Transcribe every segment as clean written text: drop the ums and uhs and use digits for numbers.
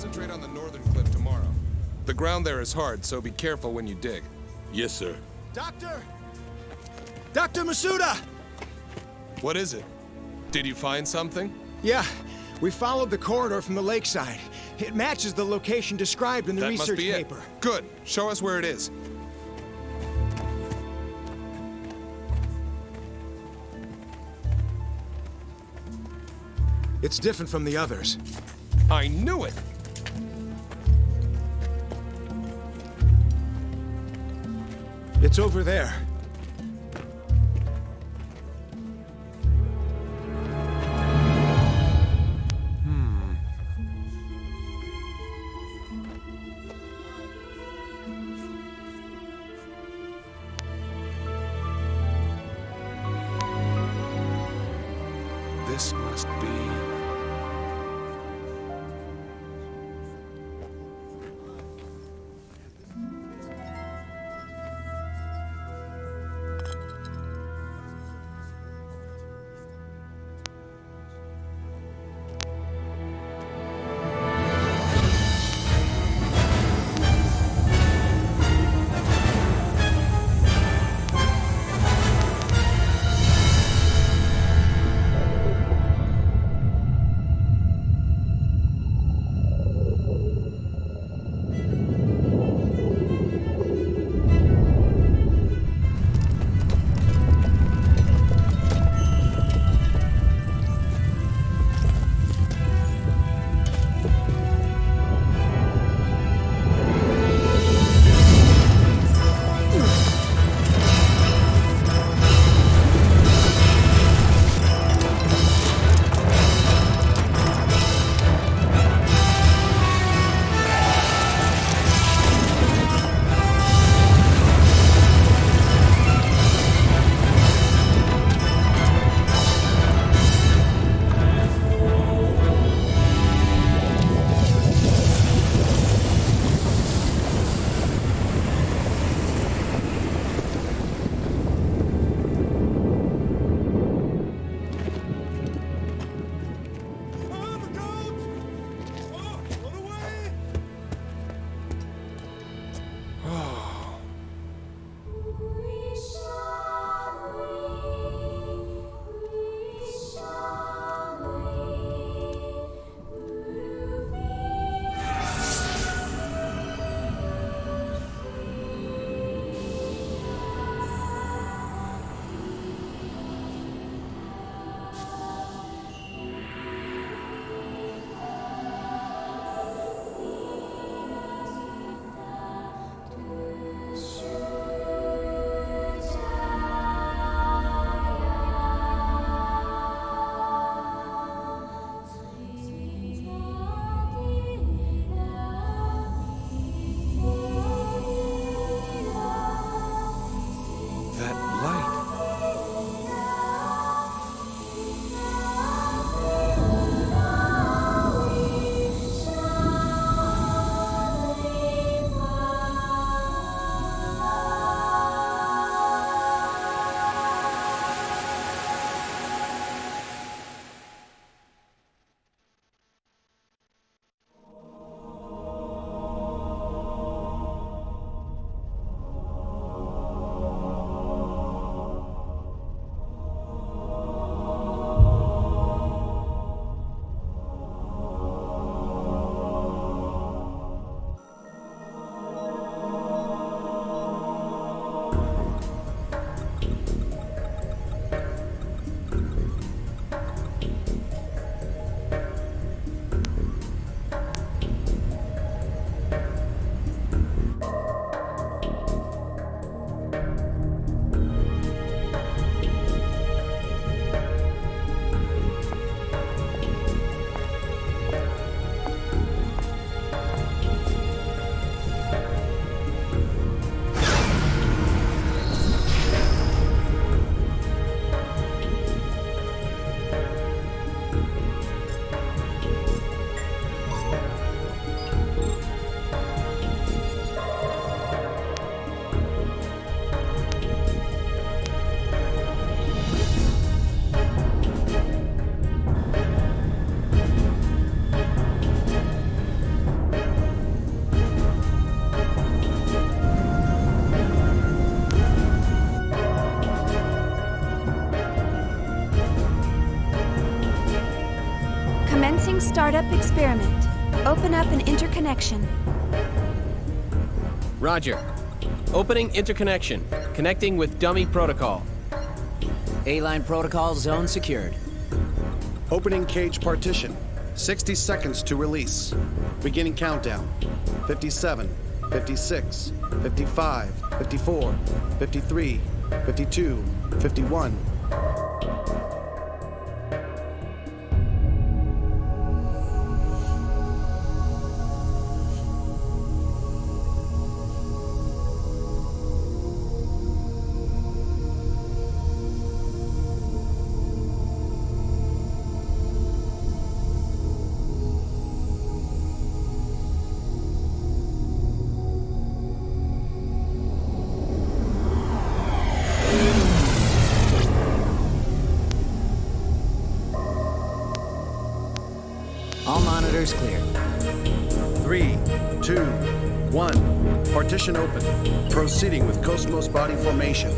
concentrate on the northern cliff tomorrow. The ground there is hard, so be careful when you dig. Yes, sir. Doctor! Dr. Masuda! What is it? Did you find something? Yeah, we followed the corridor from the lakeside. It matches the location described in the That must research be paper. it. Good. Show us where it is. It's different from the others. I knew it! It's over there. This must be... Startup experiment. Open up an interconnection. Roger. Opening interconnection. Connecting with dummy protocol. A-line protocol zone secured. Opening cage partition. 60 seconds to release. Beginning countdown. 57, 56, 55, 54, 53, 52, 51. All monitors clear. 3, 2, 1. Partition open. Proceeding with Cosmos body formation.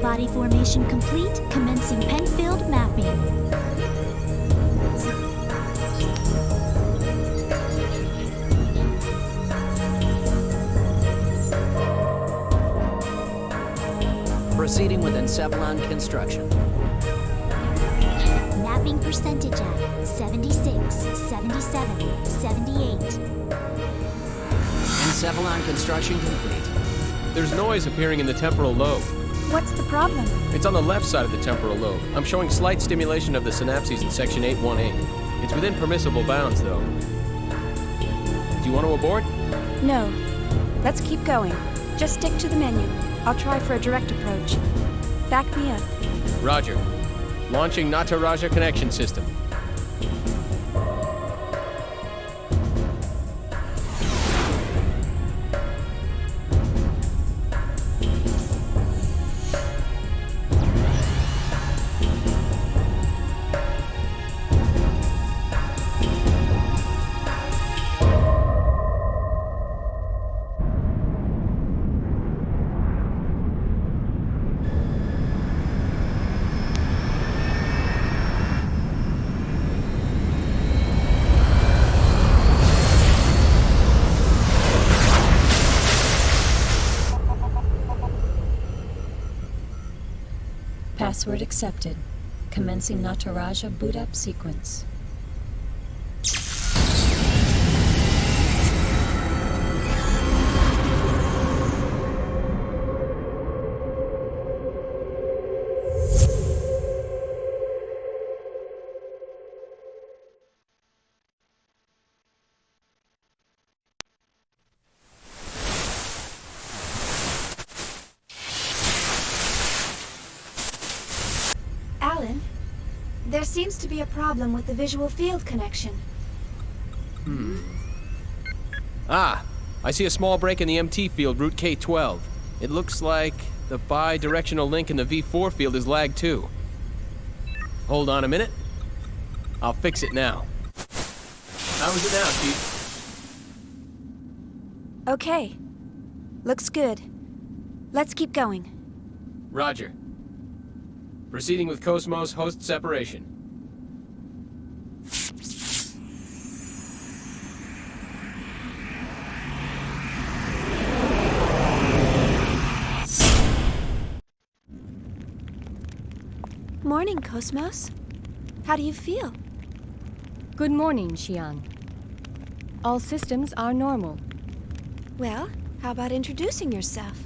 Body formation complete. Commencing Penfield mapping. Proceeding with Encephalon construction. Mapping percentage at 76, 77, 78. Encephalon construction complete. There's noise appearing in the temporal lobe. What's the problem? It's on the left side of the temporal lobe. I'm showing slight stimulation of the synapses in section 818. It's within permissible bounds, though. Do you want to abort? No. Let's keep going. Just stick to the menu. I'll try for a direct approach. Back me up. Roger. Launching Nataraja connection system. Password accepted. Commencing Nataraja boot up sequence. Alan, there seems to be a problem with the visual field connection. Ah, I see a small break in the MT field, route K12. It looks like the bi-directional link in the V4 field is lagged too. Hold on a minute. I'll fix it now. How is it now, Chief? Okay. Looks good. Let's keep going. Roger. Proceeding with Cosmos host separation. Morning, Cosmos. How do you feel? Good morning, Xiang. All systems are normal. Well, how about introducing yourself?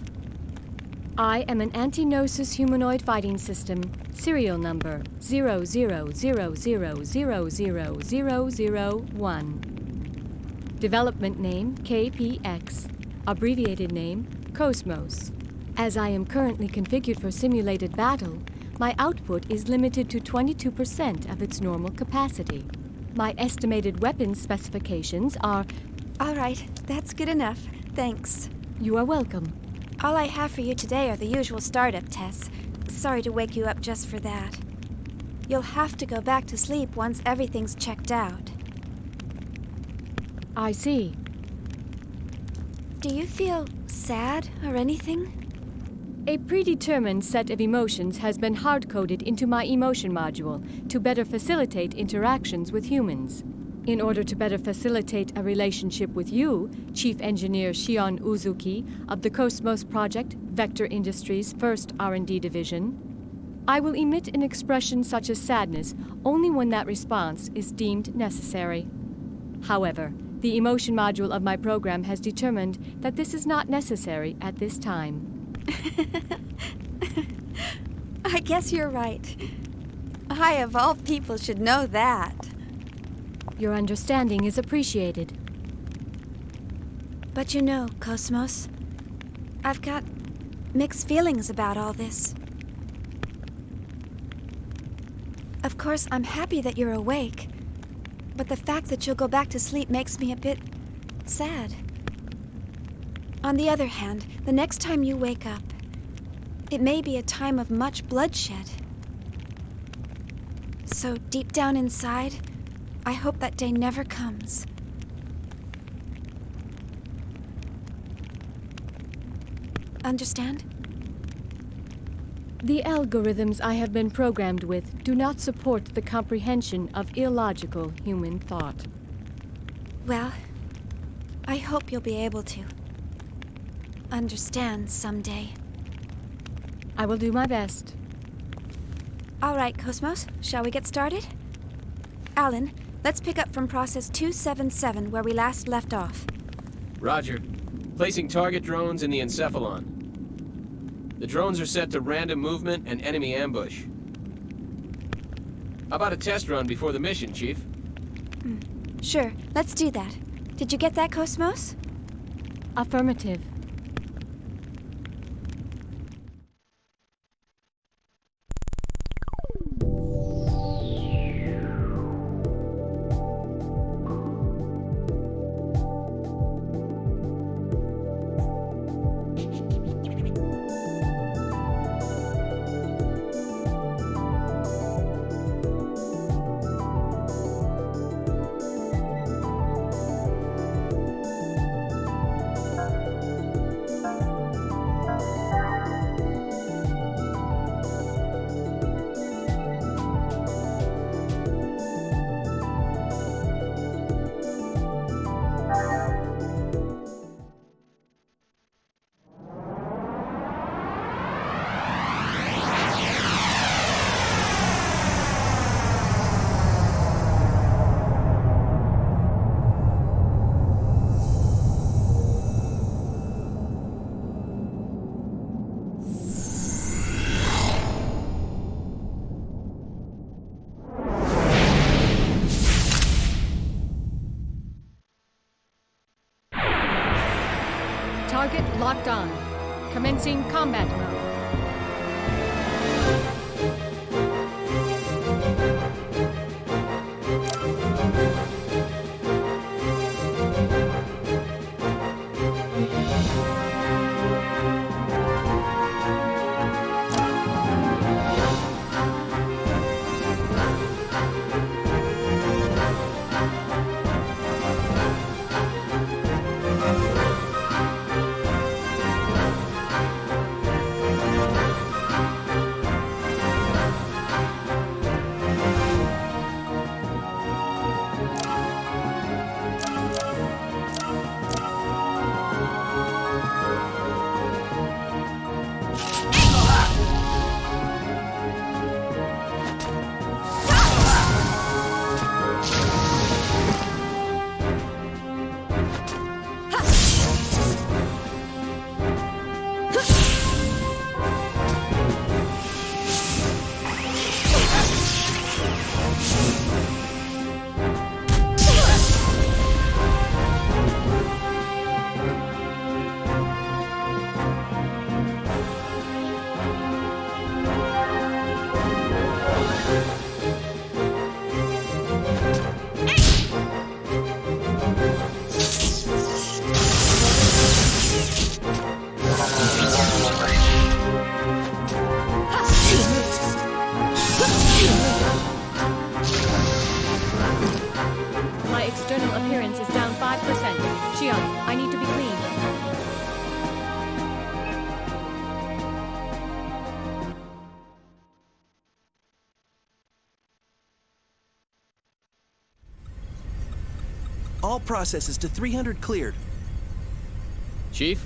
I am an anti-Gnosis humanoid fighting system, serial number 0000000001. Development name KPX, abbreviated name Cosmos. As I am currently configured for simulated battle, my output is limited to 22% of its normal capacity. My estimated weapons specifications are... All right, that's good enough. Thanks. You are welcome. All I have for you today are the usual startup tests. Sorry to wake you up just for that. You'll have to go back to sleep once everything's checked out. I see. Do you feel sad or anything? A predetermined set of emotions has been hard-coded into my emotion module to better facilitate interactions with humans. In order to better facilitate a relationship with you, Chief Engineer Shion Uzuki of the Cosmos Project, Vector Industries' first R&D division, I will emit an expression such as sadness only when that response is deemed necessary. However, the emotion module of my program has determined that this is not necessary at this time. I guess you're right. I, of all people, should know that. Your understanding is appreciated. But you know, Cosmos, I've got mixed feelings about all this. Of course, I'm happy that you're awake, but the fact that you'll go back to sleep makes me a bit sad. On the other hand, the next time you wake up, it may be a time of much bloodshed. So deep down inside, I hope that day never comes. Understand? The algorithms I have been programmed with do not support the comprehension of illogical human thought. Well, I hope you'll be able to understand someday. I will do my best. All right, Cosmos, shall we get started? Alan, let's pick up from process 277 where we last left off. Roger. Placing target drones in the encephalon. The drones are set to random movement and enemy ambush. How about a test run before the mission, Chief? Sure, let's do that. Did you get that, Cosmos? Affirmative. Target locked on. Commencing combat mode. All processes to 300 cleared. Chief,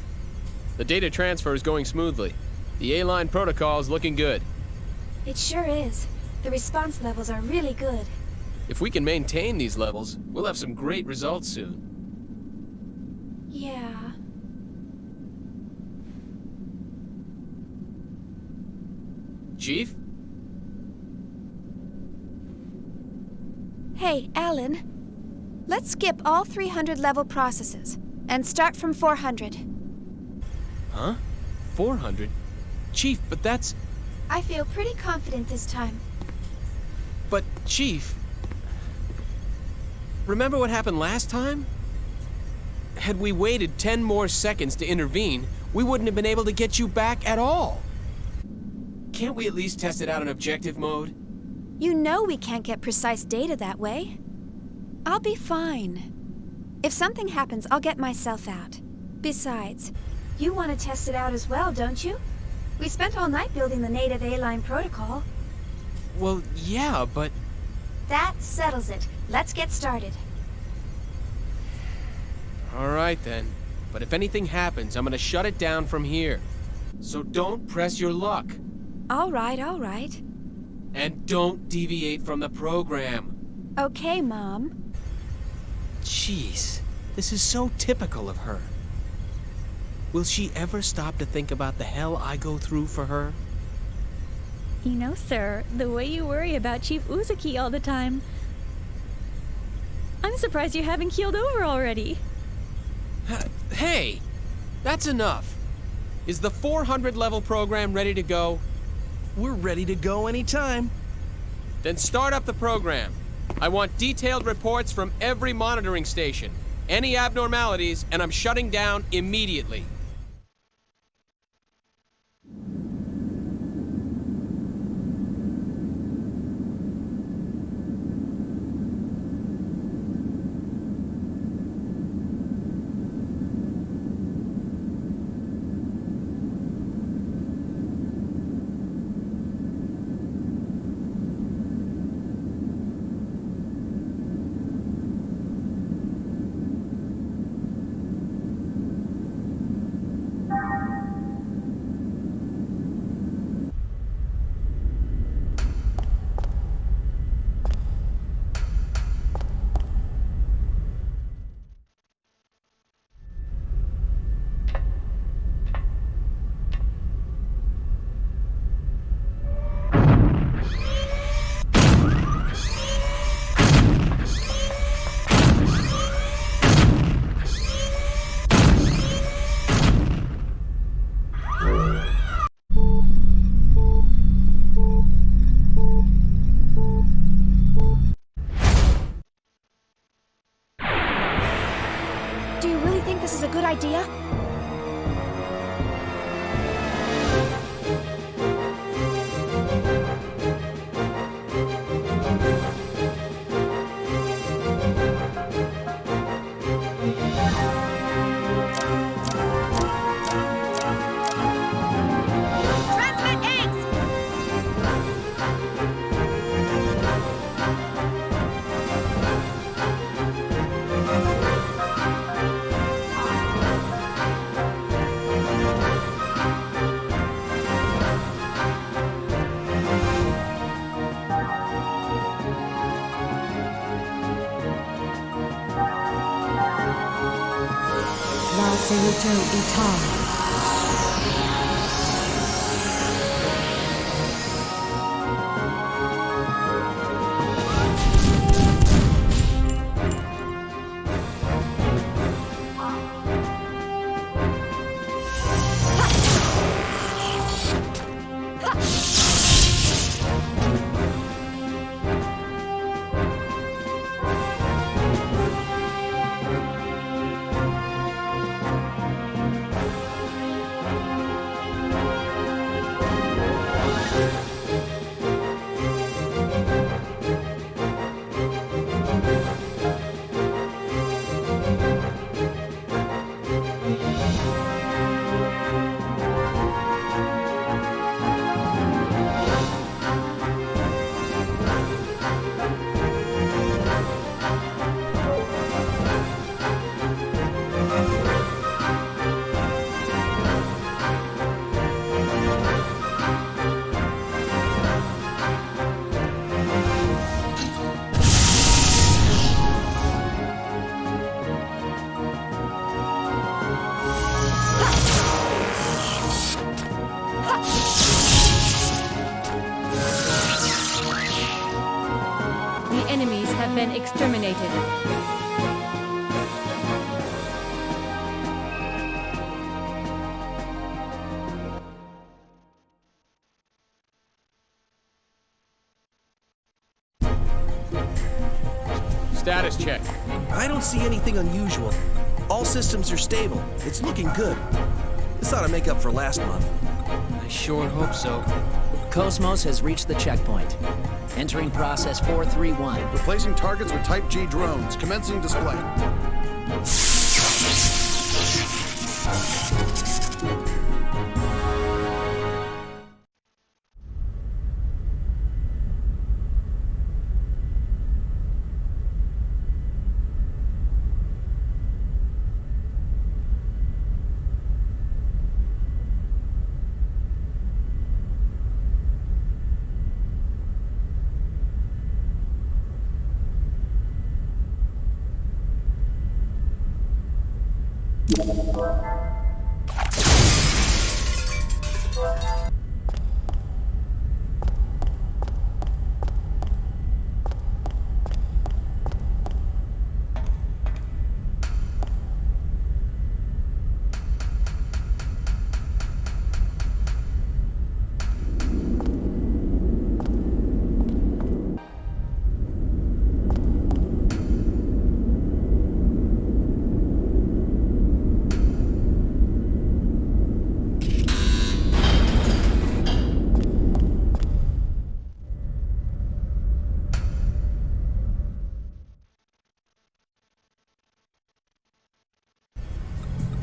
the data transfer is going smoothly. The A-line protocol is looking good. It sure is. The response levels are really good. If we can maintain these levels, we'll have some great results soon. Yeah. Chief? Hey, Alan. Let's skip all 300 level processes and start from 400. Huh? 400? Chief, but that's... I feel pretty confident this time. But, Chief... Remember what happened last time? Had we waited 10 more seconds to intervene, we wouldn't have been able to get you back at all. Can't we at least test it out in objective mode? You know we can't get precise data that way. I'll be fine. If something happens, I'll get myself out. Besides, you want to test it out as well, don't you? We spent all night building the native A-line protocol. Well, yeah, but... That settles it. Let's get started. All right, then. But if anything happens, I'm gonna shut it down from here. So don't press your luck. All right, all right. And don't deviate from the program. Okay, Mom. Jeez, this is so typical of her. Will she ever stop to think about the hell I go through for her? You know, sir, the way you worry about Chief Uzuki all the time. I'm surprised you haven't keeled over already. Hey, that's enough. Is the 400 level program ready to go? We're ready to go anytime. Then start up the program. I want detailed reports from every monitoring station. Any abnormalities, and I'm shutting down immediately. Do you really think this is a good idea? been exterminated. Status check. I don't see anything unusual. All systems are stable. It's looking good. This ought to make up for last month. I sure hope so. Cosmos has reached the checkpoint. Entering process 431. Replacing targets with Type G drones. Commencing display.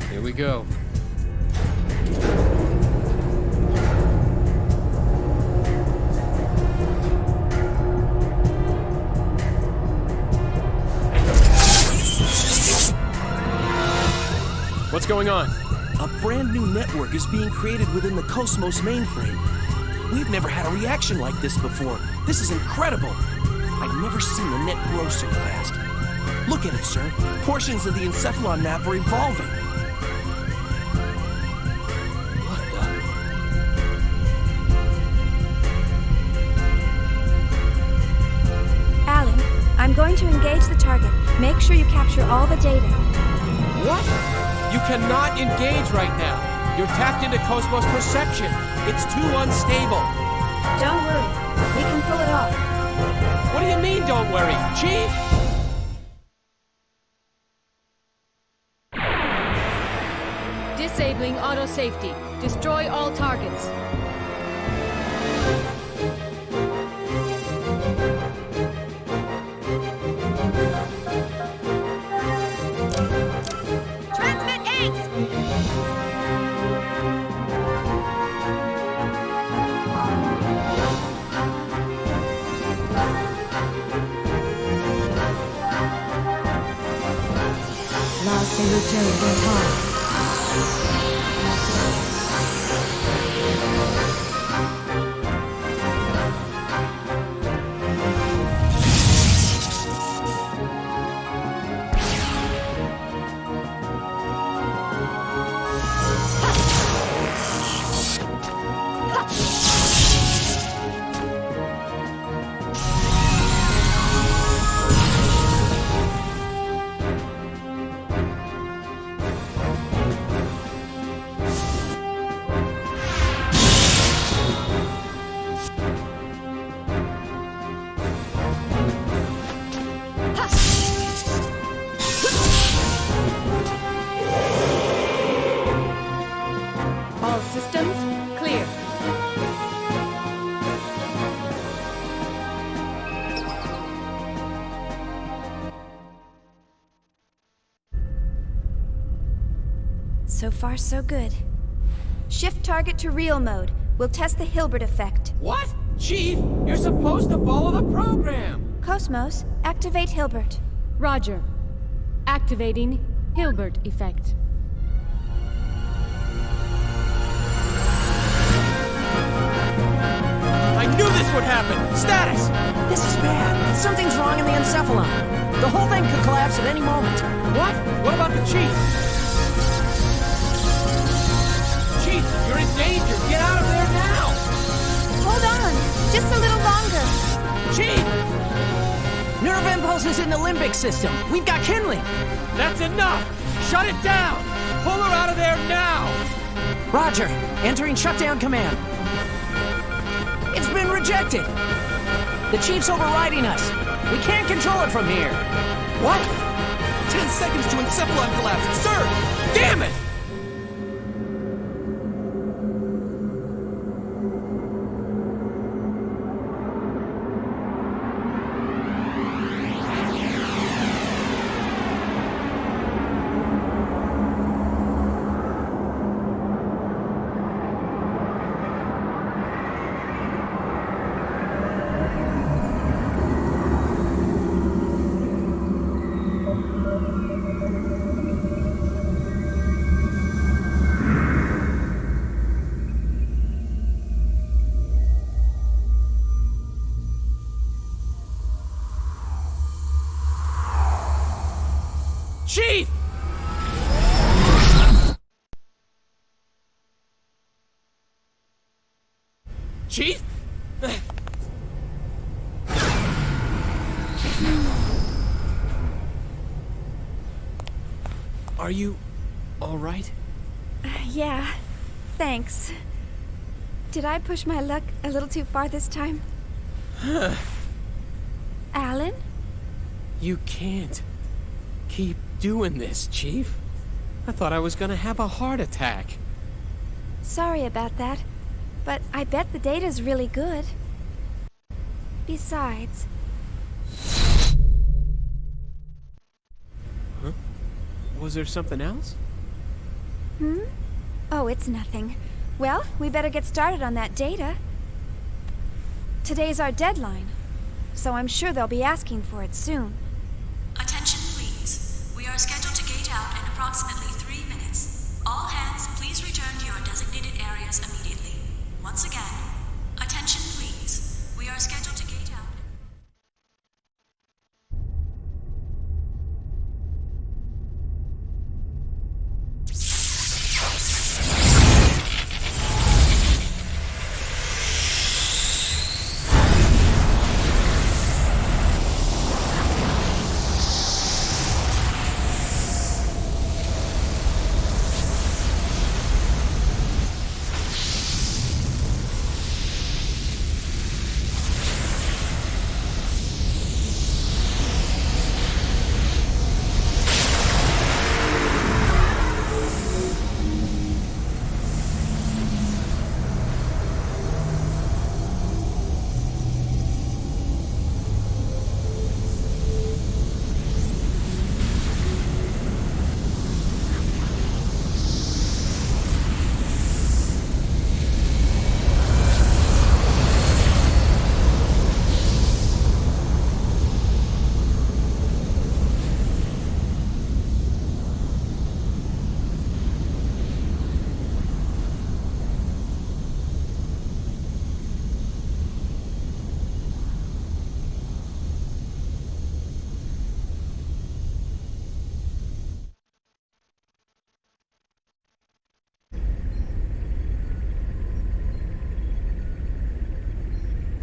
Here we go. What's going on? A brand new network is being created within the Cosmos mainframe. We've never had a reaction like this before. This is incredible. I've never seen the net grow so fast. Look at it, sir. Portions of the encephalon map are evolving. What the? Alan, I'm going to engage the target. Make sure you capture all the data. What? You cannot engage right now. You're tapped into Cosmos perception. It's too unstable. Don't worry. We can pull it off. What do you mean, don't worry? Chief? Disabling auto safety. Destroy all targets. Transmit eggs! Last return hard. All systems clear. So far, so good. Shift target to real mode. We'll test the Hilbert effect. What? Chief, you're supposed to follow the program. Cosmos, activate Hilbert. Roger. Activating Hilbert effect. I knew this would happen. Status! This is bad. Something's wrong in the encephalon. The whole thing could collapse at any moment. What? What about the chief? Chief, you're in danger. Get out of there now! Hold on, just a little longer. Chief! Nerve impulses in the limbic system. We've got kindling. That's enough! Shut it down! Pull her out of there now! Roger. Entering shutdown command. It's been rejected. The chief's overriding us. We can't control it from here. What? 10 seconds to encephalon collapse. Sir! Damn it! Chief! Chief? Are you all right? Yeah, thanks. Did I push my luck a little too far this time? Alan? You can't keep doing this, Chief. I thought I was gonna have a heart attack. Sorry about that, but I bet the data's really good. Besides... Huh? Was there something else? Oh, it's nothing. Well, we better get started on that data. Today's our deadline, so I'm sure they'll be asking for it soon. Attention, please. We are scheduled to gate out in approximately 3 minutes. All hands, please return to your designated areas immediately. Once again, attention, please. We are scheduled to gate out.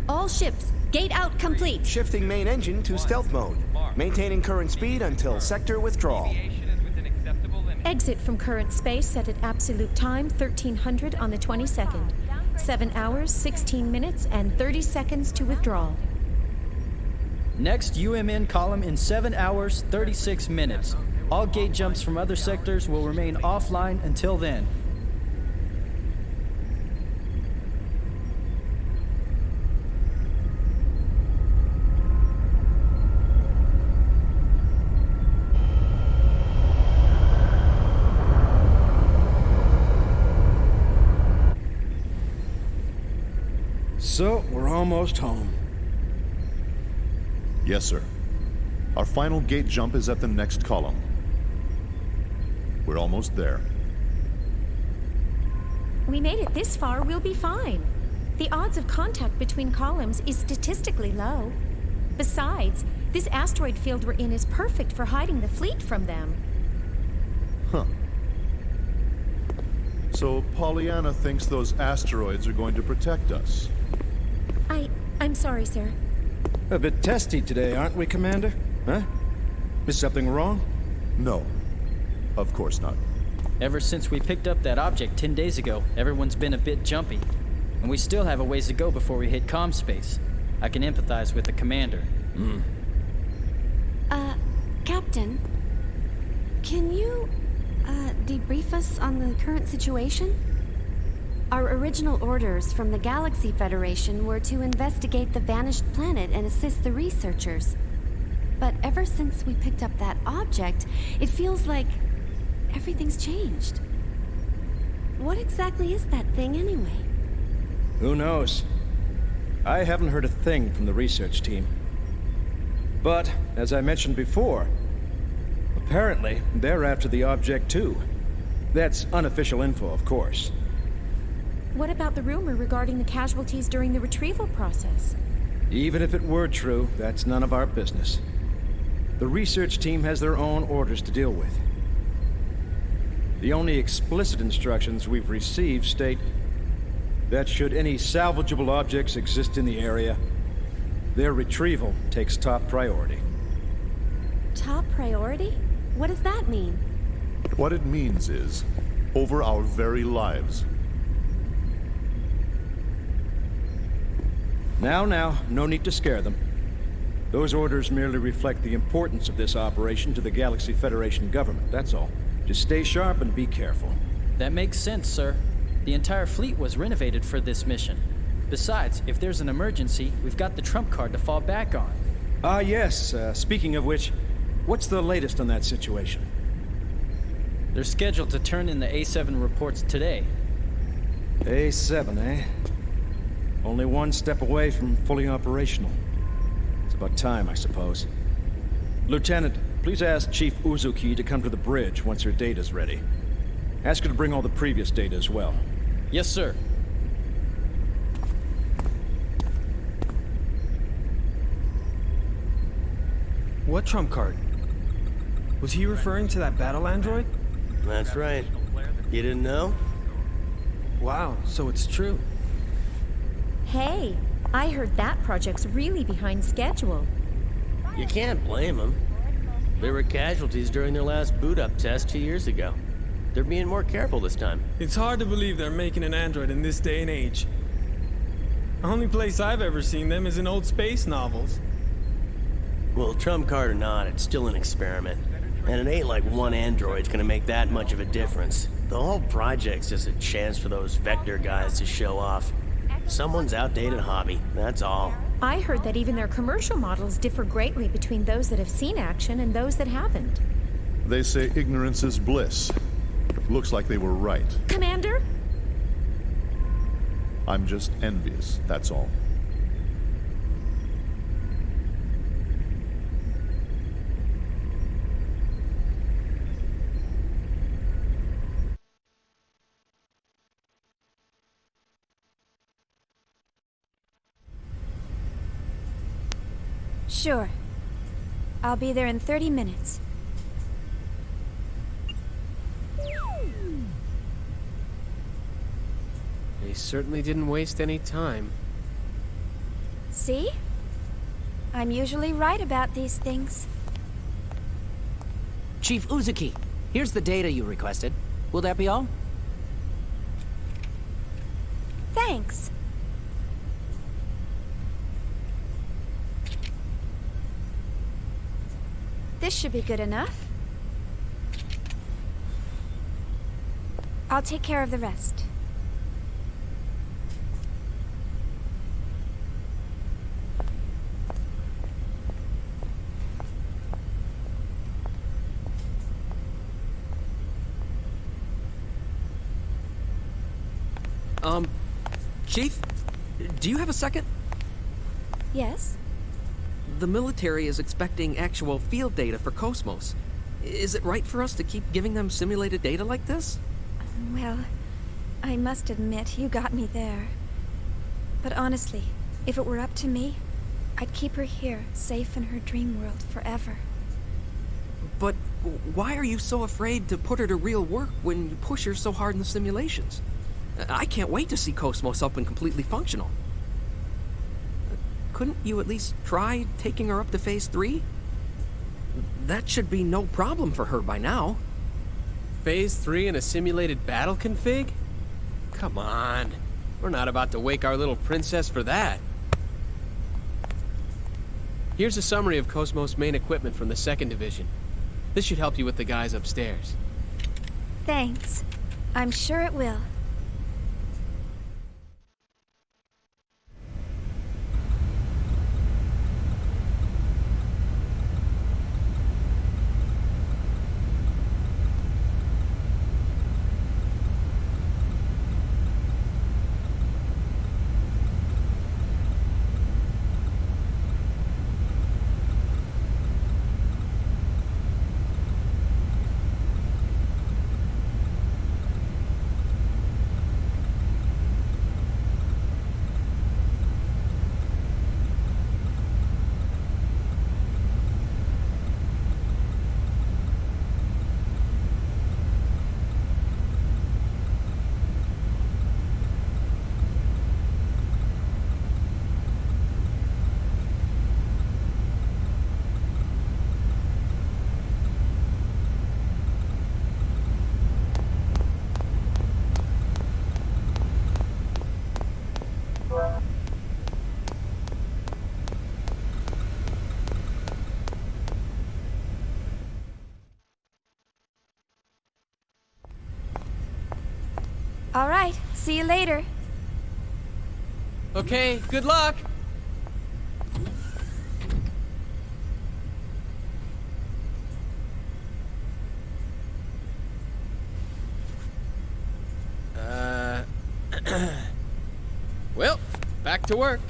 All ships, gate out complete. Shifting main engine to stealth mode. Maintaining current speed until sector withdrawal. Exit from current space set at absolute time 1300 on the 22nd. 7 hours, 16 minutes, and 30 seconds to withdraw. Next UMN column in 7 hours, 36 minutes. All gate jumps from other sectors will remain offline until then. So, we're almost home. Yes, sir. Our final gate jump is at the next column. We're almost there. We made it this far, we'll be fine. The odds of contact between columns is statistically low. Besides, this asteroid field we're in is perfect for hiding the fleet from them. Huh. So Pollyanna thinks those asteroids are going to protect us. I'm sorry, sir. A bit testy today, aren't we, Commander? Huh? Is something wrong? No. Of course not. Ever since we picked up that object 10 days ago, everyone's been a bit jumpy. And we still have a ways to go before we hit comm space. I can empathize with the Commander. Captain, can you, debrief us on the current situation? Our original orders from the Galaxy Federation were to investigate the vanished planet and assist the researchers. But ever since we picked up that object, it feels like everything's changed. What exactly is that thing anyway? Who knows? I haven't heard a thing from the research team. But, as I mentioned before, apparently they're after the object too. That's unofficial info, of course. What about the rumor regarding the casualties during the retrieval process? Even if it were true, that's none of our business. The research team has their own orders to deal with. The only explicit instructions we've received state that should any salvageable objects exist in the area, their retrieval takes top priority. Top priority? What does that mean? What it means is, over our very lives. Now, no need to scare them. Those orders merely reflect the importance of this operation to the Galaxy Federation government, that's all. Just stay sharp and be careful. That makes sense, sir. The entire fleet was renovated for this mission. Besides, if there's an emergency, we've got the trump card to fall back on. Yes. Speaking of which, what's the latest on that situation? They're scheduled to turn in the A7 reports today. A7, eh? Only one step away from fully operational. It's about time, I suppose. Lieutenant, please ask Chief Uzuki to come to the bridge once her data's ready. Ask her to bring all the previous data as well. Yes, sir. What trump card? Was he referring to that battle android? That's right. You didn't know? Wow, so it's true. Hey, I heard that project's really behind schedule. You can't blame them. There were casualties during their last boot-up test 2 years ago. They're being more careful this time. It's hard to believe they're making an android in this day and age. The only place I've ever seen them is in old space novels. Well, trump card or not, it's still an experiment. And it ain't like one android's gonna make that much of a difference. The whole project's just a chance for those Vector guys to show off. Someone's outdated hobby, that's all. I heard that even their commercial models differ greatly between those that have seen action and those that haven't. They say ignorance is bliss. Looks like they were right. Commander? I'm just envious, that's all. Sure. I'll be there in 30 minutes. They certainly didn't waste any time. See? I'm usually right about these things. Chief Uzuki, here's the data you requested. Will that be all? Thanks. This should be good enough. I'll take care of the rest. Chief? Do you have a second? Yes? The military is expecting actual field data for Cosmos. Is it right for us to keep giving them simulated data like this? Well, I must admit, you got me there. But honestly, if it were up to me, I'd keep her here, safe in her dream world forever. But why are you so afraid to put her to real work when you push her so hard in the simulations? I can't wait to see Cosmos up and completely functional. couldn't you at least try taking her up to Phase 3? That should be no problem for her by now. Phase 3 in a simulated battle config? Come on. We're not about to wake our little princess for that. Here's a summary of Cosmos main equipment from the 2nd Division. This should help you with the guys upstairs. Thanks. I'm sure it will. All right, see you later. Okay, good luck! Well, back to work.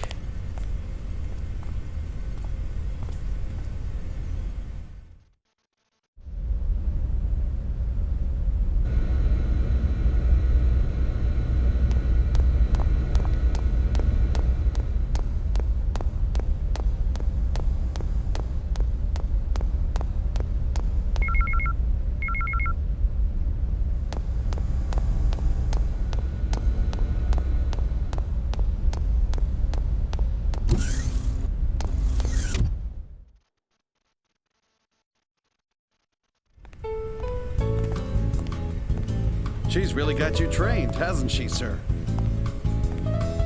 She's really got you trained, hasn't she, sir?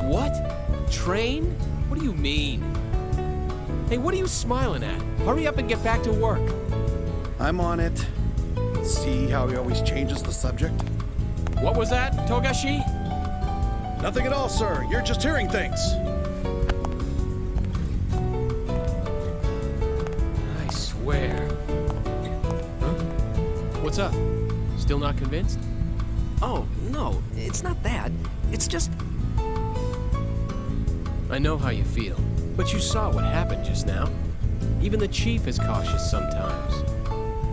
What? Train? What do you mean? Hey, what are you smiling at? Hurry up and get back to work. I'm on it. See how he always changes the subject? What was that, Togashi? Nothing at all, sir. You're just hearing things. I swear. Huh? What's up? Still not convinced? Oh, no, it's not that. It's just... I know how you feel, but you saw what happened just now. Even the chief is cautious sometimes.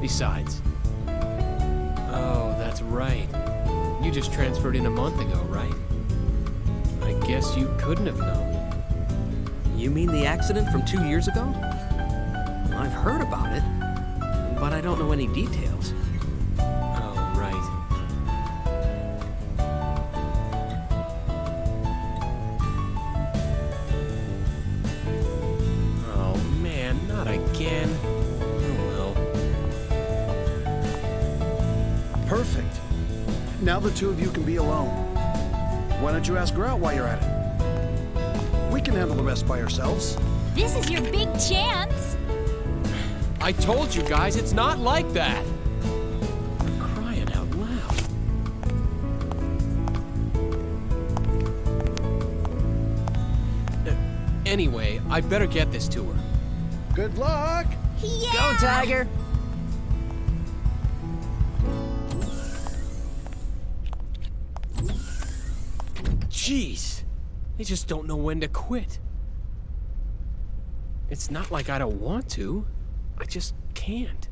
Besides... Oh, that's right. You just transferred in a month ago, right? I guess you couldn't have known. You mean the accident from 2 years ago? I've heard about it, but I don't know any details. Oh, right. Oh, man, not again. Oh, well. Perfect. Now the two of you can be alone. Why don't you ask her out while you're at it? We can handle the rest by ourselves. This is your big chance. I told you guys, it's not like that. You're crying out loud. Anyway, I better get this to her. Good luck! Yeah! Go, Tiger! Jeez, they just don't know when to quit. It's not like I don't want to. I just can't.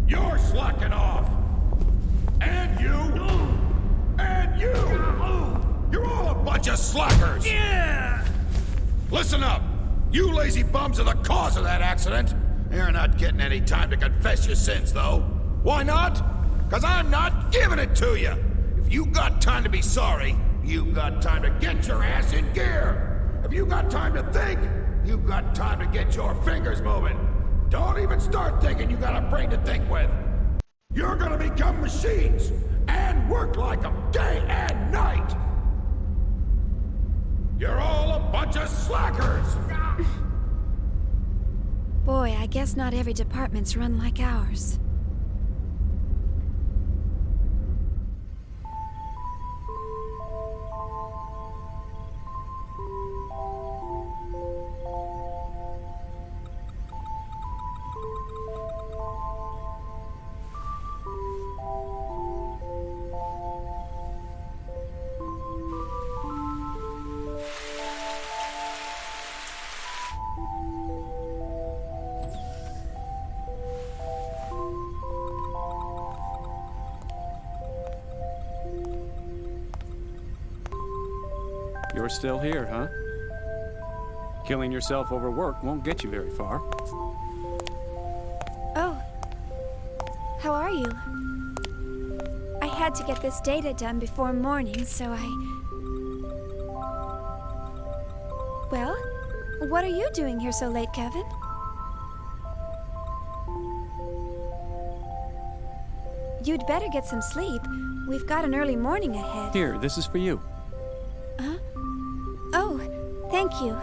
You're slacking off! And you! And of slackers! Yeah! Listen up! You lazy bums are the cause of that accident! You're not getting any time to confess your sins, though. Why not? Because I'm not giving it to you! If you got time to be sorry, you got time to get your ass in gear! If you got time to think, you got time to get your fingers moving! Don't even start thinking you got a brain to think with! You're gonna become machines! And work like them day and night! You're all a bunch of slackers! Boy, I guess not every department's run like ours. You're still here, huh? Killing yourself over work won't get you very far. Oh. How are you? I had to get this data done before morning, so I... Well, what are you doing here so late, Kevin? You'd better get some sleep. We've got an early morning ahead. Here, this is for you. Huh? Oh, thank you.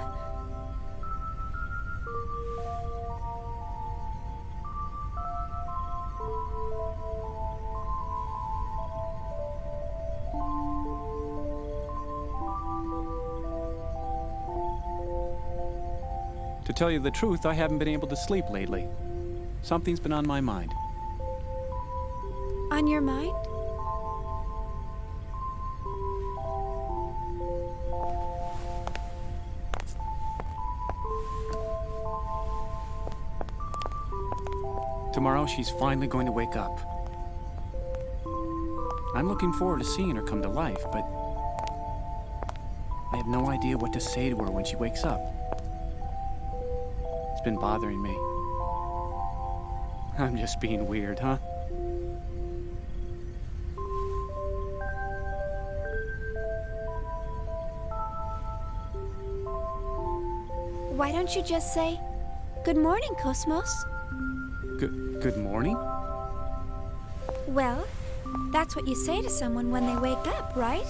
To tell you the truth, I haven't been able to sleep lately. Something's been on my mind. On your mind? Tomorrow, she's finally going to wake up. I'm looking forward to seeing her come to life, but I have no idea what to say to her when she wakes up. It's been bothering me. I'm just being weird, huh? Why don't you just say, "Good morning, Cosmos"? Good morning? Well, that's what you say to someone when they wake up, right?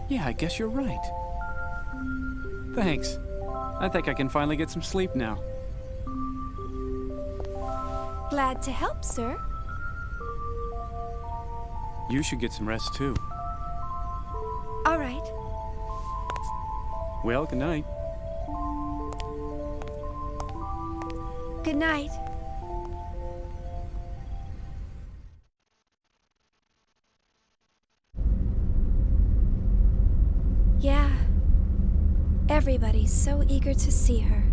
Yeah, I guess you're right. Thanks. I think I can finally get some sleep now. Glad to help, sir. You should get some rest, too. All right. Well, good night. Good night. Yeah. Everybody's so eager to see her.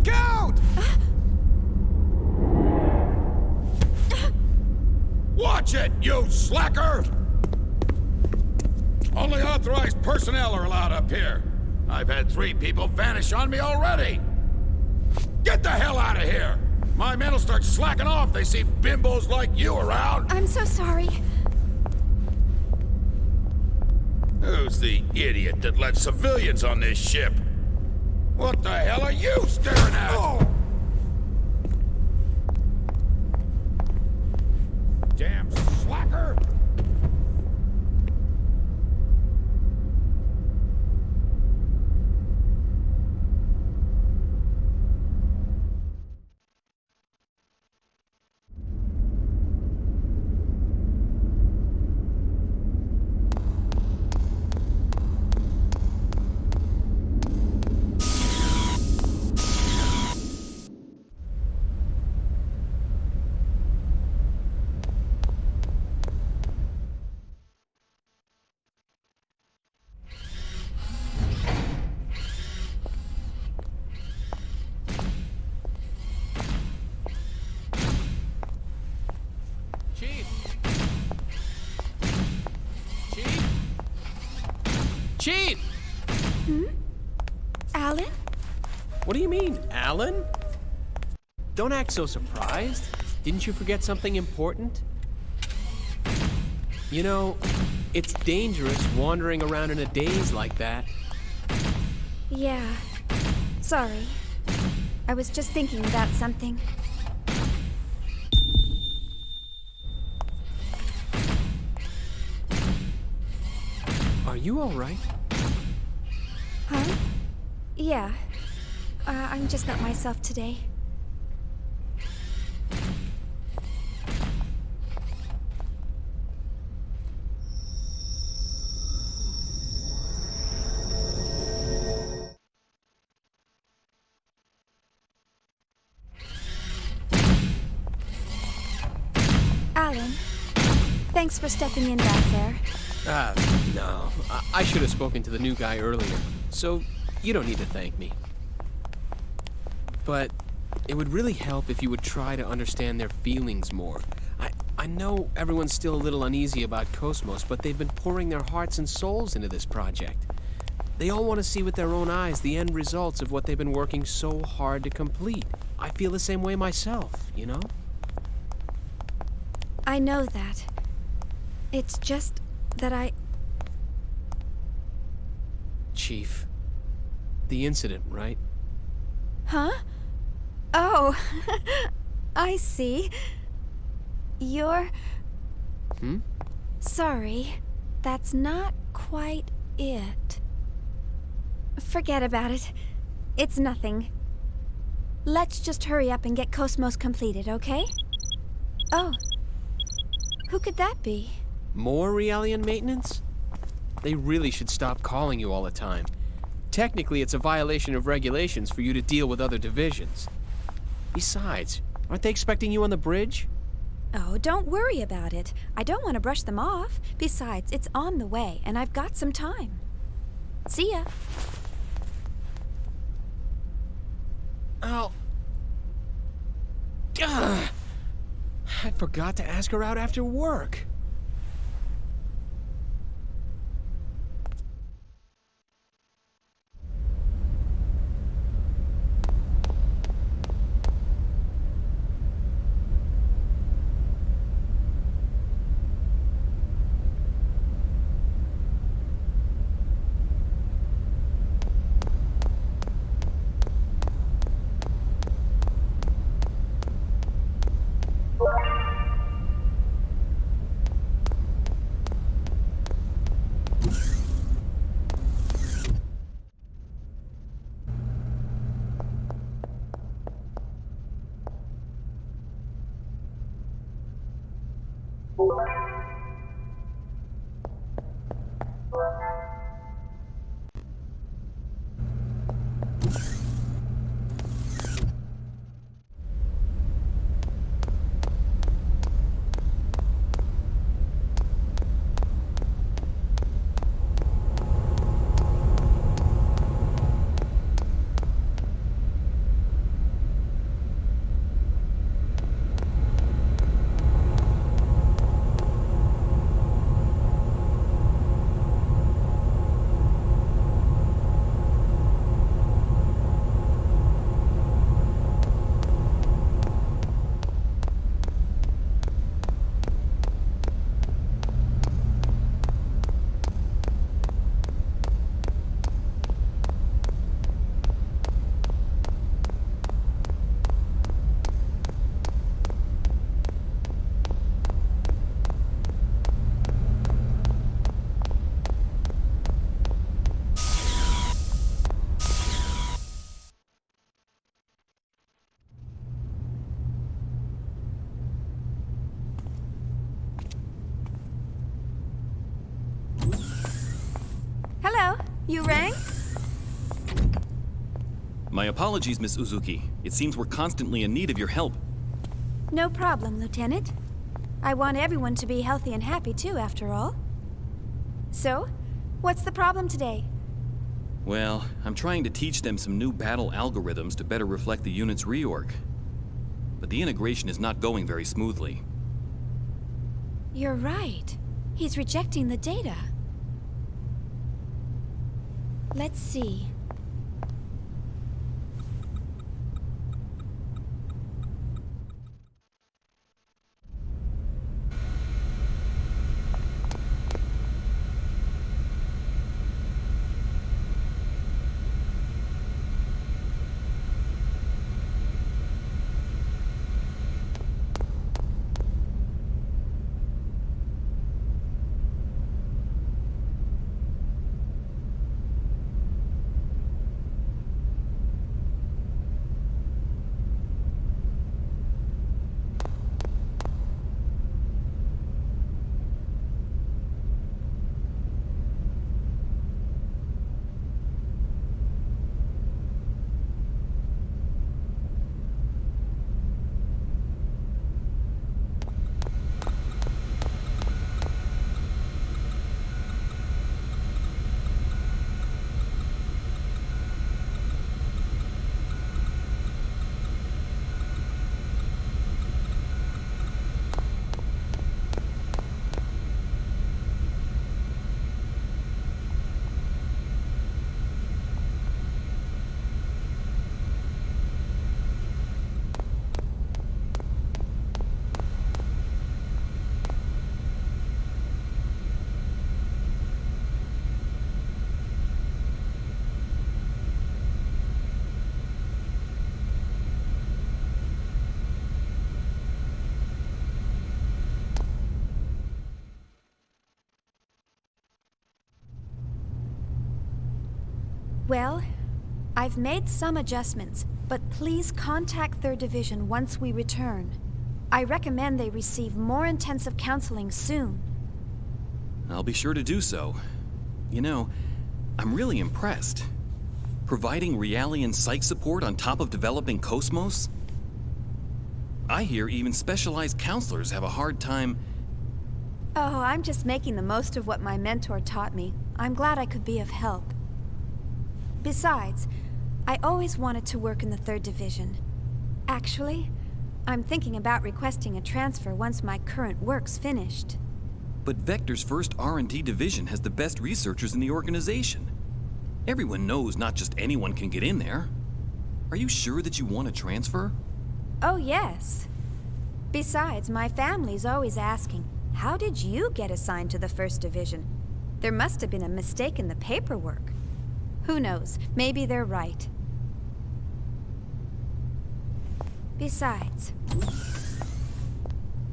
Look out! Watch it, you slacker! Only authorized personnel are allowed up here. I've had 3 people vanish on me already. Get the hell out of here! My men will start slacking off if they see bimbos like you around. I'm so sorry. Who's the idiot that let civilians on this ship? What the hell are you staring at? Oh. Damn slacker! Chief! Alan? What do you mean, Alan? Don't act so surprised. Didn't you forget something important? You know, it's dangerous wandering around in a daze like that. Yeah. Sorry. I was just thinking about something. Are you all right? Huh? Yeah. I'm just not myself today. Alan, thanks for stepping in back there. No. I should have spoken to the new guy earlier, so you don't need to thank me. But it would really help if you would try to understand their feelings more. I know everyone's still a little uneasy about Cosmos, but they've been pouring their hearts and souls into this project. They all want to see with their own eyes the end results of what they've been working so hard to complete. I feel the same way myself, you know? I know that. It's just that Chief, the incident, right? Huh? Oh, I see. You're... Sorry, that's not quite it. Forget about it. It's nothing. Let's just hurry up and get Cosmos completed, okay? Oh. Who could that be? More Realian maintenance? They really should stop calling you all the time. Technically, it's a violation of regulations for you to deal with other divisions. Besides, aren't they expecting you on the bridge? Oh, don't worry about it. I don't want to brush them off. Besides, it's on the way, and I've got some time. See ya. Oh. Ugh. I forgot to ask her out after work. You rang? My apologies, Miss Uzuki. It seems we're constantly in need of your help. No problem, Lieutenant. I want everyone to be healthy and happy too, after all. So, what's the problem today? Well, I'm trying to teach them some new battle algorithms to better reflect the unit's reorg. But the integration is not going very smoothly. You're right. He's rejecting the data. Let's see. Well, I've made some adjustments, but please contact 3rd Division once we return. I recommend they receive more intensive counseling soon. I'll be sure to do so. You know, I'm really impressed. Providing Realian psych support on top of developing Cosmos? I hear even specialized counselors have a hard time... Oh, I'm just making the most of what my mentor taught me. I'm glad I could be of help. Besides, I always wanted to work in the 3rd Division. Actually, I'm thinking about requesting a transfer once my current work's finished. But Vector's first R&D division has the best researchers in the organization. Everyone knows not just anyone can get in there. Are you sure that you want to transfer? Oh, yes. Besides, my family's always asking, how did you get assigned to the 1st Division? There must have been a mistake in the paperwork. Who knows? Maybe they're right. Besides,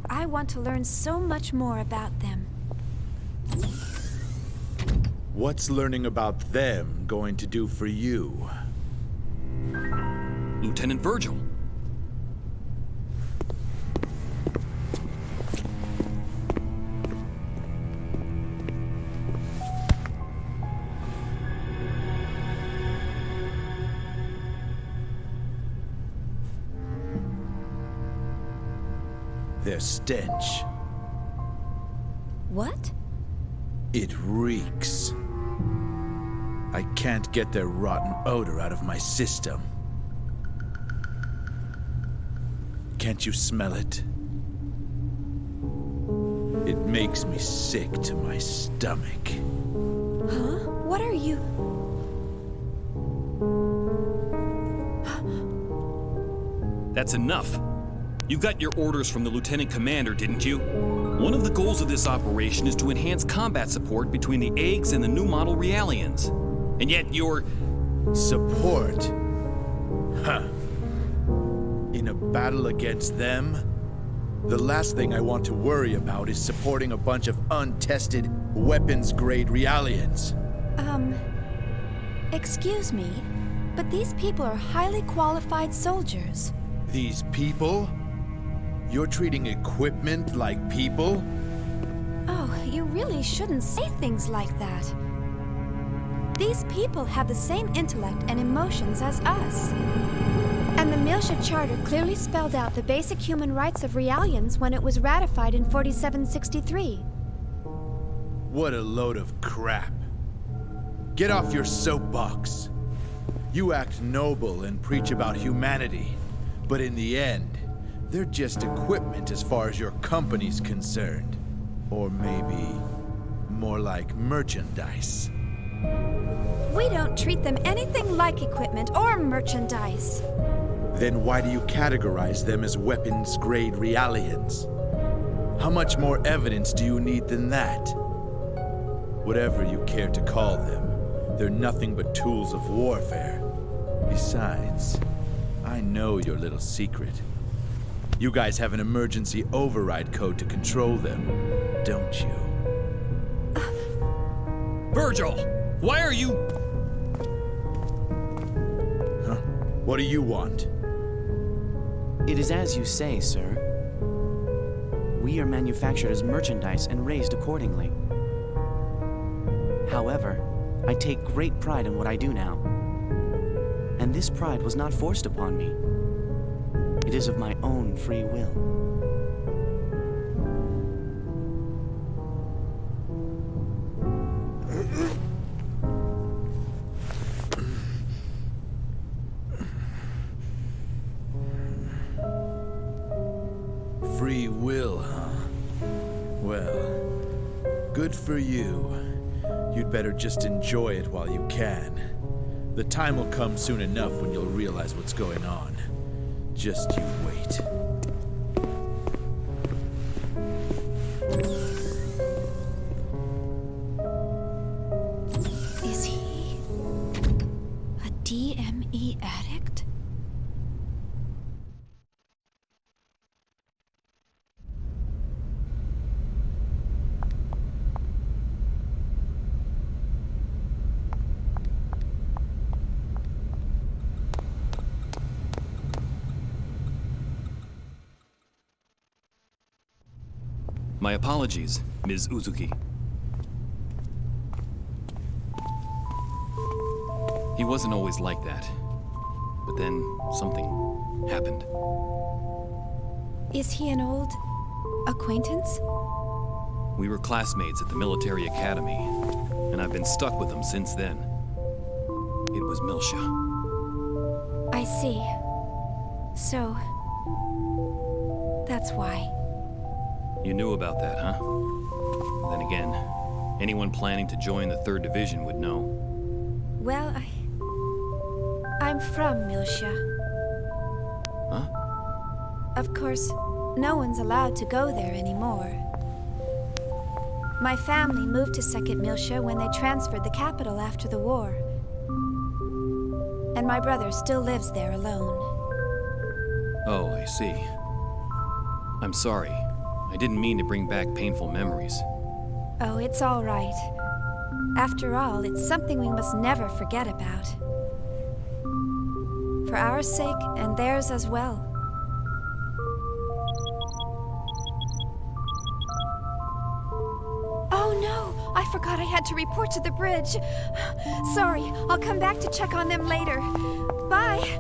I want to learn so much more about them. What's learning about them going to do for you? Lieutenant Virgil. Their stench. What? It reeks. I can't get their rotten odor out of my system. Can't you smell it? It makes me sick to my stomach. Huh? What are you... That's enough. You got your orders from the Lieutenant Commander, didn't you? One of the goals of this operation is to enhance combat support between the eggs and the new model Realians. And yet you're... Support? Huh. In a battle against them? The last thing I want to worry about is supporting a bunch of untested, weapons-grade Realians. Excuse me, but these people are highly qualified soldiers. These people? You're treating equipment like people? Oh, you really shouldn't say things like that. These people have the same intellect and emotions as us. And the Miltia Charter clearly spelled out the basic human rights of Realians when it was ratified in 4763. What a load of crap. Get off your soapbox. You act noble and preach about humanity, but in the end, they're just equipment as far as your company's concerned. Or maybe more like merchandise. We don't treat them anything like equipment or merchandise. Then why do you categorize them as weapons-grade Realians? How much more evidence do you need than that? Whatever you care to call them, they're nothing but tools of warfare. Besides, I know your little secret. You guys have an emergency override code to control them, don't you? Virgil! Why are you... Huh? What do you want? It is as you say, sir. We are manufactured as merchandise and raised accordingly. However, I take great pride in what I do now. And this pride was not forced upon me. It is of my own free will. Free will, huh? Well, good for you. You'd better just enjoy it while you can. The time will come soon enough when you'll realize what's going on. Just you wait. Is he a DME addict? My apologies, Ms. Uzuki. He wasn't always like that. But then something happened. Is he an old acquaintance? We were classmates at the military academy, and I've been stuck with him since then. It was Miltia. I see. So, that's why. You knew about that, huh? Then again, anyone planning to join the 3rd Division would know. Well, I'm from Miltia. Huh? Of course, no one's allowed to go there anymore. My family moved to 2nd Miltia when they transferred the capital after the war. And my brother still lives there alone. Oh, I see. I'm sorry. I didn't mean to bring back painful memories. Oh, it's all right. After all, it's something we must never forget about. For our sake and theirs as well. Oh no! I forgot I had to report to the bridge. Sorry, I'll come back to check on them later. Bye!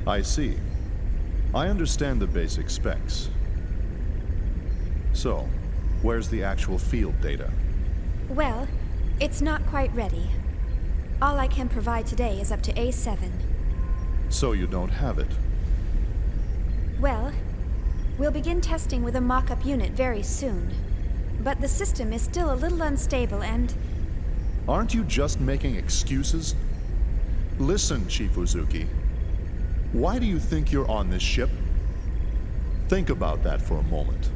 I see. I understand the basic specs. So, where's the actual field data? Well, it's not quite ready. All I can provide today is up to A7. So you don't have it? Well, we'll begin testing with a mock-up unit very soon. But the system is still a little unstable and... Aren't you just making excuses? Listen, Chief Uzuki. Why do you think you're on this ship? Think about that for a moment.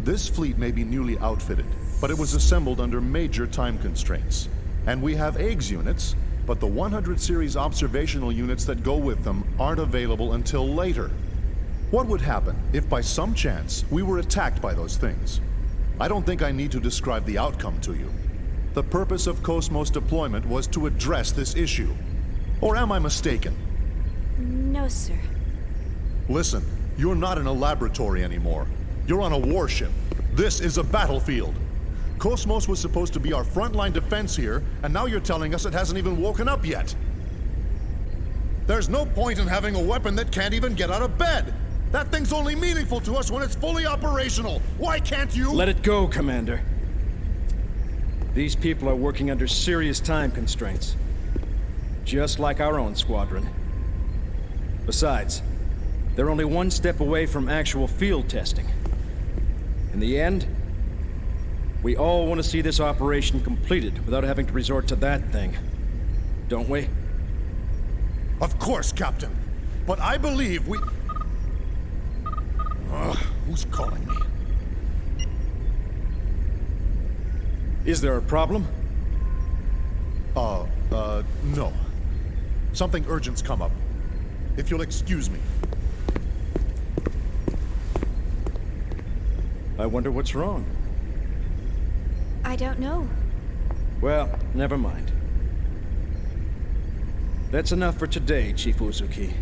This fleet may be newly outfitted, but it was assembled under major time constraints. And we have eggs units, but the 100 series observational units that go with them aren't available until later. What would happen if by some chance we were attacked by those things? I don't think I need to describe the outcome to you. The purpose of Cosmos deployment was to address this issue. Or am I mistaken? No, sir. Listen, you're not in a laboratory anymore. You're on a warship. This is a battlefield. Cosmos was supposed to be our frontline defense here, and now you're telling us it hasn't even woken up yet. There's no point in having a weapon that can't even get out of bed. That thing's only meaningful to us when it's fully operational. Why can't you— Let it go, Commander. These people are working under serious time constraints. Just like our own squadron. Besides, they're only one step away from actual field testing. In the end, we all want to see this operation completed without having to resort to that thing. Don't we? Of course, Captain. But I believe we... who's calling me? Is there a problem? No. Something urgent's come up. If you'll excuse me. I wonder what's wrong. I don't know. Well, never mind. That's enough for today, Chief Uzuki.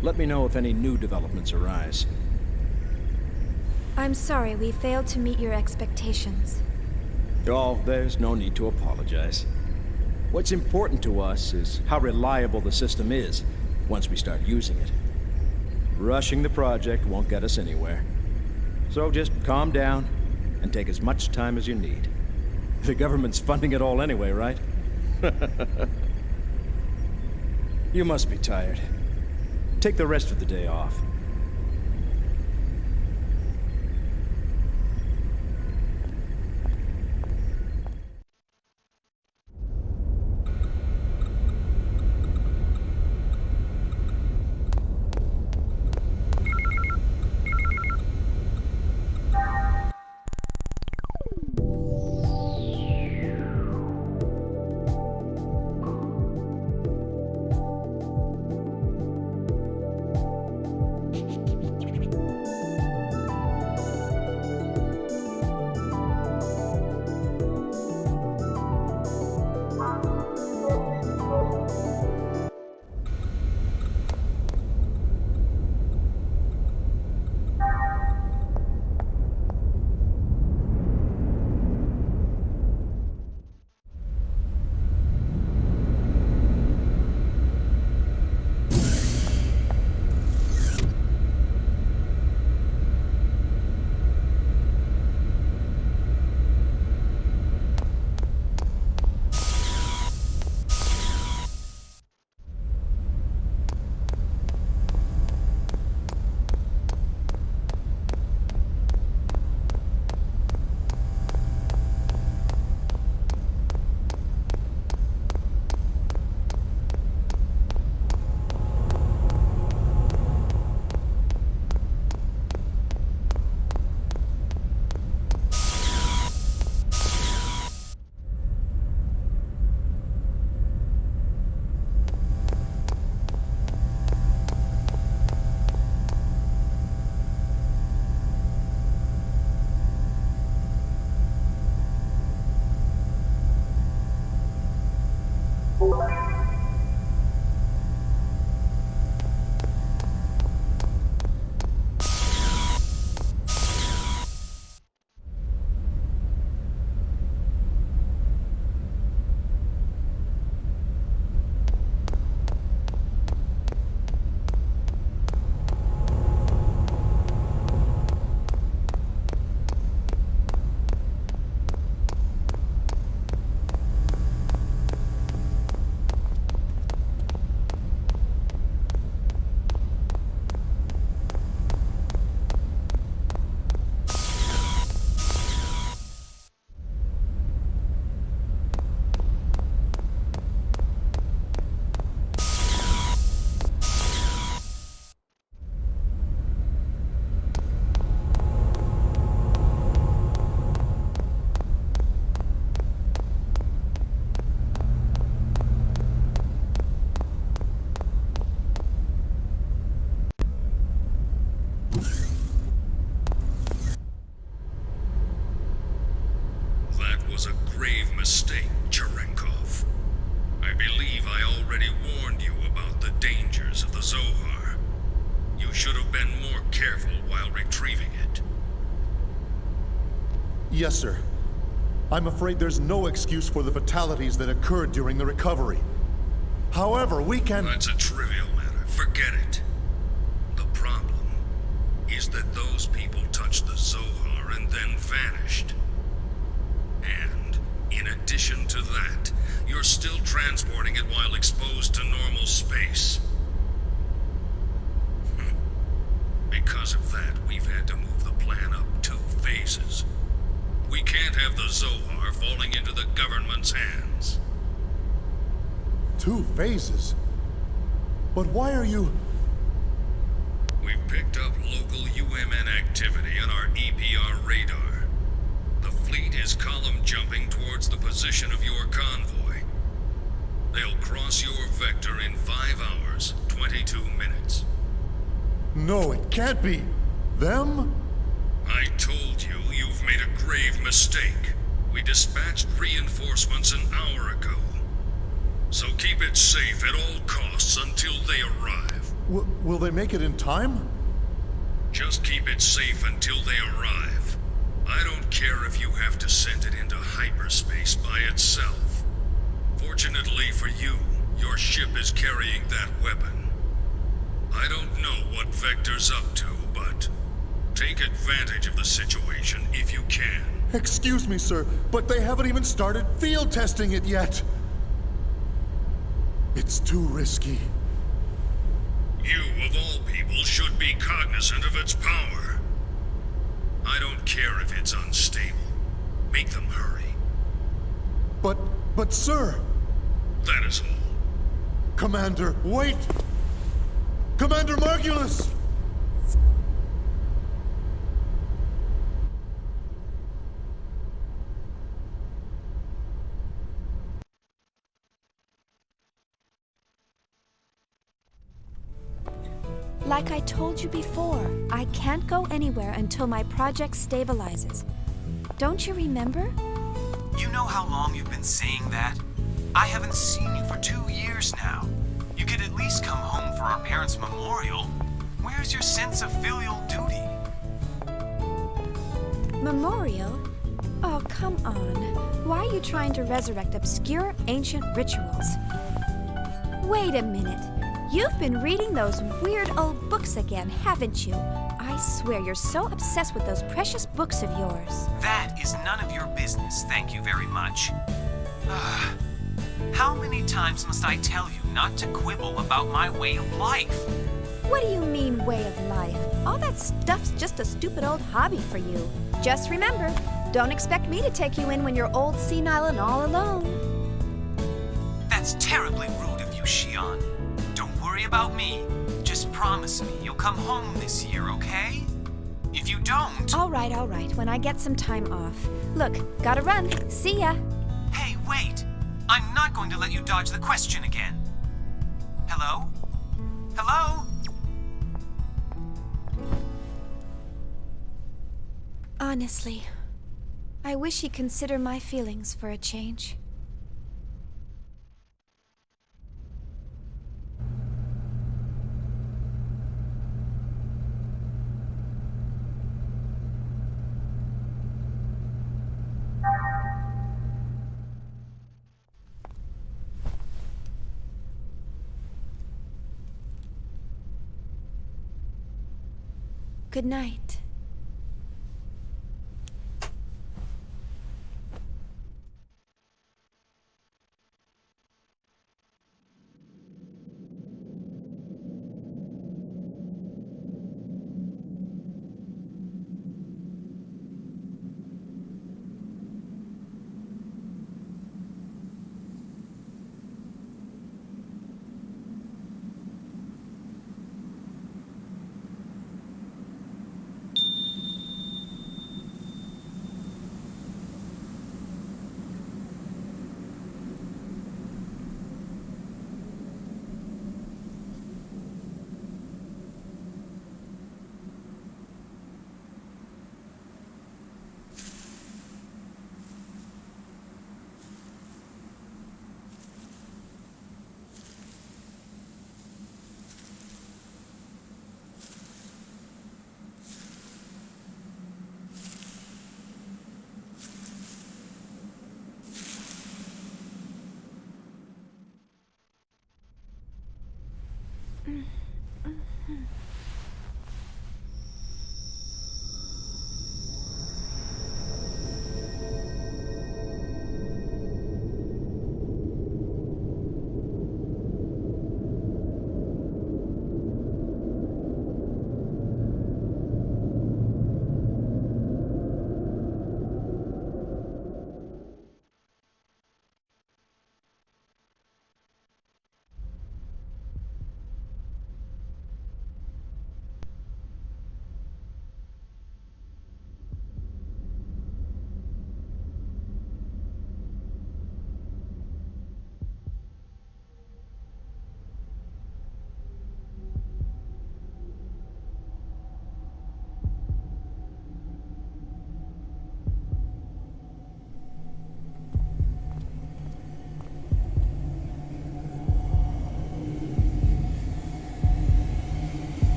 Let me know if any new developments arise. I'm sorry we failed to meet your expectations. Oh, there's no need to apologize. What's important to us is how reliable the system is once we start using it. Rushing the project won't get us anywhere. So just calm down and take as much time as you need. The government's funding it all anyway, right? You must be tired. Take the rest of the day off. Yes, sir. I'm afraid there's no excuse for the fatalities that occurred during the recovery. However, we can... That's a trivial matter. Forget it. The problem is that those people touched the Zohar and then vanished. And, in addition to that, you're still transporting it while exposed to normal space. Because of that, we've had to move the plan up 2 phases. We can't have the Zohar falling into the government's hands. 2 phases? But why are you... We've picked up local UMN activity on our EPR radar. The fleet is column jumping towards the position of your convoy. They'll cross your vector in 5 hours, 22 minutes. No, it can't be. Them? I told you, you've made a grave mistake. We dispatched reinforcements an hour ago. So keep it safe at all costs until they arrive. Will they make it in time? Just keep it safe until they arrive. I don't care if you have to send it into hyperspace by itself. Fortunately for you, your ship is carrying that weapon. I don't know what Vector's up to, but take advantage of the situation if you can. Excuse me, sir, but they haven't even started field testing it yet. It's too risky. You, of all people, should be cognizant of its power. I don't care if it's unstable. Make them hurry. But sir... That is all. Commander, wait! Commander Margulis! Like I told you before, I can't go anywhere until my project stabilizes. Don't you remember? You know how long you've been saying that? I haven't seen you for 2 years now. You could at least come home for our parents' memorial. Where's your sense of filial duty? Memorial? Oh, come on. Why are you trying to resurrect obscure ancient rituals? Wait a minute. You've been reading those weird old books again, haven't you? I swear you're so obsessed with those precious books of yours. That is none of your business, thank you very much. How many times must I tell you not to quibble about my way of life? What do you mean, way of life? All that stuff's just a stupid old hobby for you. Just remember, don't expect me to take you in when you're old, senile, and all alone. That's terribly rude of you, Shion. Don't worry about me. Just promise me you'll come home this year, okay? If you don't... All right, when I get some time off. Look, gotta run. See ya. Hey, wait! I'm not going to let you dodge the question again. Hello? Hello? Honestly, I wish he'd consider my feelings for a change. Good night.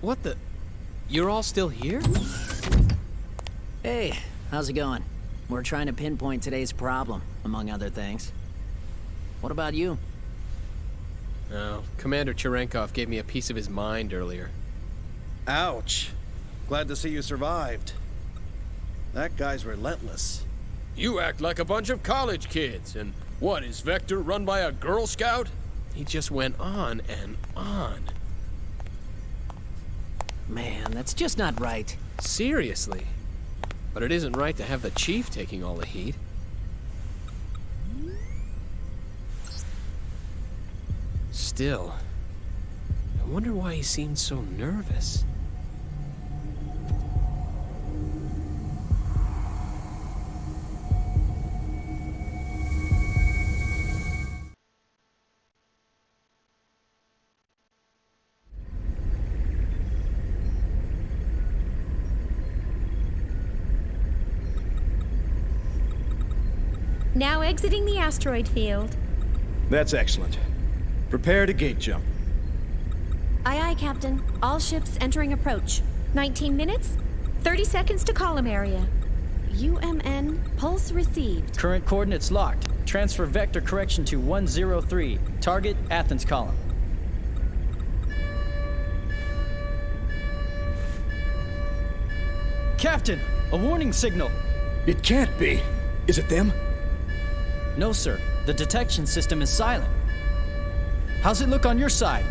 What the? You're all still here? Hey, how's it going? We're trying to pinpoint today's problem, among other things. What about you? Oh, Commander Cherenkov gave me a piece of his mind earlier. Ouch. Glad to see you survived. That guy's relentless. You act like a bunch of college kids, and what, is Vector run by a Girl Scout? He just went on and on. Man, that's just not right. Seriously. But it isn't right to have the Chief taking all the heat. Still, I wonder why he seemed so nervous. Now exiting the asteroid field. That's excellent. Prepare to gate jump. Aye, aye, Captain. All ships entering approach. 19 minutes, 30 seconds to column area. UMN, pulse received. Current coordinates locked. Transfer vector correction to 103. Target, Athens column. Captain, a warning signal. It can't be. Is it them? No, sir. The detection system is silent. How's it look on your side?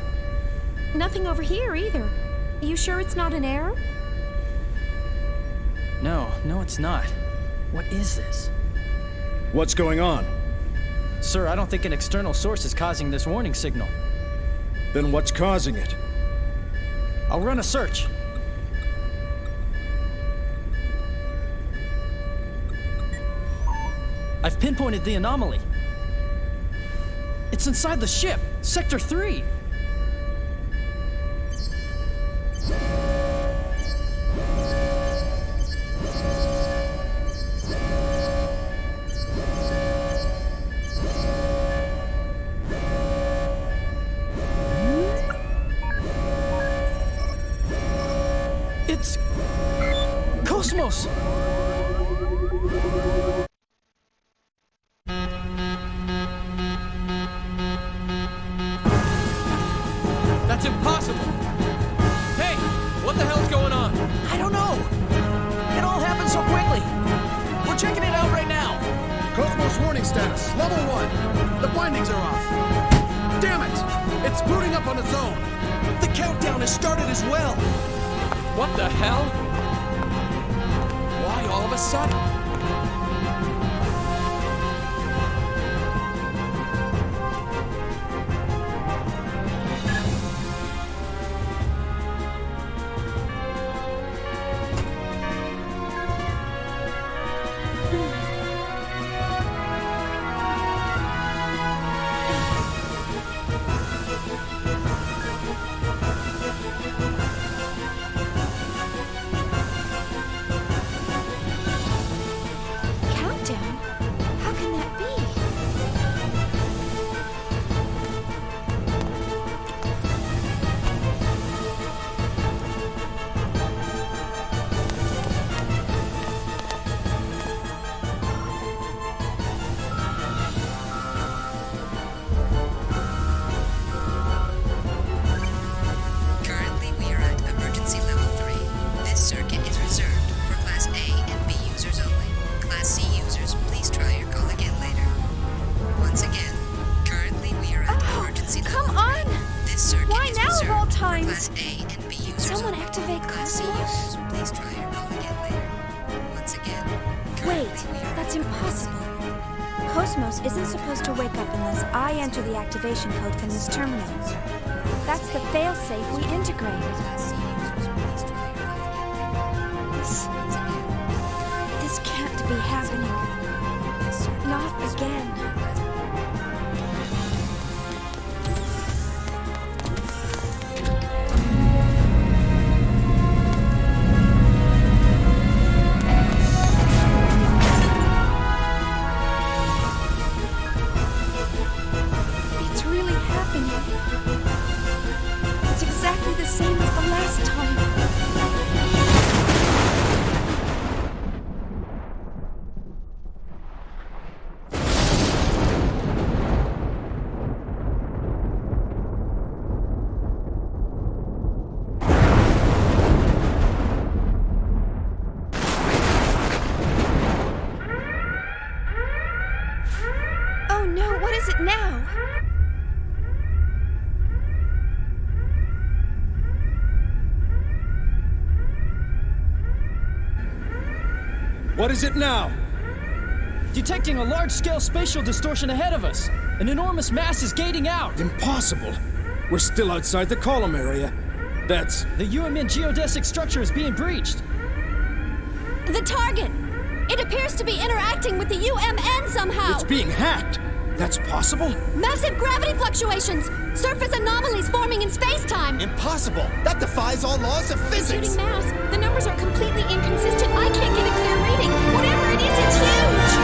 Nothing over here either. Are you sure it's not an error? No, it's not. What is this? What's going on? Sir, I don't think an external source is causing this warning signal. Then what's causing it? I'll run a search. I've pinpointed the anomaly. It's inside the ship, Sector 3. It's Cosmos! That's impossible! Hey, what the hell's going on? I don't know. It all happened so quickly. We're checking it out right now. Cosmos warning status, level 1. The bindings are off. Damn it! It's booting up on its own. The countdown has started as well. What the hell? Why all of a sudden? Wait, that's impossible. Cosmos isn't supposed to wake up unless I enter the activation code from this terminal. That's the failsafe we integrated. This can't be happening. Not again. What is it now? Detecting a large-scale spatial distortion ahead of us. An enormous mass is gating out. Impossible. We're still outside the column area. That's... The UMN geodesic structure is being breached. The target! It appears to be interacting with the UMN somehow! It's being hacked! That's possible? Massive gravity fluctuations! Surface anomalies forming in space-time! Impossible! That defies all laws of physics! Shooting mass. The numbers are completely inconsistent. I can't get a clear reading. Whatever it is, it's huge!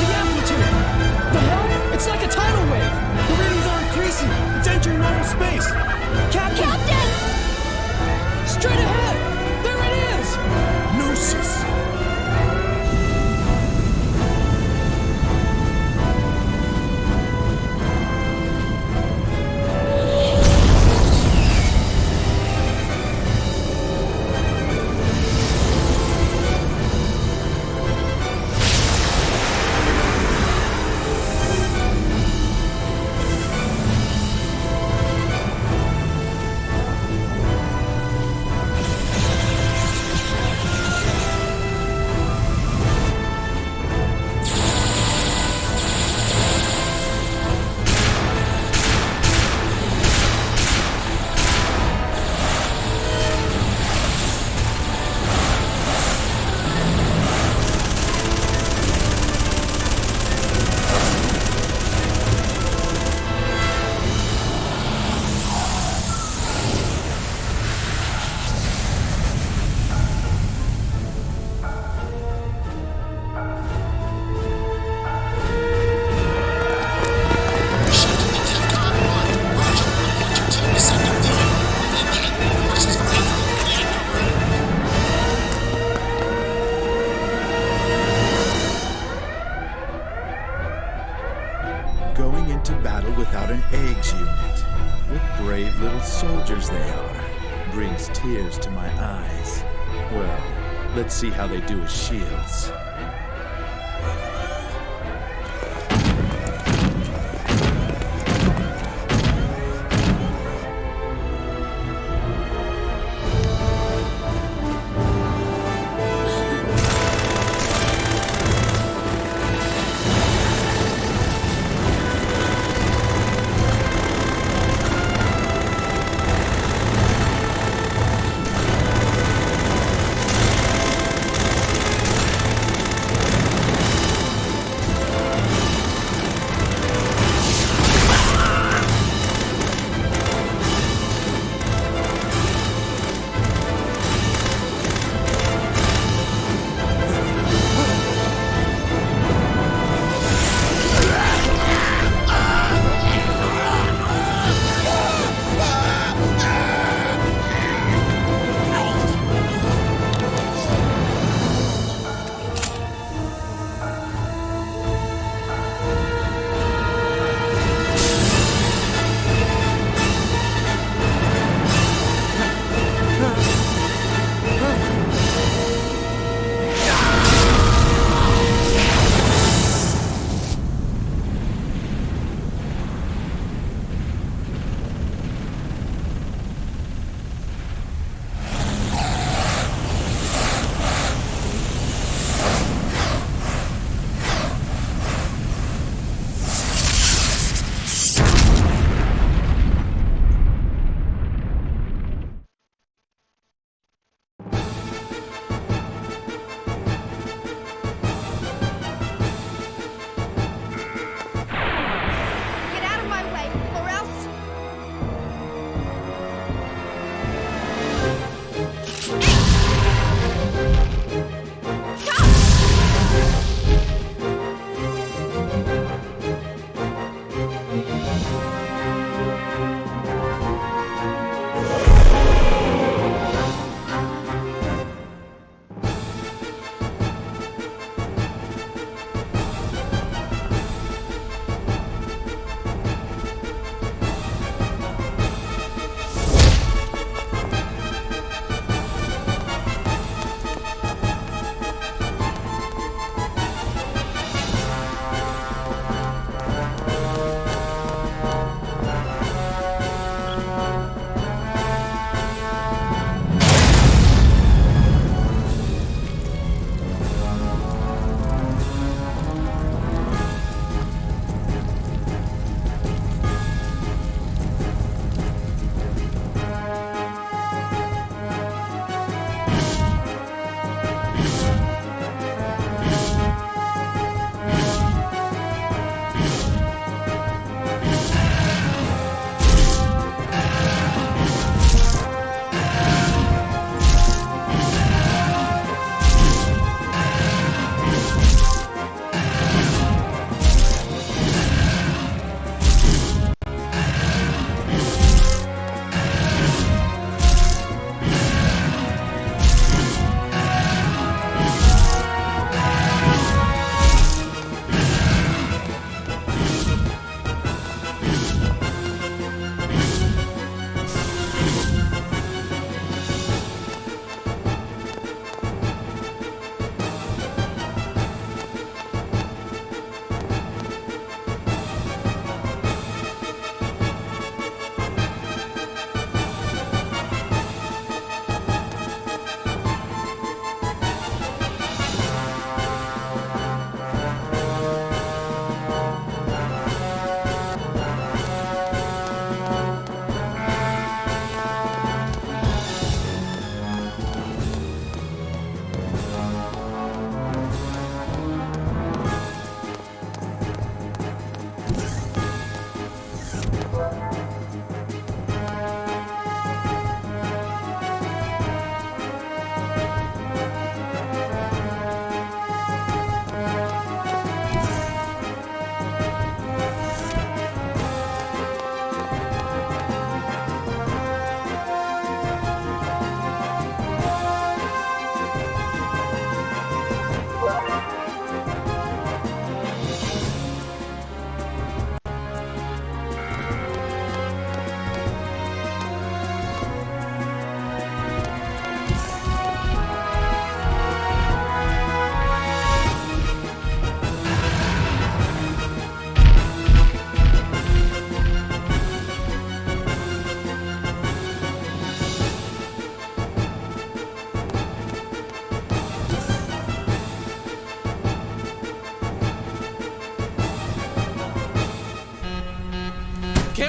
The amplitude! The hell? It's like a tidal wave! The readings are increasing! It's entering normal space! Captain! Straight ahead! There it is! Gnosis! Going into battle without an eggs unit. What brave little soldiers they are. Brings tears to my eyes. Well, let's see how they do as shields.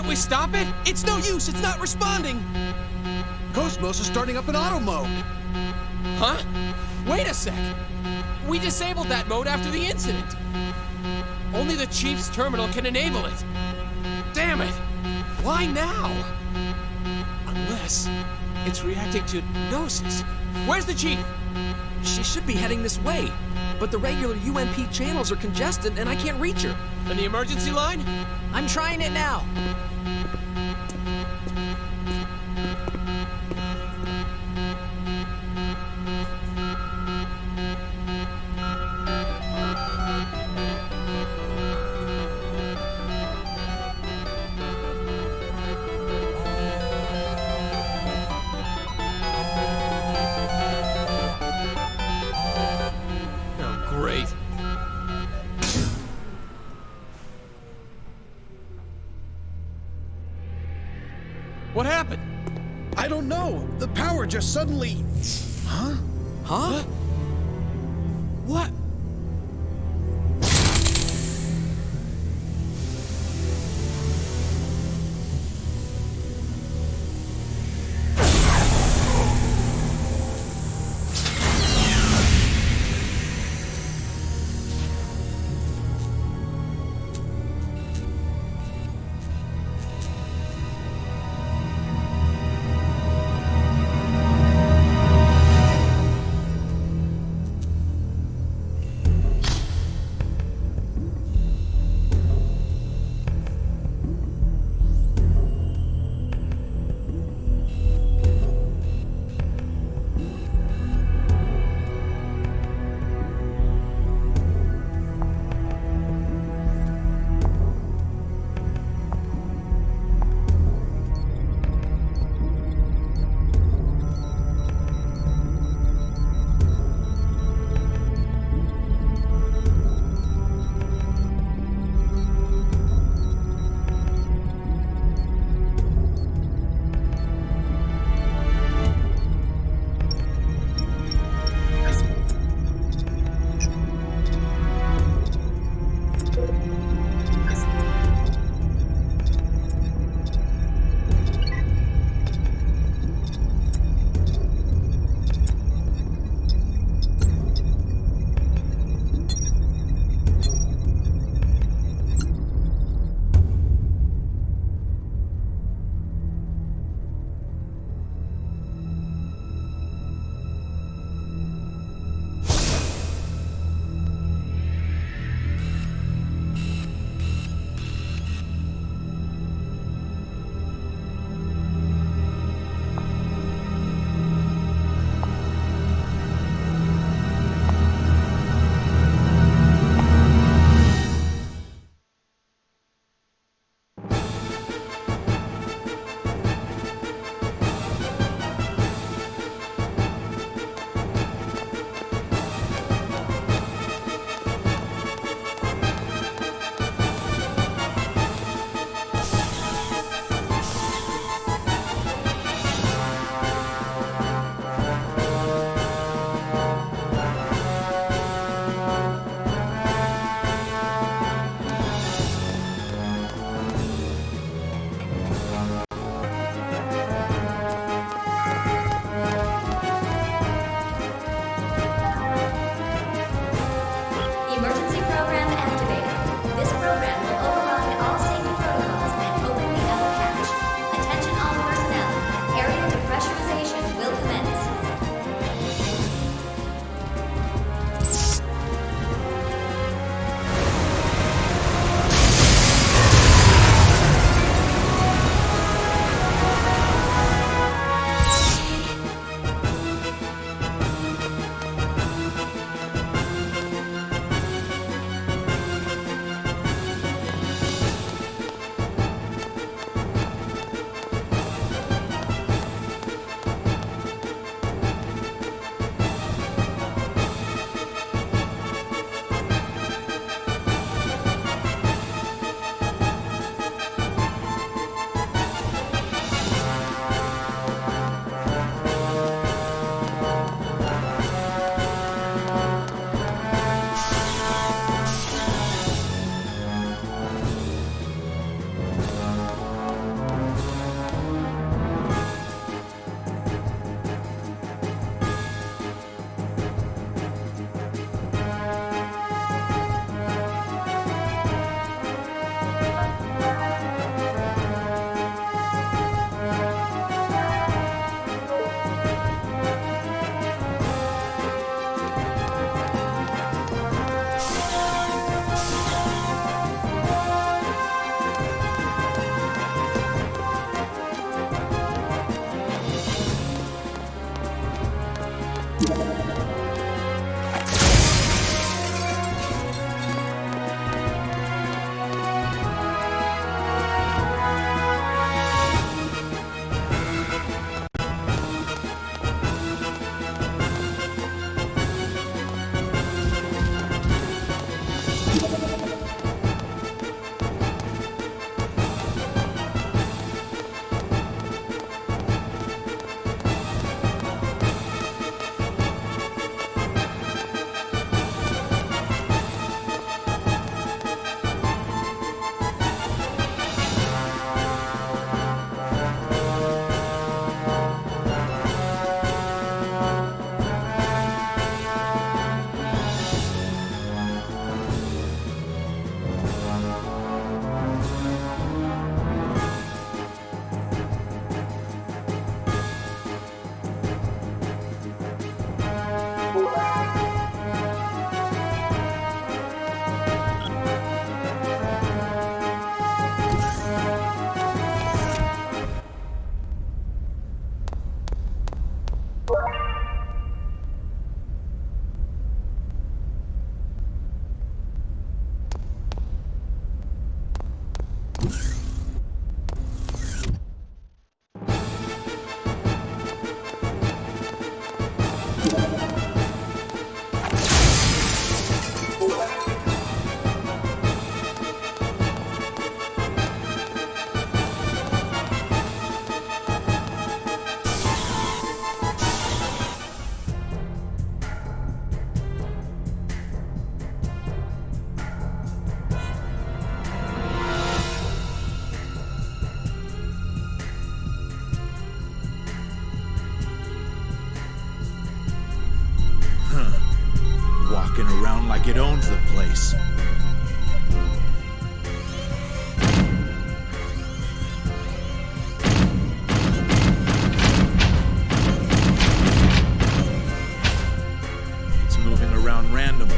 we stop it? It's no use, it's not responding! Cosmos is starting up in auto mode. Huh? Wait a sec! We disabled that mode after the incident. Only the Chief's terminal can enable it. Damn it! Why now? Unless it's reacting to Gnosis. Where's the Chief? She should be heading this way, but the regular UMP channels are congested and I can't reach her. And the emergency line? I'm trying it now. Great. What happened? I don't know. The power just suddenly... Huh? Huh? What? it owns the place. It's moving around randomly.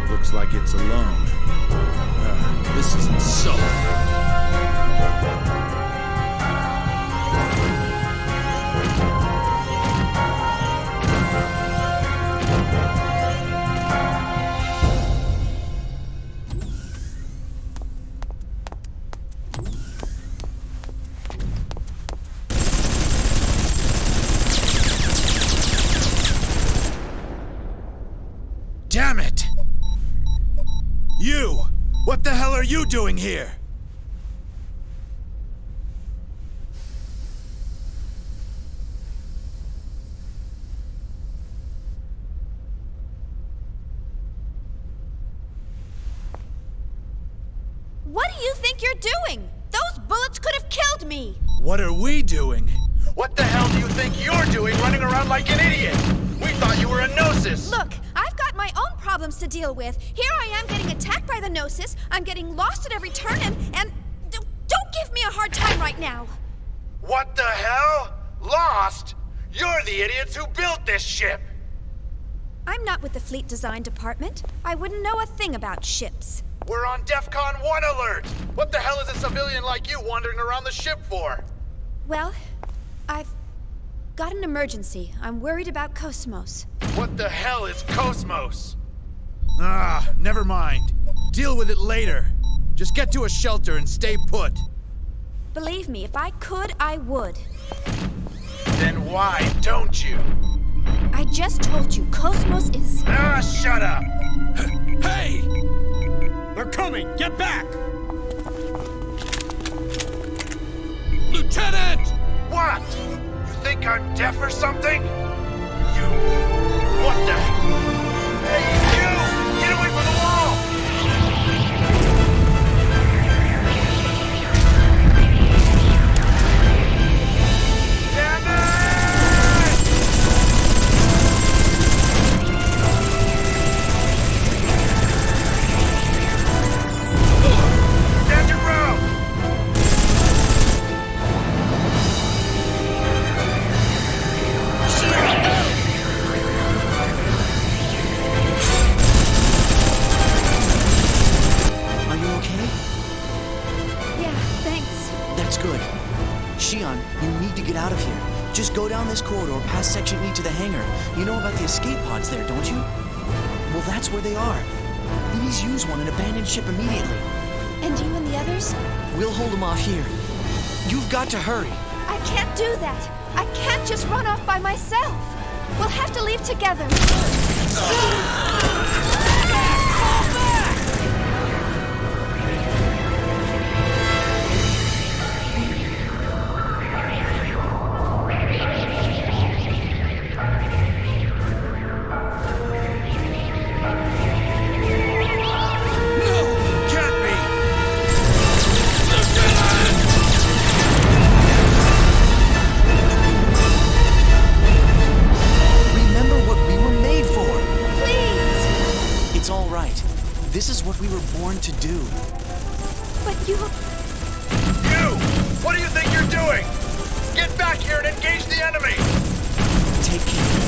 Looks like it's alone. This isn't so. Damn it! You! What the hell are you doing here? What do you think you're doing? Those bullets could have killed me! What are we doing? What the hell do you think you're doing running around like an idiot? We thought you were a Gnosis! Look, I've got my own problems to deal with. Here I am getting attacked by the Gnosis. I'm getting lost at every turn and don't give me a hard time right now. What the hell? Lost? You're the idiots who built this ship! I'm not with the fleet design department. I wouldn't know a thing about ships. We're on DEFCON 1 alert! What the hell is a civilian like you wandering around the ship for? Well, I've got an emergency. I'm worried about Cosmos. What the hell is Cosmos? Ah, never mind. Deal with it later. Just get to a shelter and stay put. Believe me, if I could, I would. Then why don't you? I just told you, Cosmos is... Ah, shut up! Hey! They're coming! Get back! Lieutenant! What? You think I'm deaf or something? You... What the... Hey, you! Get away from the wall! Damn it! Stand your ground! Are you okay? Yeah, thanks. That's good. Shion, you need to get out of here. Just go down this corridor past Section E to the hangar. You know about the escape pods there, don't you? Well, that's where they are. Please use one and abandon ship immediately. And you and the others? We'll hold them off here. You've got to hurry. I can't do that. I can't just run off by myself. We'll have to leave together. This is what we were born to do. But you... You! What do you think you're doing? Get back here and engage the enemy! Take care.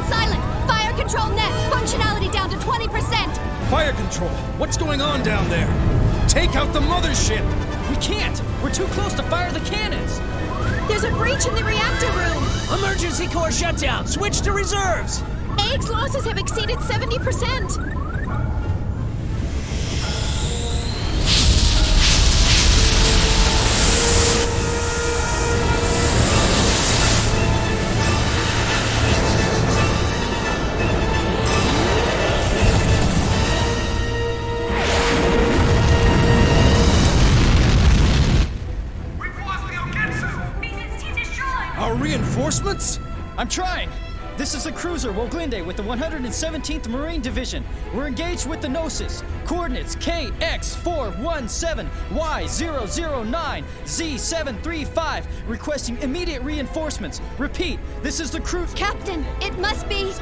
silent. Fire control net. Functionality down to 20%. Fire control! What's going on down there? Take out the mothership! We can't! We're too close to fire the cannons! There's a breach in the reactor room. Emergency core shutdown. Switch to reserves. AIG's losses have exceeded 70%. Our reinforcements? I'm trying! This is the cruiser Woglinde with the 117th Marine Division. We're engaged with the Gnosis. Coordinates KX417, Y009, Z735. Requesting immediate reinforcements. Repeat, this is the cruiser. Captain, it must be.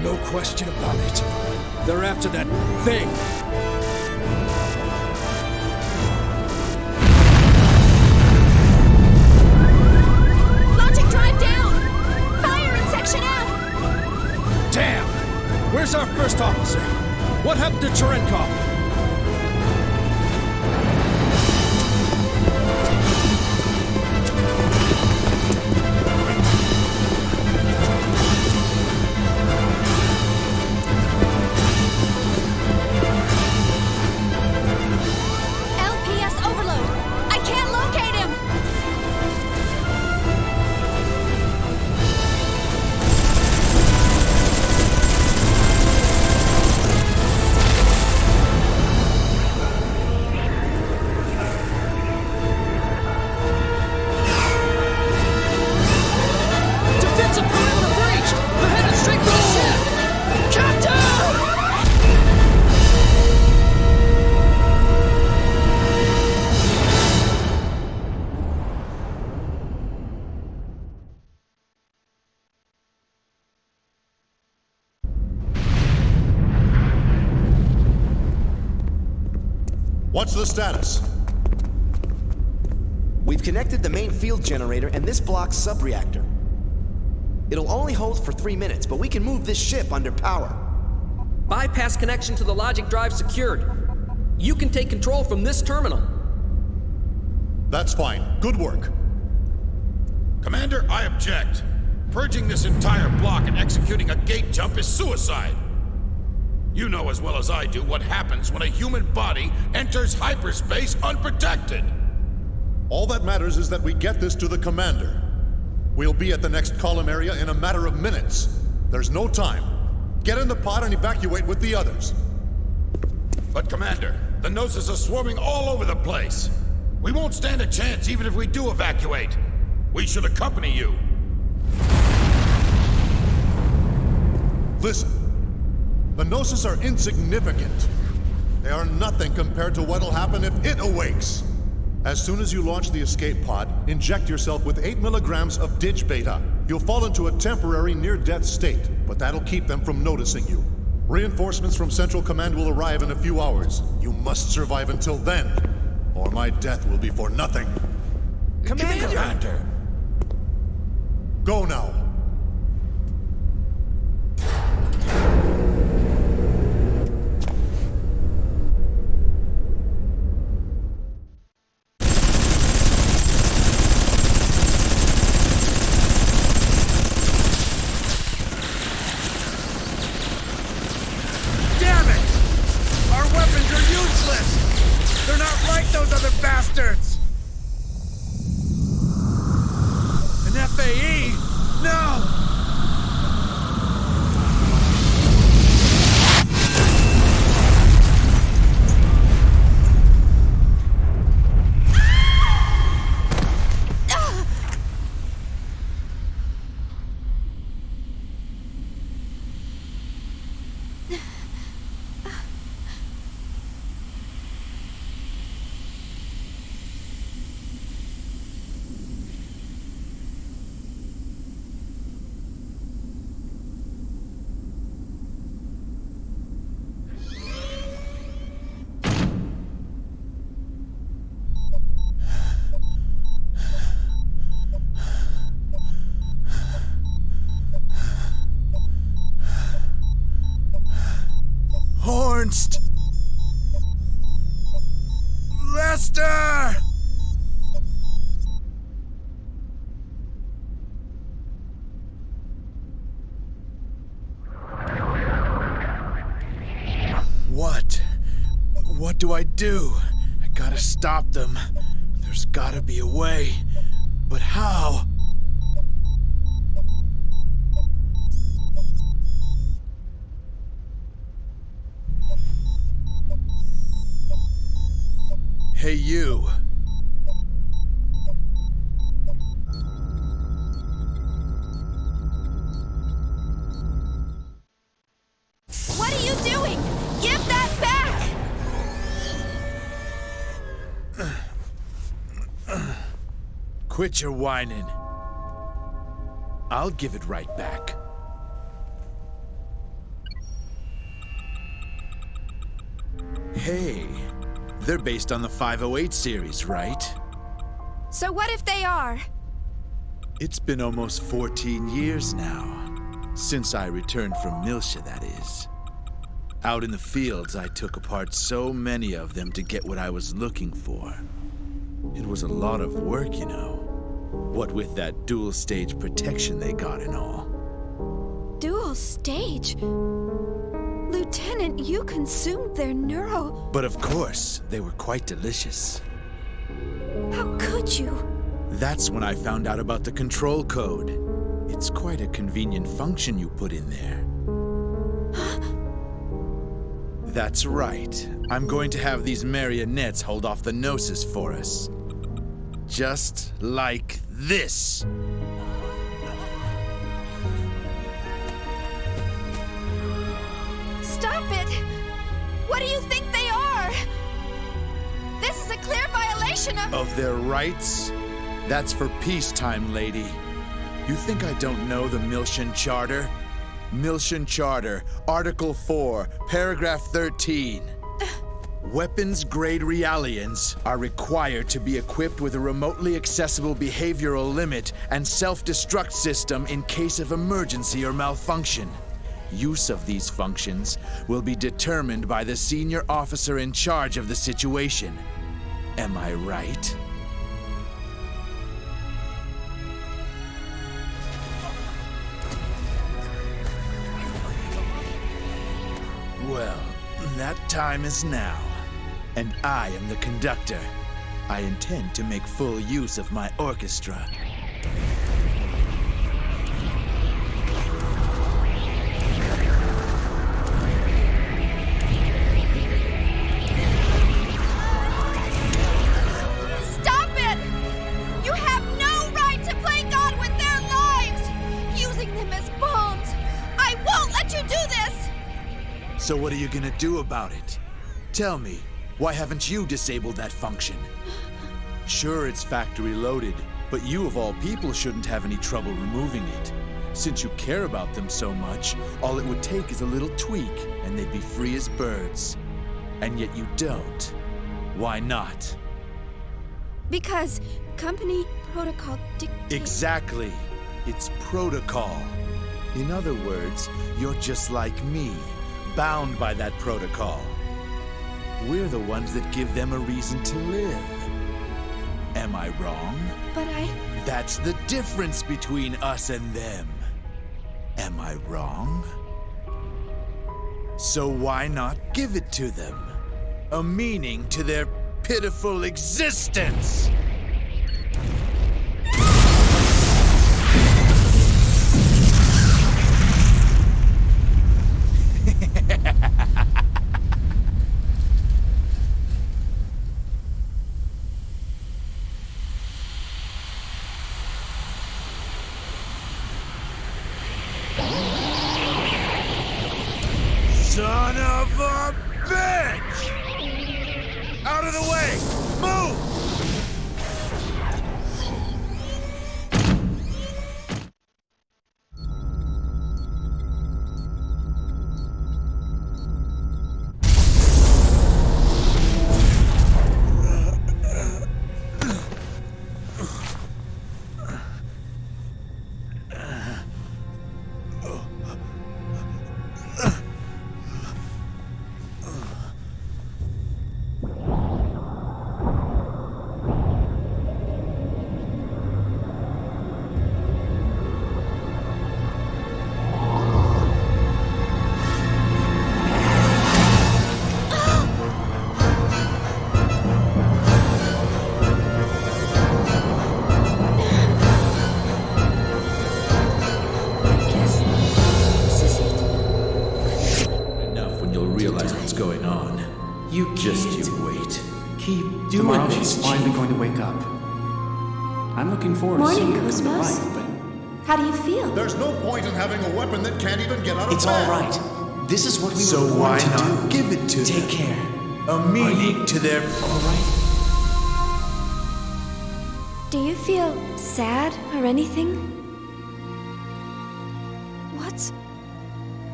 No question about it. They're after that thing. Logic drive down. Fire in Section F. Damn! Where's our first officer? What happened to Cherenkov? LPS overload. I can't locate him. Defensive perimeter breached. They're headed straight for the ship. Captain! What's the status? We've connected the main field generator and this block's sub-reactor. It'll only hold for 3 minutes, but we can move this ship under power. Bypass connection to the logic drive secured. You can take control from this terminal. That's fine. Good work. Commander, I object. Purging this entire block and executing a gate jump is suicide. You know as well as I do what happens when a human body enters hyperspace unprotected. All that matters is that we get this to the commander. We'll be at the next column area in a matter of minutes. There's no time. Get in the pod and evacuate with the others. But Commander, the Gnosis are swarming all over the place. We won't stand a chance even if we do evacuate. We should accompany you. Listen. The Gnosis are insignificant. They are nothing compared to what'll happen if it awakes. As soon as you launch the escape pod, inject yourself with 8 milligrams of Dig Beta. You'll fall into a temporary near-death state, but that'll keep them from noticing you. Reinforcements from Central Command will arrive in a few hours. You must survive until then, or my death will be for nothing. Commander! Go now. Damn it! Our weapons are useless! They're not like those other bastards! An FAE? No! Ernst! Lester! What do I do? I gotta stop them. There's gotta be a way. But how? Hey, you. What are you doing? Give that back! Quit your whining. I'll give it right back. Hey, they're based on the 508 series, right? So what if they are? It's been almost 14 years now. Since I returned from Milsha, that is. Out in the fields, I took apart so many of them to get what I was looking for. It was a lot of work, you know. What with that dual-stage protection they got and all. Dual stage? Lieutenant, you consumed their neuro... But of course, they were quite delicious. How could you? That's when I found out about the control code. It's quite a convenient function you put in there. That's right. I'm going to have these marionettes hold off the Gnosis for us. Just like this. Stop it! What do you think they are? This is a clear violation Of their rights? That's for peacetime, lady. You think I don't know the Milshan Charter? Milshan Charter, Article 4, Paragraph 13. Weapons-grade Realians are required to be equipped with a remotely accessible behavioral limit and self-destruct system in case of emergency or malfunction. Use of these functions will be determined by the senior officer in charge of the situation. Am I right? Well, that time is now, and I am the conductor. I intend to make full use of my orchestra. Stop it! You have no right to play God with their lives! Using them as bombs! I won't let you do this! So what are you gonna do about it? Tell me, why haven't you disabled that function? Sure, it's factory loaded, but you of all people shouldn't have any trouble removing it. Since you care about them so much, all it would take is a little tweak, and they'd be free as birds. And yet you don't. Why not? Because company protocol dictates... Exactly. It's protocol. In other words, you're just like me, bound by that protocol. We're the ones that give them a reason to live. Am I wrong? But That's the difference between us and them. Am I wrong? So why not give it to them? A meaning to their pitiful existence! Son of a bitch! Out of the way! Move! You Just can't. you wait. Keep doing Tomorrow this, she's finally Chief. going to wake up. I'm looking forward to Morning, seeing her come to Cosmos. life, but How do you feel? There's no point in having a weapon that can't even get out of It's bed. all right. This is what we So were born why to not do. give it to Take them? care. A meaning to their... All right. Do you feel sad or anything? What's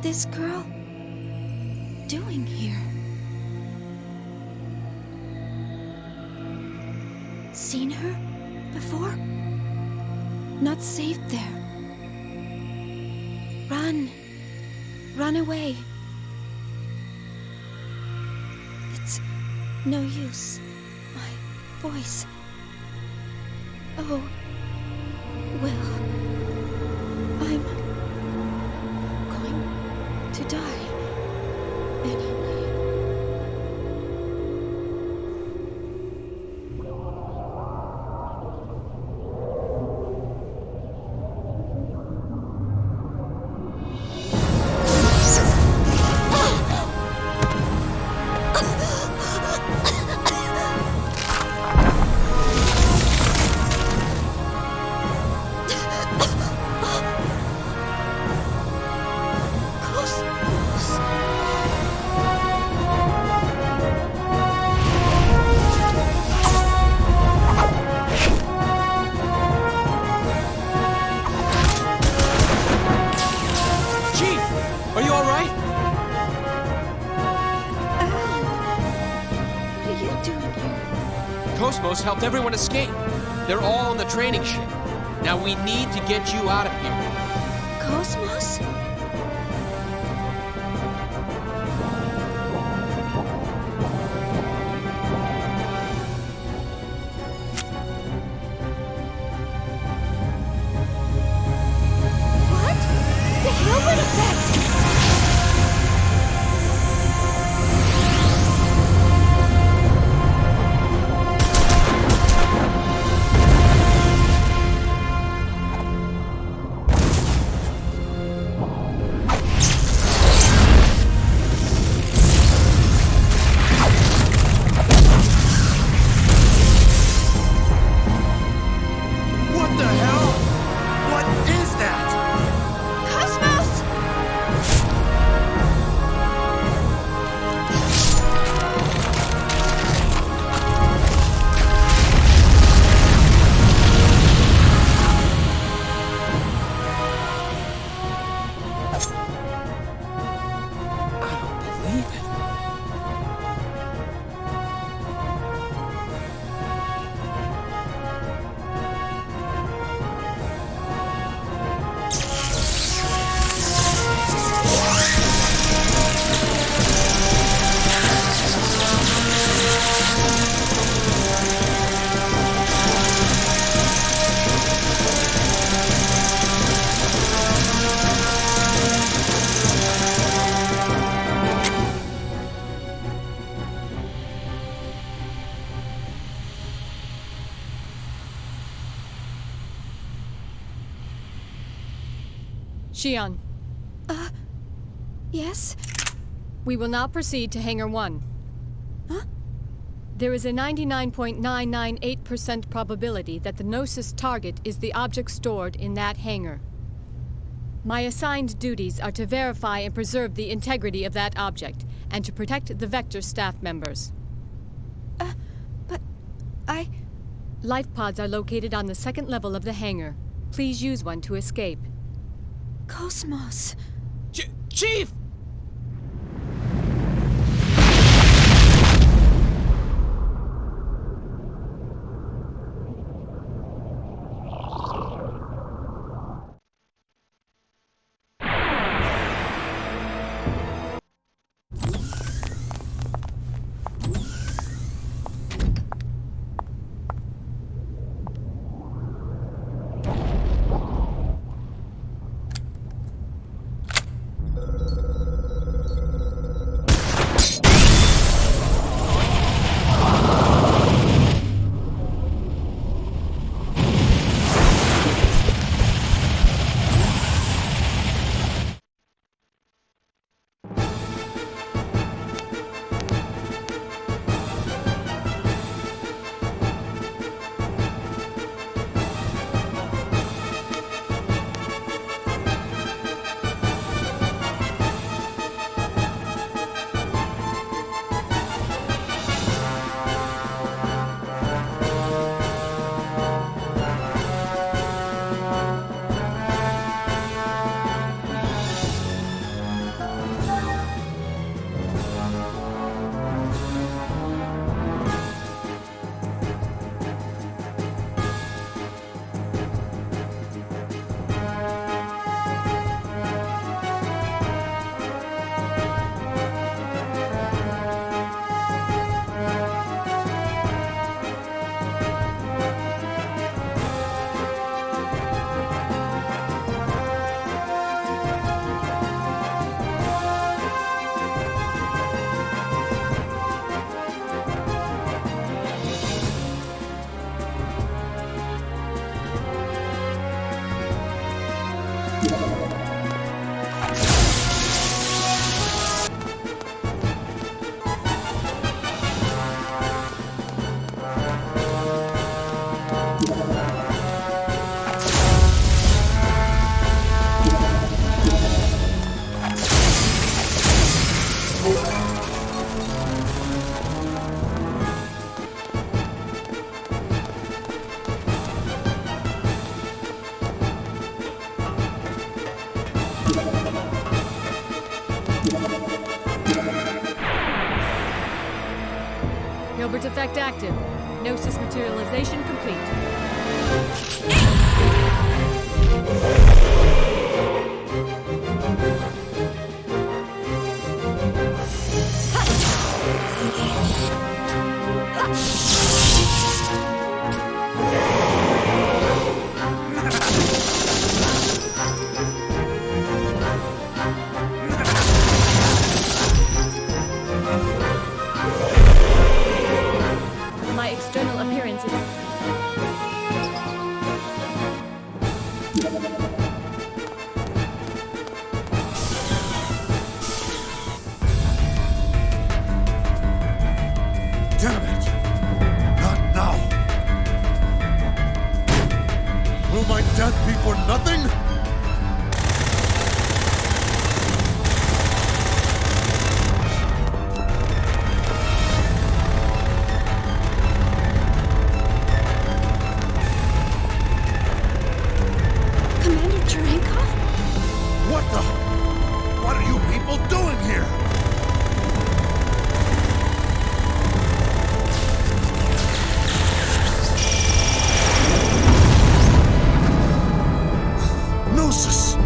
this girl doing here? Seen her before? Not safe there. Run. Run away. It's no use. My voice. Oh, well, I'm going to die anyway. Chief! Are you alright? What are you doing here? Cosmos helped everyone escape. They're all on the training ship. Now we need to get you out of here. Cosmos? What? The Hellwood effect! What the hell? What is that? Cosmos! I don't believe it. Xion, Yes? we will now proceed to Hangar 1. Huh? There is a 99.998% probability that the Gnosis target is the object stored in that hangar. My assigned duties are to verify and preserve the integrity of that object, and to protect the Vector staff members. But I... Life pods are located on the second level of the hangar. Please use one to escape. Cosmos. Chief! Secret effect active. Gnosis materialization complete. My external appearance is... Damn it! Not now! Will my death be for nothing? Commander Cherenkov? What the? What are you people doing here? Gnosis!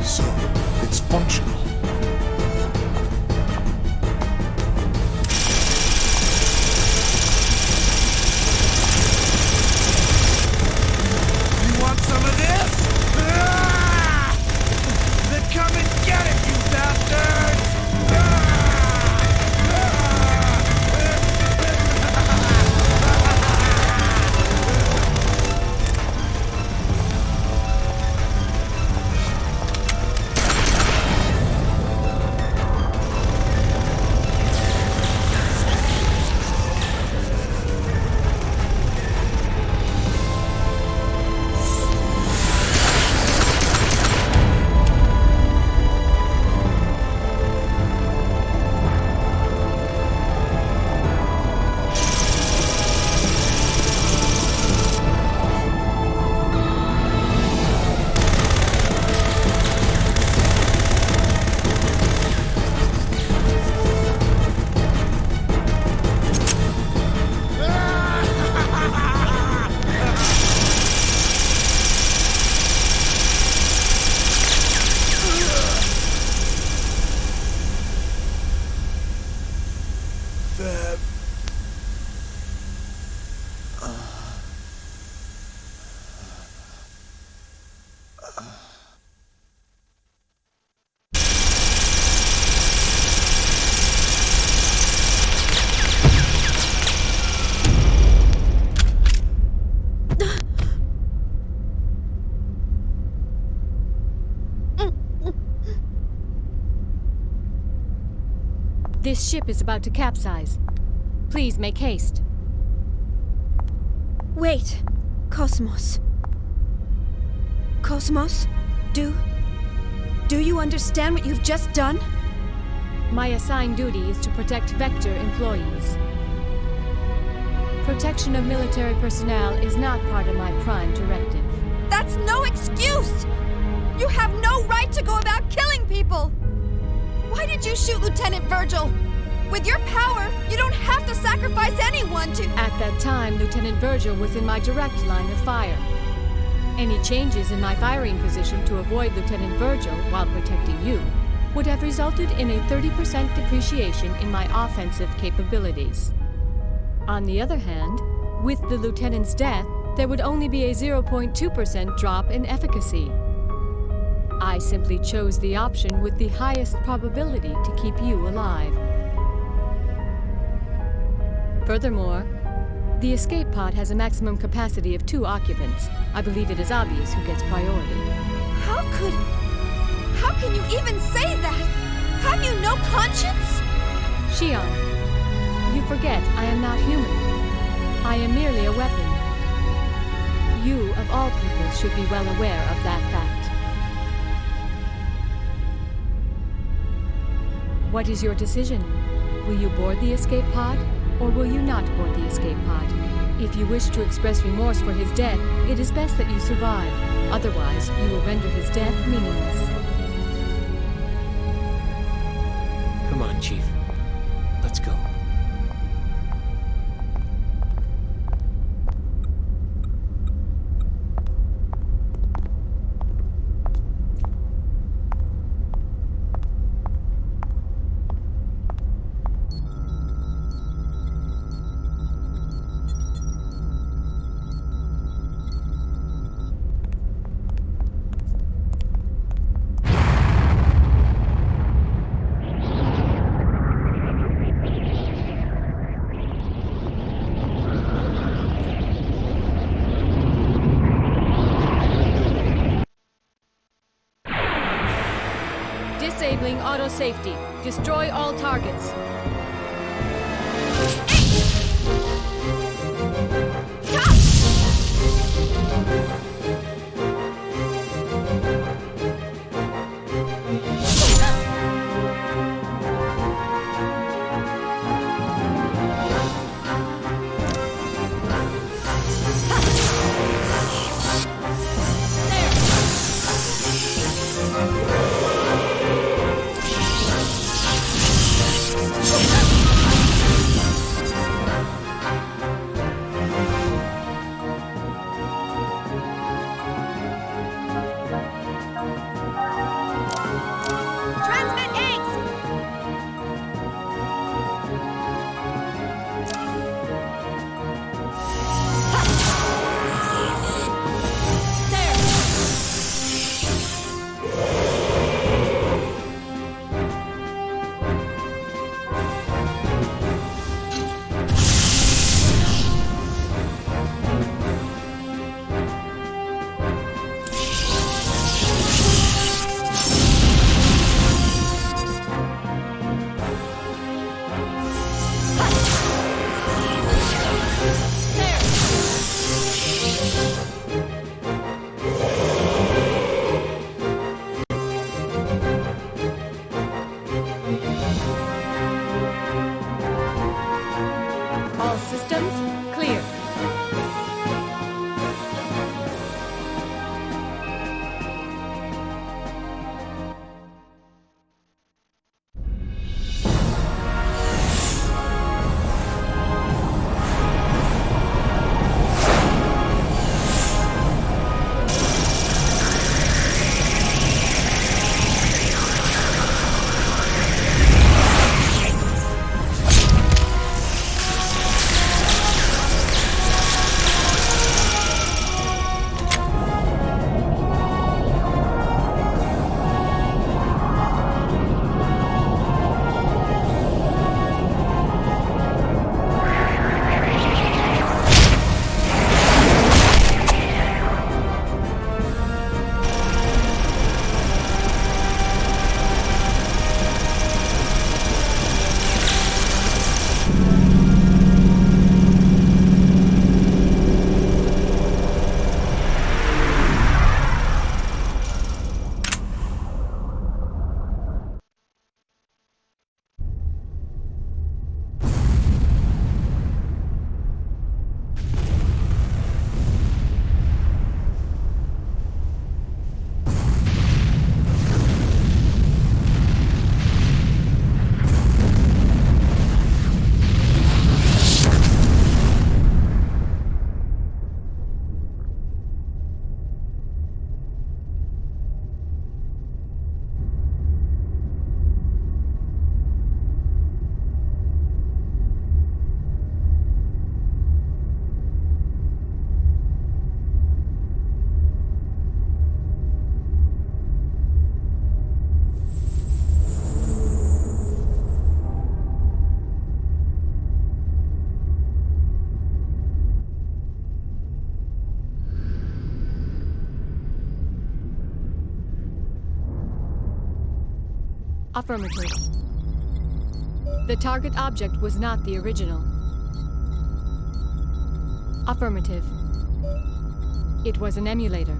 So, it's functional. You want some of this? Ah! Then come and get it, you bastards! This ship is about to capsize. Please make haste. Wait, Cosmos. Cosmos? Do you understand what you've just done? My assigned duty is to protect Vector employees. Protection of military personnel is not part of my prime directive. That's no excuse! You have no right to go about killing people! Why did you shoot Lieutenant Virgil? With your power, you don't have to sacrifice anyone to... At that time, Lieutenant Virgil was in my direct line of fire. Any changes in my firing position to avoid Lieutenant Virgil while protecting you would have resulted in a 30% depreciation in my offensive capabilities. On the other hand, with the Lieutenant's death, there would only be a 0.2% drop in efficacy. I simply chose the option with the highest probability to keep you alive. Furthermore, the escape pod has a maximum capacity of 2 occupants. I believe it is obvious who gets priority. How can you even say that? Have you no conscience? Xion, you forget I am not human. I am merely a weapon. You, of all people, should be well aware of that fact. What is your decision? Will you board the escape pod, or will you not board the escape pod? If you wish to express remorse for his death, it is best that you survive. Otherwise, you will render his death meaningless. on, Chief. Let's go. Disabling auto safety. Destroy all targets. All systems clear. Affirmative. The target object was not the original. Affirmative. It was an emulator.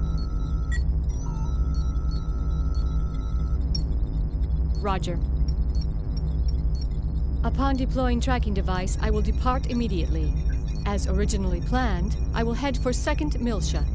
Roger. Upon deploying tracking device, I will depart immediately. As originally planned, I will head for 2nd Militia.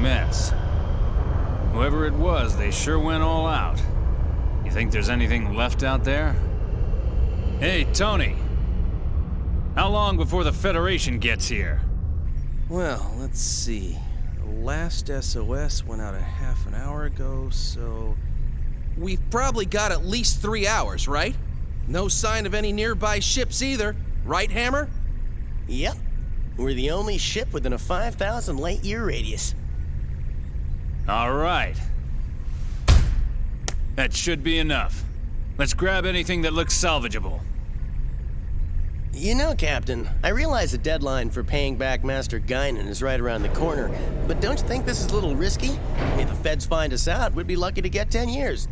mess. Whoever it was, they sure went all out. You think there's anything left out there? Hey, Tony. How long before the Federation gets here? Well, let's see. The last SOS went out a half an hour ago, so... We've probably got at least 3 hours, right? No sign of any nearby ships either. Right, Hammer? Yep. We're the only ship within a 5,000 light-year radius. All right. That should be enough. Let's grab anything that looks salvageable. You know, Captain, I realize the deadline for paying back Master Guinan is right around the corner, but don't you think this is a little risky? I mean, if the feds find us out, we'd be lucky to get 10 years.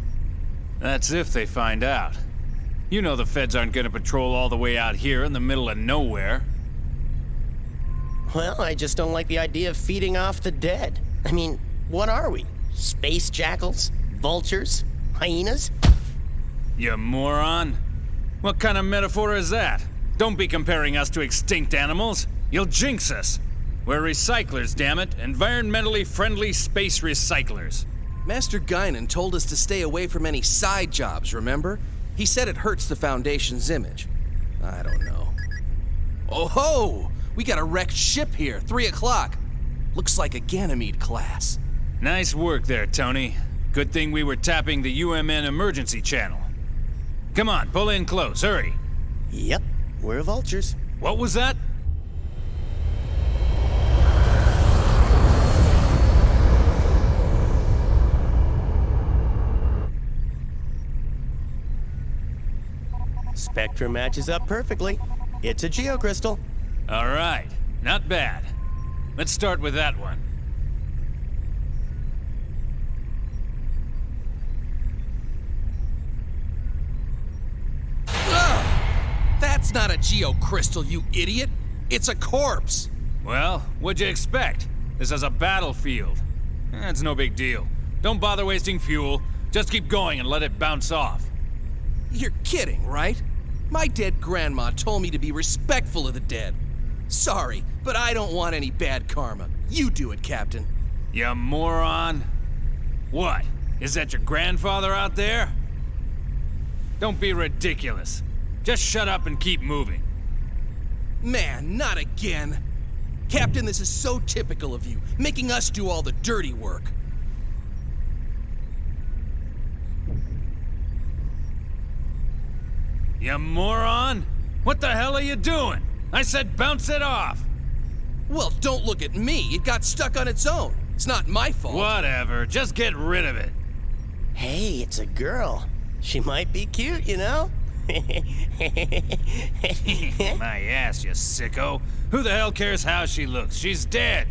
That's if they find out. You know the feds aren't gonna patrol all the way out here in the middle of nowhere. Well, I just don't like the idea of feeding off the dead. I mean, what are we? Space jackals? Vultures? Hyenas? You moron. What kind of metaphor is that? Don't be comparing us to extinct animals. You'll jinx us. We're recyclers, damn it. Environmentally friendly space recyclers. Master Guinan told us to stay away from any side jobs, remember? He said it hurts the Foundation's image. I don't know. Oh ho! We got a wrecked ship here, 3 o'clock. Looks like a Ganymede class. Nice work there, Tony. Good thing we were tapping the UMN emergency channel. Come on, pull in close, hurry. Yep, we're vultures. What was that? Spectrum matches up perfectly. It's a geocrystal. All right, not bad. Let's start with that one. That's not a geocrystal, you idiot! It's a corpse! Well, what'd you expect? This is a battlefield. It's no big deal. Don't bother wasting fuel. Just keep going and let it bounce off. You're kidding, right? My dead grandma told me to be respectful of the dead. Sorry, but I don't want any bad karma. You do it, Captain. You moron. What? Is that your grandfather out there? Don't be ridiculous. Just shut up and keep moving. Man, not again. Captain, this is so typical of you, making us do all the dirty work. You moron! What the hell are you doing? I said bounce it off! Well, don't look at me. It got stuck on its own. It's not my fault. Whatever. Just get rid of it. Hey, it's a girl. She might be cute, you know? My ass, you sicko. Who the hell cares how she looks? She's dead.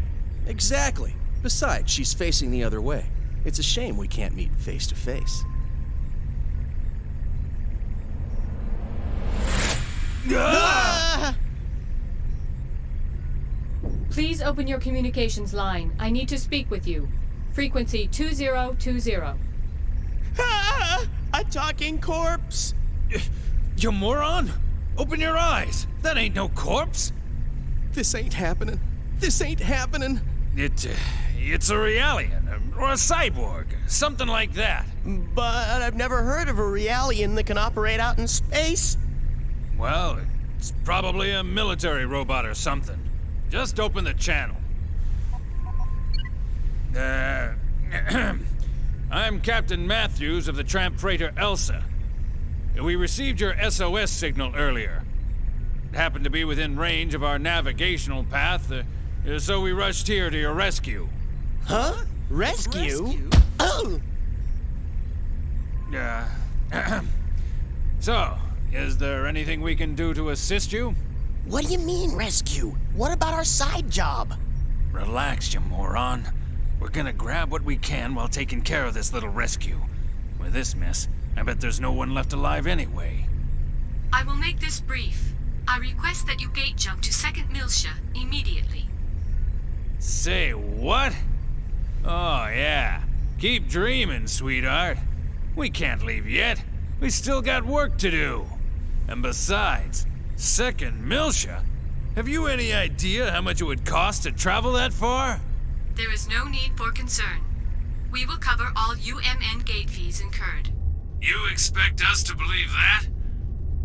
Exactly. Besides, she's facing the other way. It's a shame we can't meet face to face. Please open your communications line. I need to speak with you. Frequency 2020. A talking corpse! You moron! Open your eyes! That ain't no corpse! This ain't happening. This ain't happening. It's a Realian, or a cyborg, something like that. But I've never heard of a Realian that can operate out in space. Well, it's probably a military robot or something. Just open the channel. I'm Captain Matthews of the tramp freighter Elsa. We received your SOS signal earlier. It happened to be within range of our navigational path, so we rushed here to your rescue. Huh? Rescue? Oh! So, is there anything we can do to assist you? What do you mean, rescue? What about our side job? Relax, you moron. We're gonna grab what we can while taking care of this little rescue. With this mess, I bet there's no one left alive anyway. I will make this brief. I request that you gate jump to 2nd Miltia immediately. Say what? Oh, yeah. Keep dreaming, sweetheart. We can't leave yet. We still got work to do. And besides, 2nd Miltia? Have you any idea how much it would cost to travel that far? There is no need for concern. We will cover all UMN gate fees incurred. You expect us to believe that?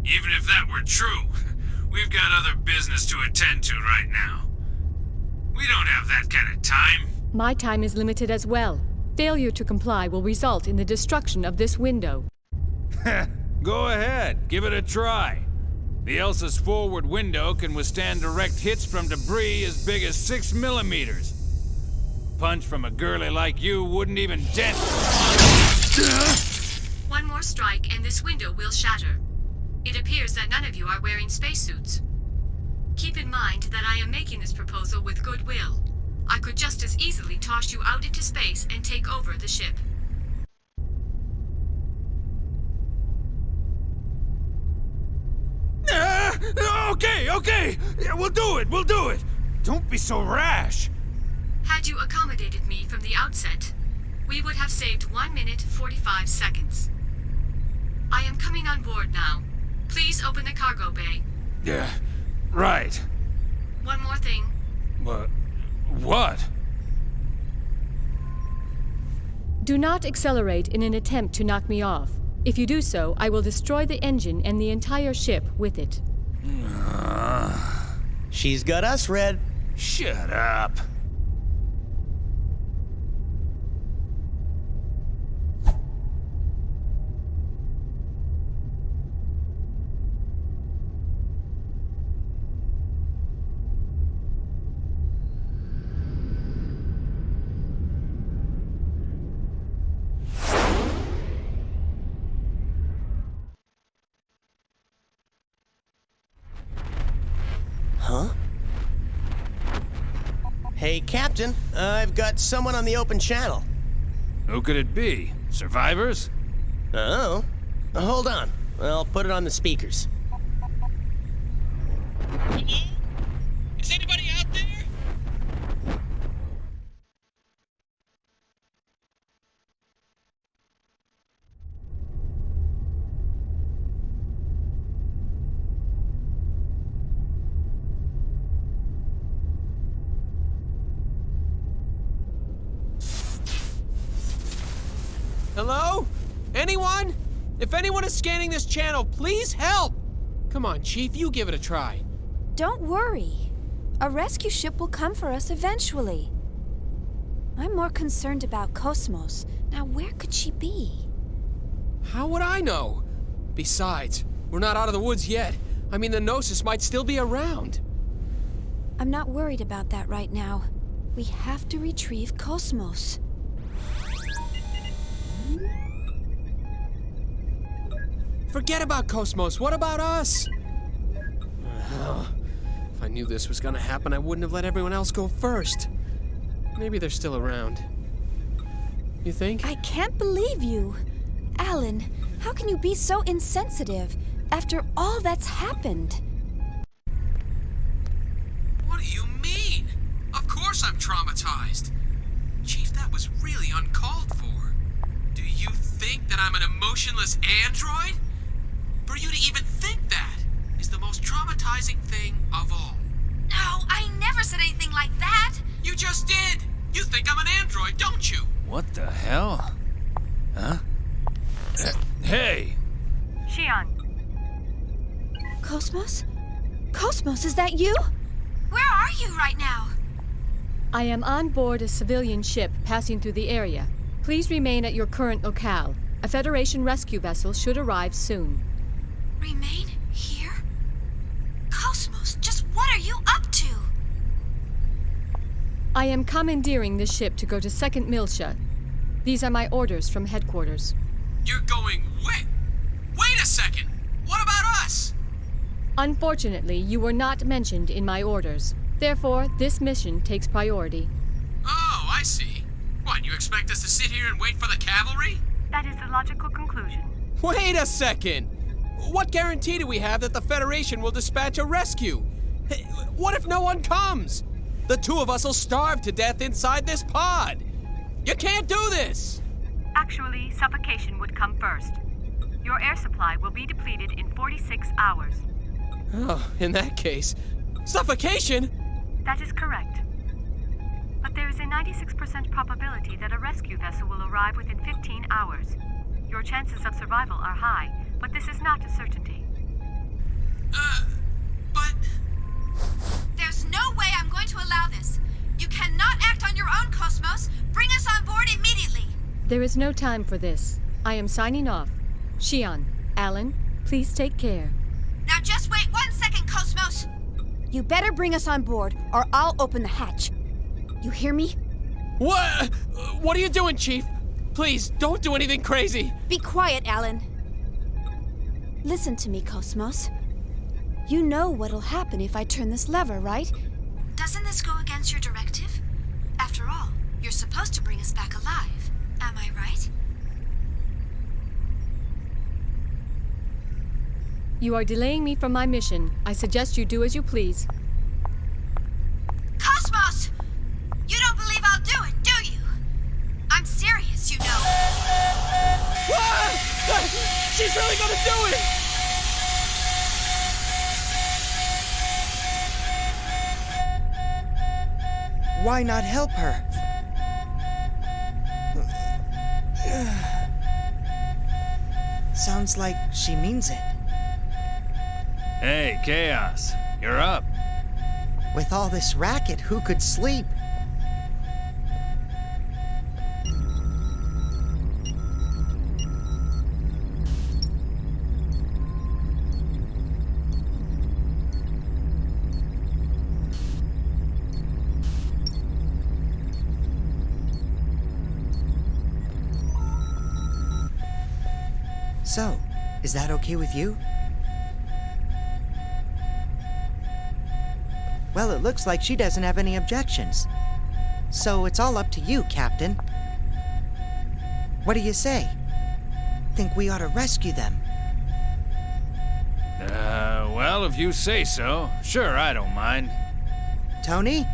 Even if that were true, we've got other business to attend to right now. We don't have that kind of time. My time is limited as well. Failure to comply will result in the destruction of this window. Go ahead, give it a try. The Elsa's forward window can withstand direct hits from debris as big as 6 millimeters. A punch from a girlie like you wouldn't even dent. One more strike and this window will shatter. It appears that none of you are wearing spacesuits. Keep in mind that I am making this proposal with goodwill. I could just as easily toss you out into space and take over the ship. Okay. We'll do it. Don't be so rash. Had you accommodated me from the outset, we would have saved 1 minute 45 seconds. I am coming on board now. Please open the cargo bay. Yeah, right. One more thing. What? Do not accelerate in an attempt to knock me off. If you do so, I will destroy the engine and the entire ship with it. She's got us, Red. Shut up. Huh? Hey, Captain, I've got someone on the open channel. Who could it be? Survivors? Oh. Hold on. I'll put it on the speakers. Hello? Is anybody out there? Hello? Anyone? If anyone is scanning this channel, please help! Come on, Chief, you give it a try. Don't worry. A rescue ship will come for us eventually. I'm more concerned about Cosmos. Now, where could she be? How would I know? Besides, we're not out of the woods yet. I mean, the Gnosis might still be around. I'm not worried about that right now. We have to retrieve Cosmos. Forget about Cosmos. What about us? If I knew this was gonna happen, I wouldn't have let everyone else go first. Maybe they're still around. You think? I can't believe you. Alan, how can you be so insensitive after all that's happened? What do you mean? Of course I'm traumatized. Chief, that was really uncalled for. Do you think that I'm an emotionless android? For you to even think that is the most traumatizing thing of all. No, I never said anything like that. You just did! You think I'm an android, don't you? What the hell? Huh? Hey! Shion. Cosmos? Cosmos, is that you? Where are you right now? I am on board a civilian ship passing through the area. Please remain at your current locale. A Federation rescue vessel should arrive soon. Remain here? Cosmos, just what are you up to? I am commandeering this ship to go to 2nd Miltia. These are my orders from headquarters. You're going wait! Wait a second! What about us? Unfortunately, you were not mentioned in my orders. Therefore, this mission takes priority. Oh, I see. What, you expect us to sit here and wait for the cavalry? That is the logical conclusion. Wait a second! What guarantee do we have that the Federation will dispatch a rescue? What if no one comes? The two of us will starve to death inside this pod. You can't do this! Actually, suffocation would come first. Your air supply will be depleted in 46 hours. Oh, in that case, suffocation? That is correct. But there is enough 96% probability that a rescue vessel will arrive within 15 hours. Your chances of survival are high, but this is not a certainty. There's no way I'm going to allow this. You cannot act on your own, Cosmos. Bring us on board immediately. There is no time for this. I am signing off. Shion, Alan, please take care. Now just wait 1 second, Cosmos. You better bring us on board, or I'll open the hatch. You hear me? What? What are you doing, Chief? Please, don't do anything crazy. Be quiet, Alan. Listen to me, Cosmos. You know what'll happen if I turn this lever, right? Doesn't this go against your directive? After all, you're supposed to bring us back alive. Am I right? You are delaying me from my mission. I suggest you do as you please. Cosmos! You don't believe I'll do it, do you? I'm serious, you know. She's really gonna do it! Why not help her? Sounds like she means it. Hey, Chaos, you're up. With all this racket, who could sleep? So, is that okay with you? Well, it looks like she doesn't have any objections. So it's all up to you, Captain. What do you say? Think we ought to rescue them? Well, if you say so. Sure, I don't mind. Tony?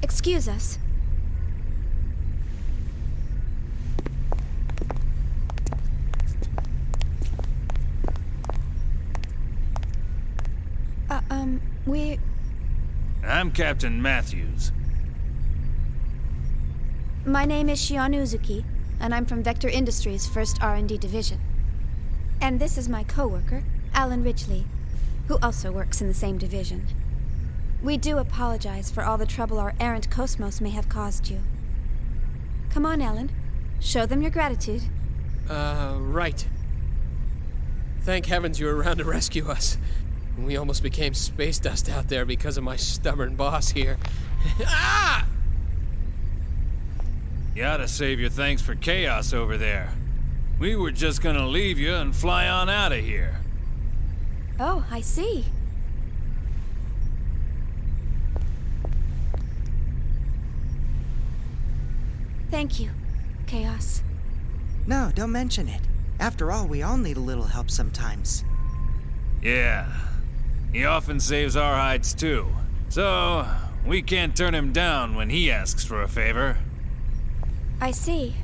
Excuse us. I'm Captain Matthews. My name is Shion Uzuki, and I'm from Vector Industries' 1st R&D Division. And this is my co-worker, Alan Ridgely, who also works in the same division. We do apologize for all the trouble our errant Cosmos may have caused you. Come on, Alan. Show them your gratitude. Right. Thank heavens you were around to rescue us. We almost became space dust out there because of my stubborn boss here. Ah! You ought to save your thanks for Chaos over there. We were just gonna leave you and fly on out of here. Oh, I see. Thank you, Chaos. No, don't mention it. After all, we all need a little help sometimes. Yeah. He often saves our hides too. So, we can't turn him down when he asks for a favor. I see.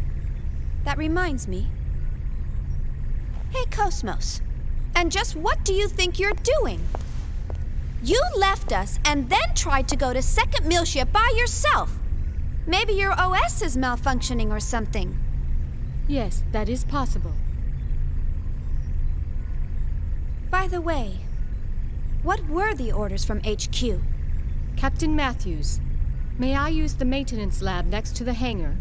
That reminds me. Hey, Cosmos. And just what do you think you're doing? You left us and then tried to go to Second Milship by yourself. Maybe your OS is malfunctioning or something. Yes, that is possible. By the way, what were the orders from HQ? Captain Matthews, may I use the maintenance lab next to the hangar?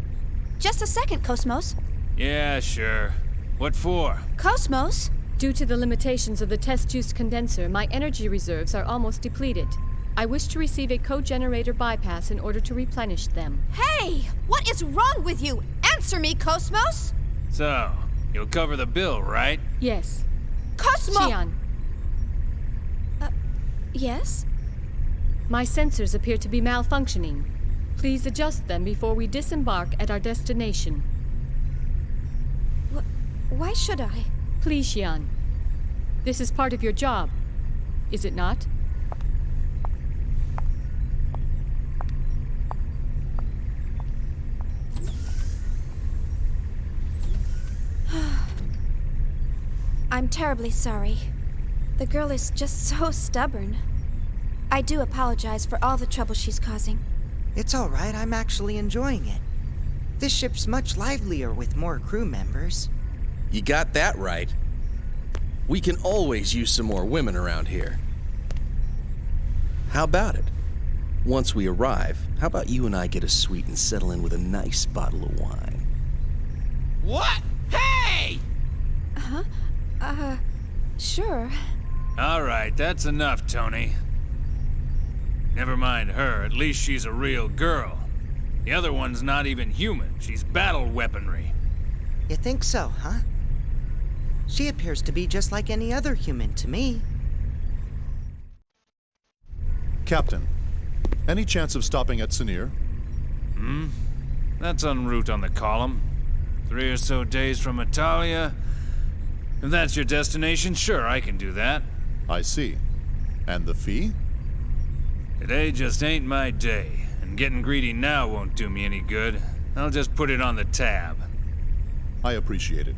Just a second, Cosmos. Yeah, sure. What for? Cosmos? Due to the limitations of the test-juice condenser, my energy reserves are almost depleted. I wish to receive a co-generator bypass in order to replenish them. Hey! What is wrong with you? Answer me, Cosmos! So, you'll cover the bill, right? Yes. Cosmo! Shion. Yes? My sensors appear to be malfunctioning. Please adjust them before we disembark at our destination. Why should I? Please, Xian. This is part of your job, is it not? I'm terribly sorry. The girl is just so stubborn. I do apologize for all the trouble she's causing. It's all right, I'm actually enjoying it. This ship's much livelier with more crew members. You got that right. We can always use some more women around here. How about it? Once we arrive, how about you and I get a suite and settle in with a nice bottle of wine? What? Hey! Sure. All right, that's enough, Tony. Never mind her, at least she's a real girl. The other one's not even human, she's battle weaponry. You think so, huh? She appears to be just like any other human to me. Captain, any chance of stopping at Sinir? That's en route on the column. 3 or so days from Italia. If that's your destination, sure, I can do that. I see. And the fee? Today just ain't my day, and getting greedy now won't do me any good. I'll just put it on the tab. I appreciate it.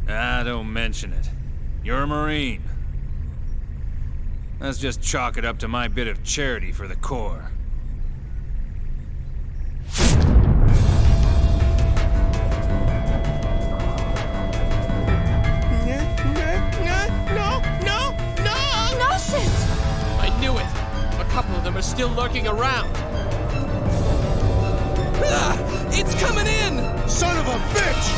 Don't mention it. You're a Marine. Let's just chalk it up to my bit of charity for the Corps. No! Gnosis! I knew it! A couple of them are still lurking around. It's coming in! Son of a bitch!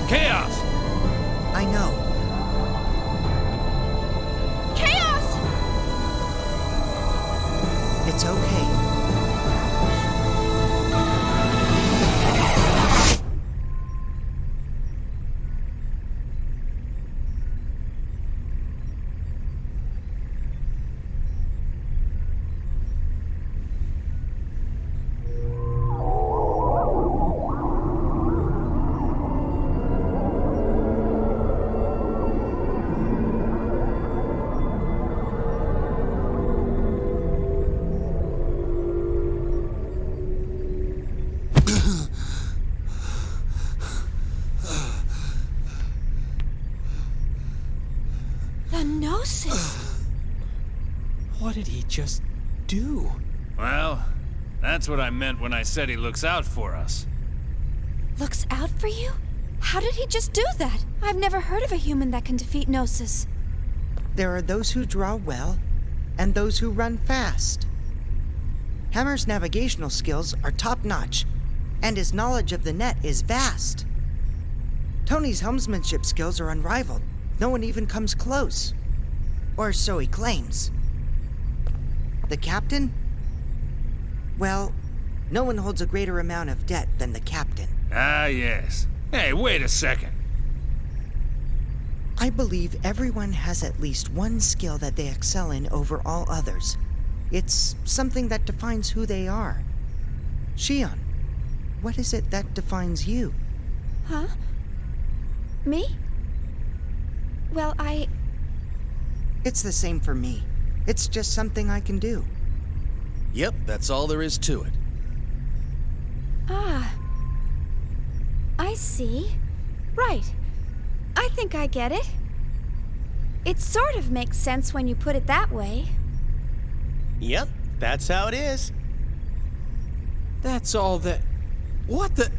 Chaos! I know. Chaos! It's okay. The Gnosis! What did he just do? Well, that's what I meant when I said he looks out for us. Looks out for you? How did he just do that? I've never heard of a human that can defeat Gnosis. There are those who draw well, and those who run fast. Hammer's navigational skills are top-notch, and his knowledge of the net is vast. Tony's helmsmanship skills are unrivaled. No one even comes close. Or so he claims. The captain? Well, no one holds a greater amount of debt than the captain. Ah, yes. Hey, wait a second. I believe everyone has at least one skill that they excel in over all others. It's something that defines who they are. Xion, what is it that defines you? Huh? Me? Well, It's the same for me. It's just something I can do. Yep, that's all there is to it. I see. Right. I think I get it. It sort of makes sense when you put it that way. Yep, that's how it is. That's all that... What the...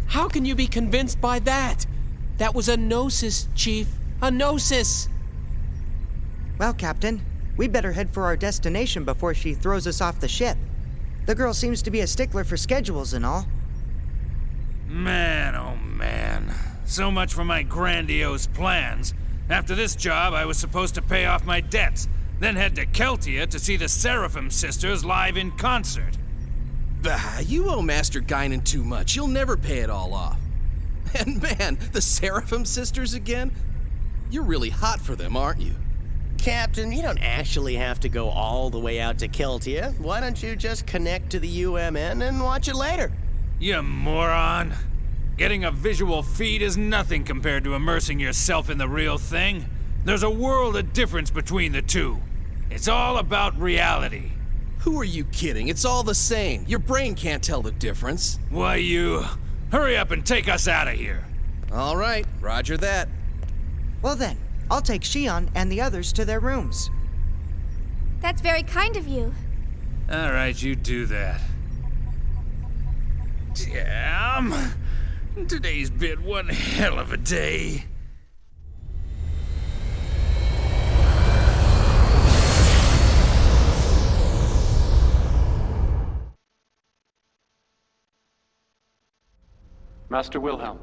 How can you be convinced by that? That was a Gnosis, Chief. A Gnosis! Well, Captain, we better head for our destination before she throws us off the ship. The girl seems to be a stickler for schedules and all. Man, oh man. So much for my grandiose plans. After this job, I was supposed to pay off my debts, then head to Keltia to see the Seraphim sisters live in concert. Bah, you owe Master Guinan too much. You'll never pay it all off. And man, the Seraphim sisters again? You're really hot for them, aren't you? Captain, you don't actually have to go all the way out to Kiltia. Why don't you just connect to the UMN and watch it later? You moron. Getting a visual feed is nothing compared to immersing yourself in the real thing. There's a world of difference between the two. It's all about reality. Who are you kidding? It's all the same. Your brain can't tell the difference. Why, you... Hurry up and take us out of here. All right, roger that. Well then, I'll take Xion and the others to their rooms. That's very kind of you. All right, you do that. Damn. Today's been one hell of a day. Master Wilhelm,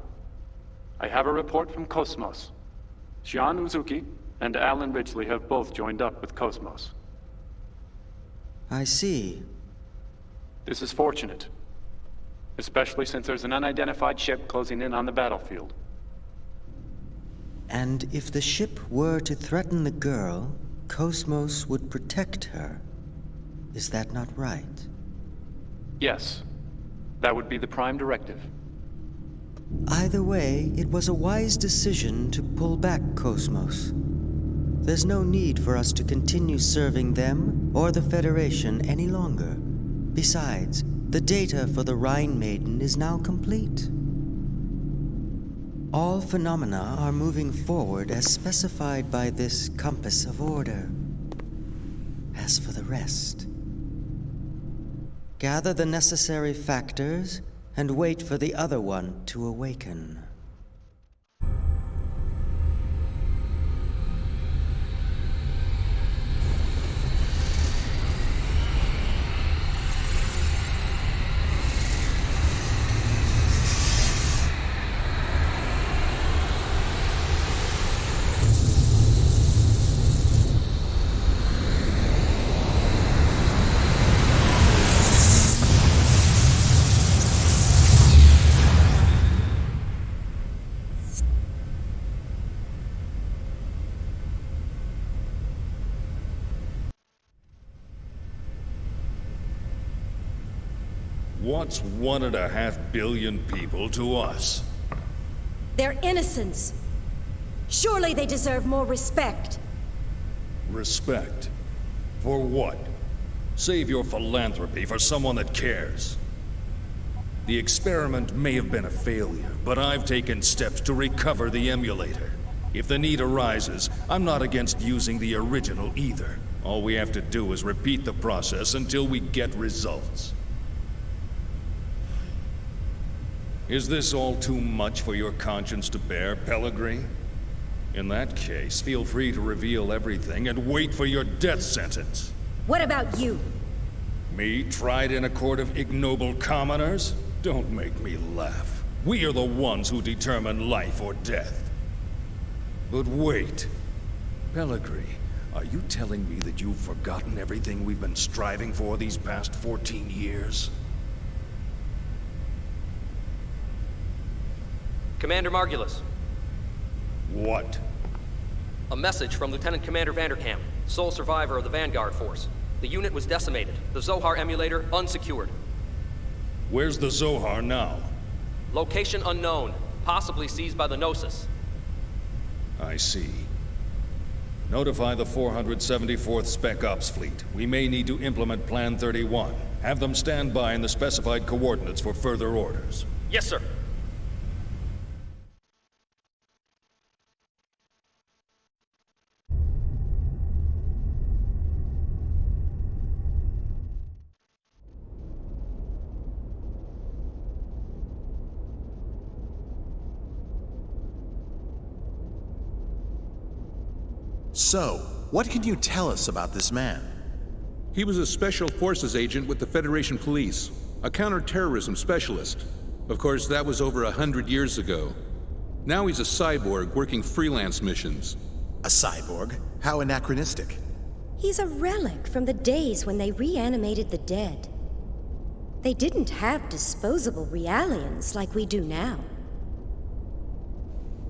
I have a report from Cosmos. Xian Uzuki and Alan Ridgely have both joined up with Cosmos. I see. This is fortunate, especially since there's an unidentified ship closing in on the battlefield. And if the ship were to threaten the girl, Cosmos would protect her. Is that not right? Yes, that would be the prime directive. Either way, it was a wise decision to pull back Cosmos. There's no need for us to continue serving them or the Federation any longer. Besides, the data for the Rhine Maiden is now complete. All phenomena are moving forward as specified by this compass of order. As for the rest, gather the necessary factors and wait for the other one to awaken. What's 1.5 billion people to us? They're innocents. Surely they deserve more respect. Respect? For what? Save your philanthropy for someone that cares. The experiment may have been a failure, but I've taken steps to recover the emulator. If the need arises, I'm not against using the original either. All we have to do is repeat the process until we get results. Is this all too much for your conscience to bear, Pellegrini? In that case, feel free to reveal everything and wait for your death sentence. What about you? Me, tried in a court of ignoble commoners? Don't make me laugh. We are the ones who determine life or death. But wait. Pellegrini, are you telling me that you've forgotten everything we've been striving for these past 14 years? Commander Margulis. What? A message from Lieutenant Commander Vanderkamp, sole survivor of the Vanguard Force. The unit was decimated. The Zohar emulator unsecured. Where's the Zohar now? Location unknown, possibly seized by the Gnosis. I see. Notify the 474th Spec Ops Fleet. We may need to implement Plan 31. Have them stand by in the specified coordinates for further orders. Yes, sir. So, what can you tell us about this man? He was a Special Forces agent with the Federation Police, a counter-terrorism specialist. Of course, that was over 100 years ago. Now he's a cyborg working freelance missions. A cyborg? How anachronistic. He's a relic from the days when they reanimated the dead. They didn't have disposable realians like we do now.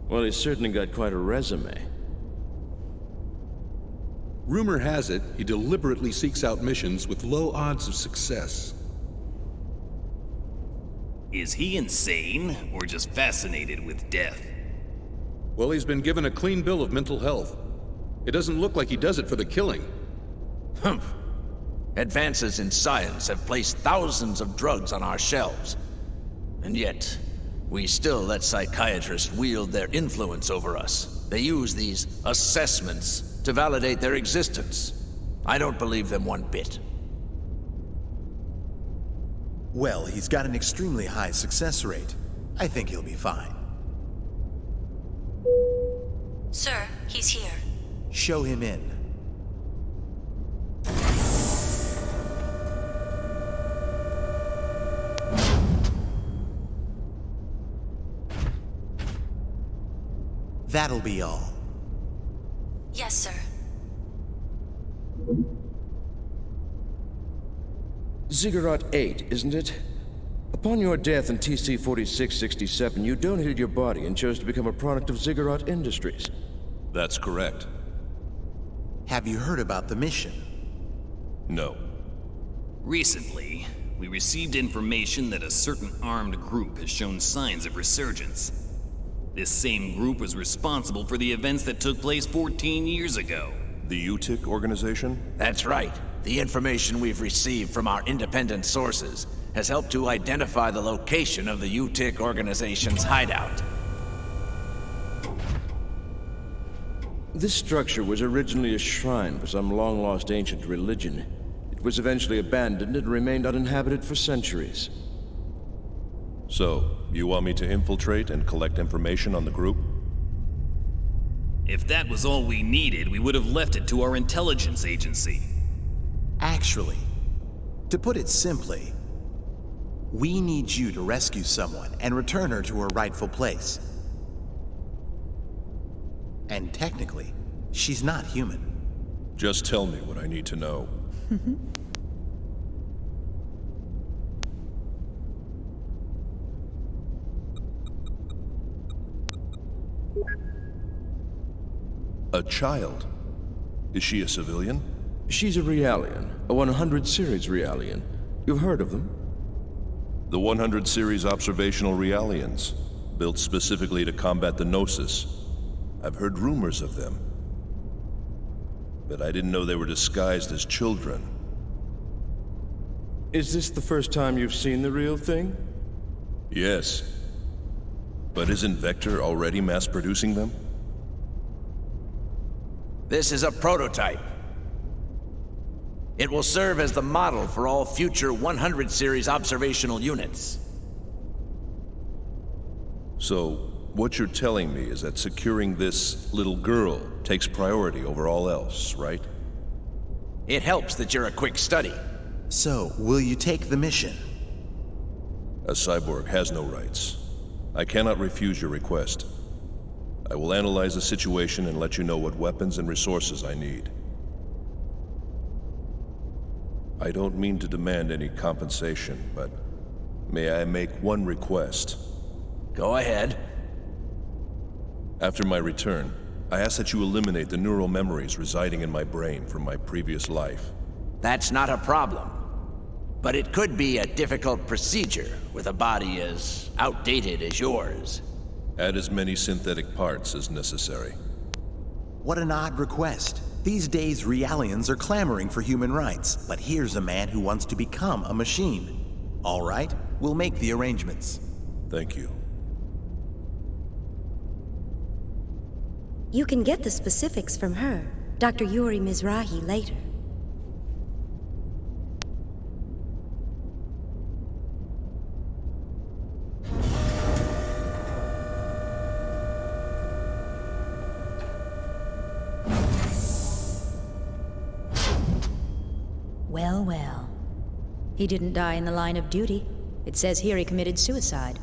Well, he's certainly got quite a resume. Rumor has it he deliberately seeks out missions with low odds of success. Is he insane, or just fascinated with death? Well, he's been given a clean bill of mental health. It doesn't look like he does it for the killing. Humph. Advances in science have placed thousands of drugs on our shelves. And yet, we still let psychiatrists wield their influence over us. They use these assessments to validate their existence. I don't believe them one bit. Well, he's got an extremely high success rate. I think he'll be fine. Sir, he's here. Show him in. That'll be all. Yes, sir. Ziggurat 8, isn't it? Upon your death in TC-4667, you donated your body and chose to become a product of Ziggurat Industries. That's correct. Have you heard about the mission? No. Recently, we received information that a certain armed group has shown signs of resurgence. This same group was responsible for the events that took place 14 years ago. The UTIC organization? That's right. The information we've received from our independent sources has helped to identify the location of the UTIC organization's hideout. This structure was originally a shrine for some long-lost ancient religion. It was eventually abandoned and remained uninhabited for centuries. So, you want me to infiltrate and collect information on the group? If that was all we needed, we would have left it to our intelligence agency. Actually, to put it simply, we need you to rescue someone and return her to her rightful place. And technically, she's not human. Just tell me what I need to know. A child? Is she a civilian? She's a Realian, a 100 series Realian. You've heard of them? The 100 series observational Realians, built specifically to combat the Gnosis. I've heard rumors of them. But I didn't know they were disguised as children. Is this the first time you've seen the real thing? Yes. But isn't Vector already mass-producing them? This is a prototype. It will serve as the model for all future 100 series observational units. So, what you're telling me is that securing this little girl takes priority over all else, right? It helps that you're a quick study. So, will you take the mission? A cyborg has no rights. I cannot refuse your request. I will analyze the situation and let you know what weapons and resources I need. I don't mean to demand any compensation, but may I make one request? Go ahead. After my return, I ask that you eliminate the neural memories residing in my brain from my previous life. That's not a problem. But it could be a difficult procedure with a body as outdated as yours. Add as many synthetic parts as necessary. What an odd request. These days, Realians are clamoring for human rights, but here's a man who wants to become a machine. All right, we'll make the arrangements. Thank you. You can get the specifics from her, Dr. Yuri Mizrahi, later. Well, well. He didn't die in the line of duty. It says here he committed suicide.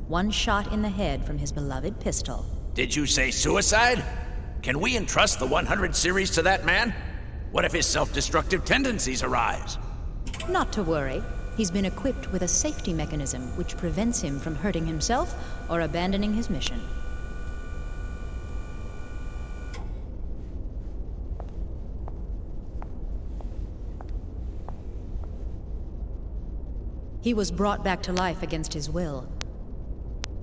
One shot in the head from his beloved pistol. Did you say suicide? Can we entrust the 100 series to that man? What if his self-destructive tendencies arise? Not to worry. He's been equipped with a safety mechanism which prevents him from hurting himself or abandoning his mission. He was brought back to life against his will.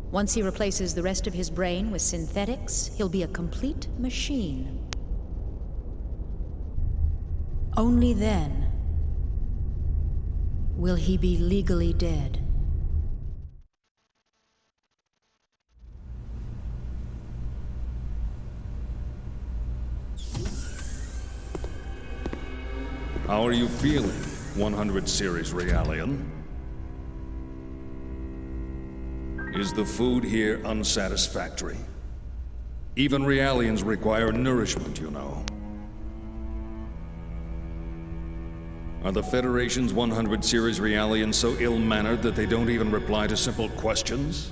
Once he replaces the rest of his brain with synthetics, he'll be a complete machine. Only then will he be legally dead. How are you feeling, 100 Series Realian? Is the food here unsatisfactory? Even Realians require nourishment, you know. Are the Federation's 100 Series Realians so ill-mannered that they don't even reply to simple questions?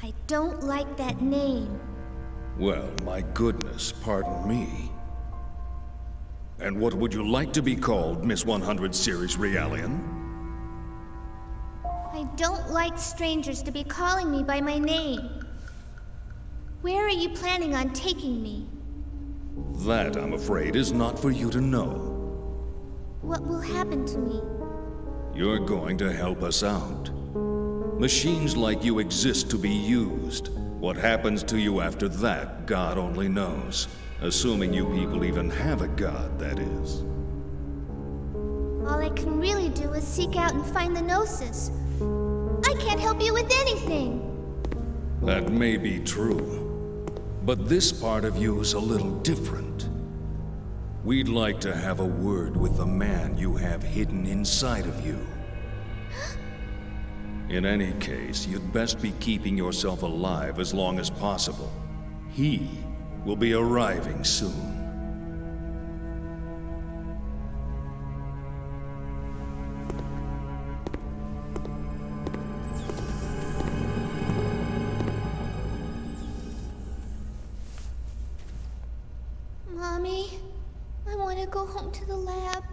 I don't like that name. Well, my goodness, pardon me. And what would you like to be called, Miss 100 Series Realian? I don't like strangers to be calling me by my name. Where are you planning on taking me? That, I'm afraid, is not for you to know. What will happen to me? You're going to help us out. Machines like you exist to be used. What happens to you after that, God only knows. Assuming you people even have a god, that is. All I can really do is seek out and find the Gnosis. I can't help you with anything. That may be true. But this part of you is a little different. We'd like to have a word with the man you have hidden inside of you. In any case, you'd best be keeping yourself alive as long as possible. He will be arriving soon. Mommy, I want to go home to the lab.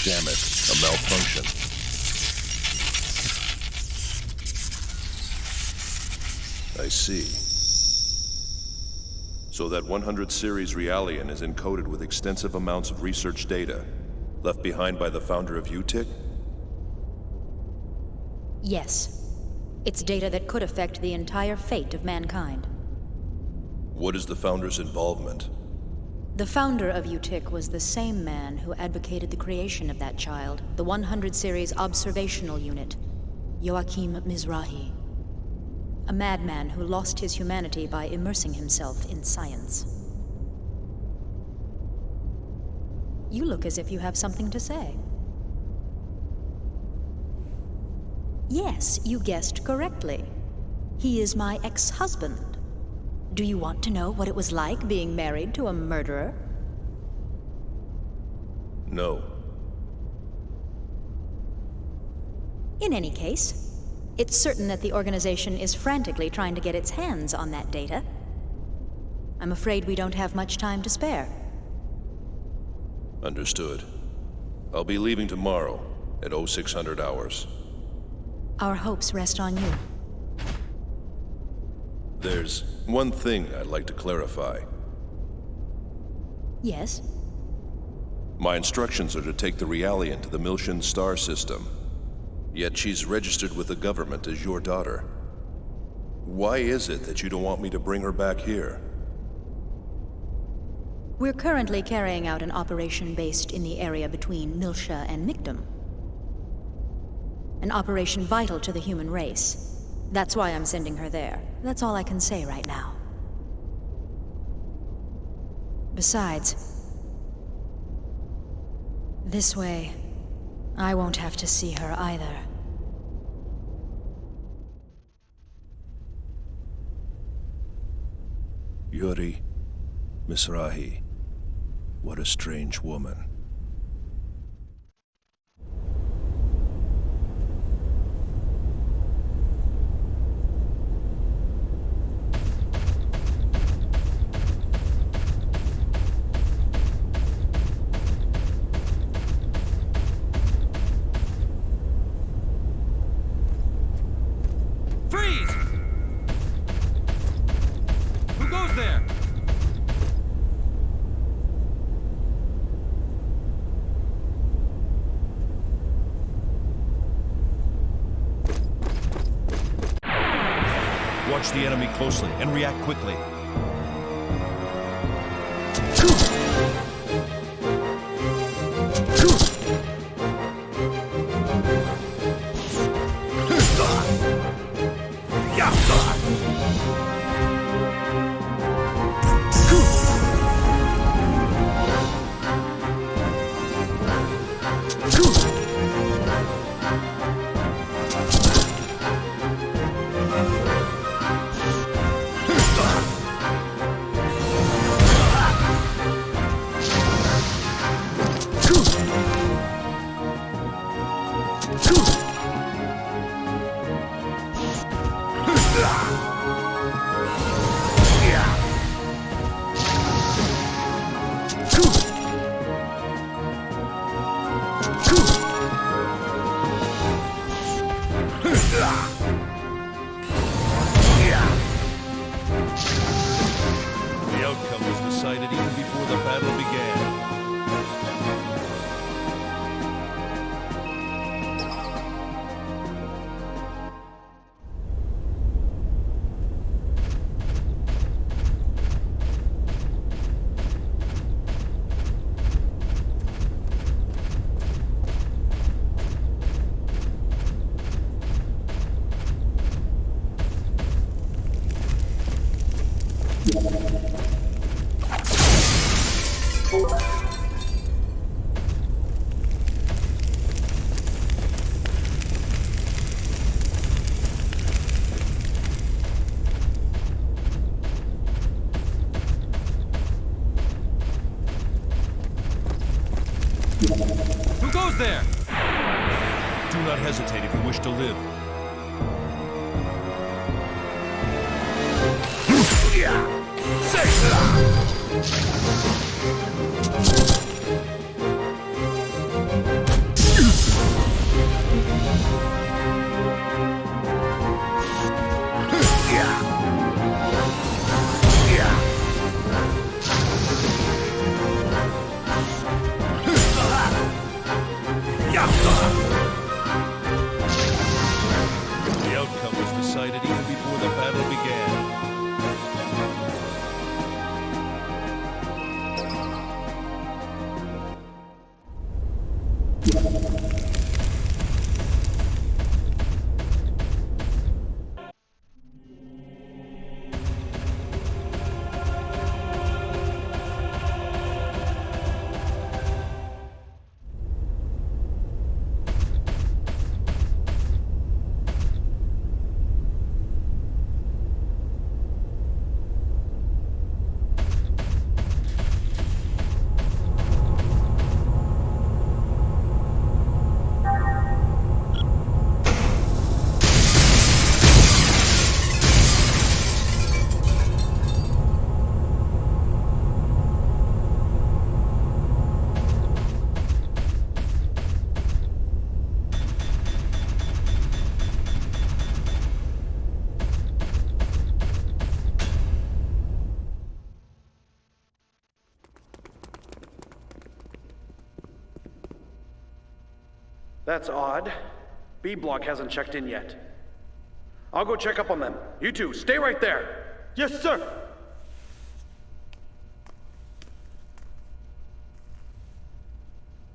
Damn it, a malfunction. I see. So that 100 Series Realian is encoded with extensive amounts of research data, left behind by the founder of UTIC? Yes. It's data that could affect the entire fate of mankind. What is the founder's involvement? The founder of UTIC was the same man who advocated the creation of that child, the 100 Series Observational Unit, Joachim Mizrahi. A madman who lost his humanity by immersing himself in science. You look as if you have something to say. Yes, you guessed correctly. He is my ex-husband. Do you want to know what it was like being married to a murderer? No. In any case, it's certain that the organization is frantically trying to get its hands on that data. I'm afraid we don't have much time to spare. Understood. I'll be leaving tomorrow at 0600 hours. Our hopes rest on you. There's one thing I'd like to clarify. Yes? My instructions are to take the Realian to the Miltian star system. Yet she's registered with the government as your daughter. Why is it that you don't want me to bring her back here? We're currently carrying out an operation based in the area between Miltia and Micdom. An operation vital to the human race. That's why I'm sending her there. That's all I can say right now. Besides, this way, I won't have to see her either. Yuri Mizrahi. What a strange woman. Freeze! Who goes there? Watch the enemy closely and react quickly. The outcome was decided even before the battle began. Who goes there? Do not hesitate if you wish to live. The outcome was decided even before the battle began. That's odd. B block hasn't checked in yet. I'll go check up on them. You two, stay right there. Yes, sir.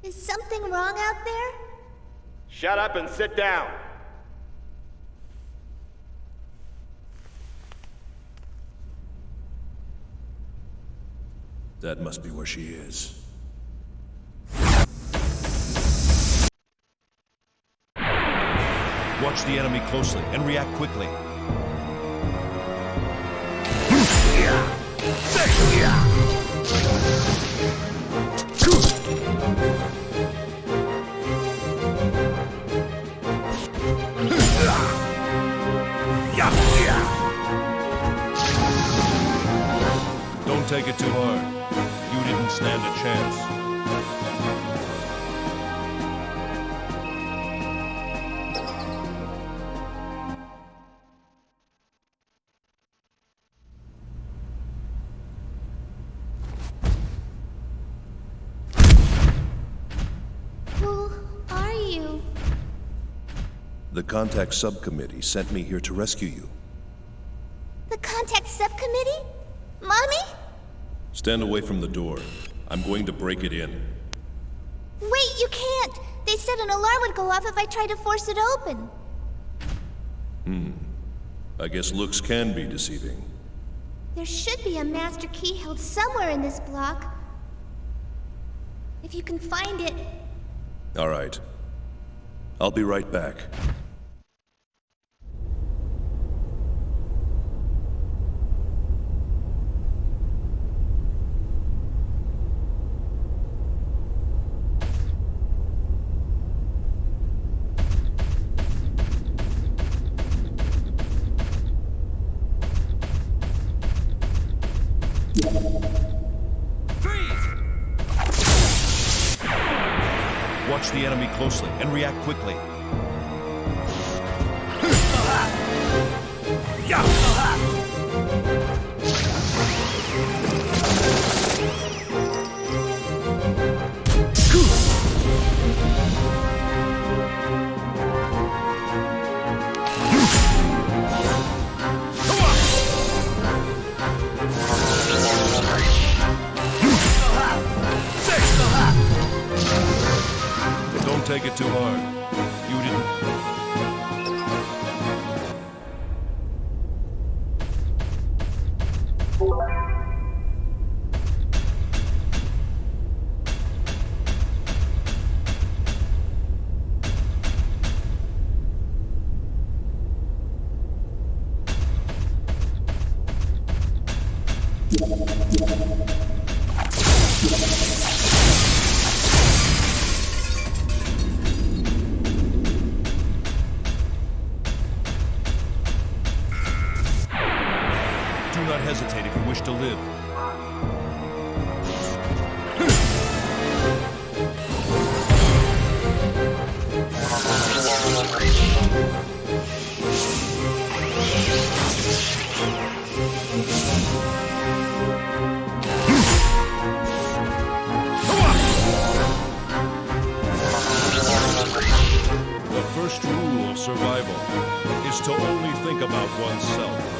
Is something wrong out there? Shut up and sit down. That must be where she is. Watch the enemy closely and react quickly. Don't take it too hard. You didn't stand a chance. The Contact Subcommittee sent me here to rescue you. The Contact Subcommittee? Mommy? Stand away from the door. I'm going to break it in. Wait, you can't! They said an alarm would go off if I tried to force it open. I guess looks can be deceiving. There should be a master key held somewhere in this block. If you can find it. All right. I'll be right back. Watch the enemy closely and react quickly. Don't take it too hard. You didn't... Do not hesitate if you wish to live. The first rule of survival is to only think about oneself.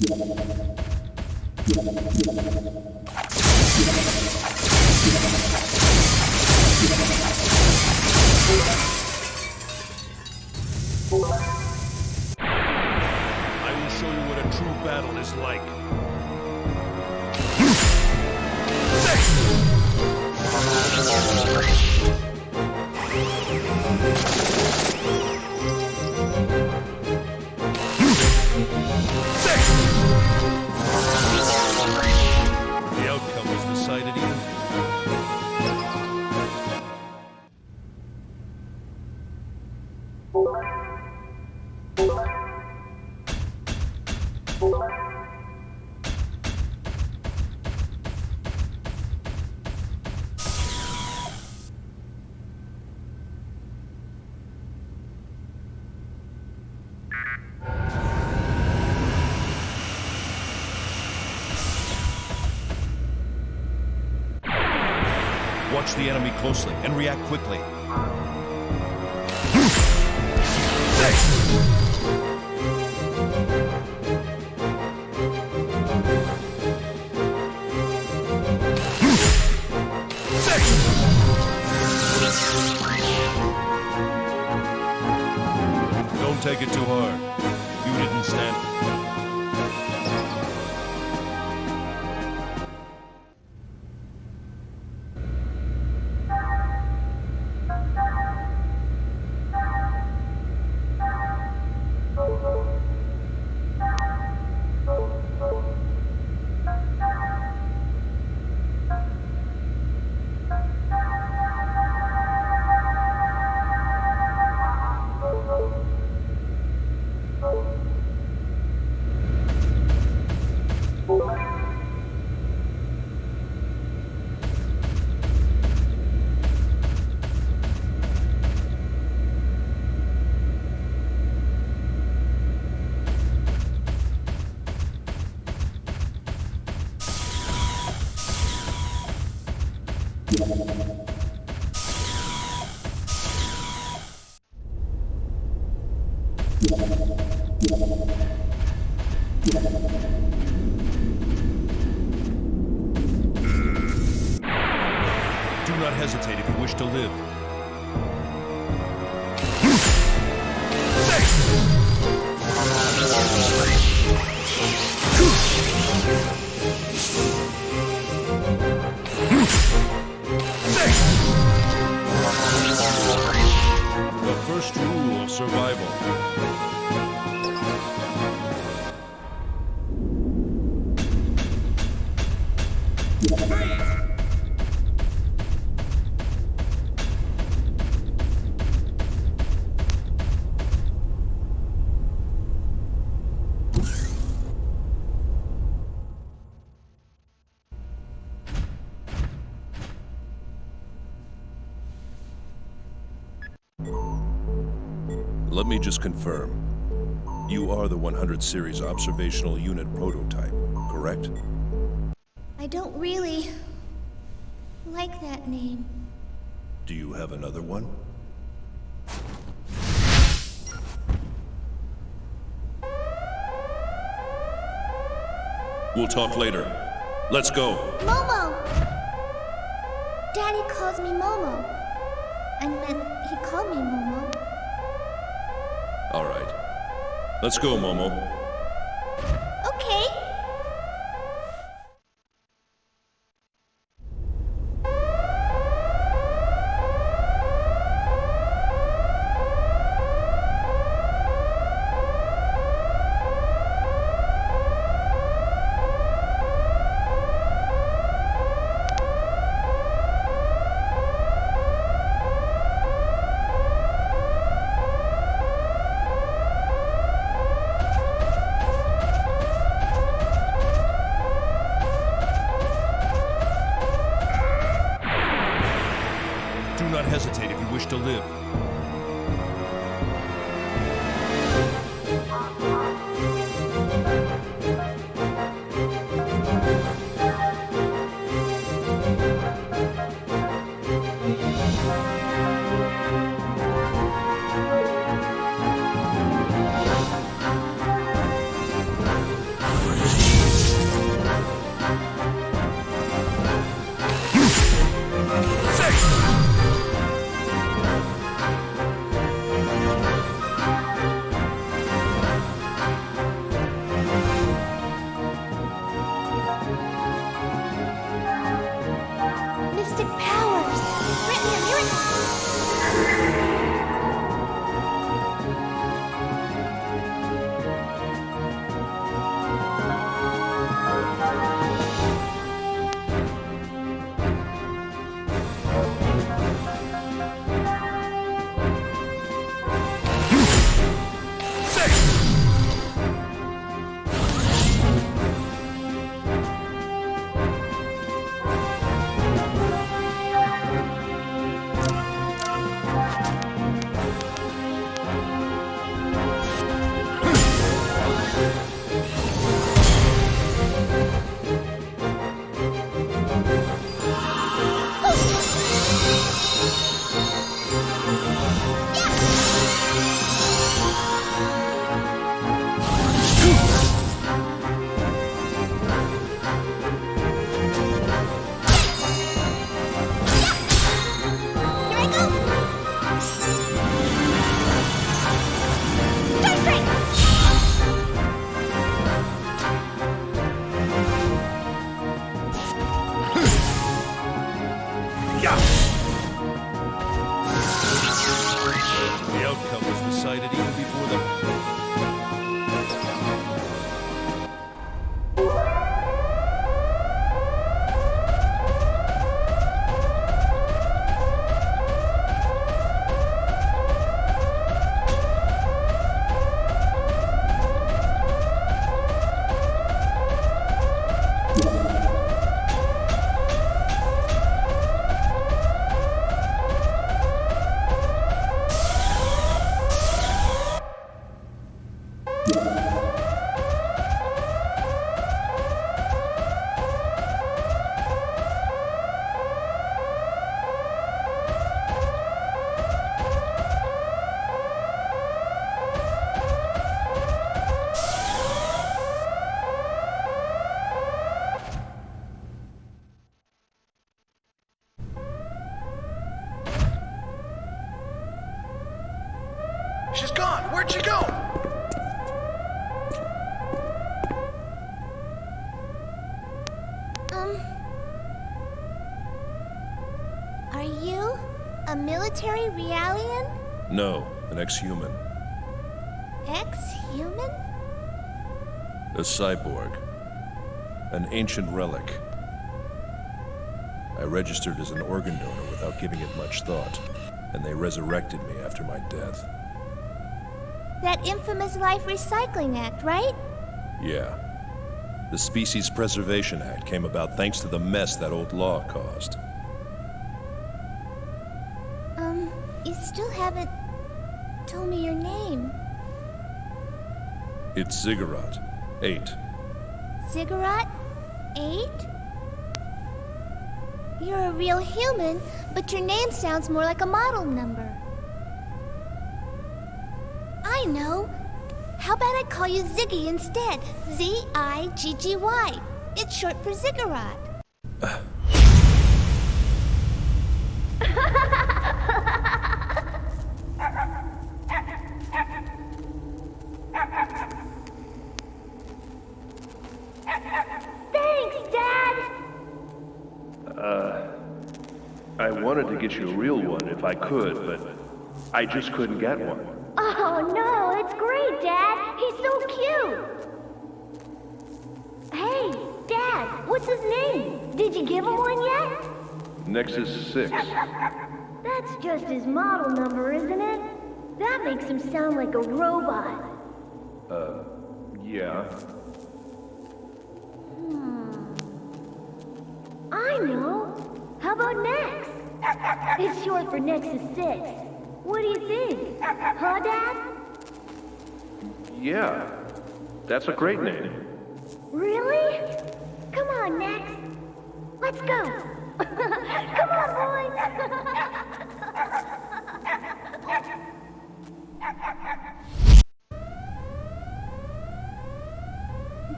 I will show you what a true battle is like. The outcome was decided even. Watch the enemy closely and react quickly. Don't take it too hard. You didn't stand. Do not hesitate if you wish to live. The first rule of survival. Let me just confirm. You are the 100 Series Observational Unit prototype, correct? I don't really like that name. Do you have another one? We'll talk later. Let's go. Momo! Daddy calls me Momo. I meant he called me Momo. All right. Let's go, Momo. Okay. Do not hesitate if you wish to live. The outcome was decided even before the... She's gone! Where'd she go? Are you a military Realian? No, an ex-human. Ex-human? A cyborg. An ancient relic. I registered as an organ donor without giving it much thought, and they resurrected me after my death. That infamous Life Recycling Act, right? Yeah. The Species Preservation Act came about thanks to the mess that old law caused. You still haven't told me your name. It's Ziggurat. 8. Ziggurat? 8? You're a real human, but your name sounds more like a model number. I know. How about I call you Ziggy instead? Z-I-G-G-Y. It's short for Ziggurat. Thanks, Dad! I wanted to get you a real one if I could, but I just couldn't get one. Oh, no, it's great, Dad! He's so cute! Hey, Dad, what's his name? Did you give him one yet? Nexus 6. That's just his model number, isn't it? That makes him sound like a robot. Yeah. I know. How about Nex? It's short for Nexus 6. What do you think? Huh, Dad? Yeah. That's a great name. Really? Come on, Nex. Let's go. Come on,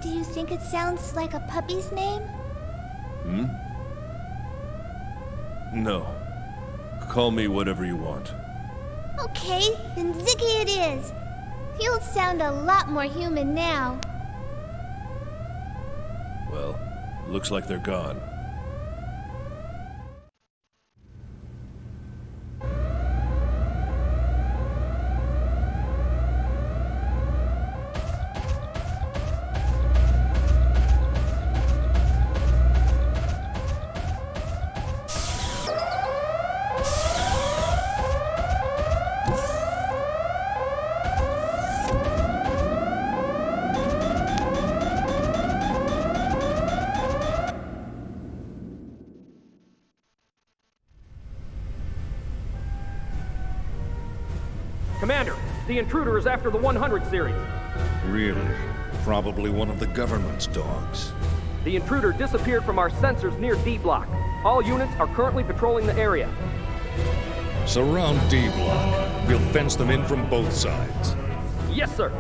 Do you think it sounds like a puppy's name? No. Call me whatever you want. Okay, then Ziggy it is. You'll sound a lot more human now. Well, looks like they're gone. Commander, the intruder is after the 100 series. Really? Probably one of the government's dogs. The intruder disappeared from our sensors near D Block. All units are currently patrolling the area. Surround D Block. We'll fence them in from both sides. Yes, sir.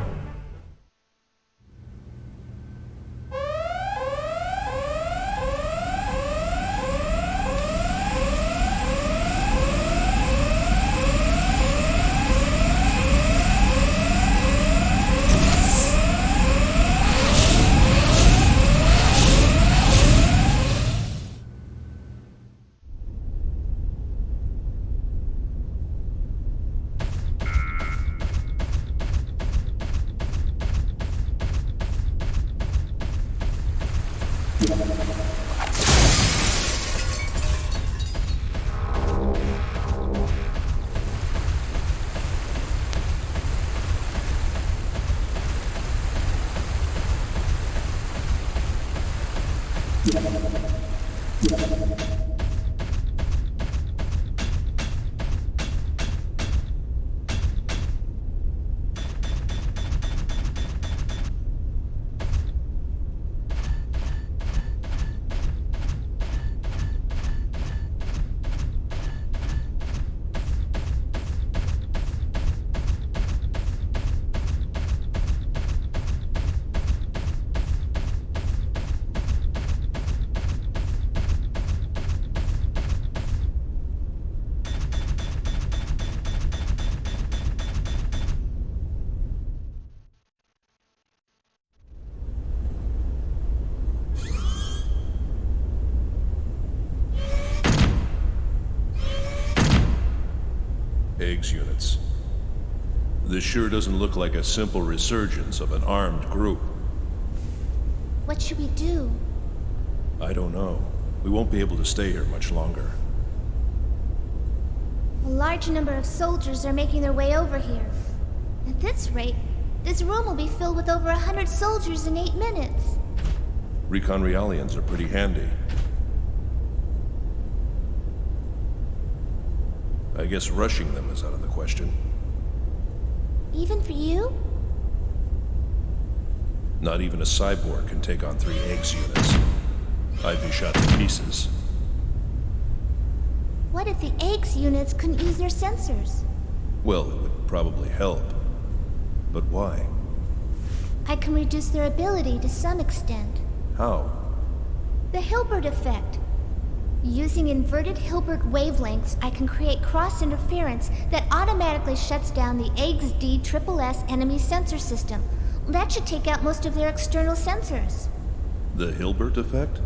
Eggs units. This sure doesn't look like a simple resurgence of an armed group. What should we do? I don't know. We won't be able to stay here much longer. A large number of soldiers are making their way over here. At this rate, this room will be filled with over 100 soldiers in 8 minutes. Recon Realians are pretty handy. I guess rushing them is out of the question. Even for you? Not even a cyborg can take on 3 eggs units. I'd be shot to pieces. What if the eggs units couldn't use their sensors? Well, it would probably help. But why? I can reduce their ability to some extent. How? The Hilbert effect. Using inverted Hilbert wavelengths, I can create cross-interference that automatically shuts down the Eggs D-SSS enemy sensor system. That should take out most of their external sensors. The Hilbert effect?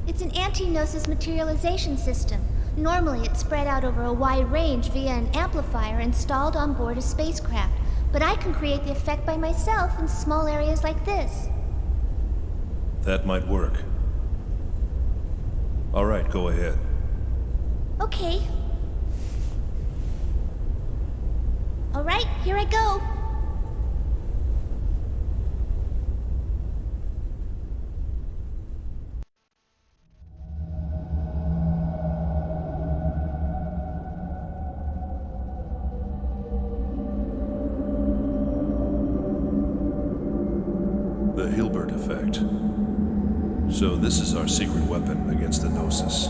It's an anti-Gnosis materialization system. Normally, it's spread out over a wide range via an amplifier installed on board a spacecraft. But I can create the effect by myself in small areas like this. That might work. All right, go ahead. Okay. All right, here I go. The Hilbert effect. So this is our secret weapon against the Gnosis.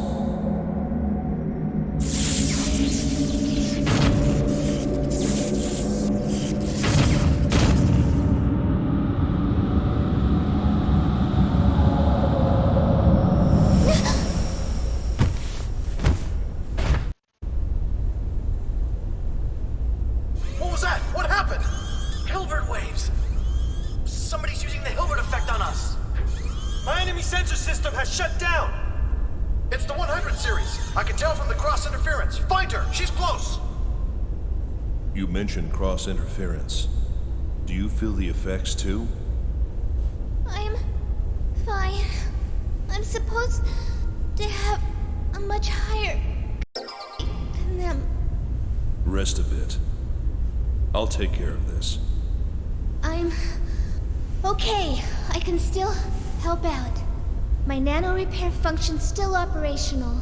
What was that? What happened? Hilbert waves. Somebody's using the Hilbert effect on us. My enemy sensor system has shut down. It's the 100 series. I can tell from the cross interference. Find her. She's close. You mentioned cross interference. Do you feel the effects too? I'm fine. I'm supposed to have a much higher than them. Rest a bit. I'll take care of this. I'm okay. I can still help out. My nano repair function's still operational.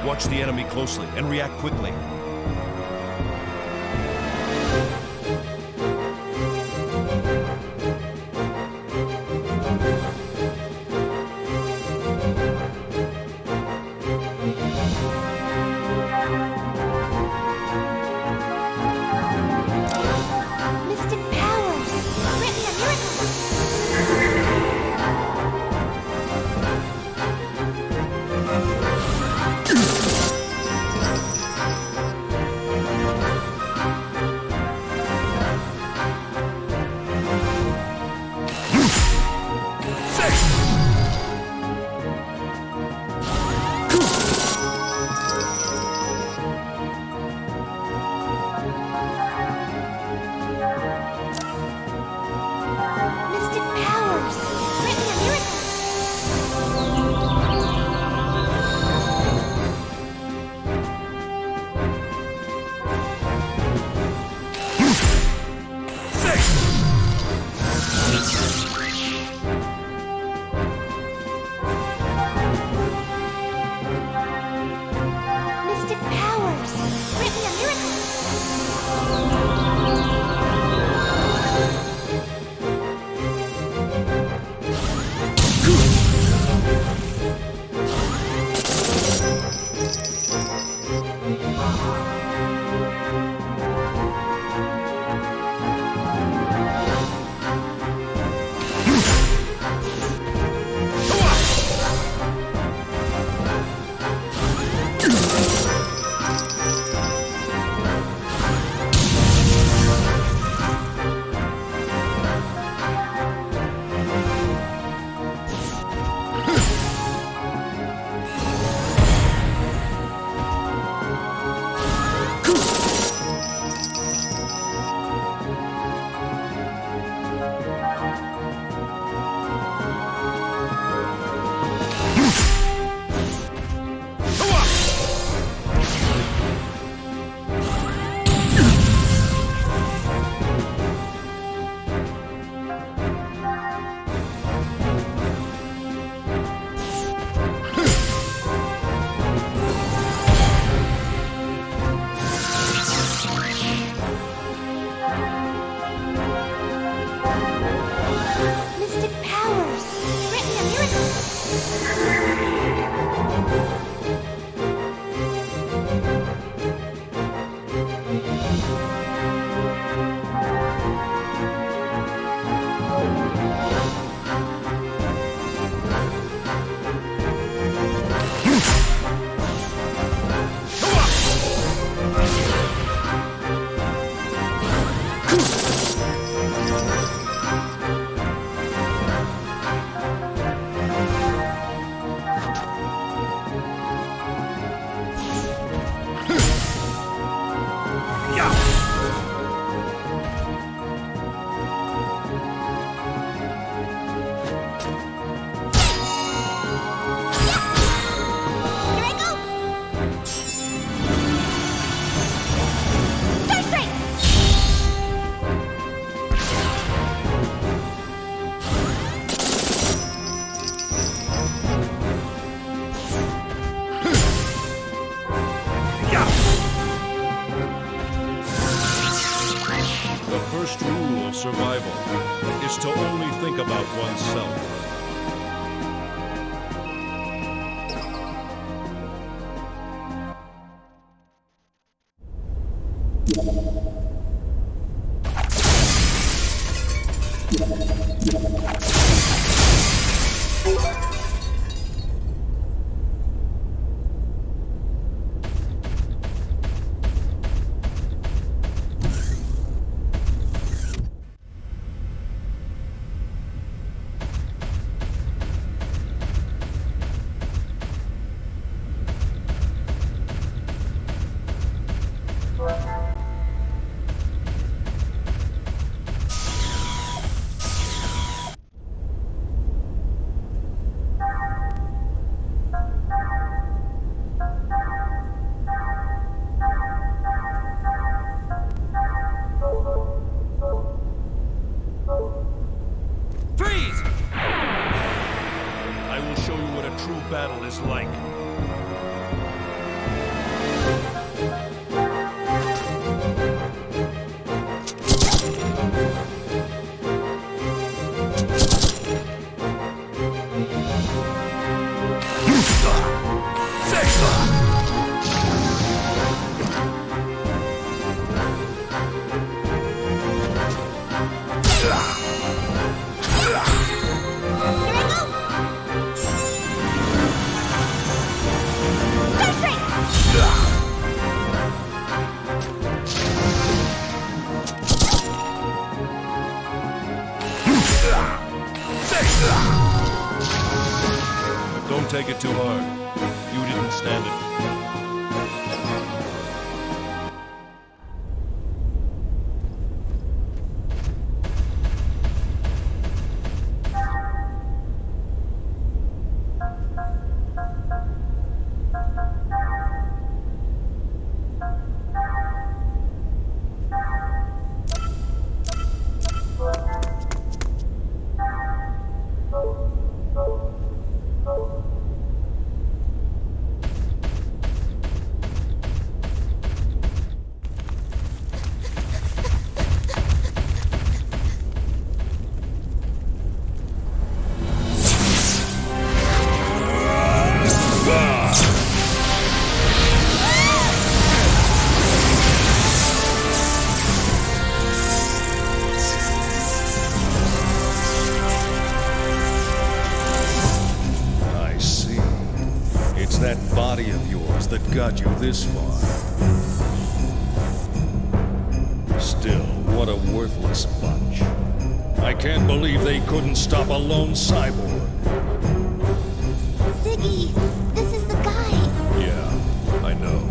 Watch the enemy closely and react quickly. Mystic powers! Grant me a miracle! The first rule of survival is to only think about oneself. Freeze! I will show you what a true battle is like. Don't take it too hard. You didn't stand it. That body of yours that got you this far. Still, what a worthless bunch. I can't believe they couldn't stop a lone cyborg. Ziggy, this is the guy. Yeah, I know.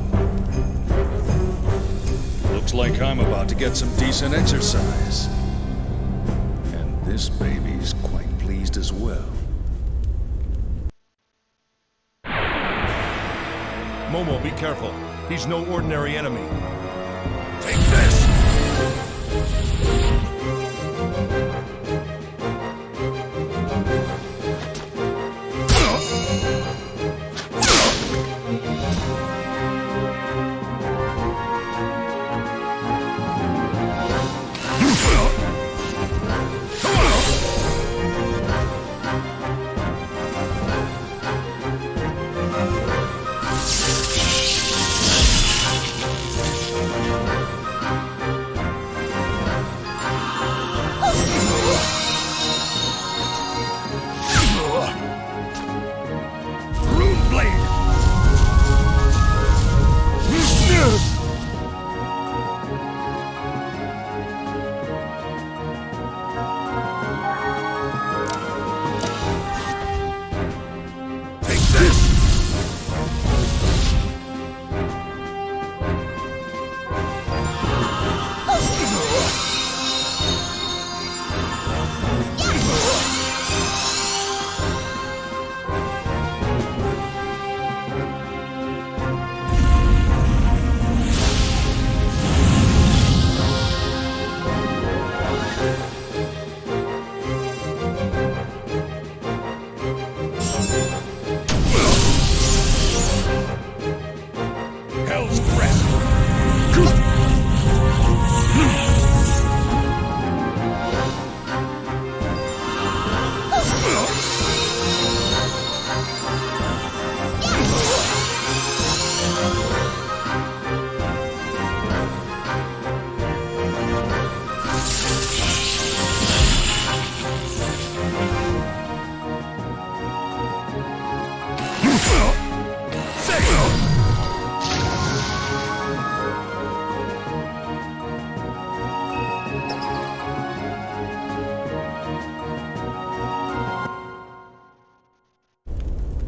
Looks like I'm about to get some decent exercise. And this baby's quite pleased as well. Momo, be careful. He's no ordinary enemy. Take this!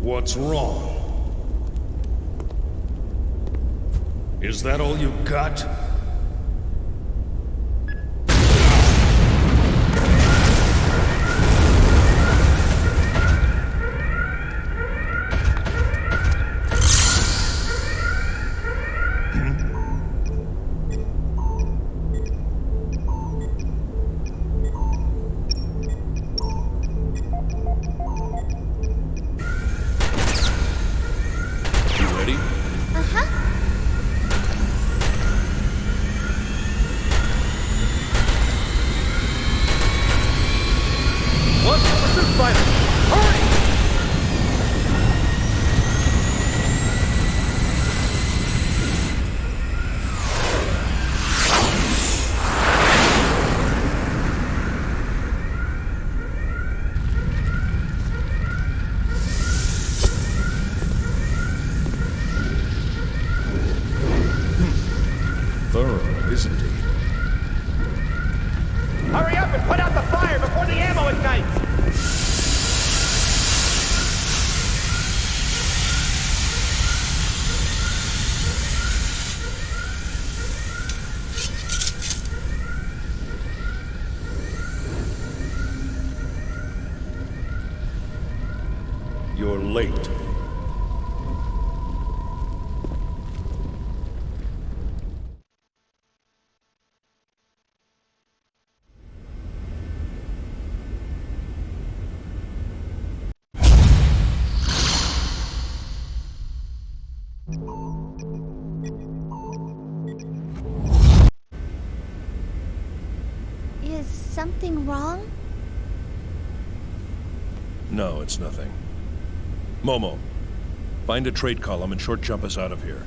What's wrong? Is that all you got? Isn't he? Hurry up and put out the fire before the ammo ignites! You're late. Is something wrong? No, it's nothing. Momo, find a trade column and short jump us out of here.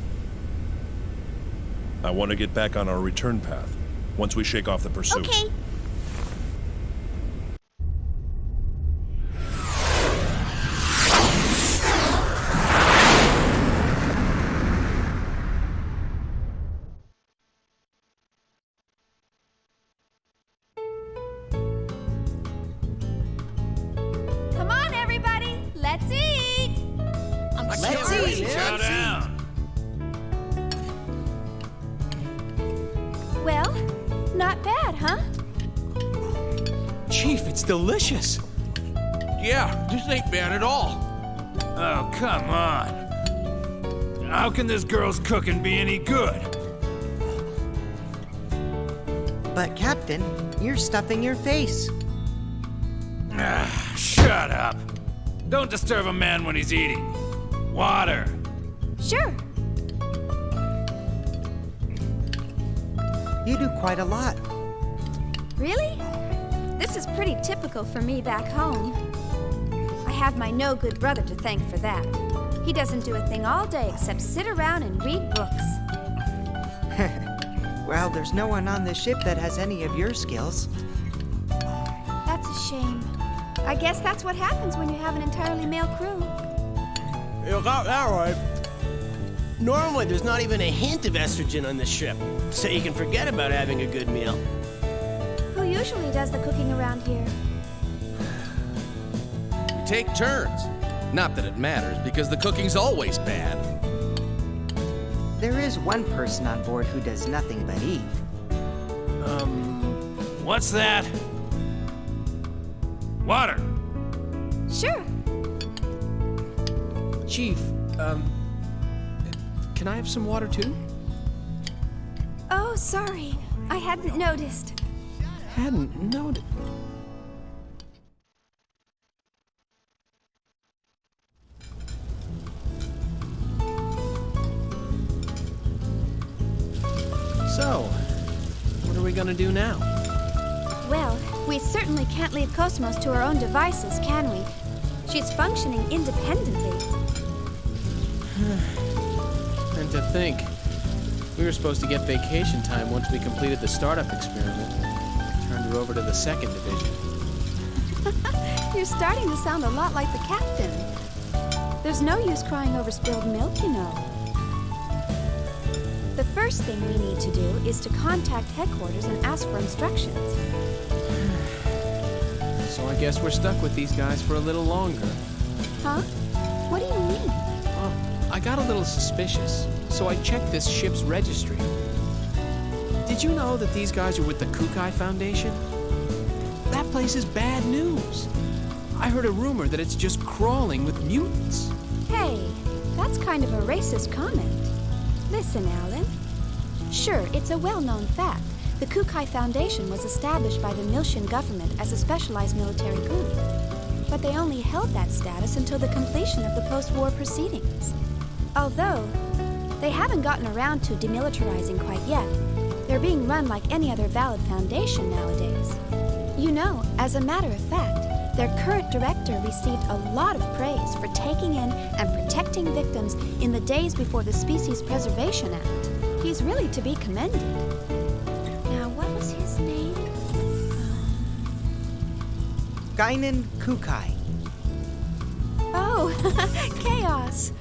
I want to get back on our return path once we shake off the pursuit. Okay. Come on, everybody! Let's eat! Let's eat! Chow down! Well, not bad, huh? Chief, it's delicious. Yeah, this ain't bad at all. Oh, come on. How can this girl's cooking be any good? But, Captain, you're stuffing your face. Shut up. Don't disturb a man when he's eating. Water. Sure. You do quite a lot. Really? This is pretty typical for me back home. I have my no-good brother to thank for that. He doesn't do a thing all day except sit around and read books. Well, there's no one on this ship that has any of your skills. That's a shame. I guess that's what happens when you have an entirely male crew. You got that right. Normally, there's not even a hint of estrogen on this ship, so you can forget about having a good meal. Who usually does the cooking around here? We take turns. Not that it matters, because the cooking's always bad. There is one person on board who does nothing but eat. What's that? Water. Sure. Chief, can I have some water too? Oh, sorry. I hadn't noticed. Hadn't noticed. So, what are we gonna do now? Well, we certainly can't leave Cosmos to her own devices, can we? She's functioning independently. And to think, we were supposed to get vacation time once we completed the startup experiment. Turned her over to the second division. You're starting to sound a lot like the captain. There's no use crying over spilled milk, you know. The first thing we need to do is to contact headquarters and ask for instructions. So I guess we're stuck with these guys for a little longer. Huh? What do you mean? Well, I got a little suspicious, so I checked this ship's registry. Did you know that these guys are with the Kukai Foundation? That place is bad news. I heard a rumor that it's just crawling with mutants. Hey, that's kind of a racist comment. Listen, Alan. Sure, it's a well-known fact. The Kukai Foundation was established by the Miltian government as a specialized military group. But they only held that status until the completion of the post-war proceedings. Although, they haven't gotten around to demilitarizing quite yet. They're being run like any other valid foundation nowadays. You know, as a matter of fact, their current director received a lot of praise for taking in and protecting victims in the days before the Species Preservation Act. He's really to be commended. Now, what was his name? Guinan Kukai. Oh, Chaos.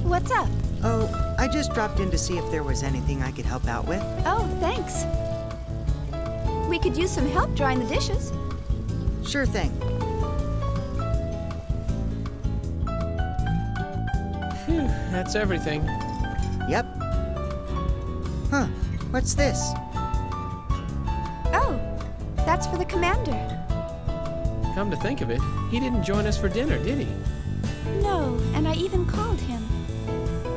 What's up? Oh, I just dropped in to see if there was anything I could help out with. Oh, thanks. We could use some help drying the dishes. Sure thing. Phew, that's everything. Yep. Huh, what's this? Oh, that's for the commander. Come to think of it, he didn't join us for dinner, did he? No, and I even called him.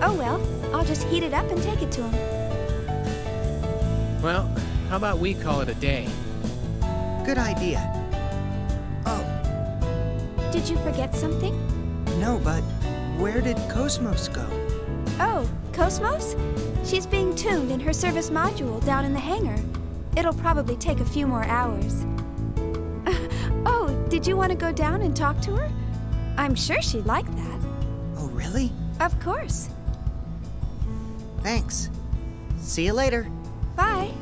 Oh well, I'll just heat it up and take it to him. Well, how about we call it a day? Good idea. Oh. Did you forget something? No, but where did Cosmos go? Oh, Cosmos? She's being tuned in her service module down in the hangar. It'll probably take a few more hours. Oh, did you want to go down and talk to her? I'm sure she'd like that. Oh, really? Of course. Thanks. See you later. Bye.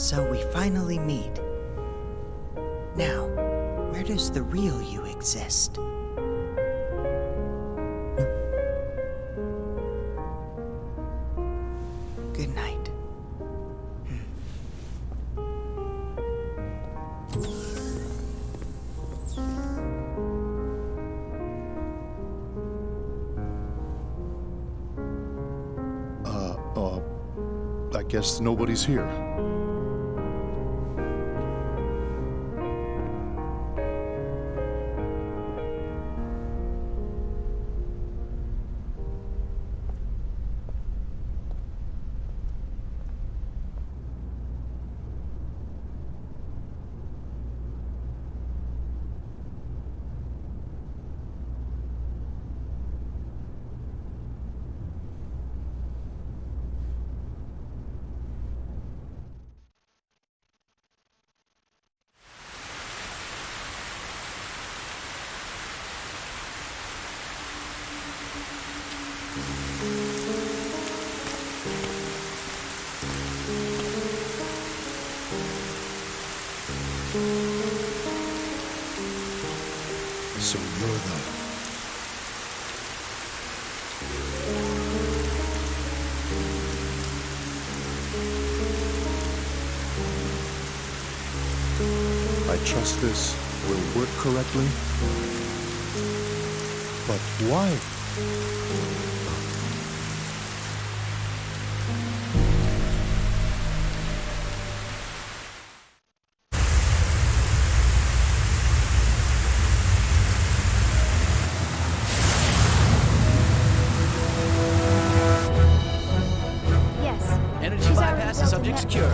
So we finally meet. Now, where does the real you exist? Good night. I guess nobody's here. So you're I trust this will work correctly. But why? Energy bypass, subject secure.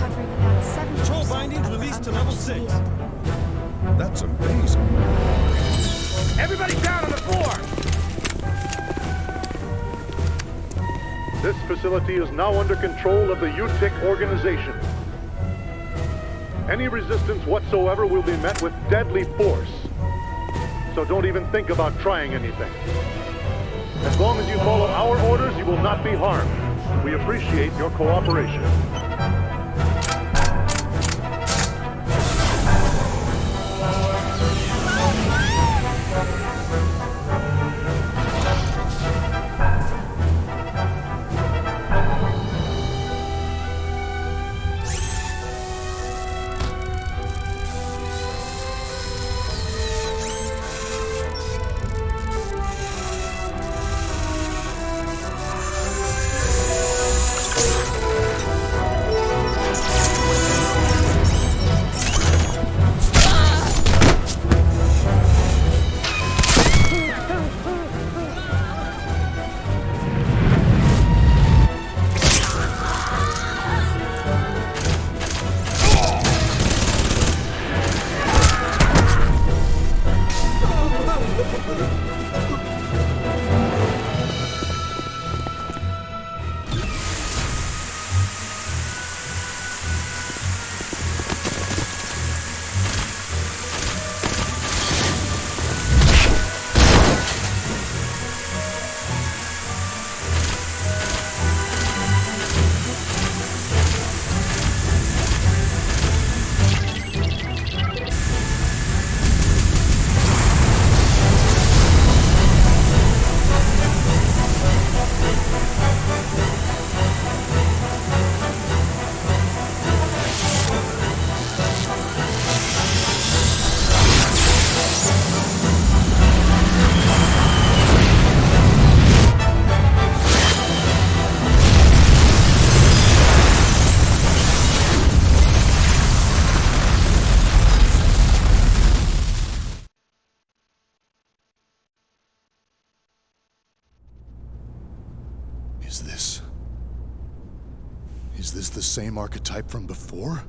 Control bindings released to level 6. That's amazing. Everybody down on the floor! This facility is now under control of the UTIC organization. Any resistance whatsoever will be met with deadly force. So don't even think about trying anything. As long as you follow our orders, you will not be harmed. We appreciate your cooperation. Is this the same archetype from before?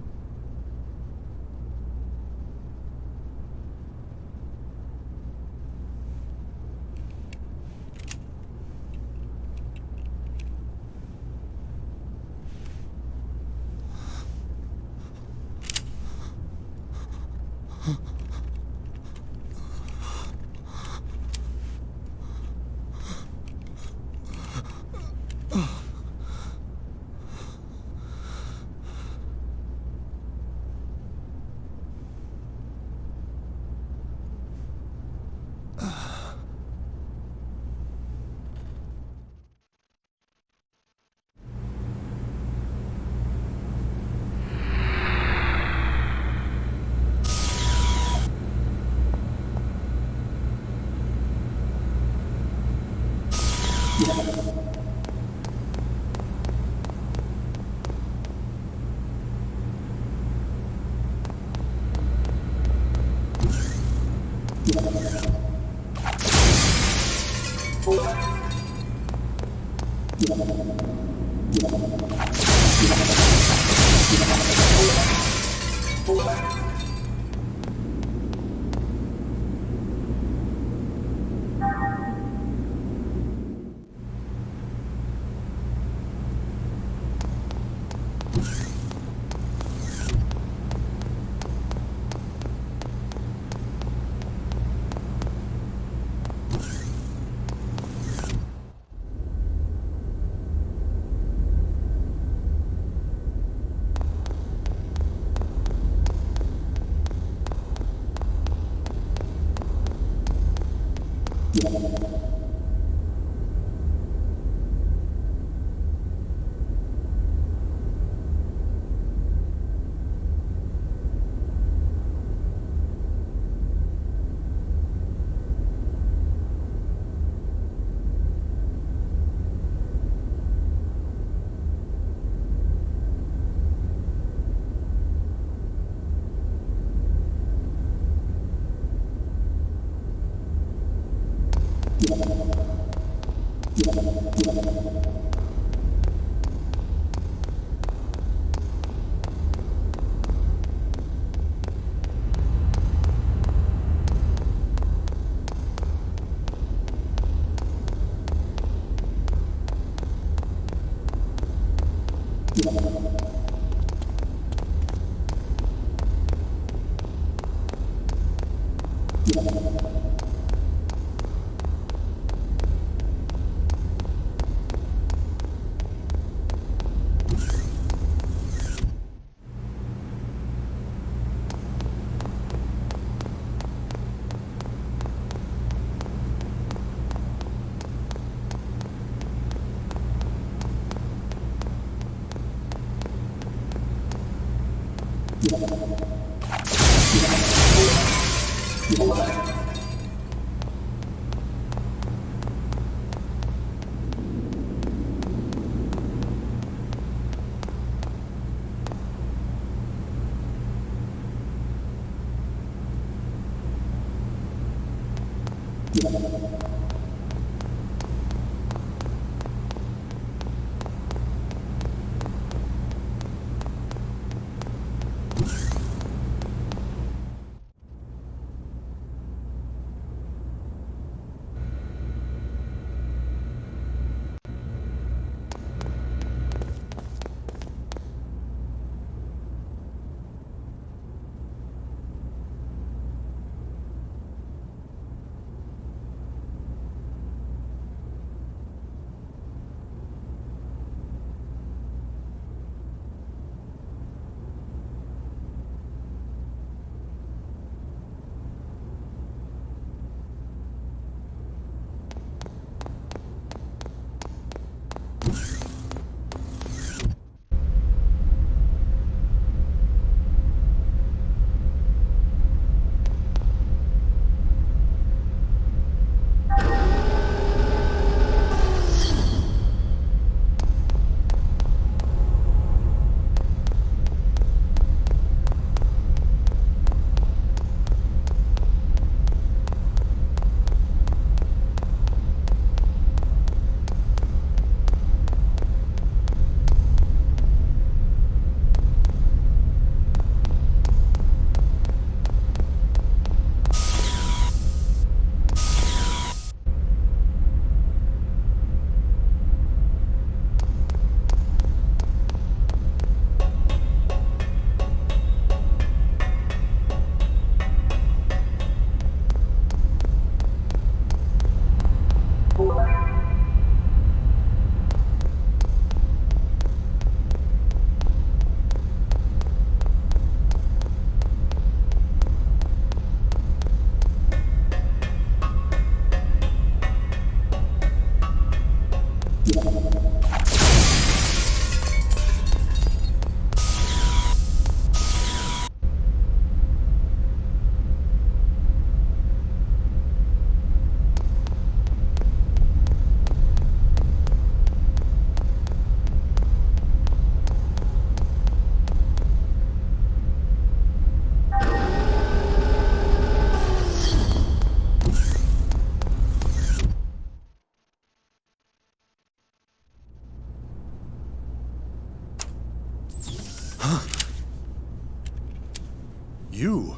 You?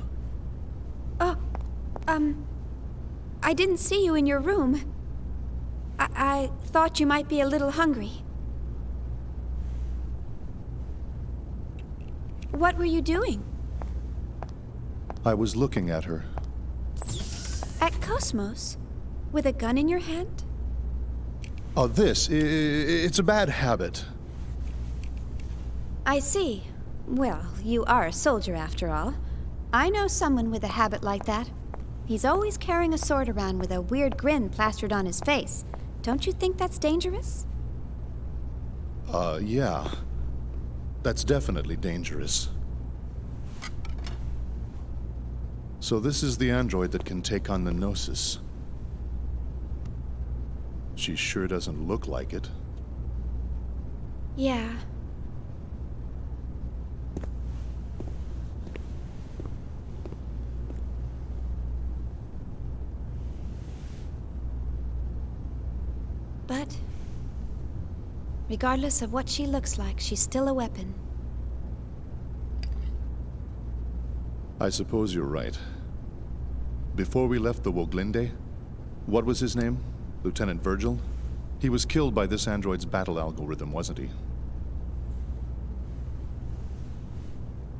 Oh, I didn't see you in your room. I thought you might be a little hungry. What were you doing? I was looking at her. At Cosmos? With a gun in your hand? Oh, it's a bad habit. I see. Well, you are a soldier after all. I know someone with a habit like that. He's always carrying a sword around with a weird grin plastered on his face. Don't you think that's dangerous? Yeah. That's definitely dangerous. So this is the android that can take on the Gnosis. She sure doesn't look like it. Yeah. But regardless of what she looks like, she's still a weapon. I suppose you're right. Before we left the Woglinde, what was his name? Lieutenant Virgil? He was killed by this android's battle algorithm, wasn't he?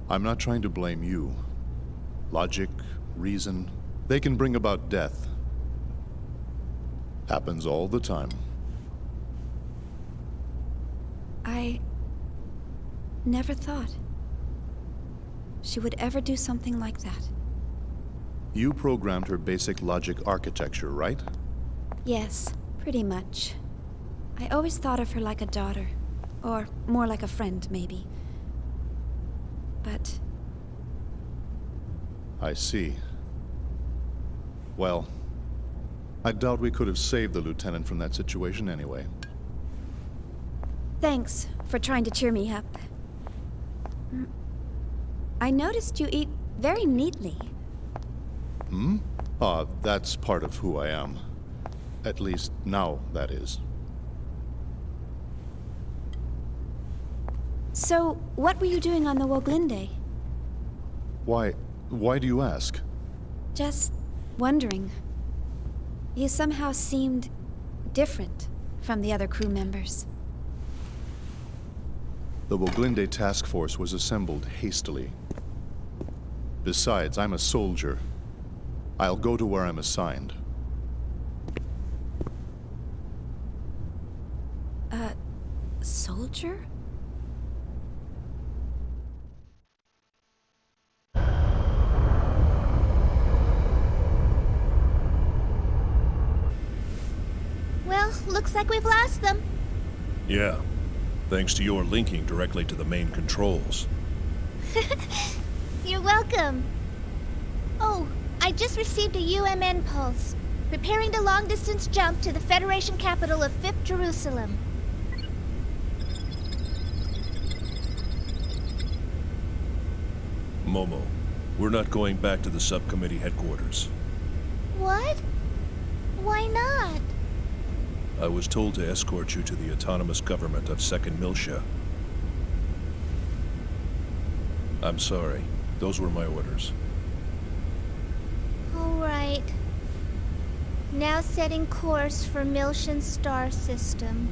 I'm not trying to blame you. Logic, reason, they can bring about death. Happens all the time. I never thought she would ever do something like that. You programmed her basic logic architecture, right? Yes, pretty much. I always thought of her like a daughter. Or more like a friend, maybe. But... I see. Well, I doubt we could have saved the lieutenant from that situation anyway. Thanks for trying to cheer me up. I noticed you eat very neatly. Hmm? That's part of who I am. At least now, that is. So, what were you doing on the Woglinde? Why do you ask? Just wondering. You somehow seemed different from the other crew members. The Woglinde task force was assembled hastily. Besides, I'm a soldier. I'll go to where I'm assigned. Soldier? Well, looks like we've lost them. Yeah. Thanks to your linking directly to the main controls. You're welcome. Oh, I just received a UMN pulse. Preparing to long-distance jump to the Federation capital of 5th Jerusalem. Momo, we're not going back to the subcommittee headquarters. What? Why not? I was told to escort you to the autonomous government of 2nd Miltia. I'm sorry. Those were my orders. All right. Now setting course for Miltian star system.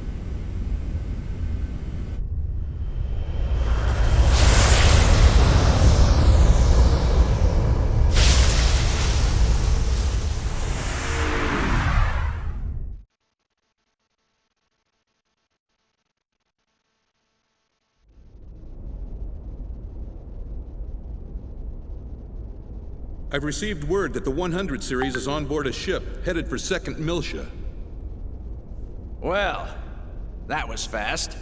I've received word that the 100 series is on board a ship headed for 2nd Miltia. Well, that was fast.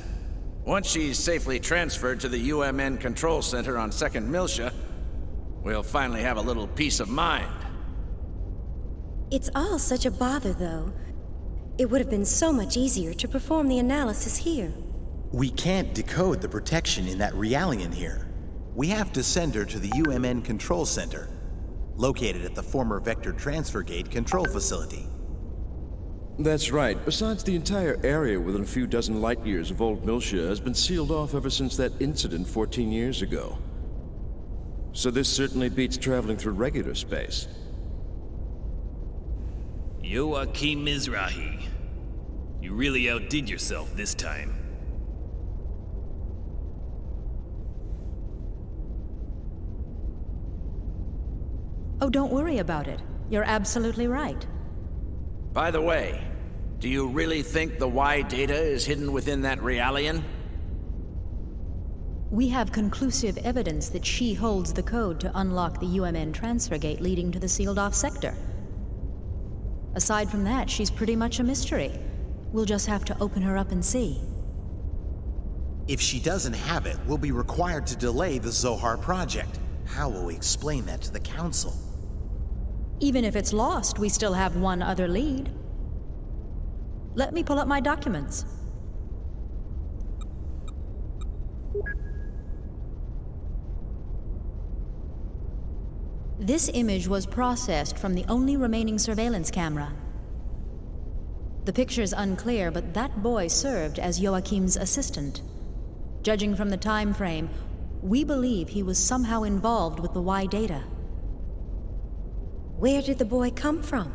Once she's safely transferred to the UMN control center on 2nd Miltia, we'll finally have a little peace of mind. It's all such a bother, though. It would have been so much easier to perform the analysis here. We can't decode the protection in that Realian here. We have to send her to the UMN control center, located at the former Vector Transfer Gate control facility. That's right. Besides, the entire area within a few dozen light years of old Miltia has been sealed off ever since that incident 14 years ago. So this certainly beats traveling through regular space. Joachim Mizrahi. You really outdid yourself this time. Oh, don't worry about it. You're absolutely right. By the way, do you really think the Y data is hidden within that Realian? We have conclusive evidence that she holds the code to unlock the UMN transfer gate leading to the sealed-off sector. Aside from that, she's pretty much a mystery. We'll just have to open her up and see. If she doesn't have it, we'll be required to delay the Zohar project. How will we explain that to the Council? Even if it's lost, we still have one other lead. Let me pull up my documents. This image was processed from the only remaining surveillance camera. The picture's unclear, but that boy served as Joachim's assistant. Judging from the time frame, we believe he was somehow involved with the Y data. Where did the boy come from?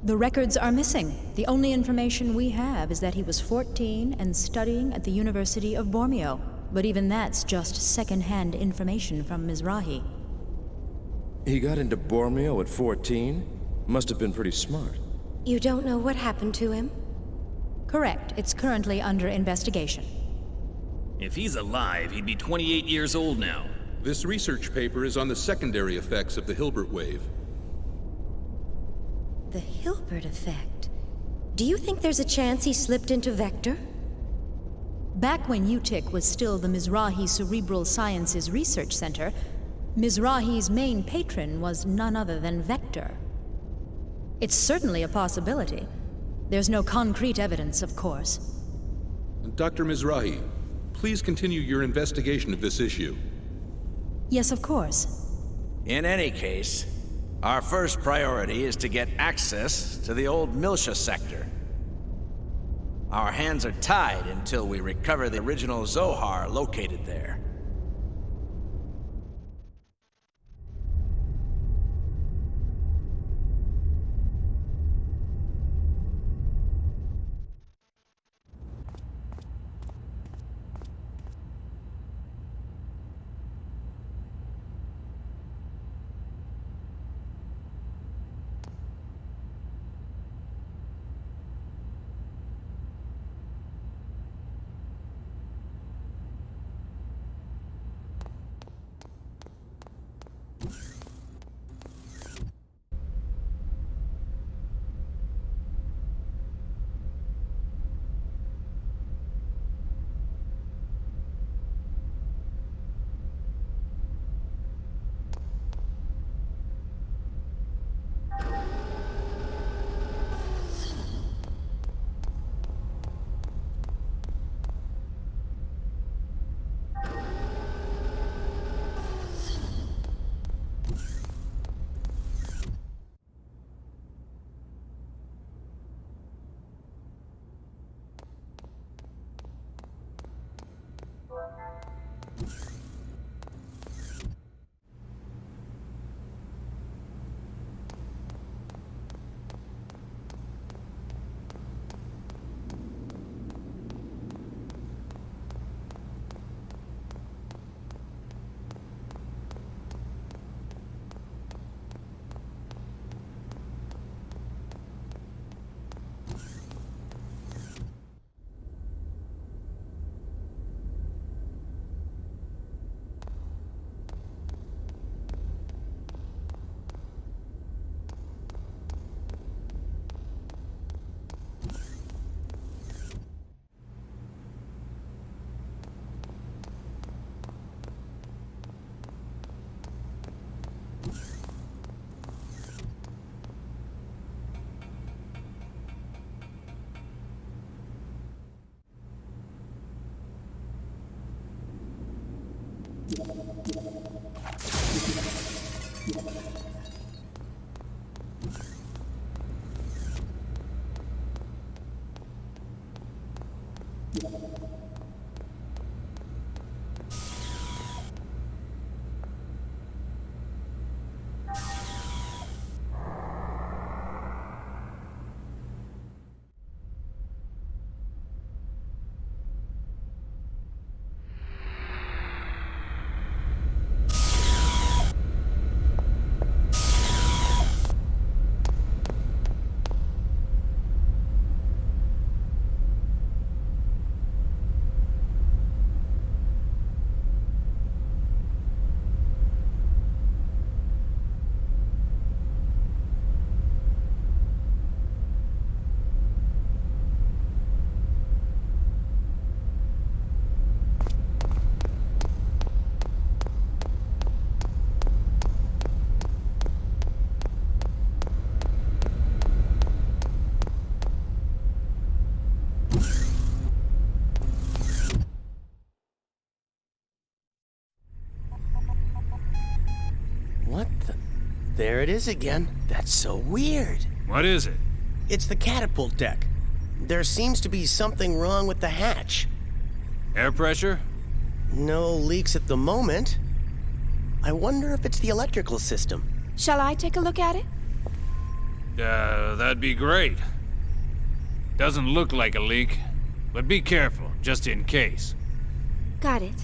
The records are missing. The only information we have is that he was 14 and studying at the University of Bormio. But even that's just second-hand information from Mizrahi. He got into Bormio at 14? Must have been pretty smart. You don't know what happened to him? Correct. It's currently under investigation. If he's alive, he'd be 28 years old now. This research paper is on the secondary effects of the Hilbert wave. The Hilbert effect? Do you think there's a chance he slipped into Vector? Back when UTIC was still the Mizrahi Cerebral Sciences Research Center, Mizrahi's main patron was none other than Vector. It's certainly a possibility. There's no concrete evidence, of course. Dr. Mizrahi, please continue your investigation of this issue. Yes, of course. In any case, our first priority is to get access to the old Miltia sector. Our hands are tied until we recover the original Zohar located there. What the? There it is again. That's so weird. What is it? It's the catapult deck. There seems to be something wrong with the hatch. Air pressure? No leaks at the moment. I wonder if it's the electrical system. Shall I take a look at it? That'd be great. Doesn't look like a leak, but be careful, just in case. Got it.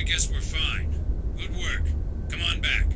I guess we're fine. Good work. Come on back.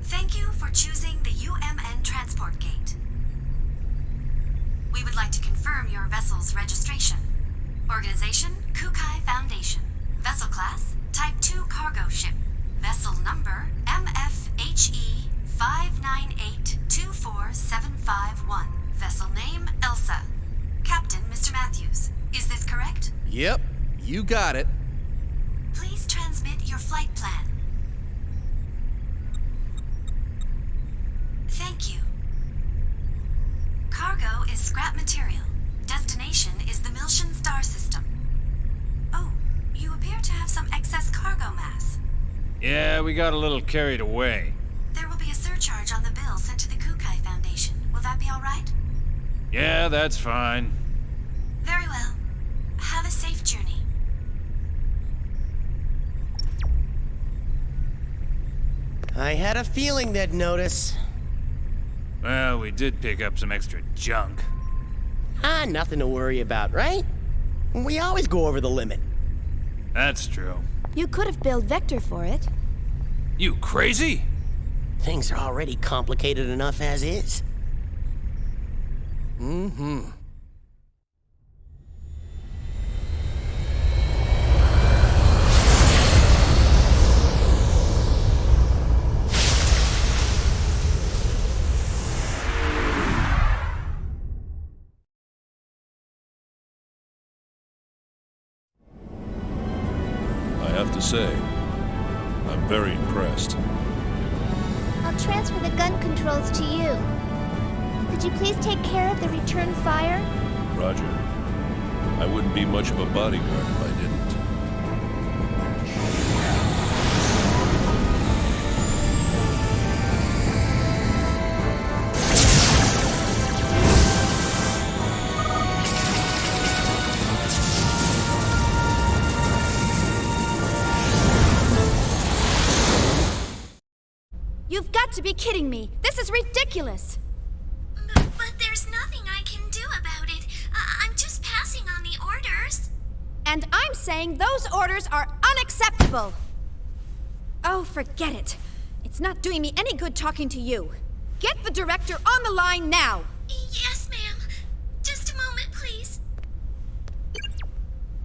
Thank you for choosing the UMN transport gate. We would like to confirm your vessel's registration. Organization, Kukai Foundation. Vessel class, Type 2 cargo ship. Vessel number, MFHE 598-24751. Vessel name, Elsa. Captain, Mr. Matthews. Is this correct? Yep, you got it. Please transmit your flight plan. Thank you. Cargo is scrap material. Destination is the Miltian star system. Oh, you appear to have some excess cargo mass. Yeah, we got a little carried away. There will be a surcharge on the bill sent to the Kukai Foundation. Will that be all right? Yeah, that's fine. Very well. Have a safe journey. I had a feeling they'd notice. Well, we did pick up some extra junk. Nothing to worry about, right? We always go over the limit. That's true. You could have billed Vector for it. You crazy? Things are already complicated enough as is. Mm-hmm. I have to say, I'm very impressed. I'll transfer the gun controls to you. Could you please take care of the return fire? Roger. I wouldn't be much of a bodyguard if I didn't. You've got to be kidding me. This is ridiculous. But there's nothing I can do about it. I'm just passing on the orders. And I'm saying those orders are unacceptable. Oh, forget it. It's not doing me any good talking to you. Get the director on the line now. Yes, ma'am. Just a moment, please.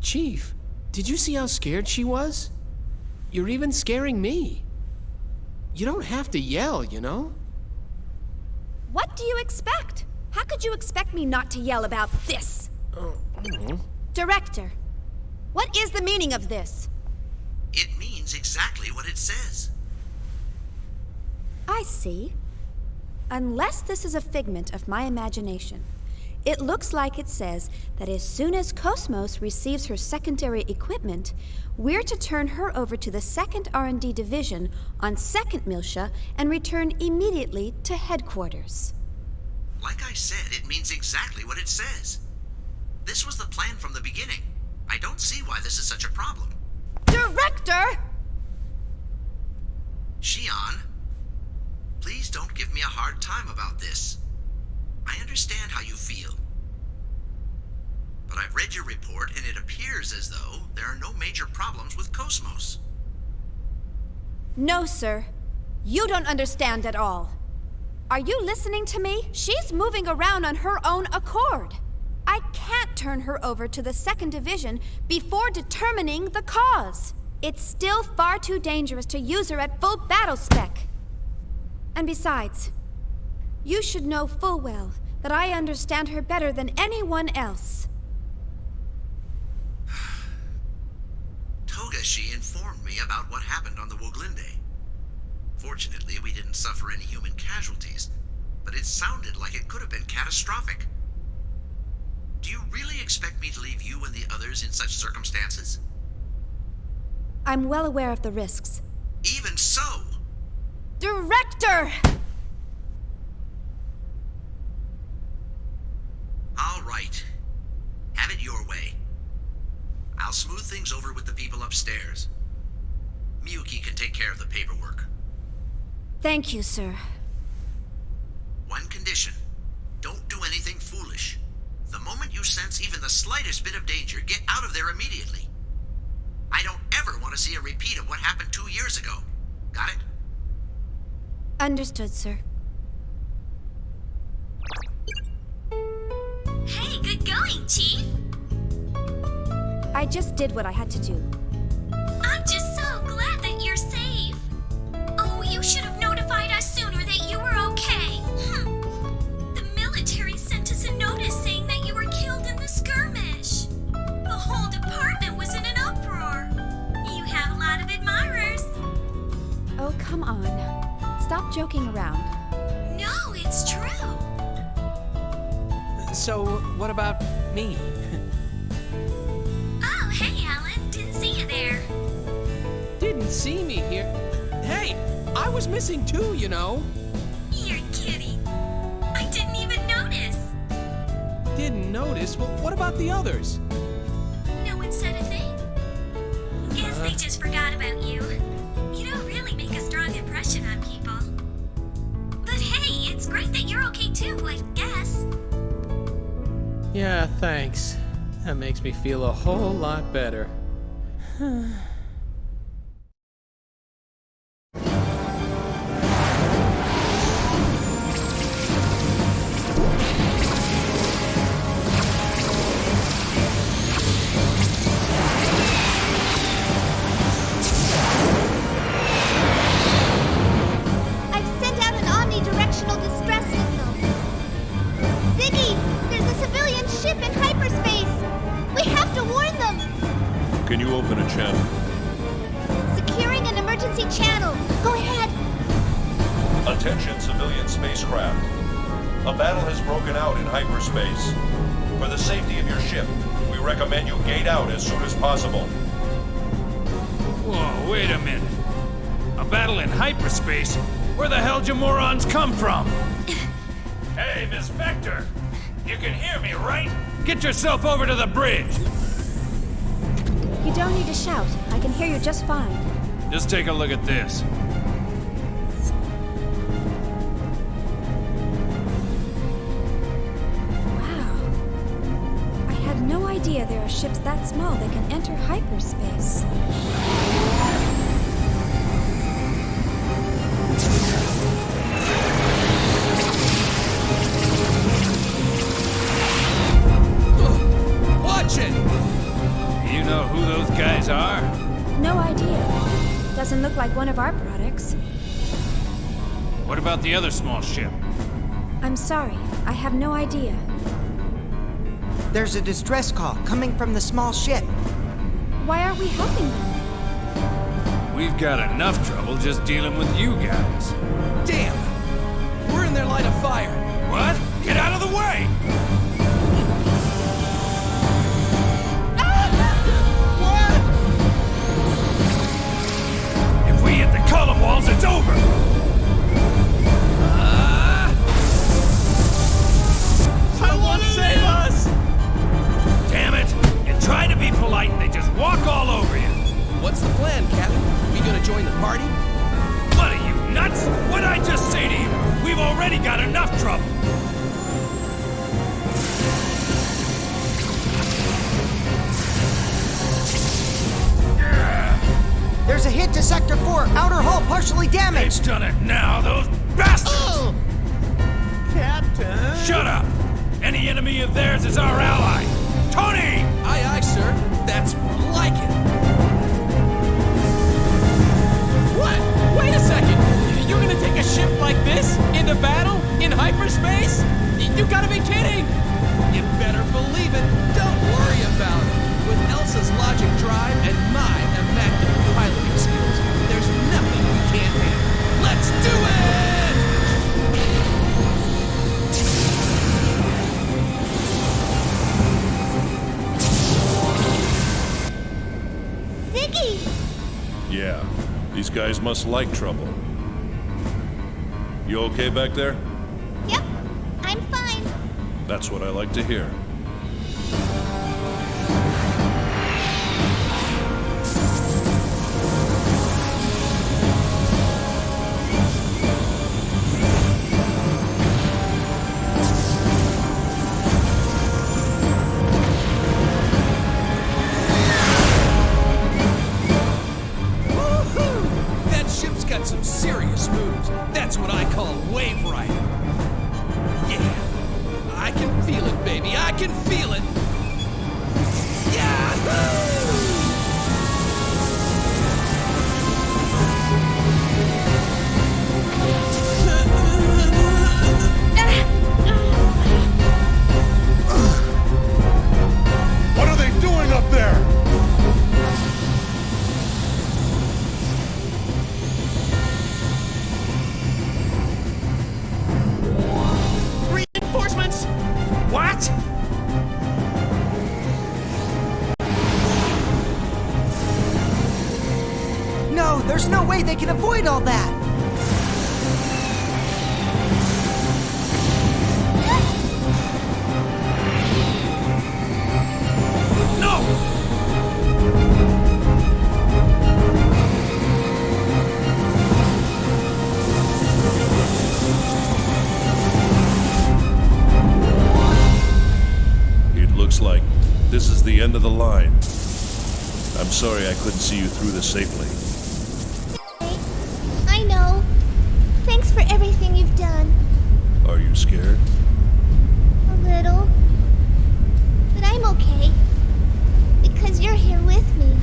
Chief, did you see how scared she was? You're even scaring me. You don't have to yell, you know? What do you expect? How could you expect me not to yell about this? Director, what is the meaning of this? It means exactly what it says. I see. Unless this is a figment of my imagination, it looks like it says that as soon as Cosmos receives her secondary equipment, we're to turn her over to the 2nd R&D Division on 2nd Miltia and return immediately to headquarters. Like I said, it means exactly what it says. This was the plan from the beginning. I don't see why this is such a problem. Director! Shion, please don't give me a hard time about this. I understand how you feel. But I've read your report, and it appears as though there are no major problems with Cosmos. No, sir. You don't understand at all. Are you listening to me? She's moving around on her own accord. I can't turn her over to the 2nd Division before determining the cause. It's still far too dangerous to use her at full battle spec. And besides, you should know full well that I understand her better than anyone else. Togashi informed me about what happened on the Woglinde. Fortunately, we didn't suffer any human casualties, but it sounded like it could have been catastrophic. Do you really expect me to leave you and the others in such circumstances? I'm well aware of the risks. Even so! Director! All right. Have it your way. I'll smooth things over with the people upstairs. Miyuki can take care of the paperwork. Thank you, sir. One condition. Don't do anything foolish. The moment you sense even the slightest bit of danger, get out of there immediately. I don't ever want to see a repeat of what happened 2 years ago. Got it? Understood, sir. Hey, good going, Chief! I just did what I had to do. I'm just so glad that you're safe. Oh, you should have notified us sooner that you were okay. The military sent us a notice saying that you were killed in the skirmish. The whole department was in an uproar. You have a lot of admirers. Oh, come on. Stop joking around. No, it's true. So, what about me? Oh, hey, Alan. Didn't see you there. Didn't see me here? Hey, I was missing too, you know. You're kidding. I didn't even notice. Didn't notice? Well, what about the others? No one said a thing. Guess they just forgot about you. You don't really make a strong impression on people. But hey, it's great that you're okay too, I guess. Yeah, thanks. That makes me feel a whole lot better. I've sent out an omnidirectional distress signal. Ziggy, there's a civilian ship in hyperspace. We have to warn them. Can you open a channel? Securing an emergency channel. Go ahead. Attention civilian spacecraft. A battle has broken out in hyperspace. For the safety of your ship, we recommend you gate out as soon as possible. Whoa, wait a minute. A battle in hyperspace? Where the hell do morons come from? Hey, Miss Vector! You can hear me, right? Get yourself over to the bridge! You don't need to shout. I can hear you just fine. Just take a look at this. Wow. I had no idea there are ships that small that can enter hyperspace. Watch it! You know who those guys are? No idea. Doesn't look like one of our products. What about the other small ship? I'm sorry. I have no idea. There's a distress call coming from the small ship. Why aren't we helping them? We've got enough trouble just dealing with you guys. Damn! We're in their line of fire. What? Get out of the way! If we hit the column walls, it's over! Someone save us! Damn it! You try to be polite and they just walk all over you. What's the plan, Captain? We gonna join the party? What are you, nuts? What'd I just say to you? We've already got enough trouble. There's a hit to Sector 4. Outer hull partially damaged. They've done it now, those bastards! Oh! Captain! Shut up! Any enemy of theirs is our ally. Tony! Aye, aye, sir. That's like it. What? Wait a second! You're gonna take a ship like this into battle in hyperspace? You gotta be kidding! You better believe it. Don't worry about it. With Elsa's logic drive and my immaculate piloting skills, there's nothing we can't handle. Let's do it! Ziggy! Yeah, these guys must like trouble. You okay back there? Yep, I'm fine. That's what I like to hear. Got some serious moves. That's what I call wave riding. Yeah, I can feel it, baby. I can feel it. What are they doing up there? Reinforcements? What? No, there's no way they can avoid all that. Like this is the end of the line. I'm sorry I couldn't see you through this safely. I know. Thanks for everything you've done. Are you scared? A little. But I'm okay. Because you're here with me.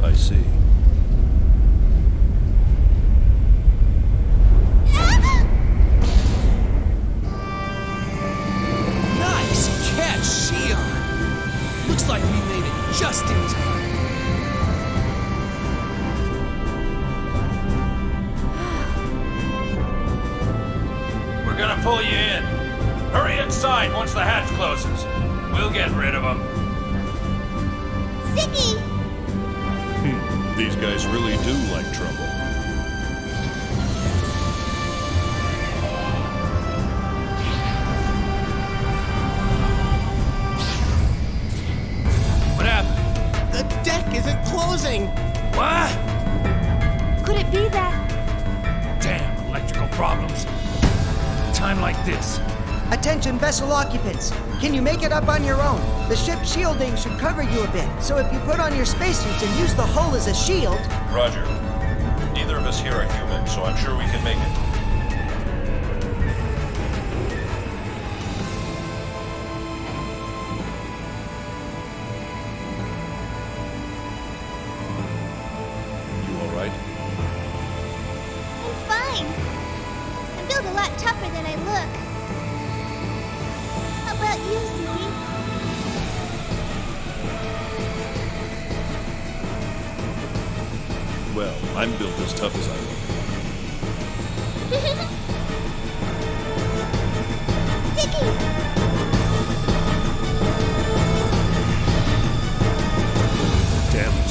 I see. Looks like we made it just in time. We're gonna pull you in. Hurry inside once the hatch closes. We'll get rid of them. Ziggy! These guys really do like trouble. Isn't closing. What? Could it be that? Damn electrical problems. Time like this. Attention vessel occupants. Can you make it up on your own? The ship's shielding should cover you a bit, so if you put on your spacesuits and use the hull as a shield... Roger. Neither of us here are human, so I'm sure we can make it. A lot tougher than I look. How about you, Ziggy? Well, I'm built as tough as I look. Ziggy! Damn it.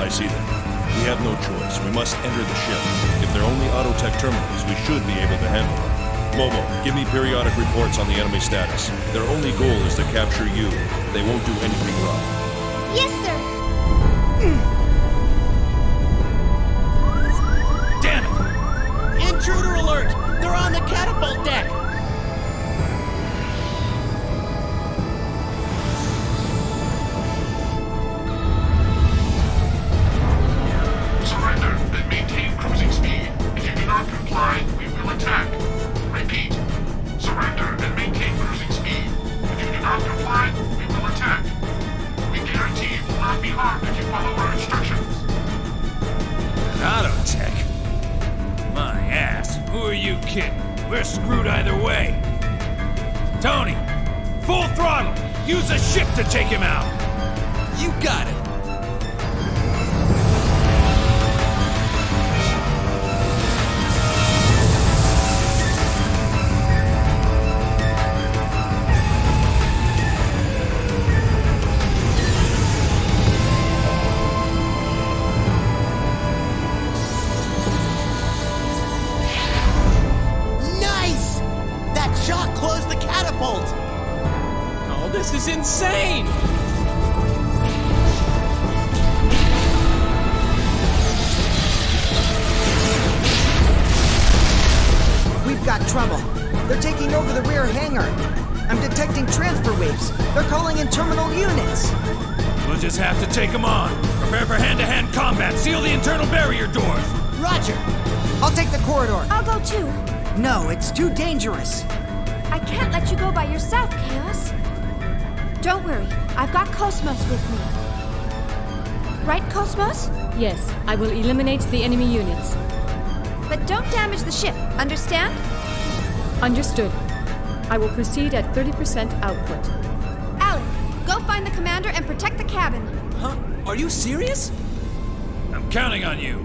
I see them. We have no choice. We must enter the ship. If they're only Autotech terminals, we should be able to handle them. Momo, give me periodic reports on the enemy status. Their only goal is to capture you. They won't do anything wrong. Yes, sir. Damn it! Intruder alert! They're on the catapult deck! screwed either way. Tony, full throttle! Use a ship to take him out! You got it! Nice! That shot closed the catapult! Oh, this is insane! We've got trouble. They're taking over the rear hangar. I'm detecting transfer waves. They're calling in terminal units. We'll just have to take him on. Prepare for hand-to-hand combat. Seal the internal barrier doors. Roger. I'll take the corridor. I'll go too. No, it's too dangerous. I can't let you go by yourself, Chaos. Don't worry, I've got Cosmos with me. Right, Cosmos? Yes, I will eliminate the enemy units. But don't damage the ship, understand? Understood. I will proceed at 30% output. Alan, go find the commander and protect the cabin. Huh? Are you serious? I'm counting on you.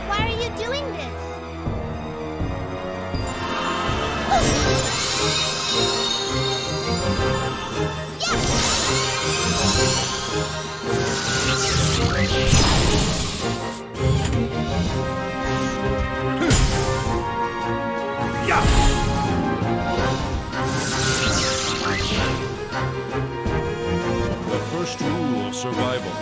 Why are you doing this? The first rule of survival.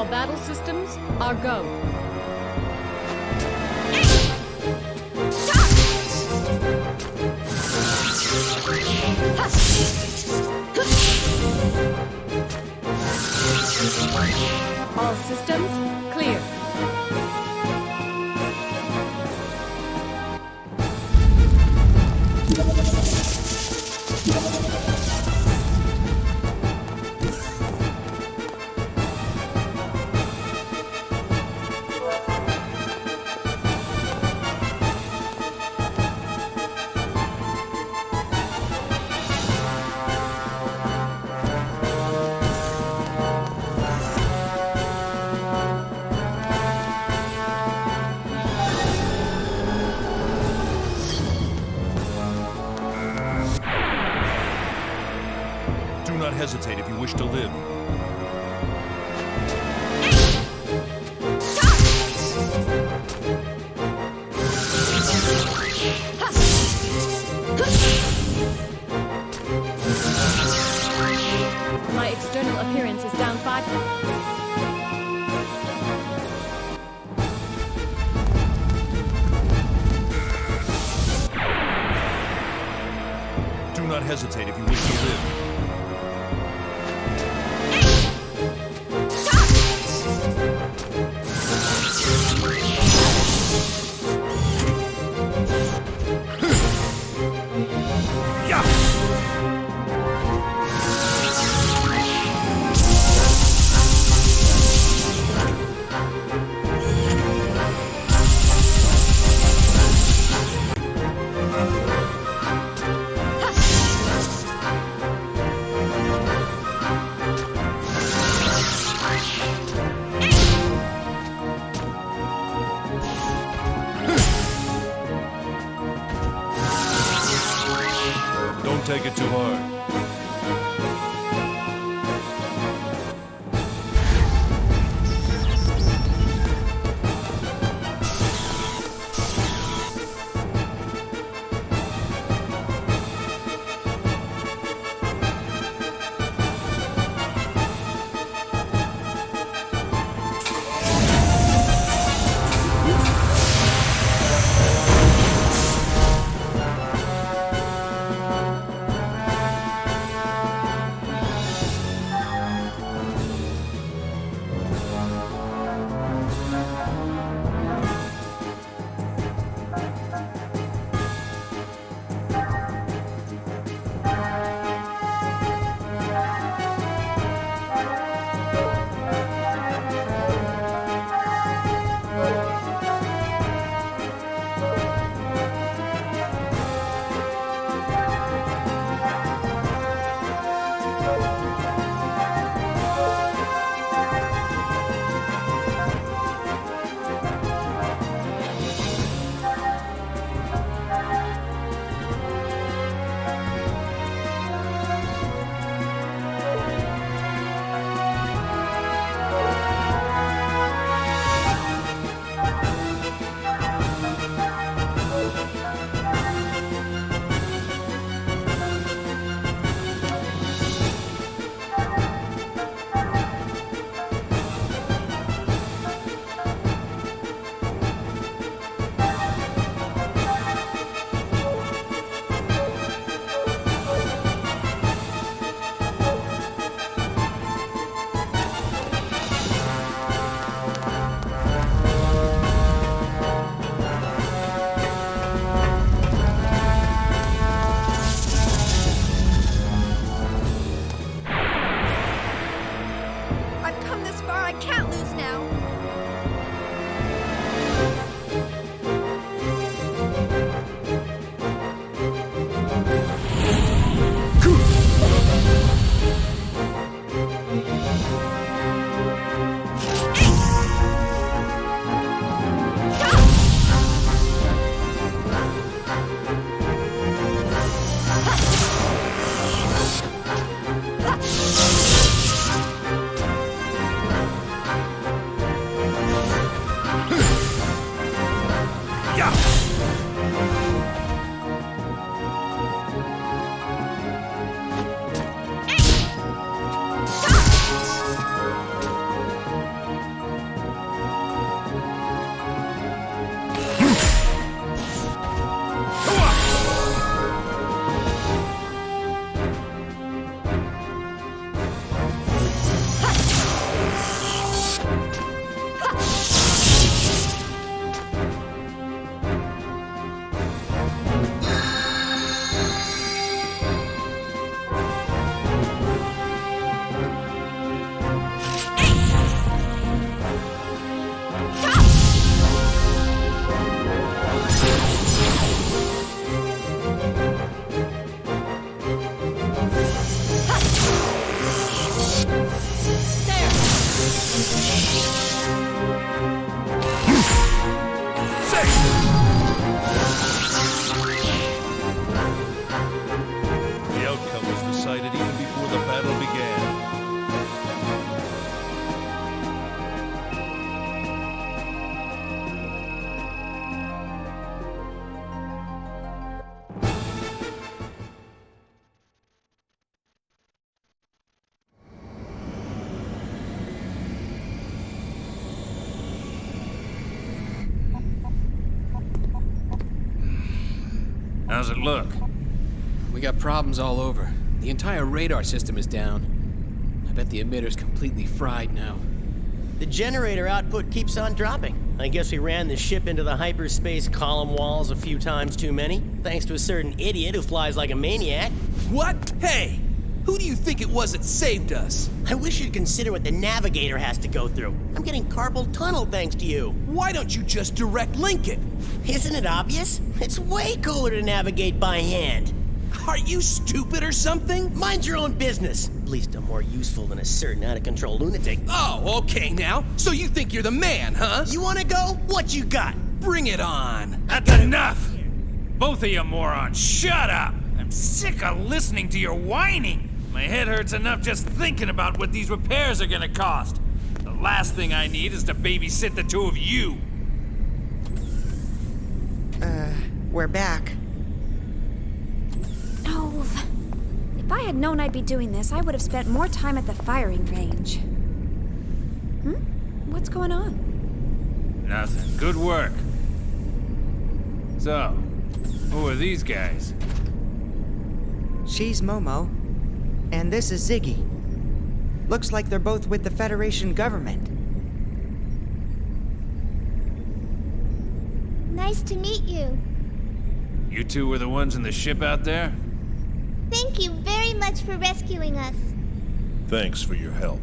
Battle systems are go. All systems clear. Do not hesitate if you wish to live. My external appearance is down 5. Do not hesitate if you wish to live. Take it too hard. How's it look? We got problems all over. The entire radar system is down. I bet the emitter's completely fried now. The generator output keeps on dropping. I guess we ran the ship into the hyperspace column walls a few times too many, thanks to a certain idiot who flies like a maniac. What? Hey! Who do you think it was that saved us? I wish you'd consider what the navigator has to go through. I'm getting carpal tunnel thanks to you. Why don't you just direct link it? Isn't it obvious? It's way cooler to navigate by hand. Are you stupid or something? Mind your own business. At least I'm more useful than a certain out-of-control lunatic. Oh, okay now. So you think you're the man, huh? You wanna go? What you got? Bring it on. That's enough! Both of you morons, shut up! I'm sick of listening to your whining. My head hurts enough just thinking about what these repairs are gonna cost. The last thing I need is to babysit the two of you. We're back. Oh, if I had known I'd be doing this, I would have spent more time at the firing range. What's going on? Nothing. Good work. So, who are these guys? She's Momo, and this is Ziggy. Looks like they're both with the Federation government. Nice to meet you. You two were the ones in the ship out there? Thank you very much for rescuing us. Thanks for your help.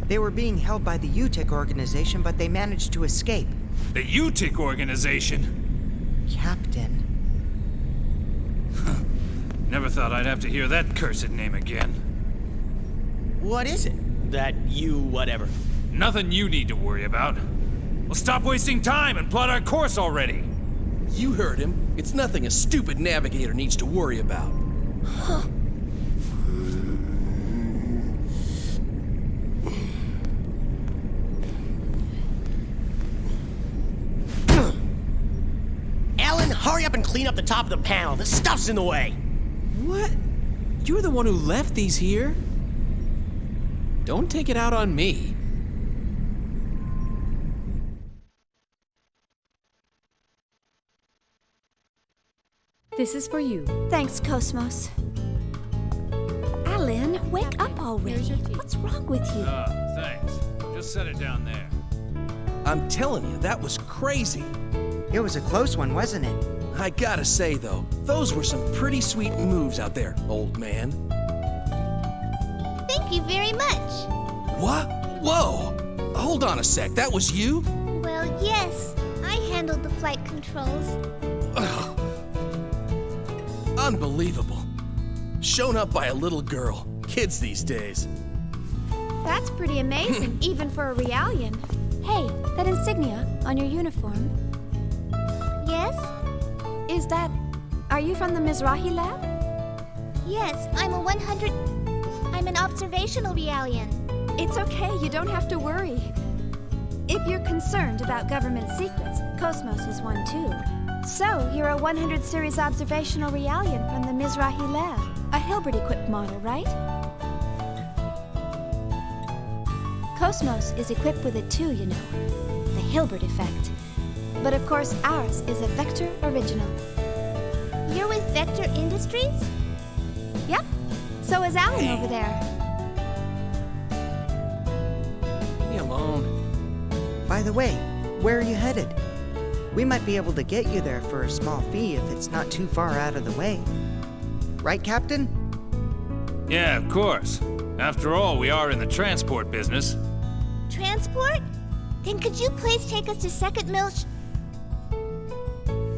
They were being held by the UTIC organization, but they managed to escape. The UTIC organization? Captain. Never thought I'd have to hear that cursed name again. What is it? That you whatever? Nothing you need to worry about. Well, stop wasting time and plot our course already. You heard him. It's nothing a stupid navigator needs to worry about. Alan, hurry up and clean up the top of the panel. This stuff's in the way. What? You're the one who left these here? Don't take it out on me. This is for you. Thanks, Cosmos. Alan, wake up already. What's wrong with you? Thanks. Just set it down there. I'm telling you, that was crazy. It was a close one, wasn't it? I gotta say, though, those were some pretty sweet moves out there, old man. Thank you very much. What? Whoa! Hold on a sec, that was you? Well, yes. I handled the flight controls. Ugh. Unbelievable. Shown up by a little girl. Kids these days. That's pretty amazing, even for a Realian. Hey, that insignia on your uniform. Yes? Is that... Are you from the Mizrahi lab? Yes, I'm an observational Realian. It's okay, you don't have to worry. If you're concerned about government secrets, Cosmos is one too. So, you're a 100 series observational Realian from the Mizrahi lab. A Hilbert-equipped model, right? Cosmos is equipped with it too, you know. The Hilbert effect. But of course, ours is a Vector original. You're with Vector Industries? Yep. So is Alan over there. Leave me alone. By the way, where are you headed? We might be able to get you there for a small fee if it's not too far out of the way. Right, Captain? Yeah, of course. After all, we are in the transport business. Transport? Then could you please take us to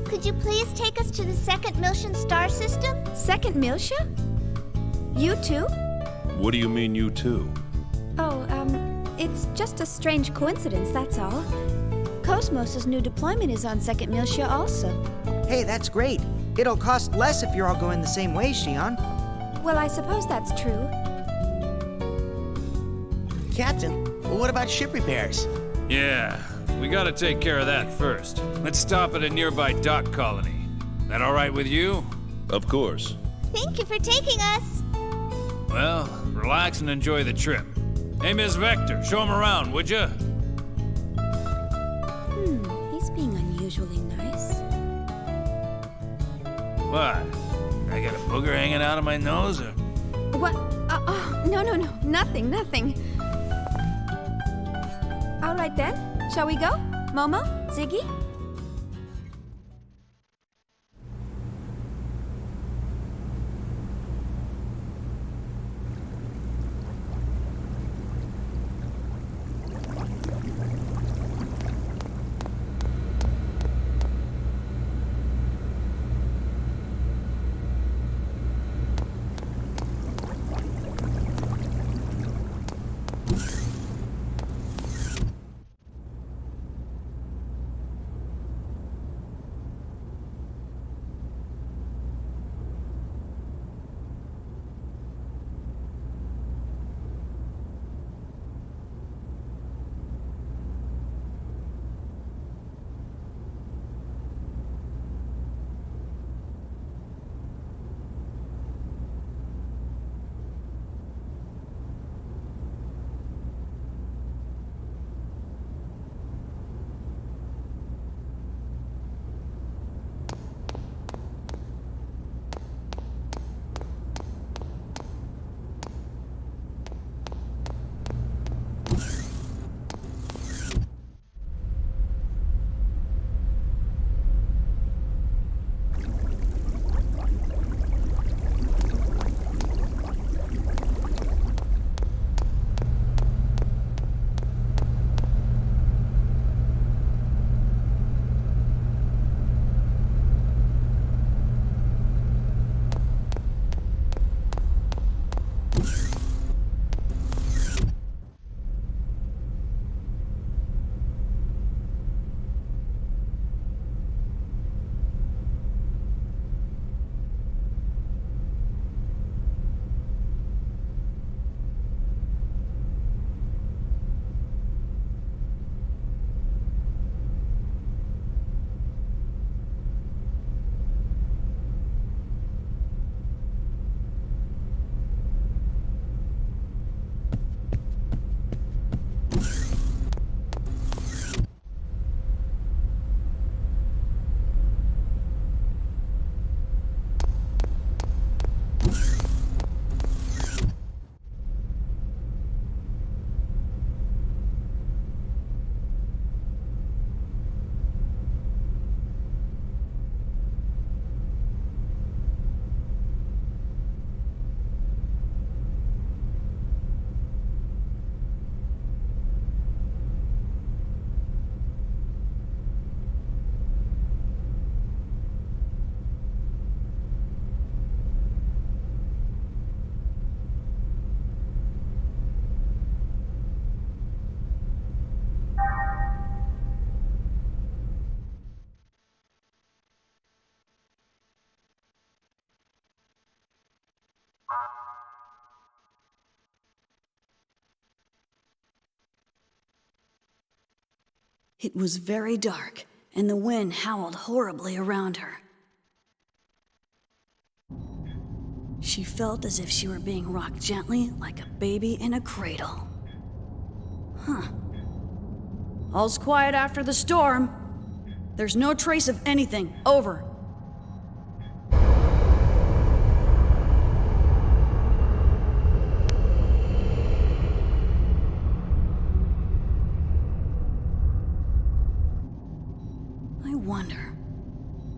Could you please take us to the second Miltian star system? Second Miltia? You too? What do you mean, you too? Oh, it's just a strange coincidence, that's all. Cosmos' new deployment is on second Miltia also. Hey, that's great. It'll cost less if you're all going the same way, Shion. Well, I suppose that's true. Captain, what about ship repairs? Yeah, we gotta take care of that first. Let's stop at a nearby dock colony. That all right with you? Of course. Thank you for taking us. Well, relax and enjoy the trip. Hey, Ms. Vector, show him around, would you? He's being unusually nice. What? I got a booger hanging out of my nose, or? What? No, nothing. All right then, shall we go? Momo? Ziggy? It was very dark, and the wind howled horribly around her. She felt as if she were being rocked gently like a baby in a cradle. Huh. All's quiet after the storm. There's no trace of anything. Over. I wonder,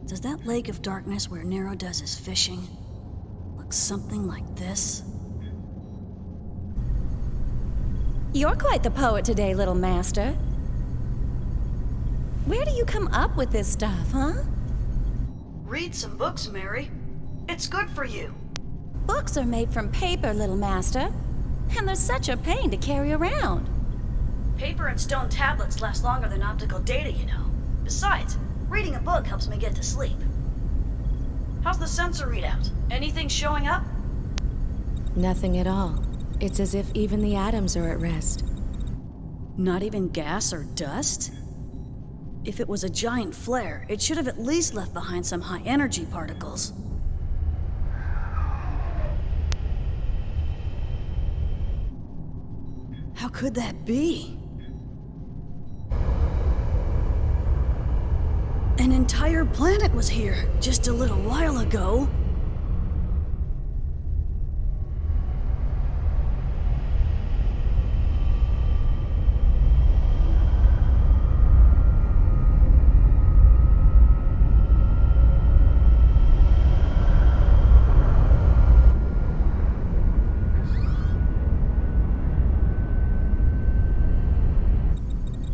does that lake of darkness where Nero does his fishing look something like this? You're quite the poet today, little master. Where do you come up with this stuff, huh? Read some books, Mary. It's good for you. Books are made from paper, little master. And they're such a pain to carry around. Paper and stone tablets last longer than optical data, you know. Besides, reading a book helps me get to sleep. How's the sensor readout? Anything showing up? Nothing at all. It's as if even the atoms are at rest. Not even gas or dust? If it was a giant flare, it should have at least left behind some high-energy particles. How could that be? An entire planet was here just a little while ago.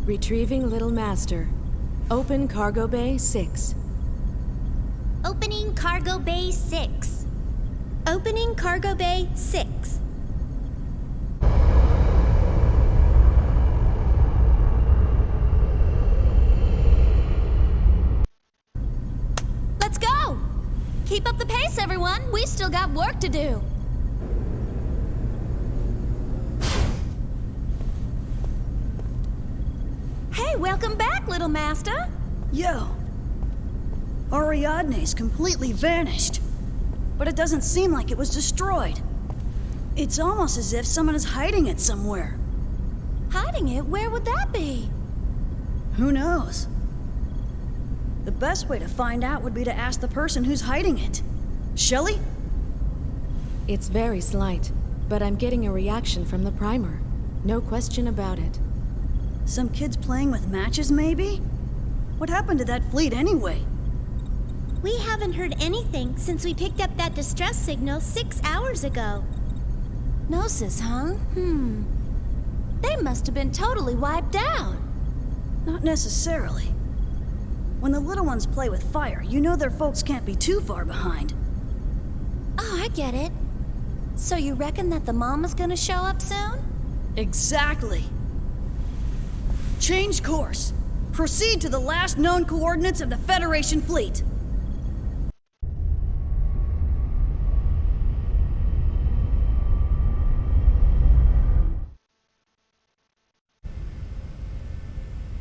Retrieving Little Master. Open Cargo Bay 6. Opening Cargo Bay 6. Opening Cargo Bay 6. Let's go! Keep up the pace, everyone. We've still got work to do. Hey, welcome back, Little Master. Yo. Ariadne's completely vanished. But it doesn't seem like it was destroyed. It's almost as if someone is hiding it somewhere. Hiding it? Where would that be? Who knows? The best way to find out would be to ask the person who's hiding it. Shelley? It's very slight, but I'm getting a reaction from the primer. No question about it. Some kids playing with matches, maybe? What happened to that fleet anyway? We haven't heard anything since we picked up that distress signal 6 hours ago. Gnosis, huh? They must have been totally wiped out. Not necessarily. When the little ones play with fire, you know their folks can't be too far behind. Oh, I get it. So you reckon that the mama's gonna show up soon? Exactly. Change course. Proceed to the last known coordinates of the Federation fleet.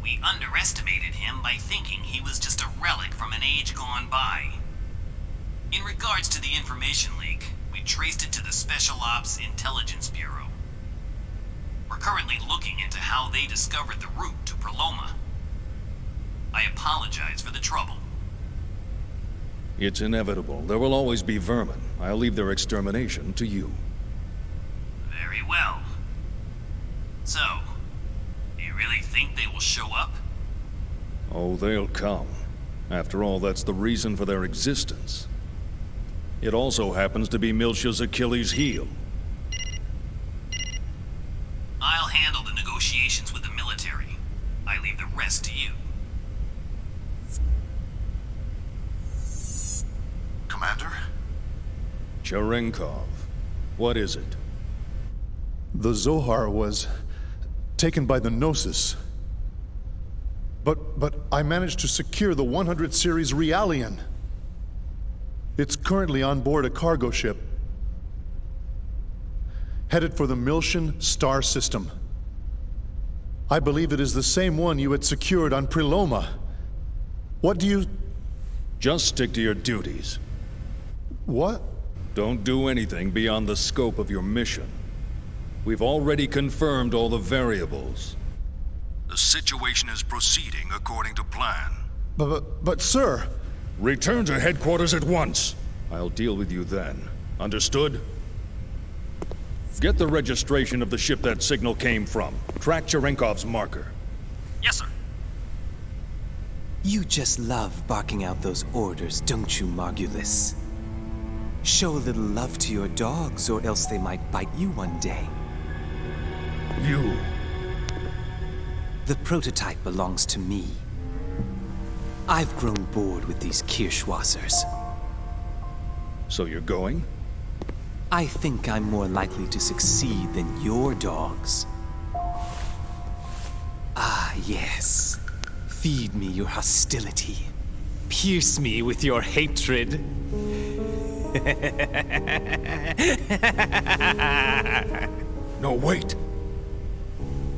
We underestimated him by thinking he was just a relic from an age gone by. In regards to the information leak, we traced it to the Special Ops Intelligence Bureau. We're currently looking into how they discovered the route to Proloma. I apologize for the trouble. It's inevitable. There will always be vermin. I'll leave their extermination to you. Very well. So, do you really think they will show up? Oh, they'll come. After all, that's the reason for their existence. It also happens to be Miltia's Achilles' heel. I'll handle the negotiations with the military. I leave the rest to you. Commander? Cherenkov. What is it? The Zohar was taken by the Gnosis. But I managed to secure the 100 series Realian. It's currently on board a cargo ship, headed for the Miltian star system. I believe it is the same one you had secured on Preloma. What do you... Just stick to your duties. What? Don't do anything beyond the scope of your mission. We've already confirmed all the variables. The situation is proceeding according to plan. But sir... Return to headquarters at once. I'll deal with you then. Understood? Get the registration of the ship that signal came from. Track Cherenkov's marker. Yes, sir. You just love barking out those orders, don't you, Margulis? Show a little love to your dogs, or else they might bite you one day. You... The prototype belongs to me. I've grown bored with these Kirschwassers. So you're going? I think I'm more likely to succeed than your dogs. Ah, yes. Feed me your hostility. Pierce me with your hatred. No, wait.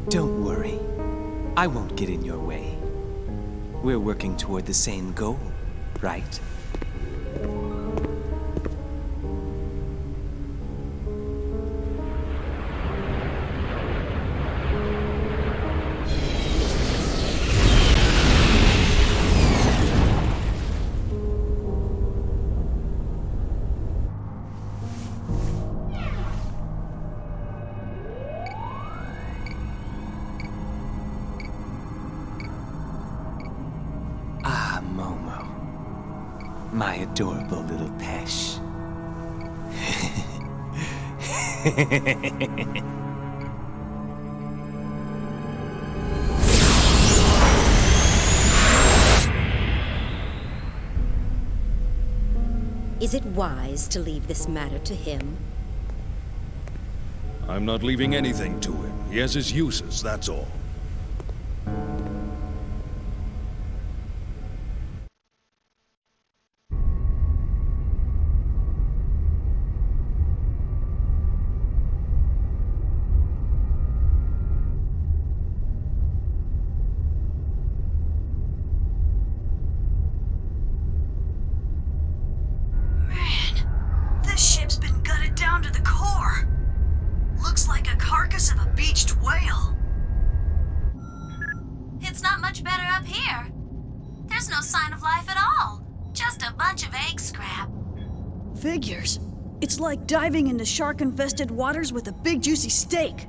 Don't worry. I won't get in your way. We're working toward the same goal, right? adorable little Pesh. Is it wise to leave this matter to him? I'm not leaving anything to him. He has his uses, that's all. Figures. It's like diving into shark-infested waters with a big juicy steak.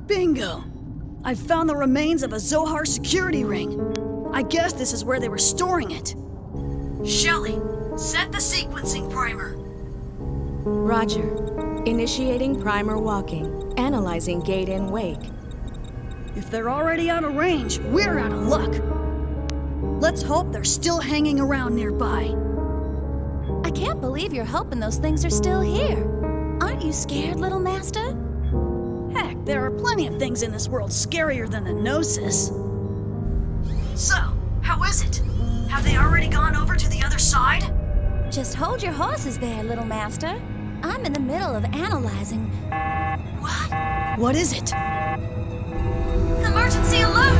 Bingo! I found the remains of a Zohar security ring. I guess this is where they were storing it. Shelly, set the sequencing primer. Roger. Initiating primer walking. Analyzing gate in wake. If they're already out of range, we're out of luck. Let's hope they're still hanging around nearby. I can't believe you're hoping those things are still here. Aren't you scared, little master? Heck, there are plenty of things in this world scarier than the Gnosis. So, how is it? Have they already gone over to the other side? Just hold your horses there, little master. I'm in the middle of analyzing... What? What is it? Emergency alert!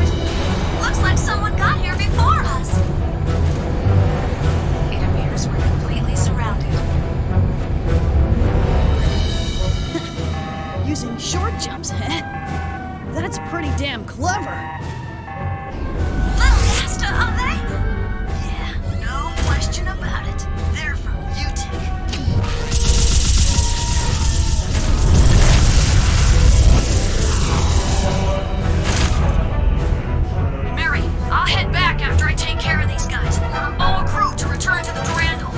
Looks like someone got here before us. It appears we're completely surrounded. Using short jumps, eh? That's pretty damn clever. Little Master, are they? Yeah, no question about it. They're from UTIC. Mary, I'll head back after I take care of these guys. Order all crew to return to the Durandal.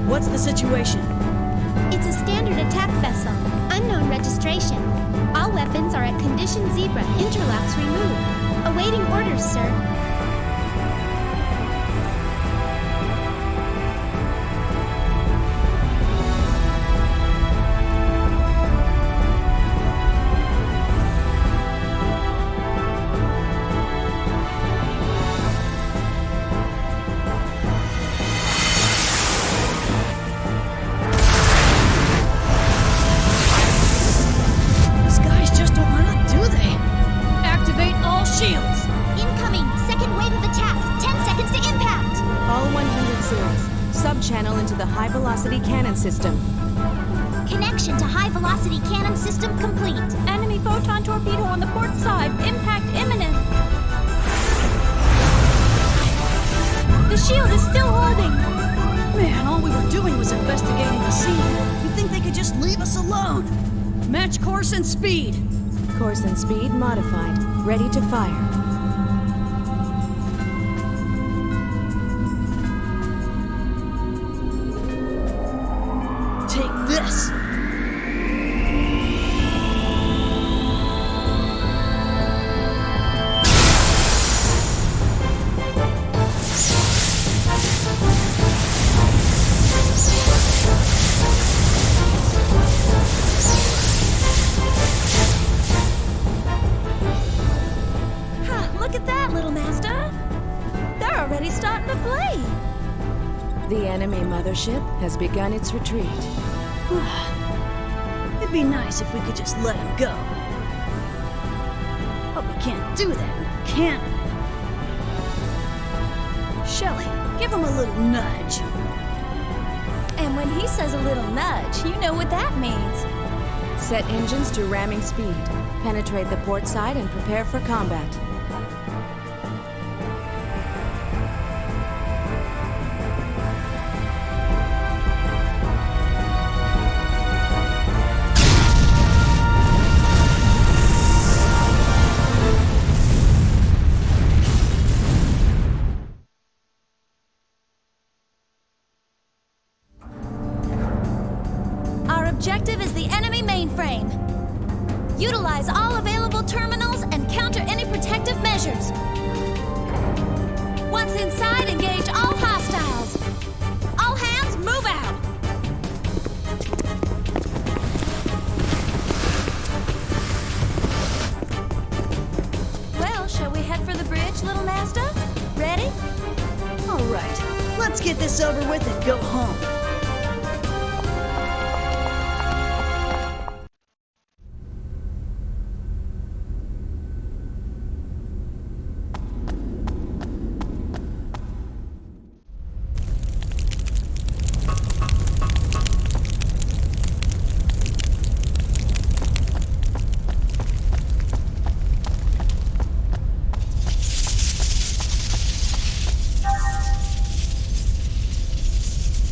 What's the situation? It's a standard attack vessel. Unknown registration. All weapons are at Condition Zebra. Interlocks removed. Awaiting orders, sir. Channel into the high-velocity cannon system. Connection to high-velocity cannon system complete. Enemy photon torpedo on the port side. Impact imminent. The shield is still holding. Man, all we were doing was investigating the scene. You'd think they could just leave us alone. Match course and speed. Course and speed modified. Ready to fire. This. Look at that, little master. They're already starting to flee. The enemy mothership has begun its retreat. It'd be nice if we could just let him go. But we can't do that now, can we? Shelley, give him a little nudge. And when he says a little nudge, you know what that means. Set engines to ramming speed. Penetrate the port side and prepare for combat. Objective is the enemy mainframe. Utilize all available terminals and counter any protective measures. Once inside, engage all hostiles. All hands, move out. Well, shall we head for the bridge, little master? Ready? All right, let's get this over with and go home.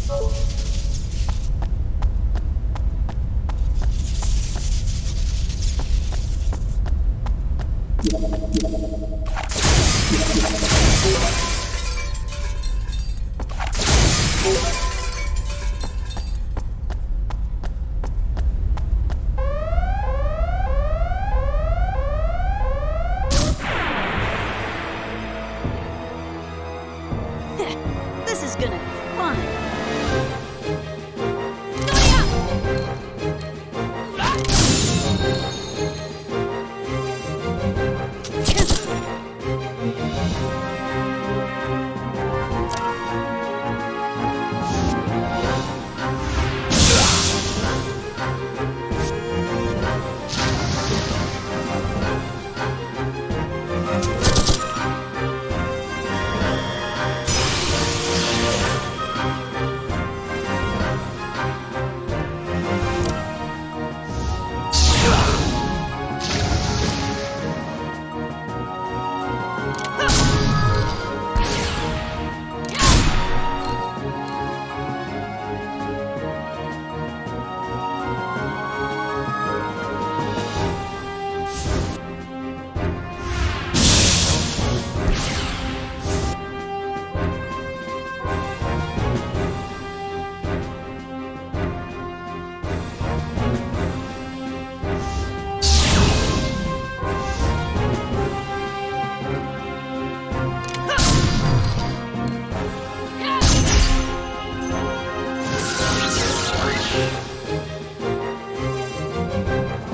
Oh.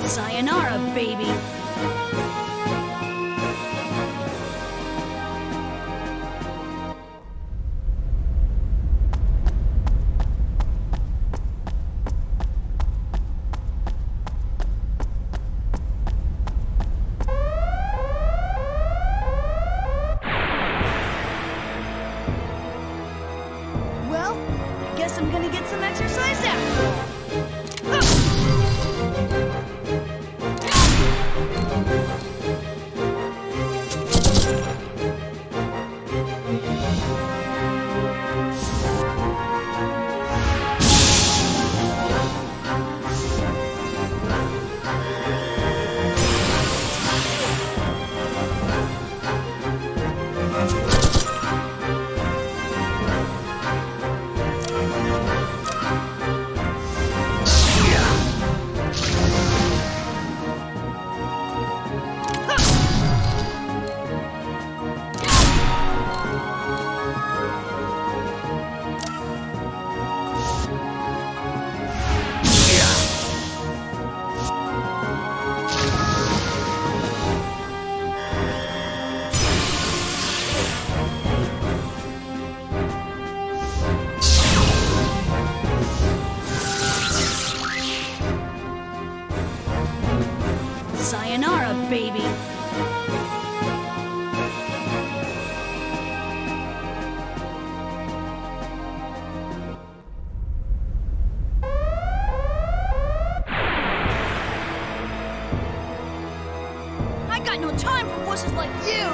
Sayonara, baby. Well, I guess I'm gonna get some exercise after all. Sayonara, baby. I got no time for wusses like you!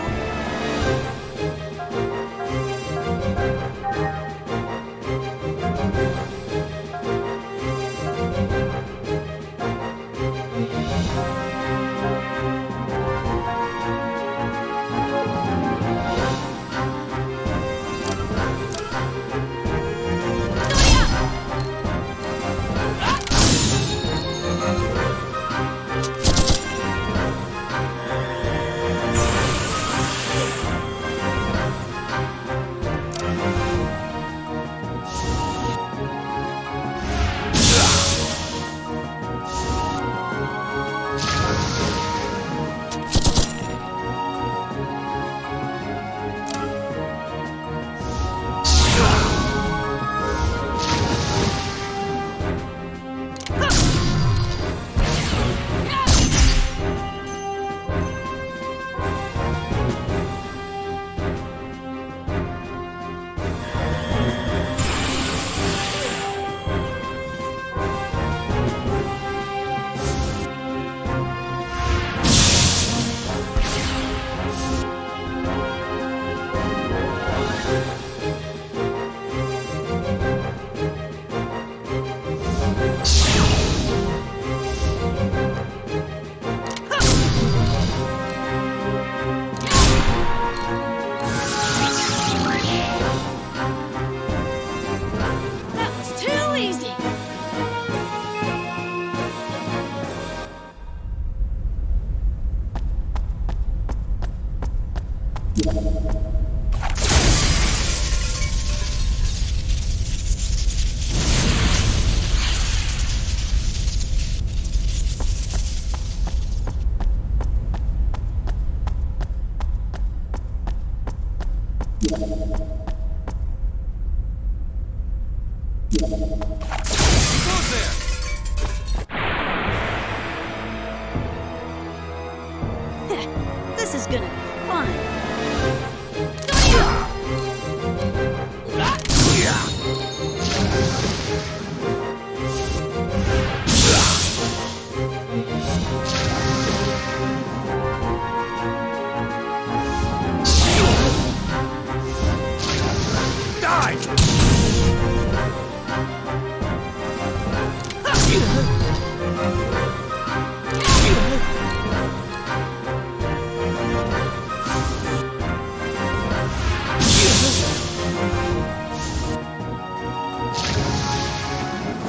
This is gonna be fun.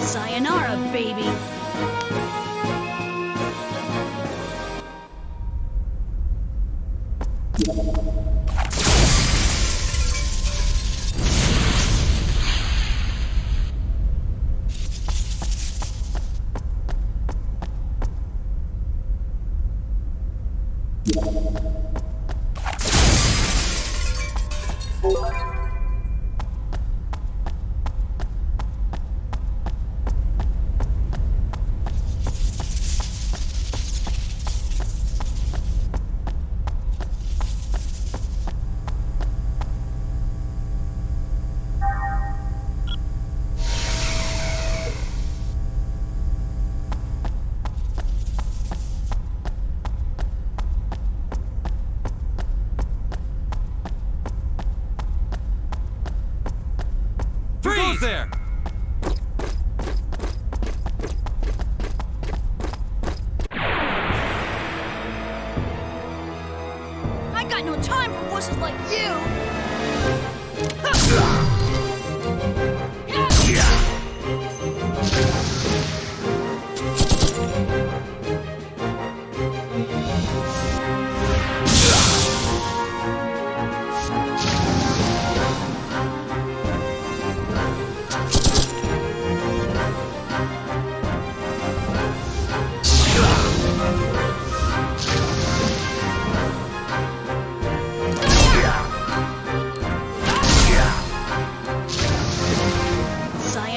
Sayonara, baby.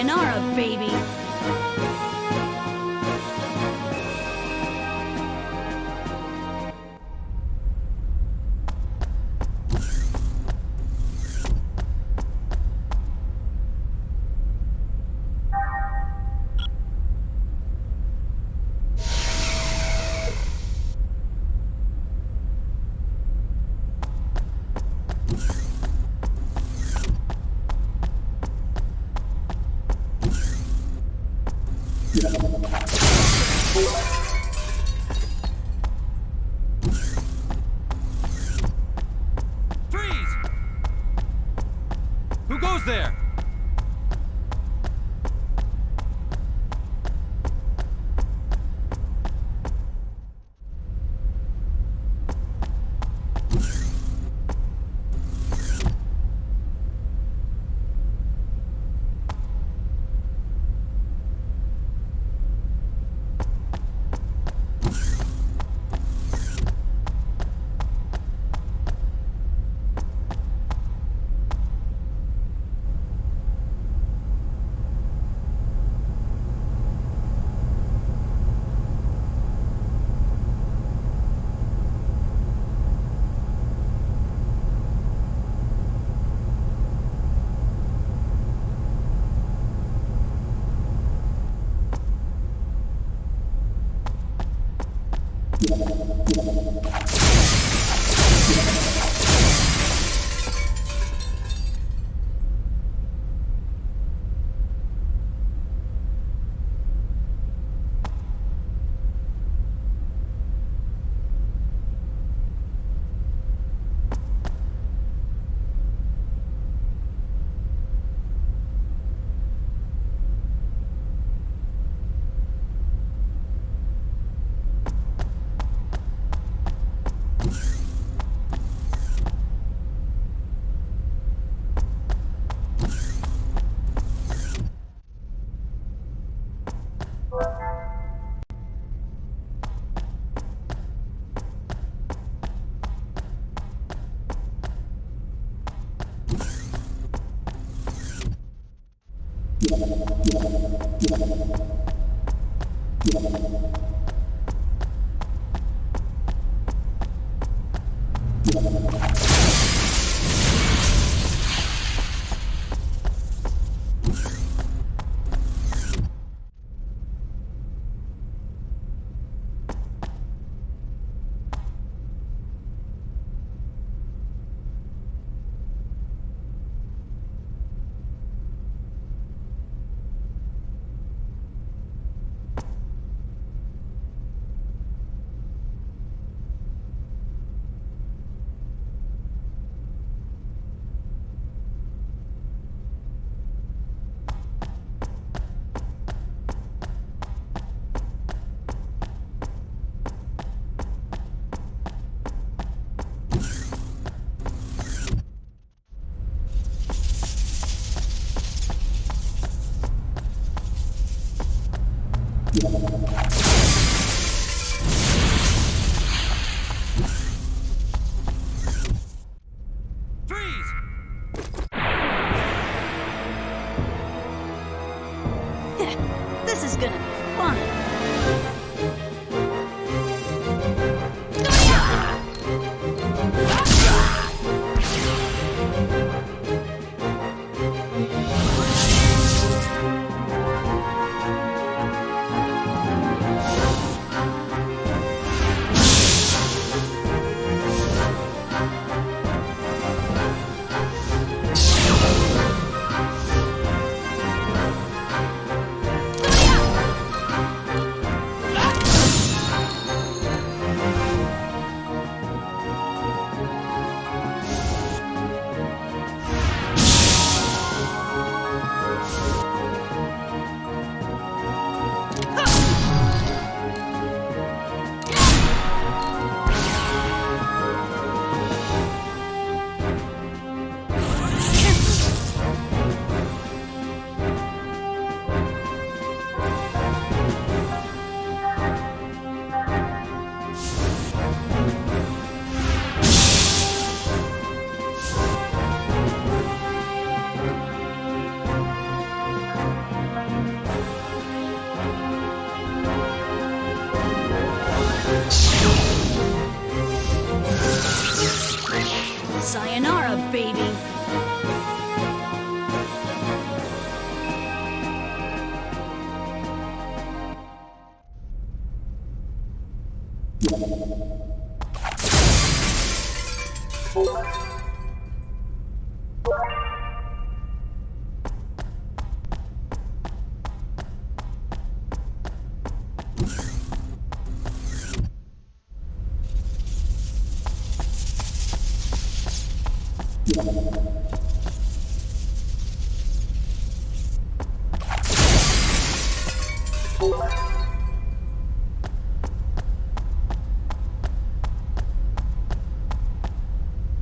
Sayonara, baby. Who goes there? This is gonna be fun.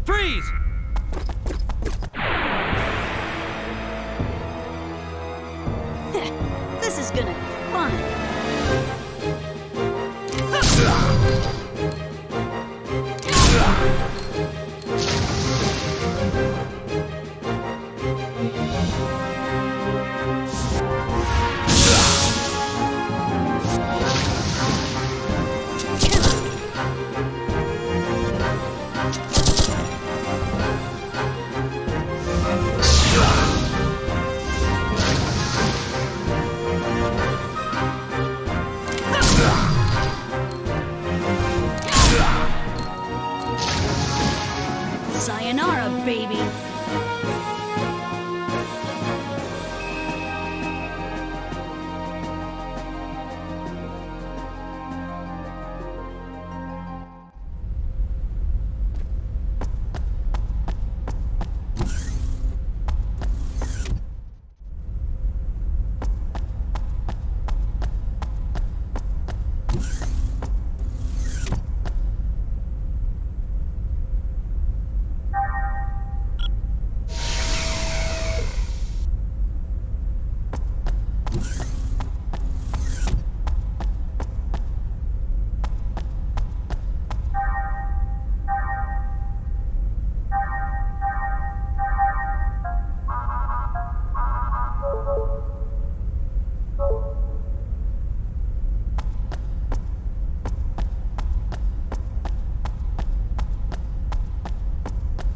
Freeze! This is gonna be fun. Sayonara, baby.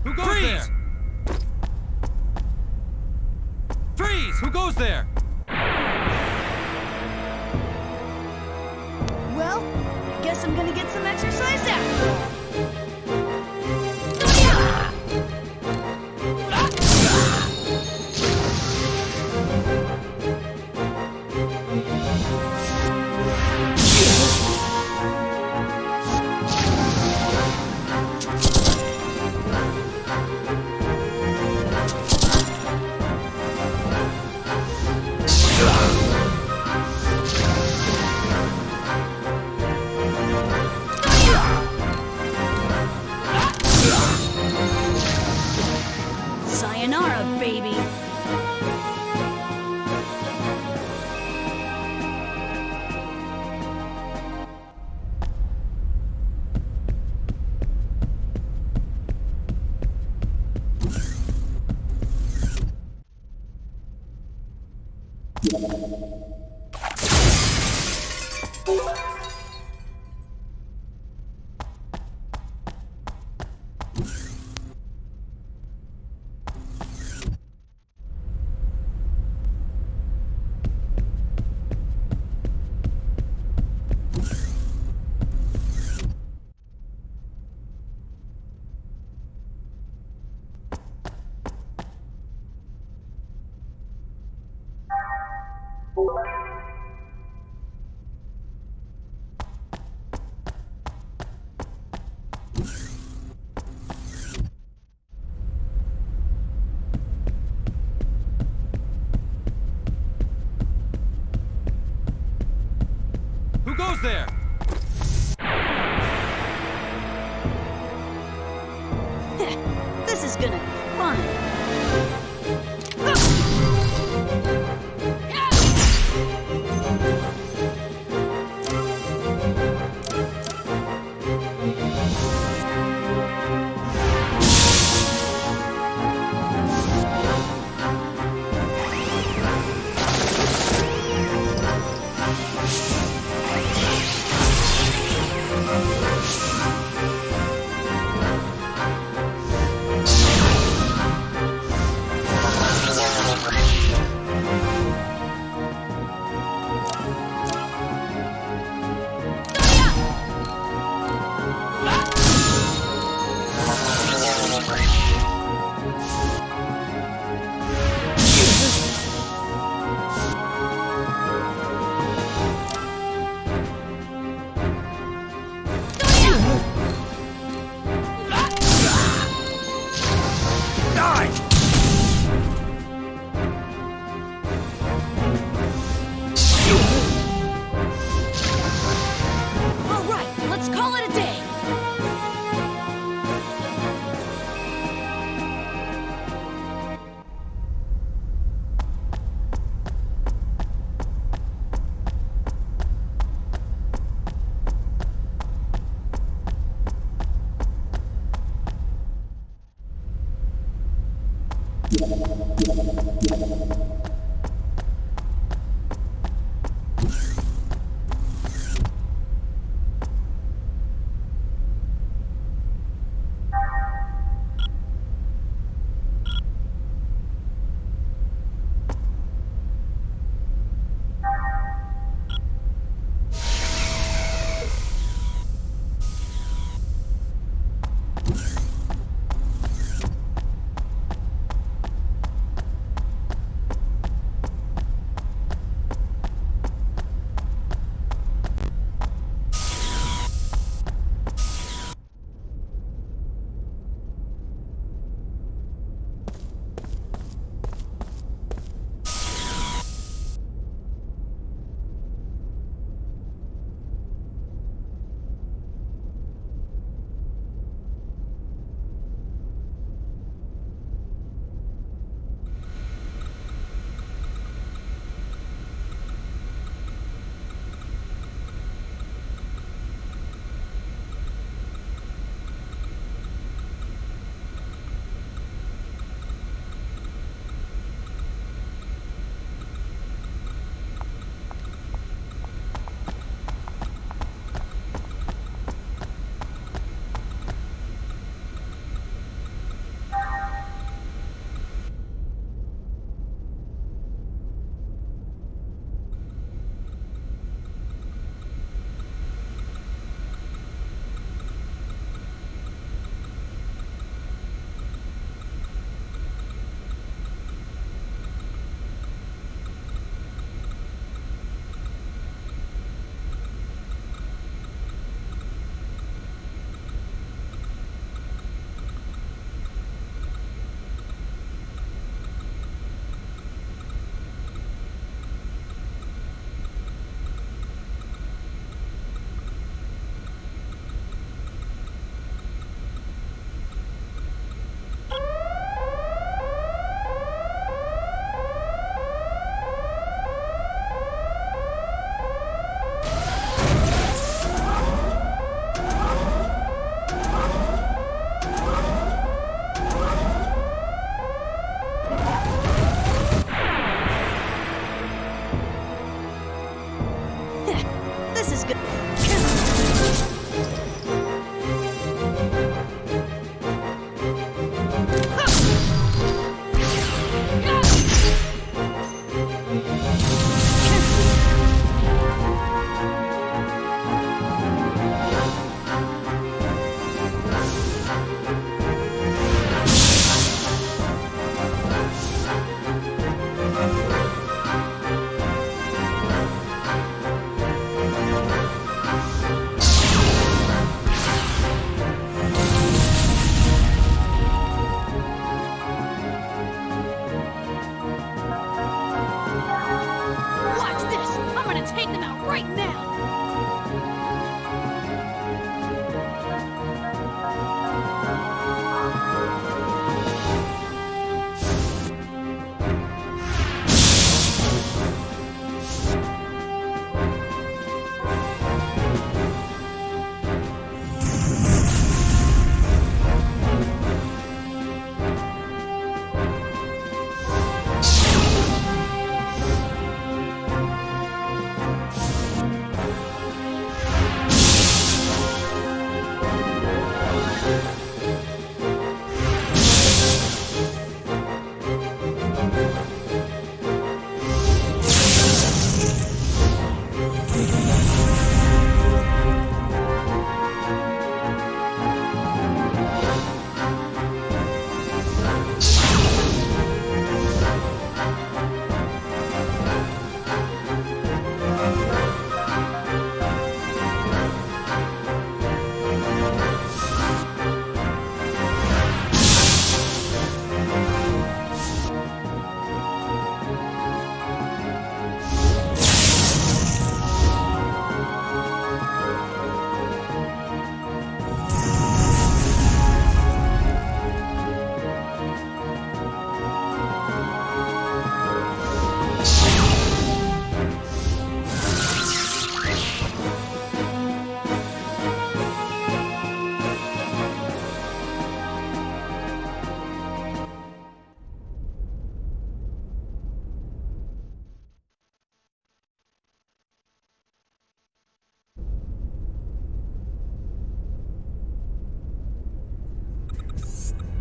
Who goes there? Freeze! Who goes there? Well, I guess I'm gonna get some exercise after all. Sayonara, baby. Who goes there? This is gonna be fun.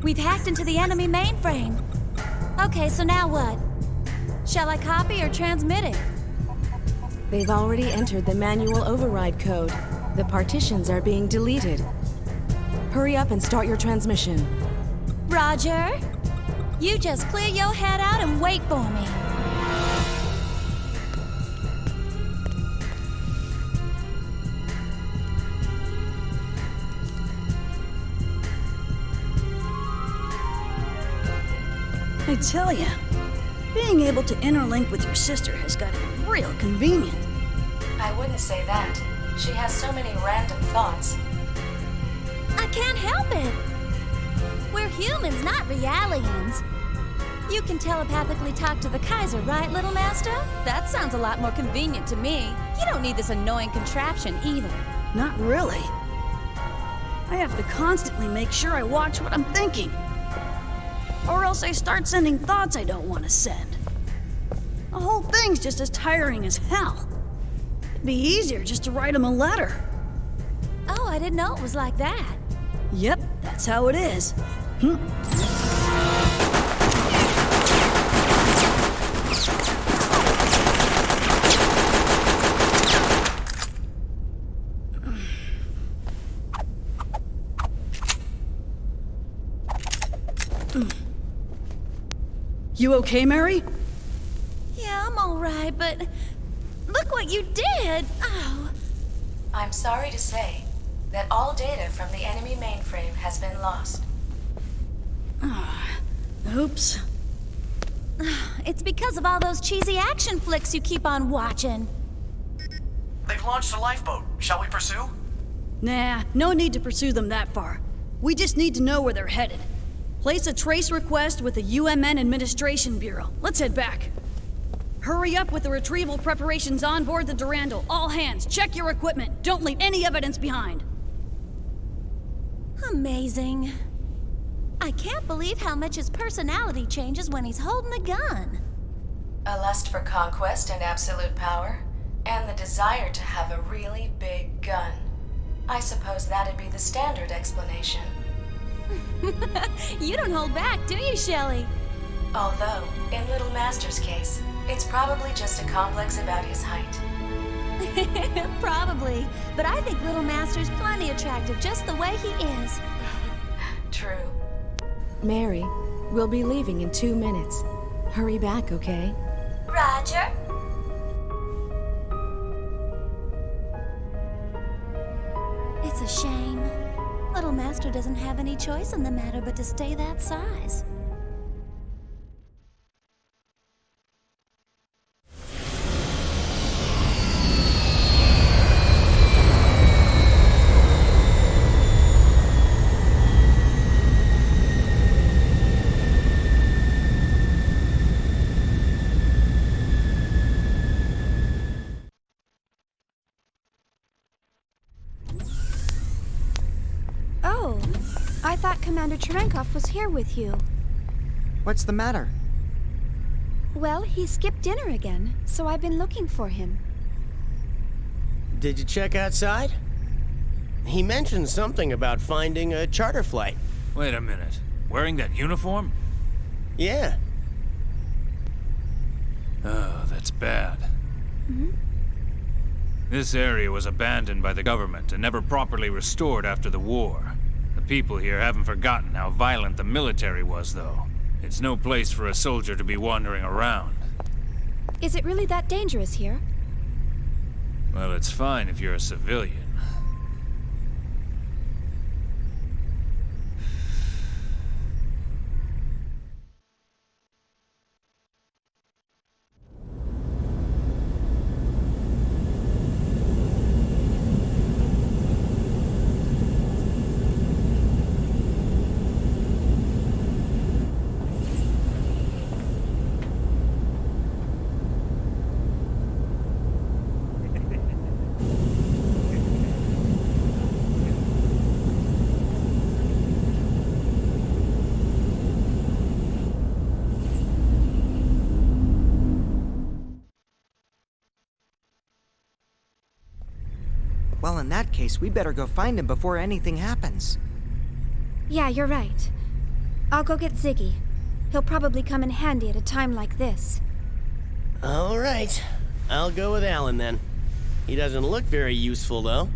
We've hacked into the enemy mainframe. Okay, so now what? Shall I copy or transmit it? They've already entered the manual override code. The partitions are being deleted. Hurry up and start your transmission. Roger. You just clear your head out and wait for me. I tell ya, being able to interlink with your sister has got to be real convenient. I wouldn't say that. She has so many random thoughts. I can't help it. We're humans, not realians. You can telepathically talk to the Kaiser, right, little master? That sounds a lot more convenient to me. You don't need this annoying contraption either. Not really. I have to constantly make sure I watch what I'm thinking. Or else I start sending thoughts I don't want to send. The whole thing's just as tiring as hell. It'd be easier just to write him a letter. Oh, I didn't know it was like that. Yep, that's how it is. You okay, Mary? Yeah, I'm all right, but look what you did. Oh. I'm sorry to say that all data from the enemy mainframe has been lost. Oops. It's because of all those cheesy action flicks you keep on watching. They've launched a lifeboat. Shall we pursue? Nah, no need to pursue them that far. We just need to know where they're headed. Place a trace request with the UMN Administration Bureau. Let's head back. Hurry up with the retrieval preparations on board the Durandal. All hands, check your equipment. Don't leave any evidence behind. Amazing. I can't believe how much his personality changes when he's holding a gun. A lust for conquest and absolute power, and the desire to have a really big gun. I suppose that'd be the standard explanation. You don't hold back, do you, Shelley? Although, in Little Master's case, it's probably just a complex about his height. Probably, but I think Little Master's plenty attractive just the way he is. True. Mary, we'll be leaving in 2 minutes. Hurry back, okay? Roger. It's a shame. Little Master doesn't have any choice in the matter but to stay that size. Oh, I thought Commander Cherenkov was here with you. What's the matter? Well, he skipped dinner again, so I've been looking for him. Did you check outside? He mentioned something about finding a charter flight. Wait a minute. Wearing that uniform? Yeah. Oh, that's bad. This area was abandoned by the government and never properly restored after the war. The people here haven't forgotten how violent the military was, though. It's no place for a soldier to be wandering around. Is it really that dangerous here? Well, it's fine if you're a civilian. Well, in that case, we better go find him before anything happens. Yeah, you're right. I'll go get Ziggy. He'll probably come in handy at a time like this. All right. I'll go with Alan then. He doesn't look very useful, though.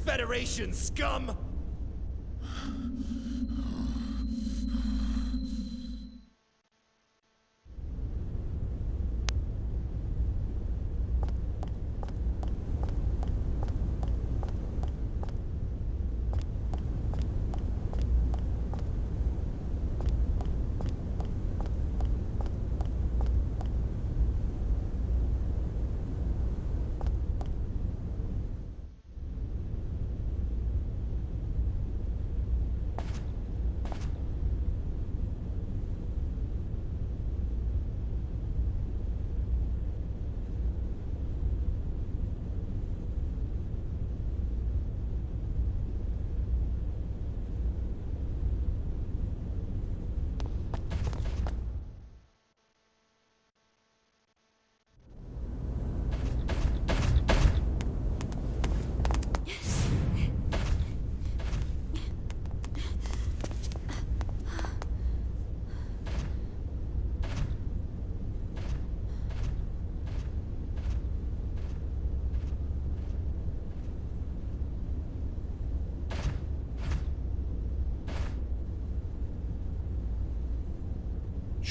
Federation scum!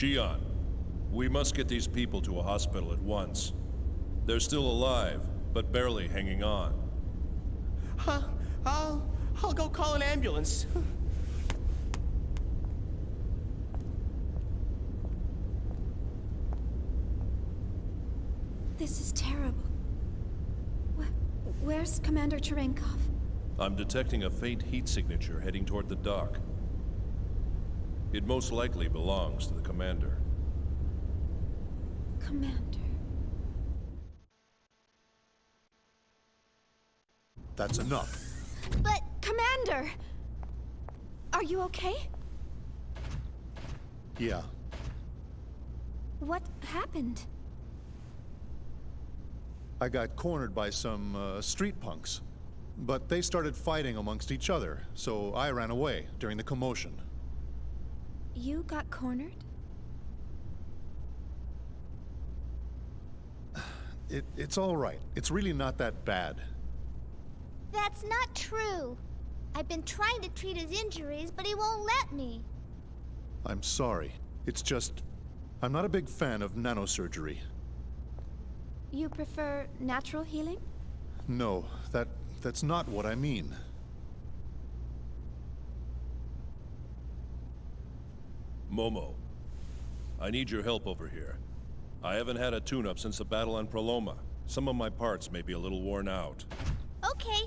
Shion, we must get these people to a hospital at once. They're still alive, but barely hanging on. Huh? I'll go call an ambulance. This is terrible. Where's Commander Cherenkov? I'm detecting a faint heat signature heading toward the dock. It most likely belongs to the commander. Commander. That's enough. But, Commander! Are you okay? Yeah. What happened? I got cornered by some street punks. But they started fighting amongst each other, so I ran away during the commotion. You got cornered? It's all right. It's really not that bad. That's not true. I've been trying to treat his injuries, but he won't let me. I'm sorry. It's just, I'm not a big fan of nanosurgery. You prefer natural healing? No, that's not what I mean. Momo, I need your help over here. I haven't had a tune-up since the battle on Proloma. Some of my parts may be a little worn out. Okay.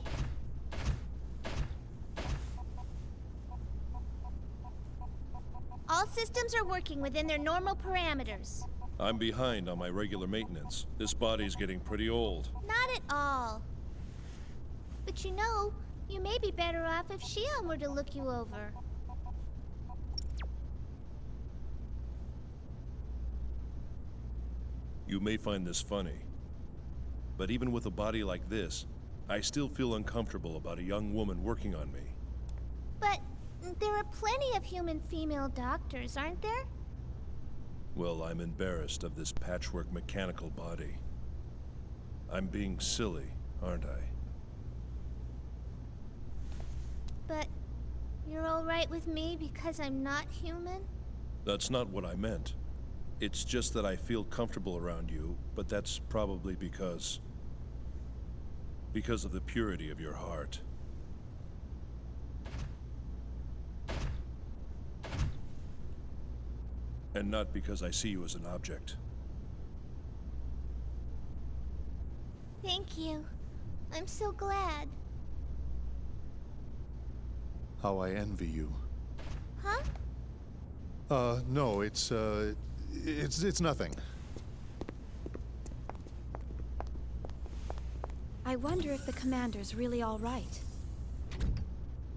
All systems are working within their normal parameters. I'm behind on my regular maintenance. This body's getting pretty old. Not at all. But you know, you may be better off if Shion were to look you over. You may find this funny, but even with a body like this, I still feel uncomfortable about a young woman working on me. But there are plenty of human female doctors, aren't there? Well, I'm embarrassed of this patchwork mechanical body. I'm being silly, aren't I? But you're all right with me because I'm not human? That's not what I meant. It's just that I feel comfortable around you, but that's probably because of the purity of your heart. And not because I see you as an object. Thank you. I'm so glad. How I envy you. Huh? No, it's nothing. I wonder if the commander's really all right.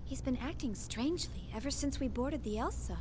He's been acting strangely ever since we boarded the Elsa.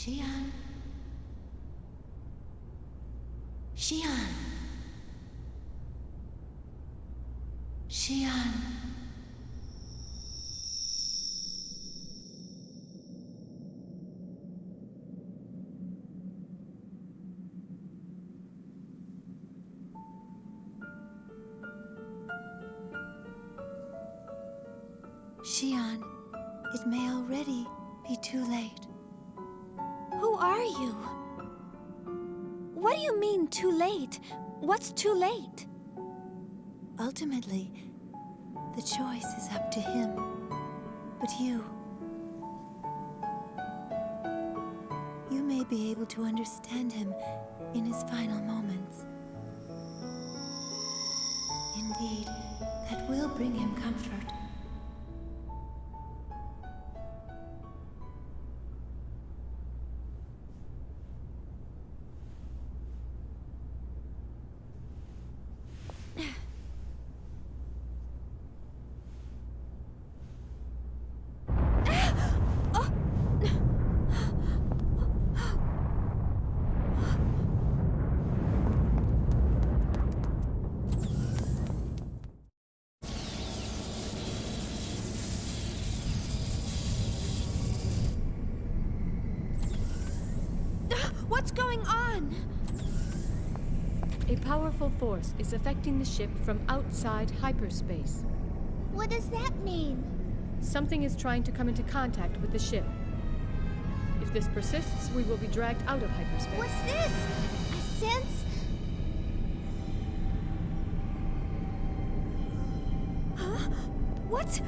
Xian. Xian. Xian. Xian, it may already be too late. Who are you? What do you mean, too late? What's too late? Ultimately, the choice is up to him. But you may be able to understand him in his final moments. Indeed, that will bring him comfort. What's going on? A powerful force is affecting the ship from outside hyperspace. What does that mean? Something is trying to come into contact with the ship. If this persists, we will be dragged out of hyperspace. What's this? I sense... Huh? What?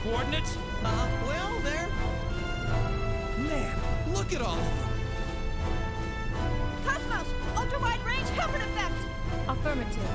Coordinates? Well, there. Man, look at all of them. Cosmos! Ultra-wide range Hilbert effect! Affirmative.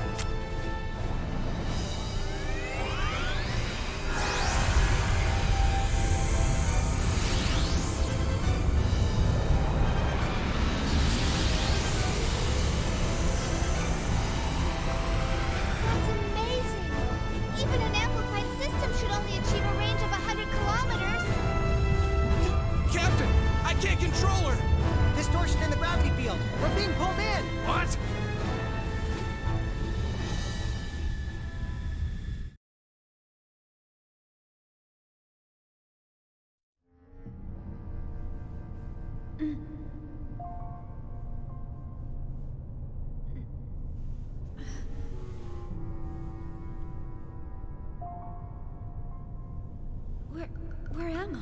Where am I?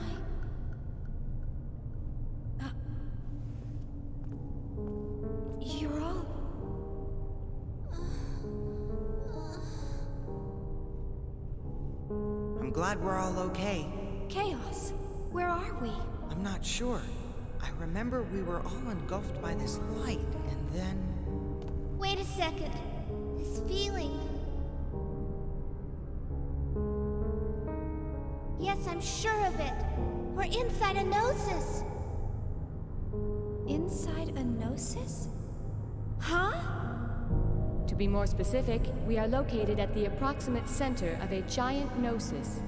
glad we're all okay. Chaos, where are we? I'm not sure. I remember we were all engulfed by this light, and then... Wait a second. This feeling. Yes, I'm sure of it. We're inside a Gnosis. Inside a Gnosis? Huh? To be more specific, we are located at the approximate center of a giant Gnosis.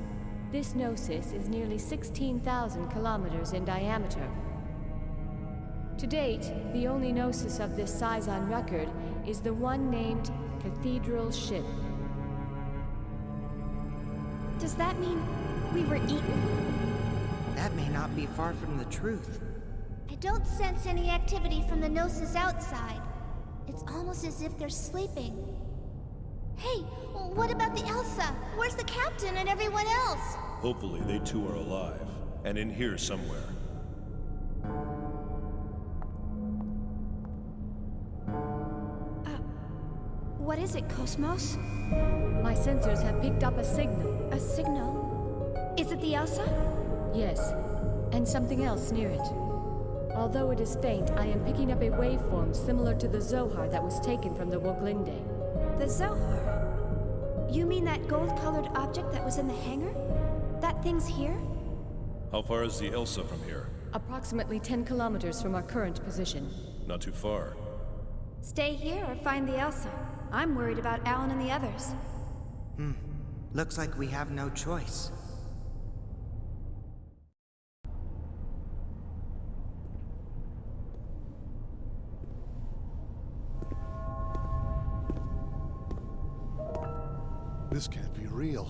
This Gnosis is nearly 16,000 kilometers in diameter. To date, the only Gnosis of this size on record is the one named Cathedral Ship. Does that mean we were eaten? That may not be far from the truth. I don't sense any activity from the Gnosis outside. It's almost as if they're sleeping. Hey, what about the Elsa? Where's the captain and everyone else? Hopefully they too are alive, and in here somewhere. What is it, Cosmos? My sensors have picked up a signal. A signal? Is it the Elsa? Yes, and something else near it. Although it is faint, I am picking up a waveform similar to the Zohar that was taken from the Woglinde. The Zohar? You mean that gold-colored object that was in the hangar? That thing's here? How far is the Elsa from here? Approximately 10 kilometers from our current position. Not too far. Stay here or find the Elsa. I'm worried about Alan and the others. Looks like we have no choice. This can't be real.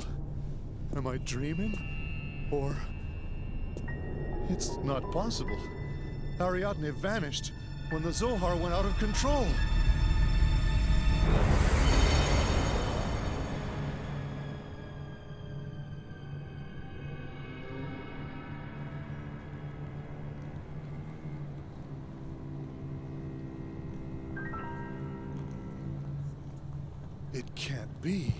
Am I dreaming? Or... It's not possible. Ariadne vanished when the Zohar went out of control. It can't be.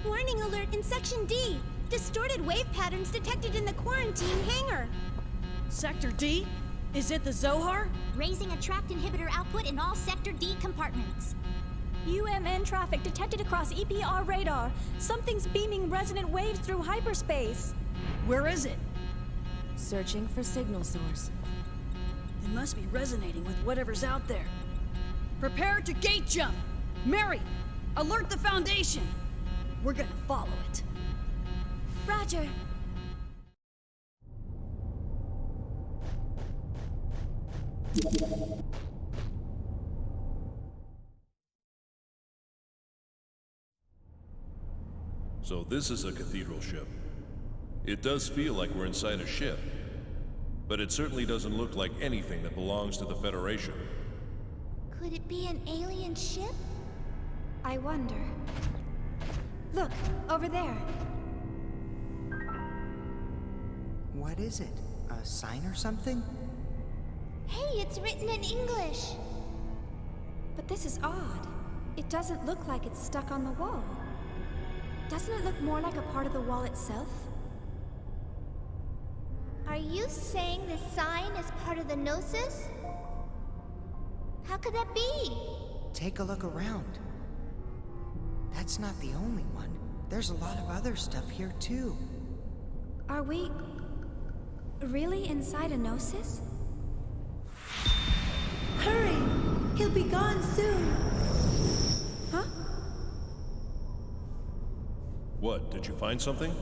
Warning alert in Section D! Distorted wave patterns detected in the quarantine hangar! Sector D? Is it the Zohar? Raising attract inhibitor output in all Sector D compartments. UMN traffic detected across EPR radar. Something's beaming resonant waves through hyperspace. Where is it? Searching for signal source. It must be resonating with whatever's out there. Prepare to gate jump! Mary, alert the Foundation! We're gonna follow it. Roger. So this is a cathedral ship. It does feel like we're inside a ship, but it certainly doesn't look like anything that belongs to the Federation. Could it be an alien ship? I wonder. Look, over there. What is it? A sign or something? Hey, it's written in English. But this is odd. It doesn't look like it's stuck on the wall. Doesn't it look more like a part of the wall itself? Are you saying this sign is part of the Gnosis? How could that be? Take a look around. That's not the only one. There's a lot of other stuff here, too. Are we really inside a Gnosis? Hurry! He'll be gone soon. Huh? What, did you find something?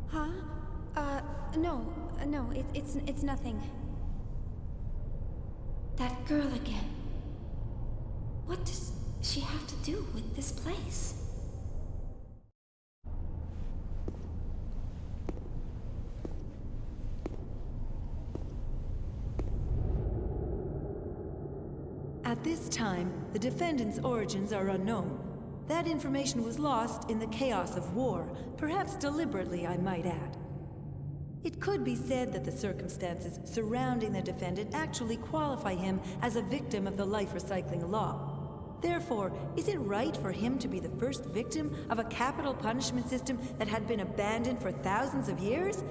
Huh? No, it's nothing. That girl again. What does she have to do with this place? At this time, the defendant's origins are unknown. That information was lost in the chaos of war, perhaps deliberately, I might add. It could be said that the circumstances surrounding the defendant actually qualify him as a victim of the life recycling law. Therefore, is it right for him to be the first victim of a capital punishment system that had been abandoned for thousands of years?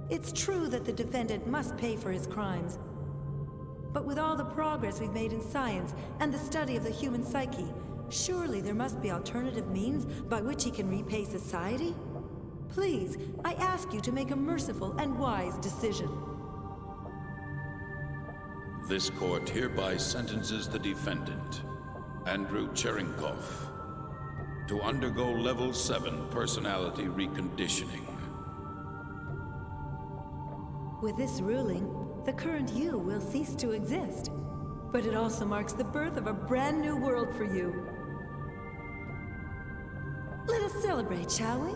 It's true that the defendant must pay for his crimes. But with all the progress we've made in science and the study of the human psyche, surely there must be alternative means by which he can repay society? Please, I ask you to make a merciful and wise decision. This court hereby sentences the defendant, Andrew Cherenkov, to undergo Level 7 personality reconditioning. With this ruling, the current you will cease to exist. But it also marks the birth of a brand new world for you. Let us celebrate, shall we?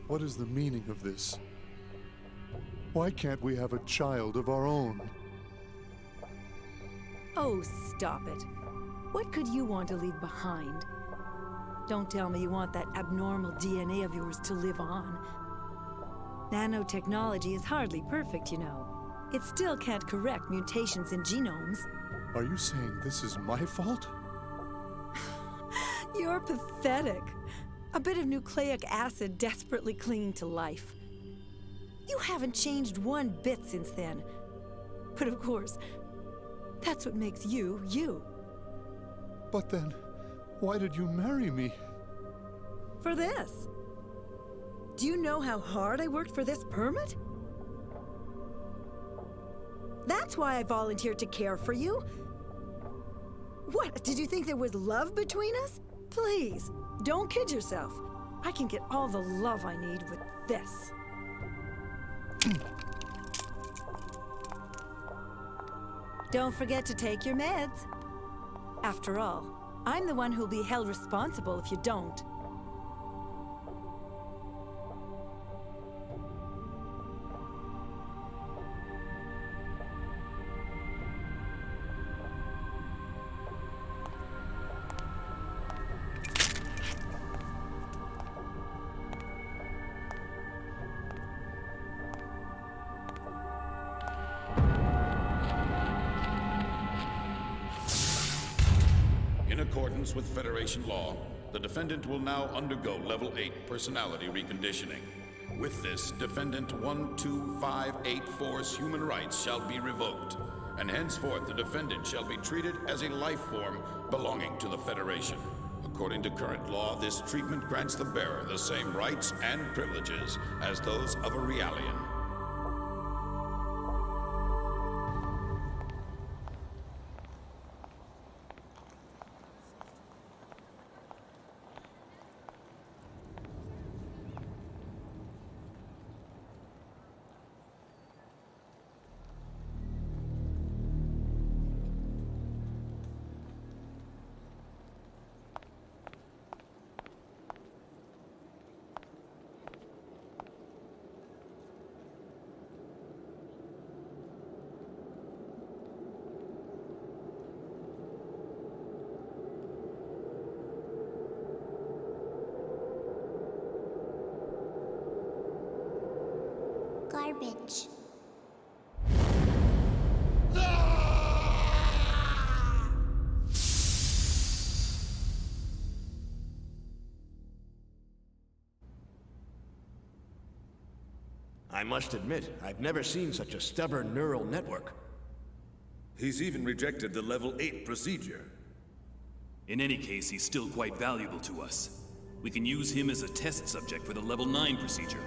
What is the meaning of this? Why can't we have a child of our own? Oh, stop it. What could you want to leave behind? Don't tell me you want that abnormal DNA of yours to live on. Nanotechnology is hardly perfect, you know. It still can't correct mutations in genomes. Are you saying this is my fault? You're pathetic. A bit of nucleic acid desperately clinging to life. You haven't changed one bit since then. But of course, that's what makes you, you. But then, why did you marry me? For this. Do you know how hard I worked for this permit? That's why I volunteered to care for you. What, did you think there was love between us? Please, don't kid yourself. I can get all the love I need with this. Don't forget to take your meds. After all, I'm the one who'll be held responsible if you don't. In accordance with Federation law, the defendant will now undergo Level 8 personality reconditioning. With this, Defendant 12584's human rights shall be revoked, and henceforth the defendant shall be treated as a life form belonging to the Federation. According to current law, this treatment grants the bearer the same rights and privileges as those of a Realian. Garbage. I must admit, I've never seen such a stubborn neural network. He's even rejected the Level 8 procedure. In any case, he's still quite valuable to us. We can use him as a test subject for the Level 9 procedure.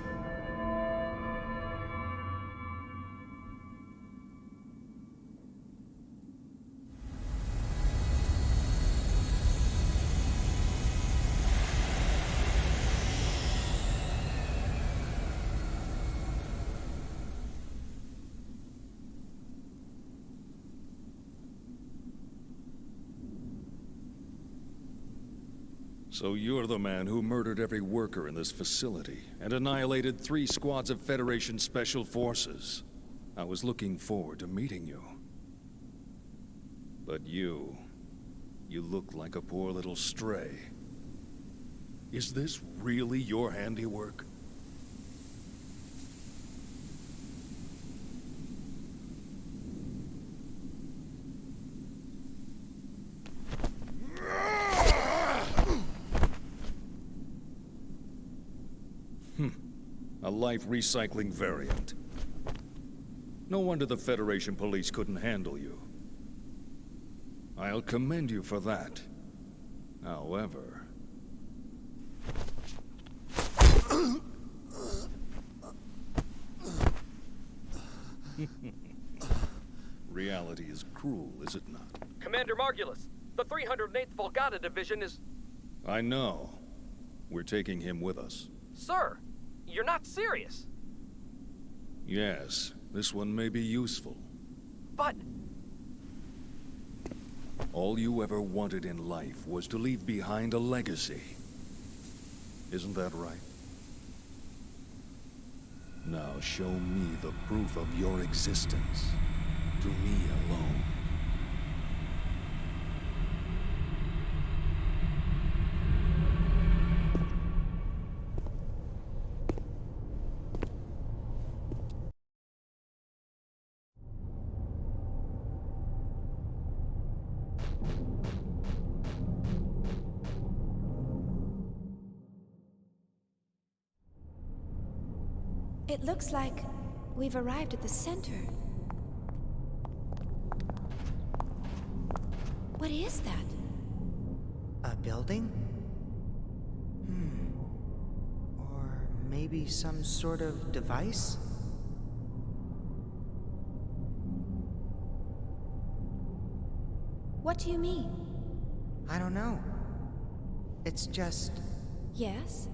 So you're the man who murdered every worker in this facility and annihilated 3 squads of Federation Special Forces. I was looking forward to meeting you. But you look like a poor little stray. Is this really your handiwork? A life recycling variant. No wonder the Federation police couldn't handle you. I'll commend you for that. However... reality is cruel, is it not? Commander Margulis, the 308th Volgata Division is... I know. We're taking him with us. Sir, you're not serious. Yes, this one may be useful. But... all you ever wanted in life was to leave behind a legacy. Isn't that right? Now show me the proof of your existence. To me alone. It looks like we've arrived at the center. What is that? A building? Or maybe some sort of device? What do you mean? I don't know. It's just... Yes?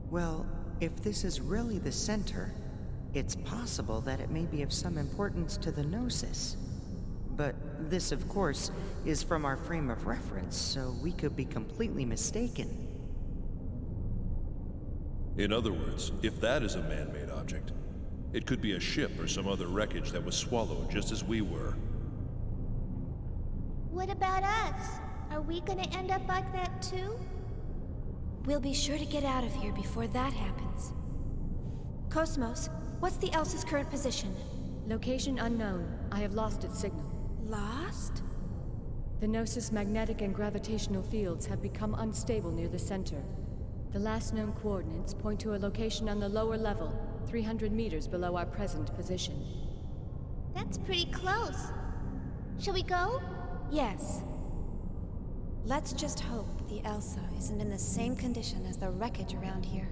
Well, if this is really the center, it's possible that it may be of some importance to the Gnosis. But this, of course, is from our frame of reference, so we could be completely mistaken. In other words, if that is a man-made object, it could be a ship or some other wreckage that was swallowed just as we were. What about us? Are we gonna end up like that too? We'll be sure to get out of here before that happens. Cosmos, what's the Elsa's current position? Location unknown. I have lost its signal. Lost? The Gnosis magnetic and gravitational fields have become unstable near the center. The last known coordinates point to a location on the lower level, 300 meters below our present position. That's pretty close. Shall we go? Yes. Let's just hope the Elsa isn't in the same condition as the wreckage around here.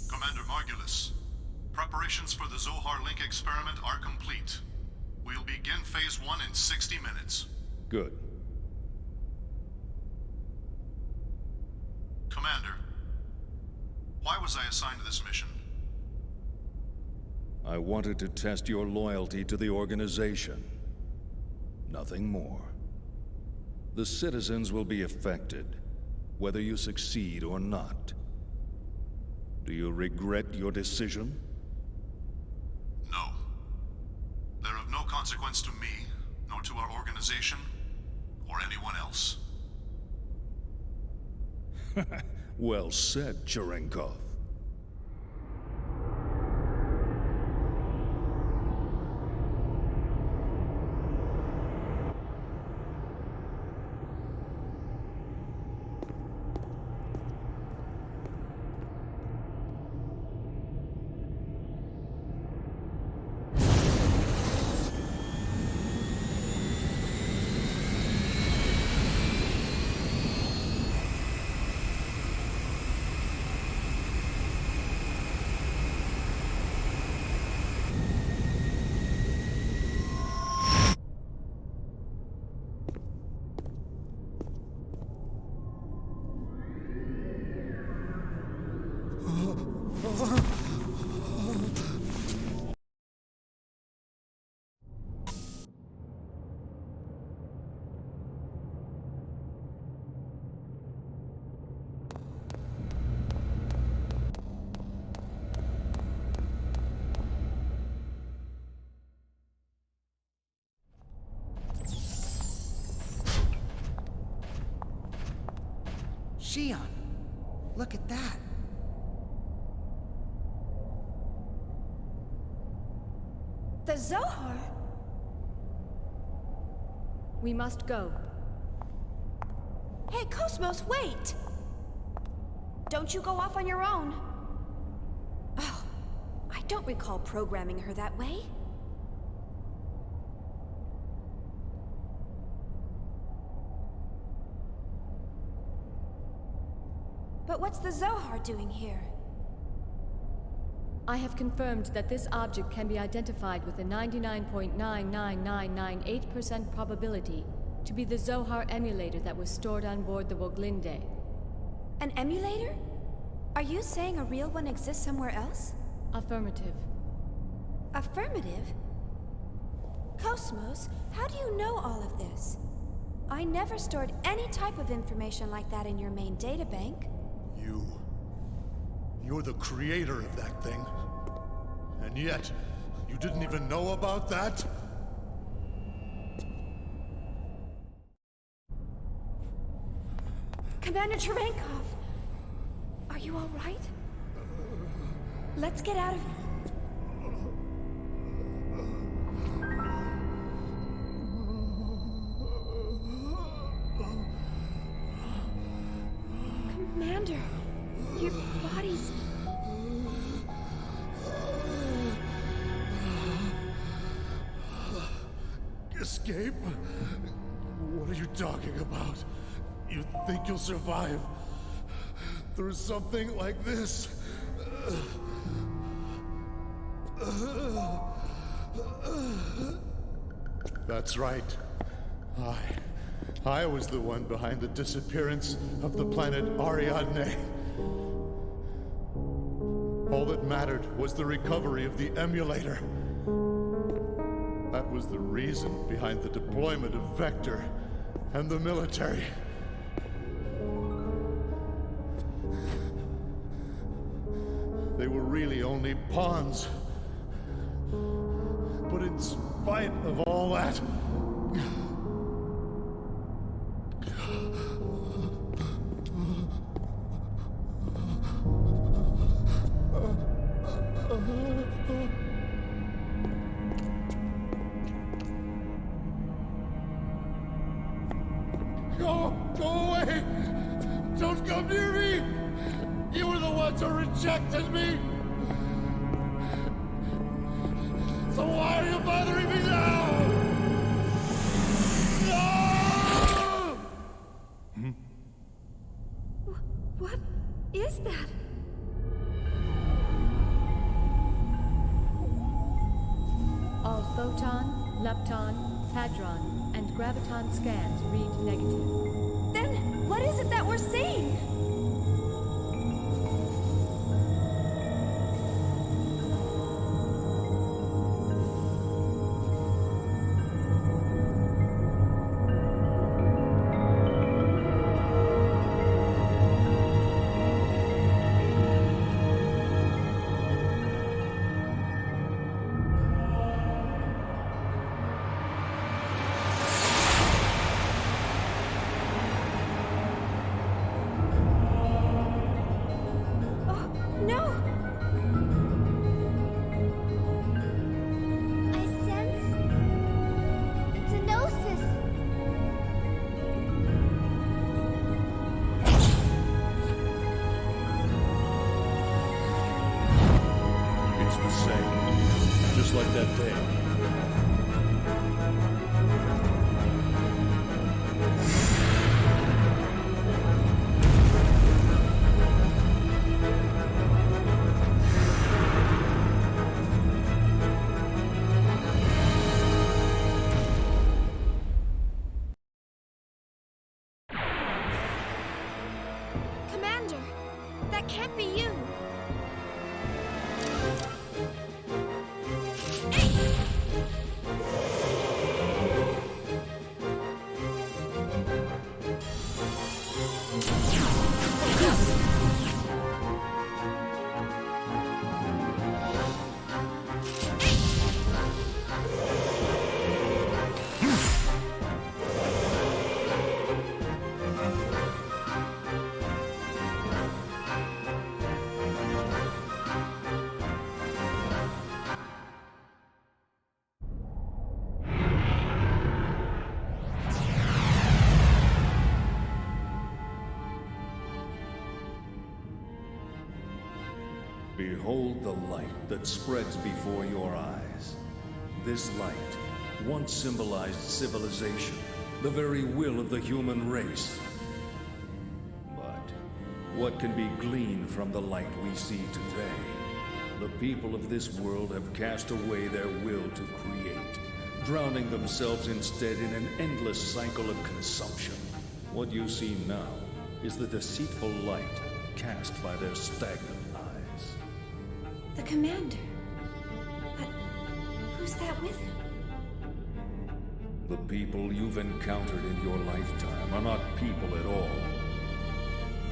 Commander Margulis, preparations for the Zohar Link experiment are complete. We'll begin Phase 1 in 60 minutes. Good. Commander, why was I assigned to this mission? I wanted to test your loyalty to the organization. Nothing more. The citizens will be affected, whether you succeed or not. Do you regret your decision? No. They're of no consequence to me, nor to our organization, or anyone else. Well said, Cherenkov. Xion, look at that. The Zohar? We must go. Hey, Cosmos, wait! Don't you go off on your own. Oh, I don't recall programming her that way. But what's the Zohar doing here? I have confirmed that this object can be identified with a 99.99998% probability to be the Zohar emulator that was stored on board the Woglinde. An emulator? Are you saying a real one exists somewhere else? Affirmative. Affirmative? Cosmos, how do you know all of this? I never stored any type of information like that in your main databank. You're the creator of that thing. And yet, you didn't even know about that? Commander Cherenkov! Are you all right? Let's get out of here. Commander, your body's... Escape? What are you talking about? You think you'll survive through something like this? That's right. I was the one behind the disappearance of the planet Ariadne. All that mattered was the recovery of the emulator. That was the reason behind the deployment of Vector and the military. They were really only pawns. But in spite of all that, Go away! Don't come near me! You were the ones who rejected me! So why are you bothering me now? No! What is that? All photon, lepton, hadron, and graviton scans read negative. Then, what is it that we're seeing? No! I sense... it's a Gnosis. It's the same. Just like that day. Commander, that can't be you. Behold the light that spreads before your eyes. This light once symbolized civilization, the very will of the human race. But what can be gleaned from the light we see today? The people of this world have cast away their will to create, drowning themselves instead in an endless cycle of consumption. What you see now is the deceitful light cast by their stagnant eyes. The commander. But who's that with him? The people you've encountered in your lifetime are not people at all.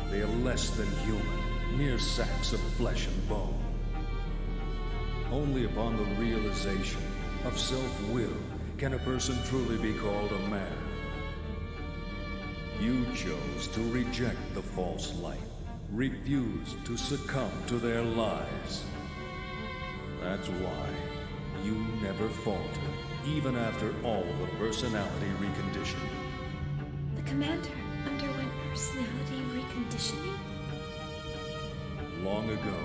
They are less than human, mere sacks of flesh and bone. Only upon the realization of self-will can a person truly be called a man. You chose to reject the false light, refused to succumb to their lies. That's why you never faltered, even after all the personality reconditioning. The commander underwent personality reconditioning? Long ago,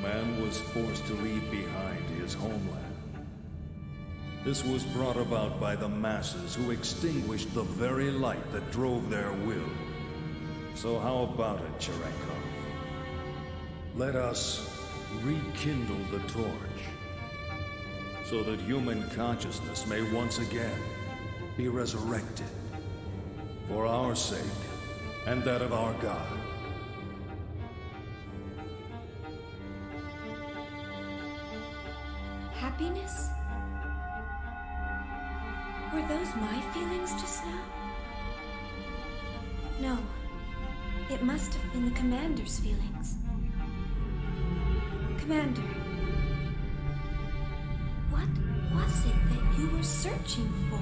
man was forced to leave behind his homeland. This was brought about by the masses who extinguished the very light that drove their will. So how about it, Cherenkov? Let us rekindle the torch, so that human consciousness may once again be resurrected, for our sake and that of our God. Happiness? Were those my feelings just now? No. It must have been the commander's feelings. Commander, what was it that you were searching for?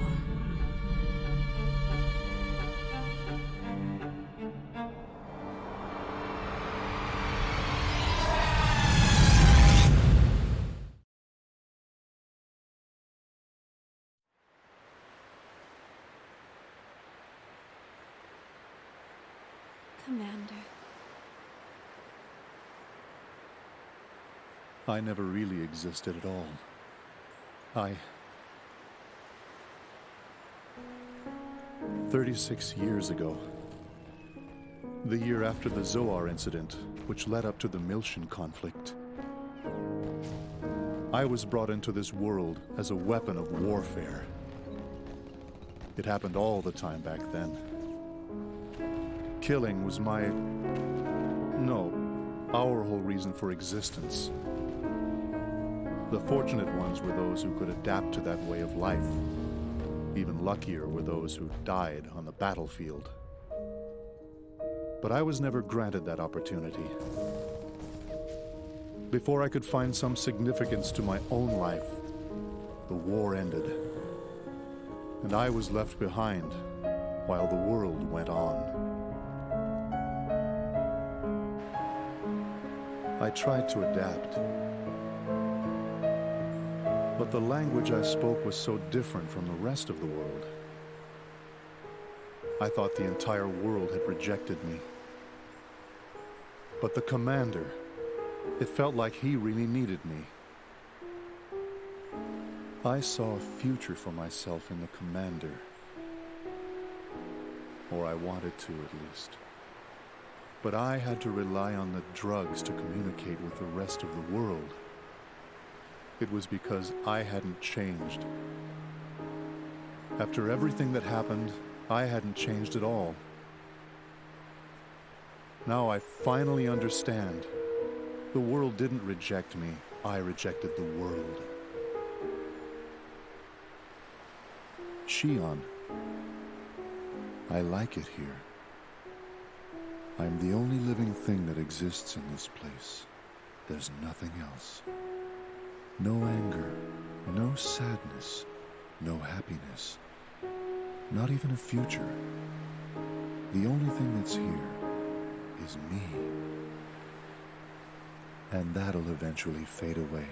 Commander. I never really existed at all. 36 years ago, the year after the Zohar incident, which led up to the Miltian conflict, I was brought into this world as a weapon of warfare. It happened all the time back then. Killing was our whole reason for existence. The fortunate ones were those who could adapt to that way of life. Even luckier were those who died on the battlefield. But I was never granted that opportunity. Before I could find some significance to my own life, the war ended. And I was left behind while the world went on. I tried to adapt. But the language I spoke was so different from the rest of the world. I thought the entire world had rejected me. But the commander, it felt like he really needed me. I saw a future for myself in the commander. Or I wanted to, at least. But I had to rely on the drugs to communicate with the rest of the world. It was because I hadn't changed. After everything that happened, I hadn't changed at all. Now I finally understand. The world didn't reject me. I rejected the world. Shion. I like it here. I'm the only living thing that exists in this place. There's nothing else. No anger, no sadness, no happiness, not even a future. The only thing that's here is me. And that'll eventually fade away.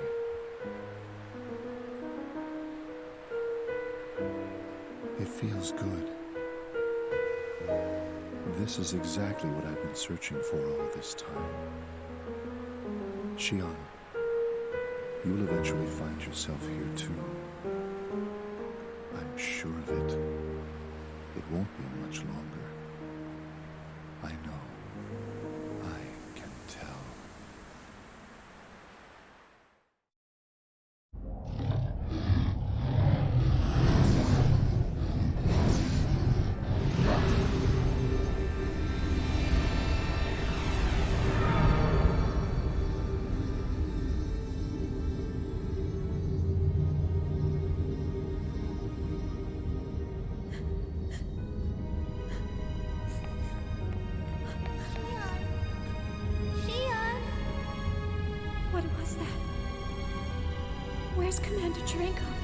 It feels good. This is exactly what I've been searching for all this time. Shion, you'll eventually find yourself here too. I'm sure of it. It won't be much longer. I know. I can tell. Where's Commander Cherenkov?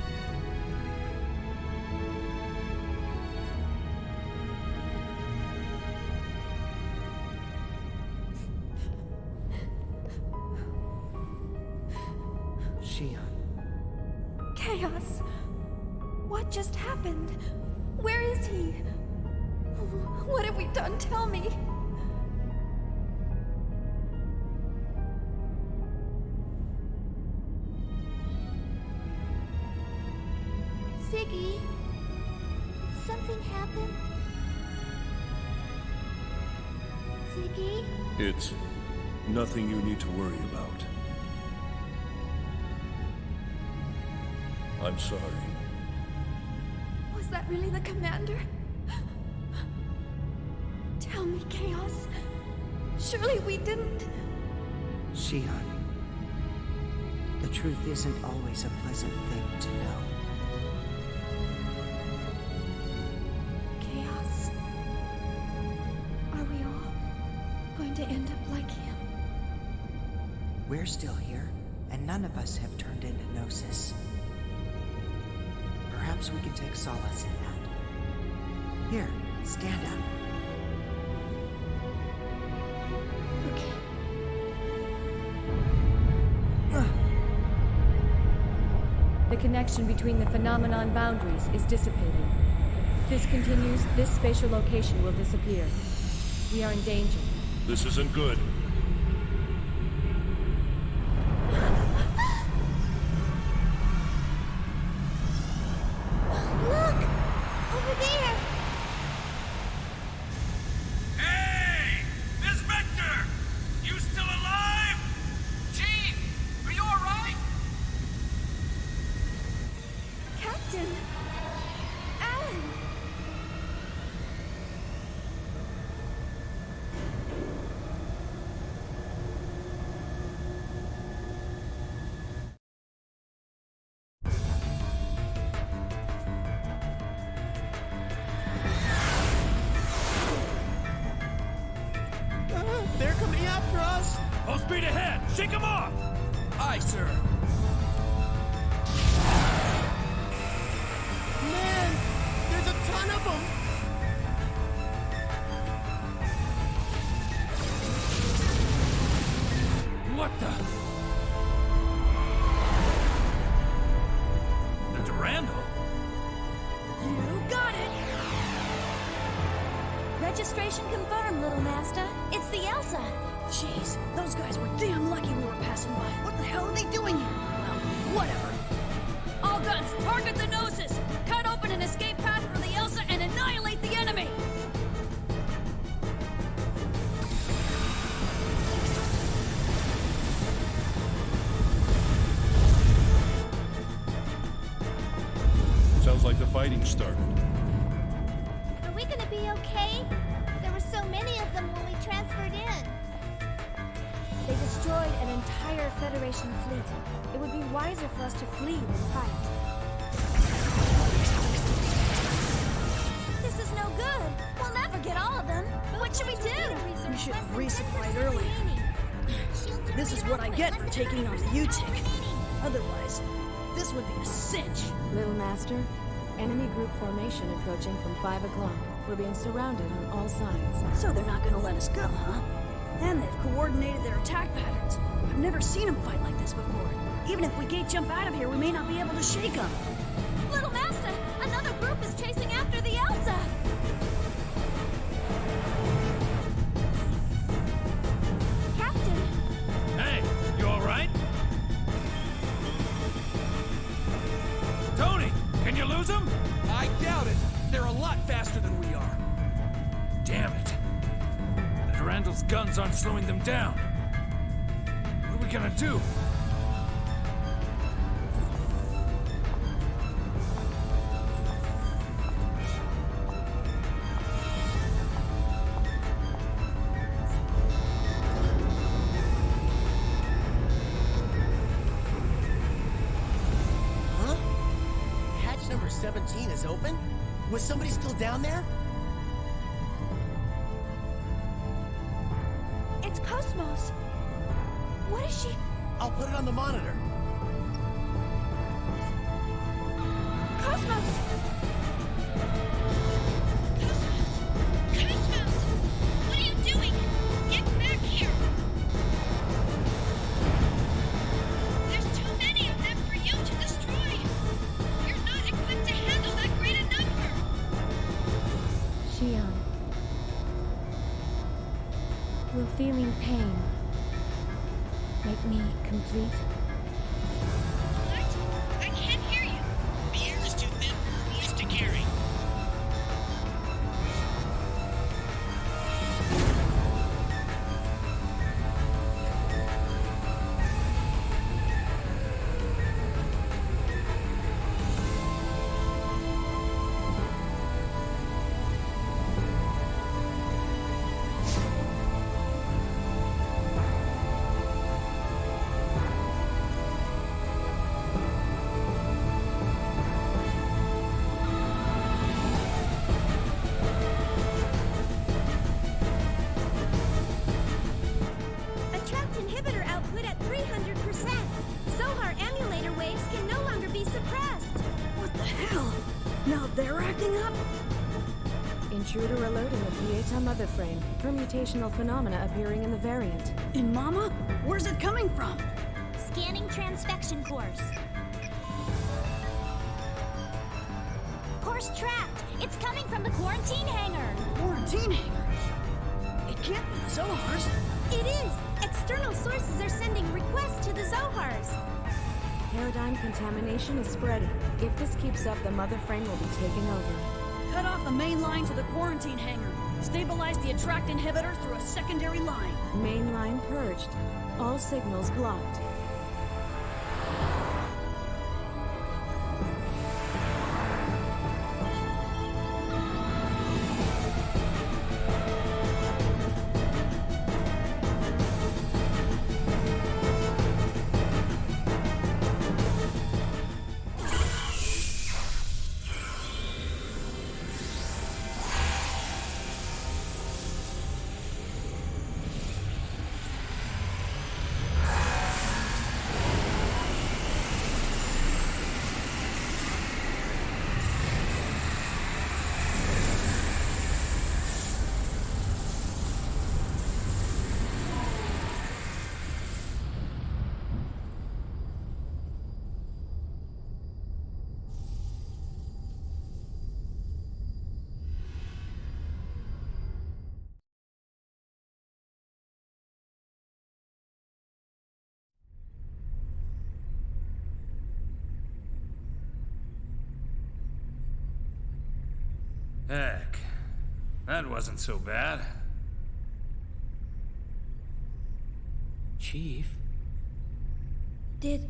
Shion. Chaos! What just happened? Where is he? What have we done? Tell me! Ziggy, did something happen? Ziggy? It's nothing you need to worry about. I'm sorry. Was that really the commander? Tell me, Chaos. Surely we didn't... Shion, the truth isn't always a pleasant thing to know. Chaos. Are we all going to end up like him? We're still here, and none of us have turned into Gnosis. Perhaps we can take solace in that. Here, stand up. Okay. The connection between the phenomenon boundaries is dissipating. If this continues, this spatial location will disappear. We are in danger. This isn't good. Look! Over there! Hey! Miss Vector! You still alive? Gene! Are you alright? Captain! Alan! They're coming after us! Full speed ahead! Shake them off! Aye, sir. Man, there's a ton of them! What the? The Durandal? You got it! Registration confirmed, Little Master. It's the Elsa. Jeez, those guys were damn lucky we were passing by. What the hell are they doing here? Well, whatever. All guns, target the Gnosis! Cut open an escape path for the Elsa and annihilate the enemy! Sounds like the fighting started. Are we gonna be okay? There were so many of them when we transferred in. They destroyed an entire Federation fleet. It would be wiser for us to flee than fight. This is no good. We'll never get all of them. What should we do? We should have resupplied earlier. This is what I get for taking on the U-Tick. Otherwise, this would be a cinch. Little Master, enemy group formation approaching from 5 o'clock. We're being surrounded on all sides. So they're not gonna let us go, huh? And they've coordinated their attack patterns. I've never seen them fight like this before. Even if we gate jump out of here, we may not be able to shake them. Little Master, another group is chasing after the Elsa. Captain! Hey, you alright? Tony, can you lose them? I doubt it. They're a lot faster than we are. Damn it. The Durandal's guns aren't slowing them down. What are we gonna do? Huh? Hatch number 17 is open? Was somebody still down there? It's Cosmos. What is she? I'll put it on the monitor. Cosmos! Cosmos! What are you doing? Get back here! There's too many of them for you to destroy. You're not equipped to handle that great a number. Xion. Will feeling pain make me complete? What? I can't hear you. The air is too thin for her voice to carry. Attract inhibitor output at 300%. Zohar emulator waves can no longer be suppressed. What the hell? Now they're acting up? Intruder alert in the Pieta mother frame. Permutational phenomena appearing in the variant. In Mama? Where's it coming from? Scanning transfection course. Course tracked. It's coming from the quarantine hangar. Quarantine hangar? It can't be the Zohars. It is. External sources are sending requests to the Zohars. Paradigm contamination is spreading. If this keeps up, the mother frame will be taken over. Cut off the main line to the quarantine hangar. Stabilize the attract inhibitor through a secondary line. Main line purged. All signals blocked. Heck, that wasn't so bad. Chief? Did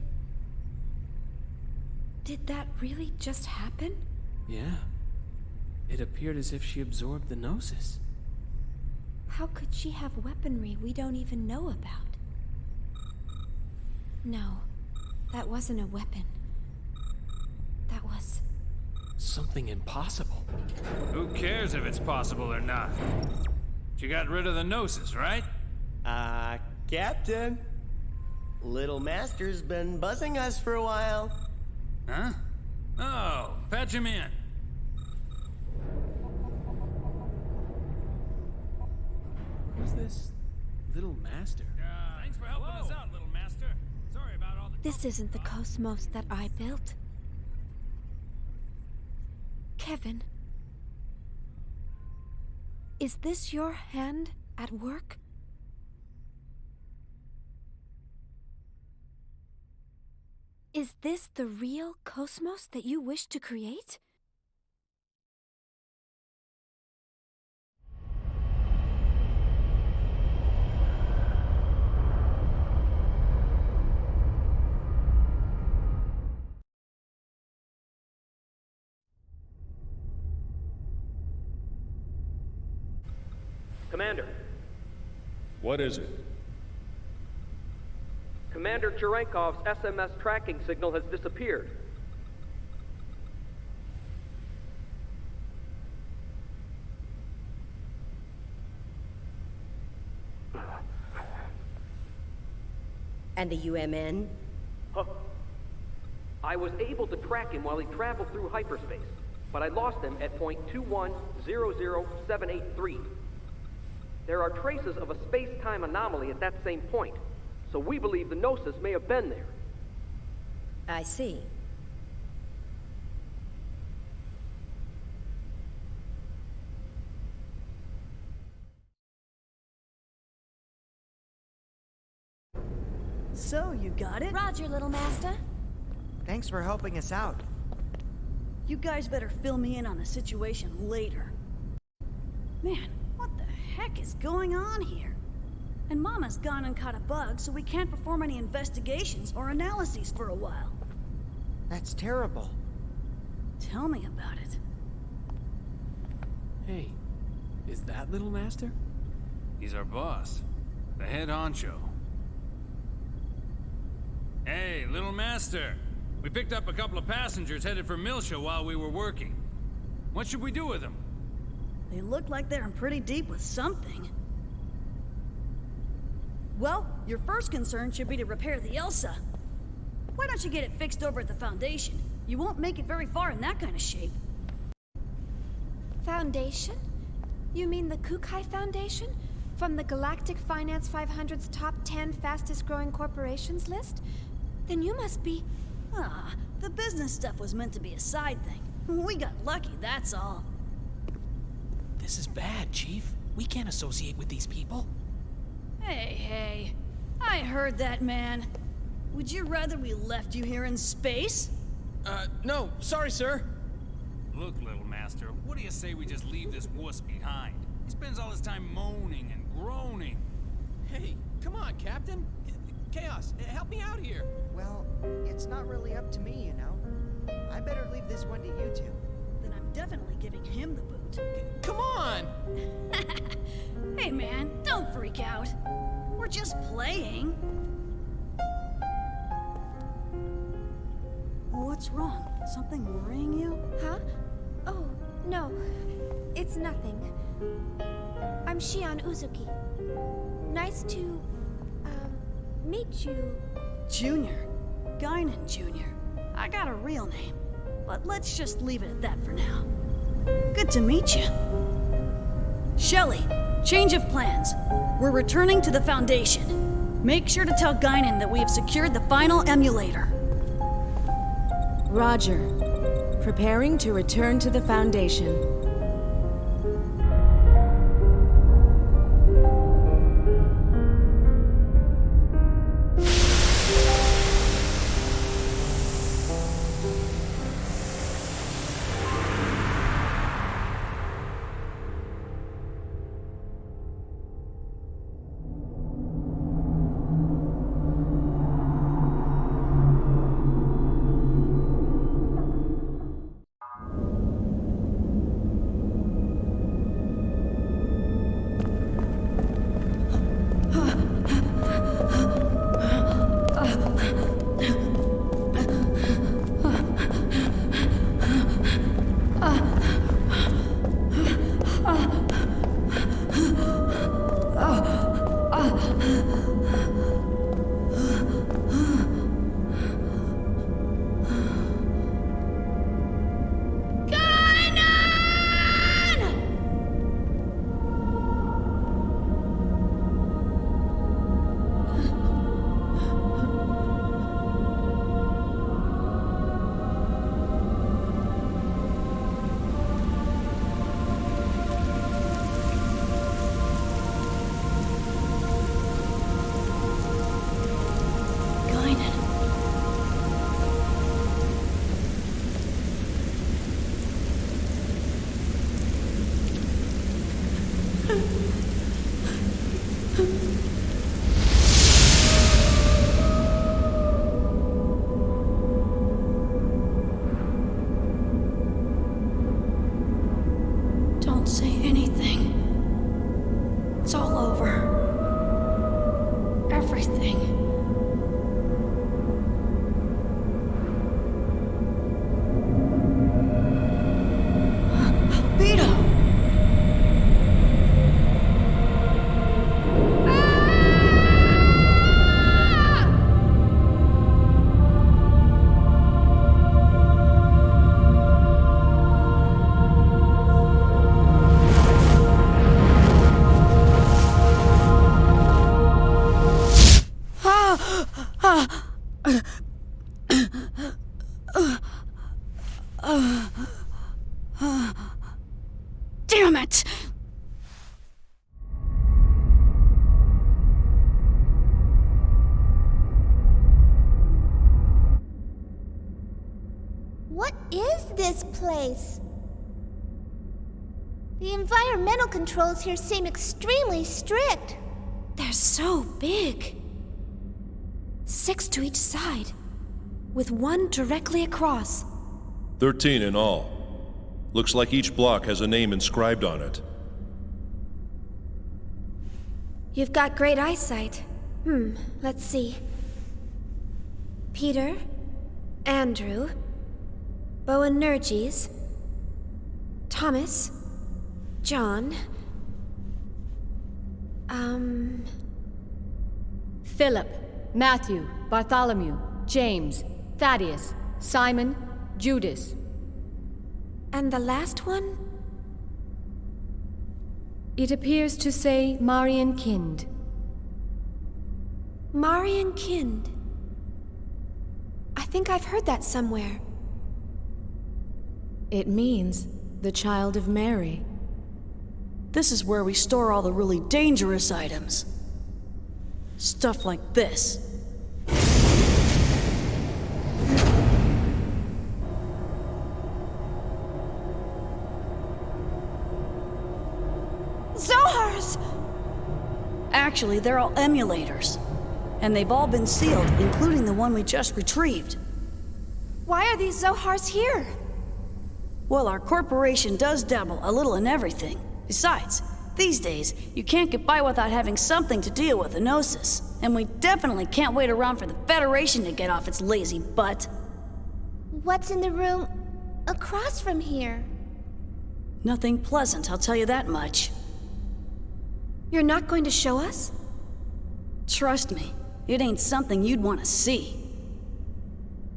that really just happen? Yeah. It appeared as if she absorbed the Gnosis. How could she have weaponry we don't even know about? No, that wasn't a weapon. That was... something impossible. Who cares if it's possible or not? She got rid of the Gnosis, right? Captain. Little Master's been buzzing us for a while. Huh? Oh, patch him in. Who's this Little Master? Thanks for helping us out, Little Master. Sorry about all the... This isn't the cosmos that I built. Kevin. Is this your hand at work? Is this the real cosmos that you wish to create? Commander. What is it? Commander Cherenkov's SMS tracking signal has disappeared. And the UMN? Huh. I was able to track him while he traveled through hyperspace, but I lost him at point 2100783. There are traces of a space-time anomaly at that same point, so we believe the Gnosis may have been there. I see. So, you got it? Roger, little master. Thanks for helping us out. You guys better fill me in on the situation later. Man, what the heck is going on here? And Mama's gone and caught a bug, so we can't perform any investigations or analyses for a while. That's terrible. Tell me about it. Hey, is that Little Master? He's our boss, the head honcho. Hey, Little Master. We picked up a couple of passengers headed for Milsha while we were working. What should we do with them? They look like they're in pretty deep with something. Well, your first concern should be to repair the Elsa. Why don't you get it fixed over at the Foundation? You won't make it very far in that kind of shape. Foundation? You mean the Kukai Foundation? From the Galactic Finance 500's top 10 fastest growing corporations list? Then you must be... Ah, the business stuff was meant to be a side thing. We got lucky, that's all. This is bad, Chief. We can't associate with these people. Hey, I heard that, man. Would you rather we left you here in space? No, sorry, sir. Look, Little Master, what do you say we just leave this wuss behind? He spends all his time moaning and groaning. Hey, come on, Captain. Chaos, help me out here. Well, it's not really up to me, you know. I better leave this one to you two. Then I'm definitely giving him the boot. Come on! Hey, man, don't freak out. We're just playing. What's wrong? Something worrying you? Huh? Oh, no. It's nothing. I'm Shion Uzuki. Nice to, meet you. Junior. Guinan Jr. I got a real name, but let's just leave it at that for now. Good to meet you. Shelley, change of plans. We're returning to the Foundation. Make sure to tell Guinan that we have secured the final emulator. Roger. Preparing to return to the Foundation. Damn it! What is this place? The environmental controls here seem extremely strict. They're so big. 6 to each side, with one directly across. 13 in all. Looks like each block has a name inscribed on it. You've got great eyesight. Let's see. Peter, Andrew, Boanerges, Thomas, John, Philip, Matthew, Bartholomew, James, Thaddeus, Simon, Judas. And the last one? It appears to say Marian Kind. Marian Kind. I think I've heard that somewhere. It means the child of Mary. This is where we store all the really dangerous items. Stuff like this. Zohars! Actually, they're all emulators. And they've all been sealed, including the one we just retrieved. Why are these Zohars here? Well, our corporation does dabble a little in everything. Besides, these days, you can't get by without having something to deal with the Gnosis. And we definitely can't wait around for the Federation to get off its lazy butt. What's in the room across from here? Nothing pleasant, I'll tell you that much. You're not going to show us? Trust me, it ain't something you'd want to see.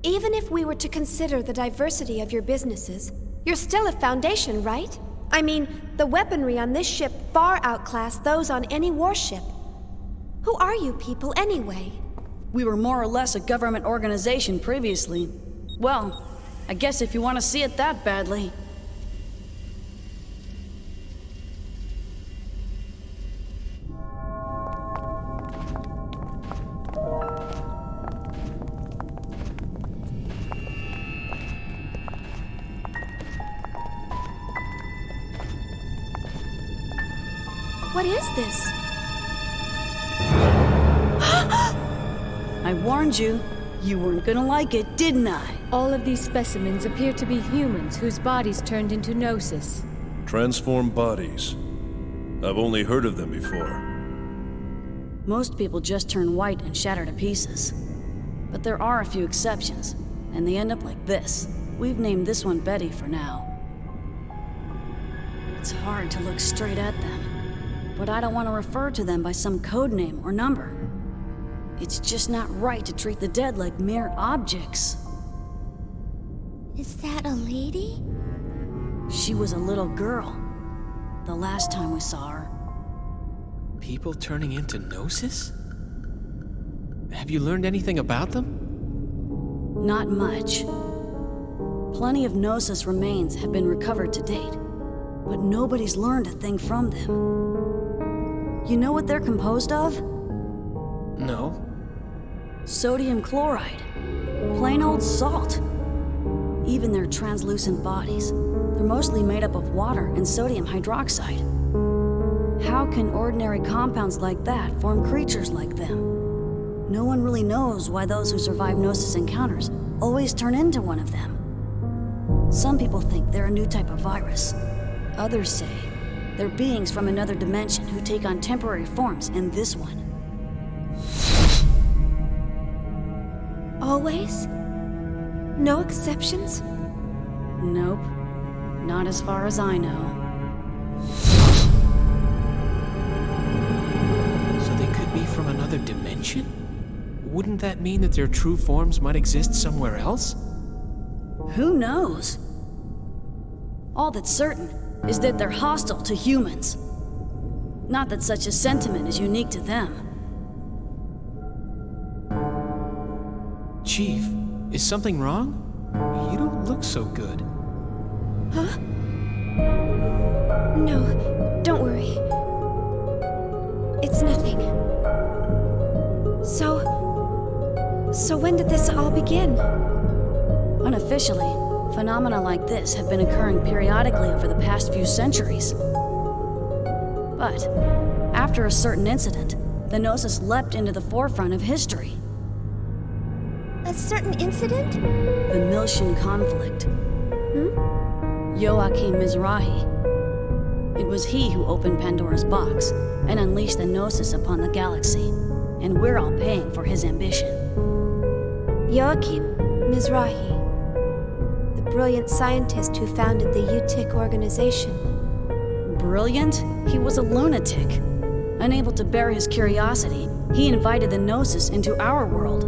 Even if we were to consider the diversity of your businesses, you're still a Foundation, right? I mean, the weaponry on this ship far outclass those on any warship. Who are you people, anyway? We were more or less a government organization previously. Well, I guess if you want to see it that badly. What is this? I warned you. You weren't gonna like it, didn't I? All of these specimens appear to be humans whose bodies turned into Gnosis. Transformed bodies. I've only heard of them before. Most people just turn white and shatter to pieces. But there are a few exceptions, and they end up like this. We've named this one Betty for now. It's hard to look straight at them, but I don't want to refer to them by some code name or number. It's just not right to treat the dead like mere objects. Is that a lady? She was a little girl, the last time we saw her. People turning into Gnosis? Have you learned anything about them? Not much. Plenty of Gnosis remains have been recovered to date, but nobody's learned a thing from them. You know what they're composed of? No. Sodium chloride. Plain old salt. Even their translucent bodies, they're mostly made up of water and sodium hydroxide. How can ordinary compounds like that form creatures like them? No one really knows why those who survive Gnosis encounters always turn into one of them. Some people think they're a new type of virus. Others say they're beings from another dimension who take on temporary forms in this one. Always? No exceptions? Nope. Not as far as I know. So they could be from another dimension? Wouldn't that mean that their true forms might exist somewhere else? Who knows? All that's certain is that they're hostile to humans. Not that such a sentiment is unique to them. Chief, is something wrong? You don't look so good. Huh? No, don't worry. It's nothing. So when did this all begin? Unofficially, phenomena like this have been occurring periodically over the past few centuries. But after a certain incident, the Gnosis leapt into the forefront of history. A certain incident? The Miltian conflict. Joachim Mizrahi. It was he who opened Pandora's box and unleashed the Gnosis upon the galaxy, and we're all paying for his ambition. Joachim Mizrahi, the brilliant scientist who founded the UTIC organization. Brilliant? He was a lunatic. Unable to bear his curiosity, he invited the Gnosis into our world.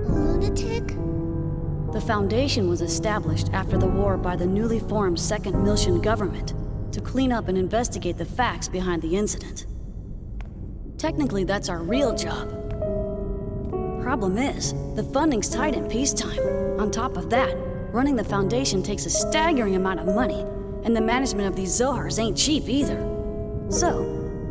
Lunatic? The Foundation was established after the war by the newly formed Second Miltian government to clean up and investigate the facts behind the incident. Technically, that's our real job. Problem is, the funding's tight in peacetime. On top of that, running the Foundation takes a staggering amount of money, and the management of these Zohars ain't cheap either. So,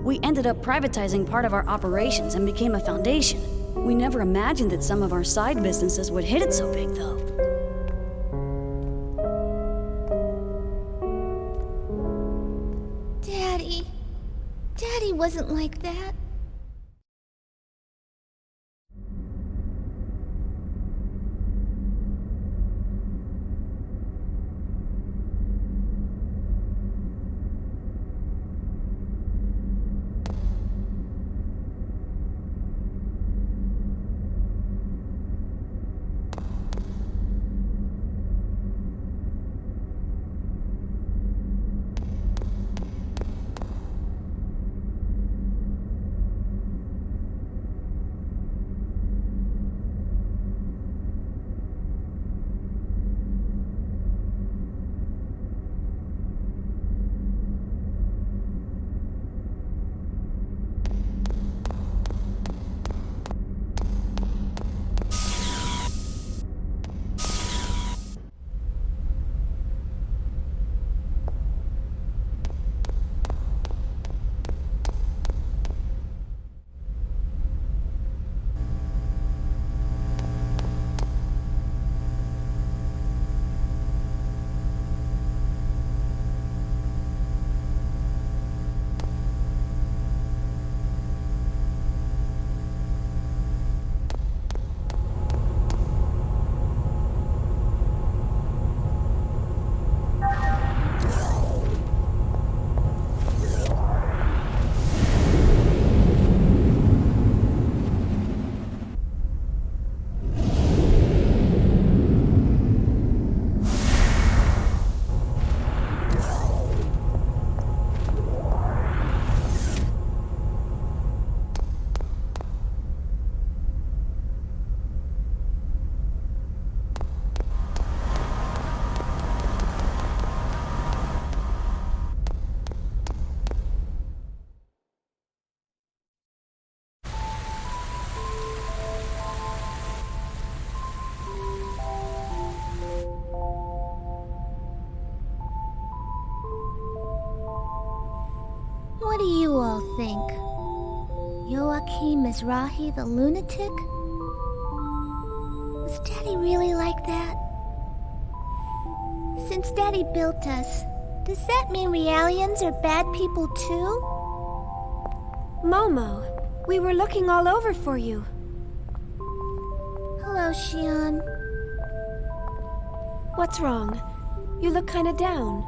we ended up privatizing part of our operations and became a foundation. We never imagined that some of our side businesses would hit it so big, though. Daddy wasn't like that. What do you all think? Joachim Mizrahi the lunatic? Was Daddy really like that? Since Daddy built us, does that mean Realians are bad people too? Momo, we were looking all over for you. Hello, Xion. What's wrong? You look kinda down.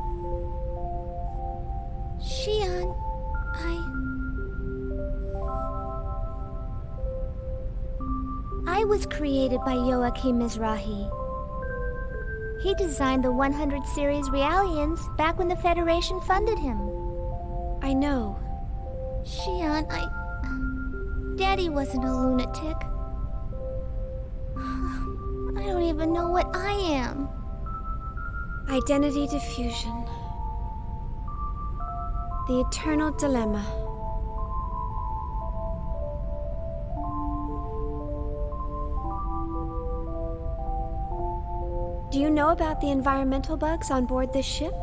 Xion, I was created by Joachim Mizrahi. He designed the 100 series Realians back when the Federation funded him. I know. Xion, Daddy wasn't a lunatic. I don't even know what I am. Identity diffusion. The eternal dilemma. Do you know about the environmental bugs on board this ship?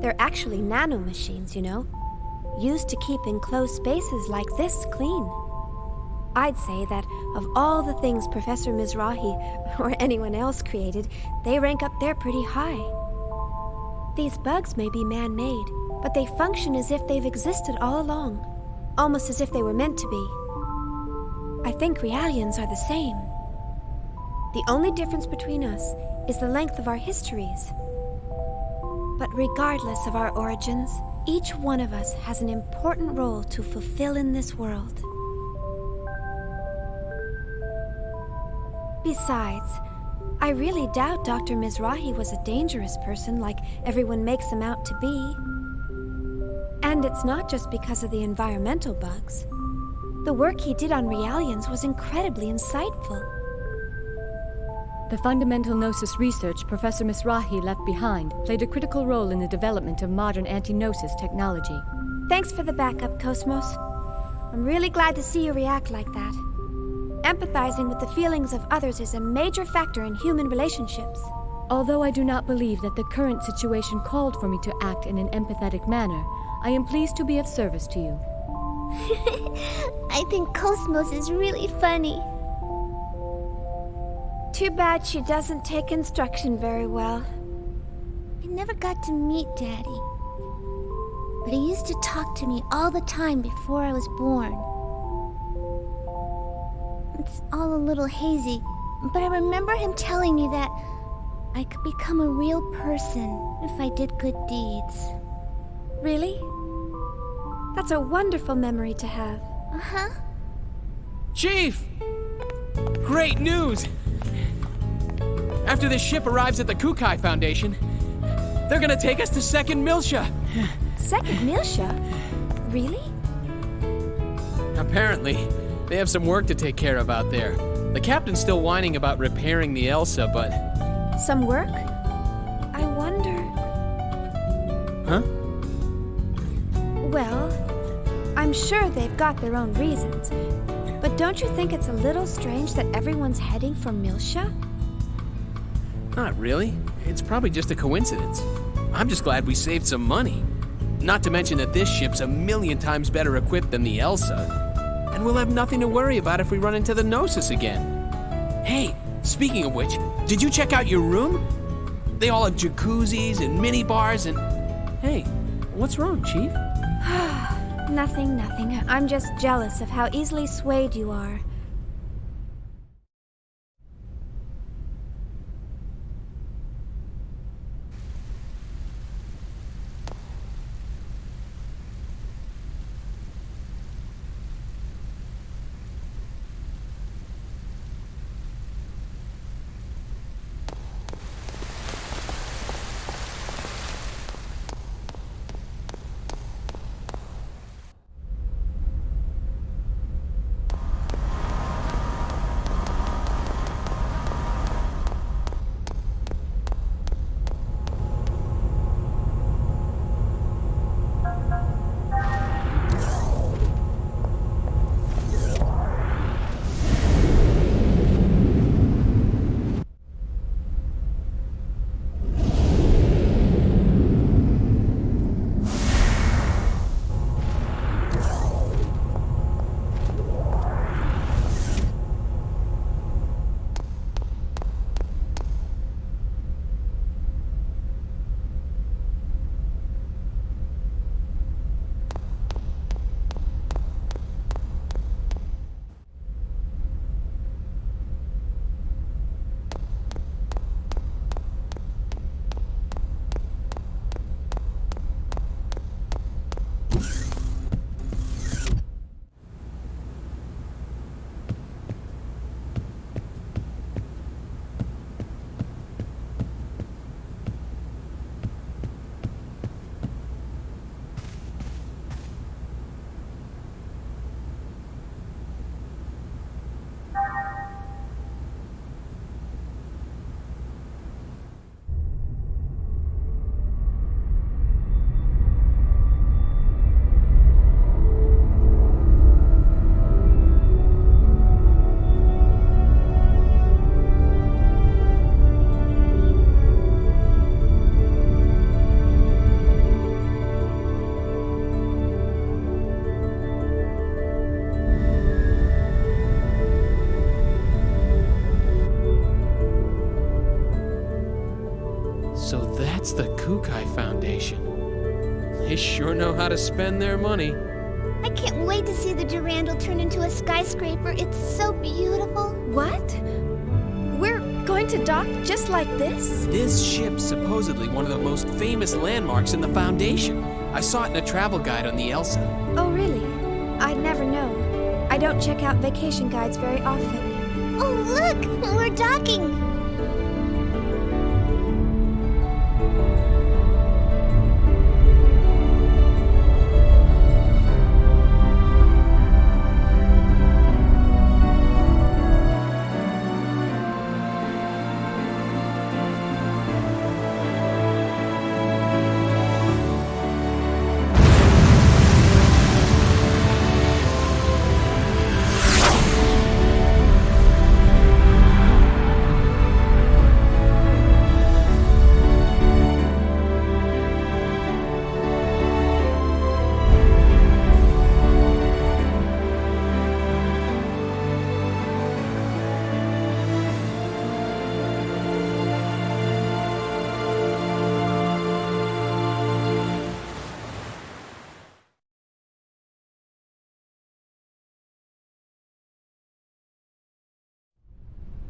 They're actually nanomachines, you know, used to keep enclosed spaces like this clean. I'd say that of all the things Professor Mizrahi or anyone else created, they rank up there pretty high. These bugs may be man-made, but they function as if they've existed all along, almost as if they were meant to be. I think Realians are the same. The only difference between us is the length of our histories. But regardless of our origins, each one of us has an important role to fulfill in this world. Besides, I really doubt Dr. Mizrahi was a dangerous person like everyone makes him out to be. And it's not just because of the environmental bugs. The work he did on Realians was incredibly insightful. The fundamental Gnosis research Professor Mizrahi left behind played a critical role in the development of modern anti-Gnosis technology. Thanks for the backup, Cosmos. I'm really glad to see you react like that. Empathizing with the feelings of others is a major factor in human relationships. Although I do not believe that the current situation called for me to act in an empathetic manner, I am pleased to be of service to you. I think Cosmos is really funny. Too bad she doesn't take instruction very well. I never got to meet Daddy. But he used to talk to me all the time before I was born. It's all a little hazy, but I remember him telling me that I could become a real person if I did good deeds. Really? That's a wonderful memory to have. Uh-huh. Chief! Great news! After this ship arrives at the Kukai Foundation, they're gonna take us to Second Miltia. Second Miltia? Really? Apparently. They have some work to take care of out there. The captain's still whining about repairing the Elsa, but... Some work? I wonder... Huh? Well, I'm sure they've got their own reasons. But don't you think it's a little strange that everyone's heading for Miltia? Not really. It's probably just a coincidence. I'm just glad we saved some money. Not to mention that this ship's 1,000,000 times better equipped than the Elsa. And we'll have nothing to worry about if we run into the Gnosis again. Hey, speaking of which, did you check out your room? They all have jacuzzis and mini bars and... Hey, what's wrong, Chief? Nothing. I'm just jealous of how easily swayed you are. Kukai Foundation. They sure know how to spend their money. I can't wait to see the Durandal turn into a skyscraper. It's so beautiful. What? We're going to dock just like this? This ship's supposedly one of the most famous landmarks in the Foundation. I saw it in a travel guide on the Elsa. Oh, really? I'd never know. I don't check out vacation guides very often. Oh, look! We're docking!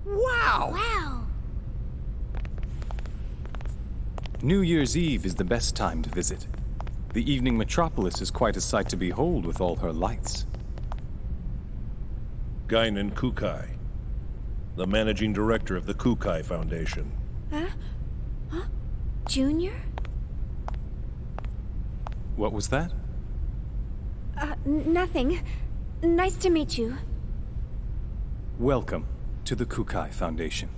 Wow! New Year's Eve is the best time to visit. The evening metropolis is quite a sight to behold with all her lights. Guinan Kukai, the managing director of the Kukai Foundation. Huh? Junior? What was that? Nothing. Nice to meet you. Welcome to the Kukai Foundation.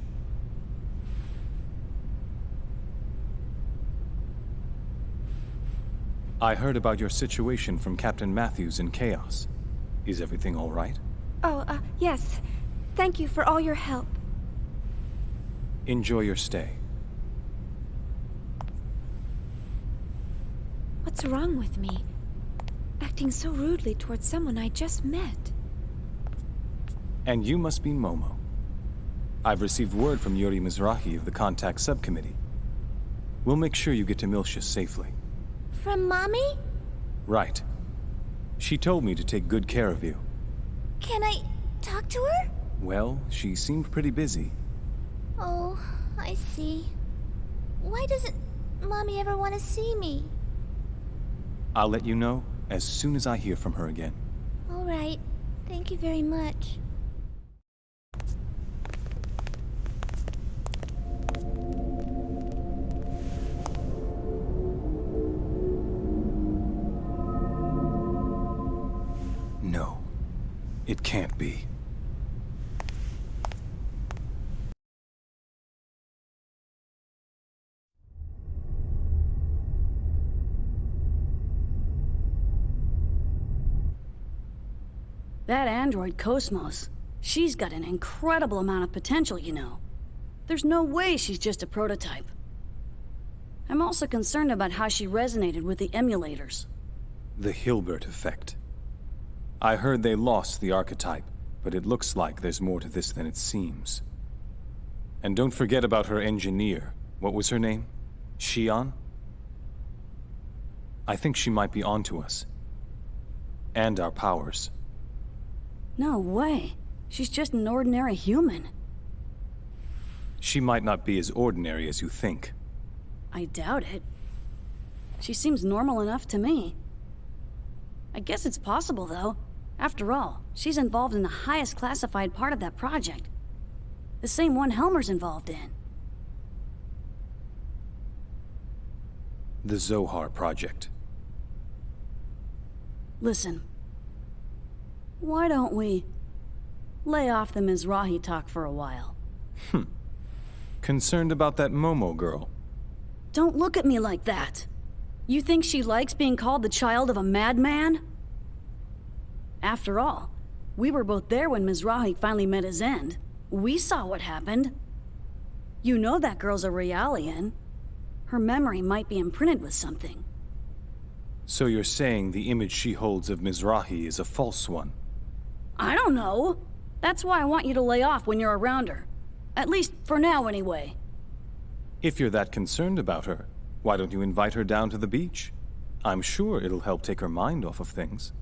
I heard about your situation from Captain Matthews in Chaos. Is everything all right? Oh, yes. Thank you for all your help. Enjoy your stay. What's wrong with me? Acting so rudely towards someone I just met. And you must be Momo. I've received word from Yuri Mizrahi of the Contact Subcommittee. We'll make sure you get to Miltia safely. From Mommy? Right. She told me to take good care of you. Can I talk to her? Well, she seemed pretty busy. Oh, I see. Why doesn't Mommy ever want to see me? I'll let you know as soon as I hear from her again. All right. Thank you very much. No, it can't be. That android Cosmos, she's got an incredible amount of potential, you know. There's no way she's just a prototype. I'm also concerned about how she resonated with the emulators. The Hilbert effect. I heard they lost the archetype, but it looks like there's more to this than it seems. And don't forget about her engineer. What was her name? Shion? I think she might be onto us. And our powers. No way. She's just an ordinary human. She might not be as ordinary as you think. I doubt it. She seems normal enough to me. I guess it's possible, though. After all, she's involved in the highest classified part of that project. The same one Helmer's involved in. The Zohar project. Listen. Why don't we lay off the Mizrahi talk for a while? Concerned about that Momo girl? Don't look at me like that. You think she likes being called the child of a madman? After all, we were both there when Mizrahi finally met his end. We saw what happened. You know that girl's a Realian. Her memory might be imprinted with something. So you're saying the image she holds of Mizrahi is a false one? I don't know. That's why I want you to lay off when you're around her. At least for now, anyway. If you're that concerned about her, Why don't you invite her down to the beach? I'm sure it'll help take her mind off of things.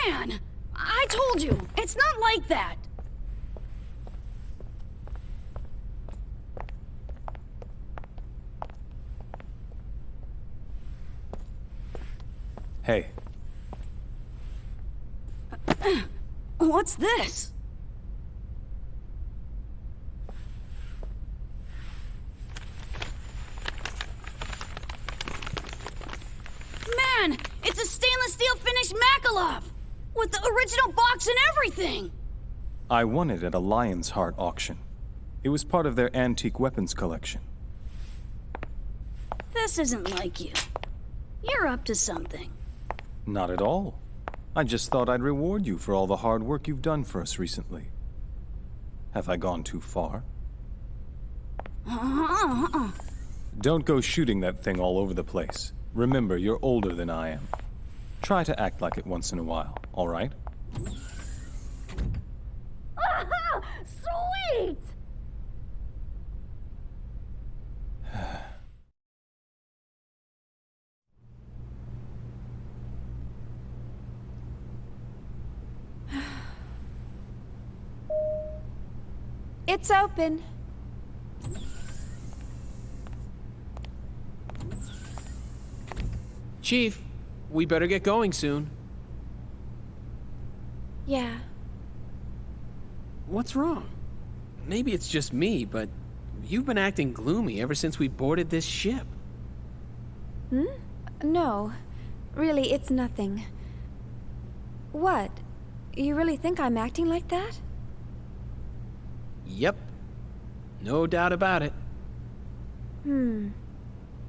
Man, I told you, it's not like that. Hey. What's this? Man, it's a stainless steel finished Makalov! With the original box and everything! I won it at a Lion's Heart auction. It was part of their antique weapons collection. This isn't like you. You're up to something. Not at all. I just thought I'd reward you for all the hard work you've done for us recently. Have I gone too far? Don't go shooting that thing all over the place. Remember, you're older than I am. Try to act like it once in a while, all right? Sweet! It's open. Chief, we better get going soon. Yeah. What's wrong? Maybe it's just me, but you've been acting gloomy ever since we boarded this ship. No. Really, it's nothing. What? You really think I'm acting like that? Yep. No doubt about it.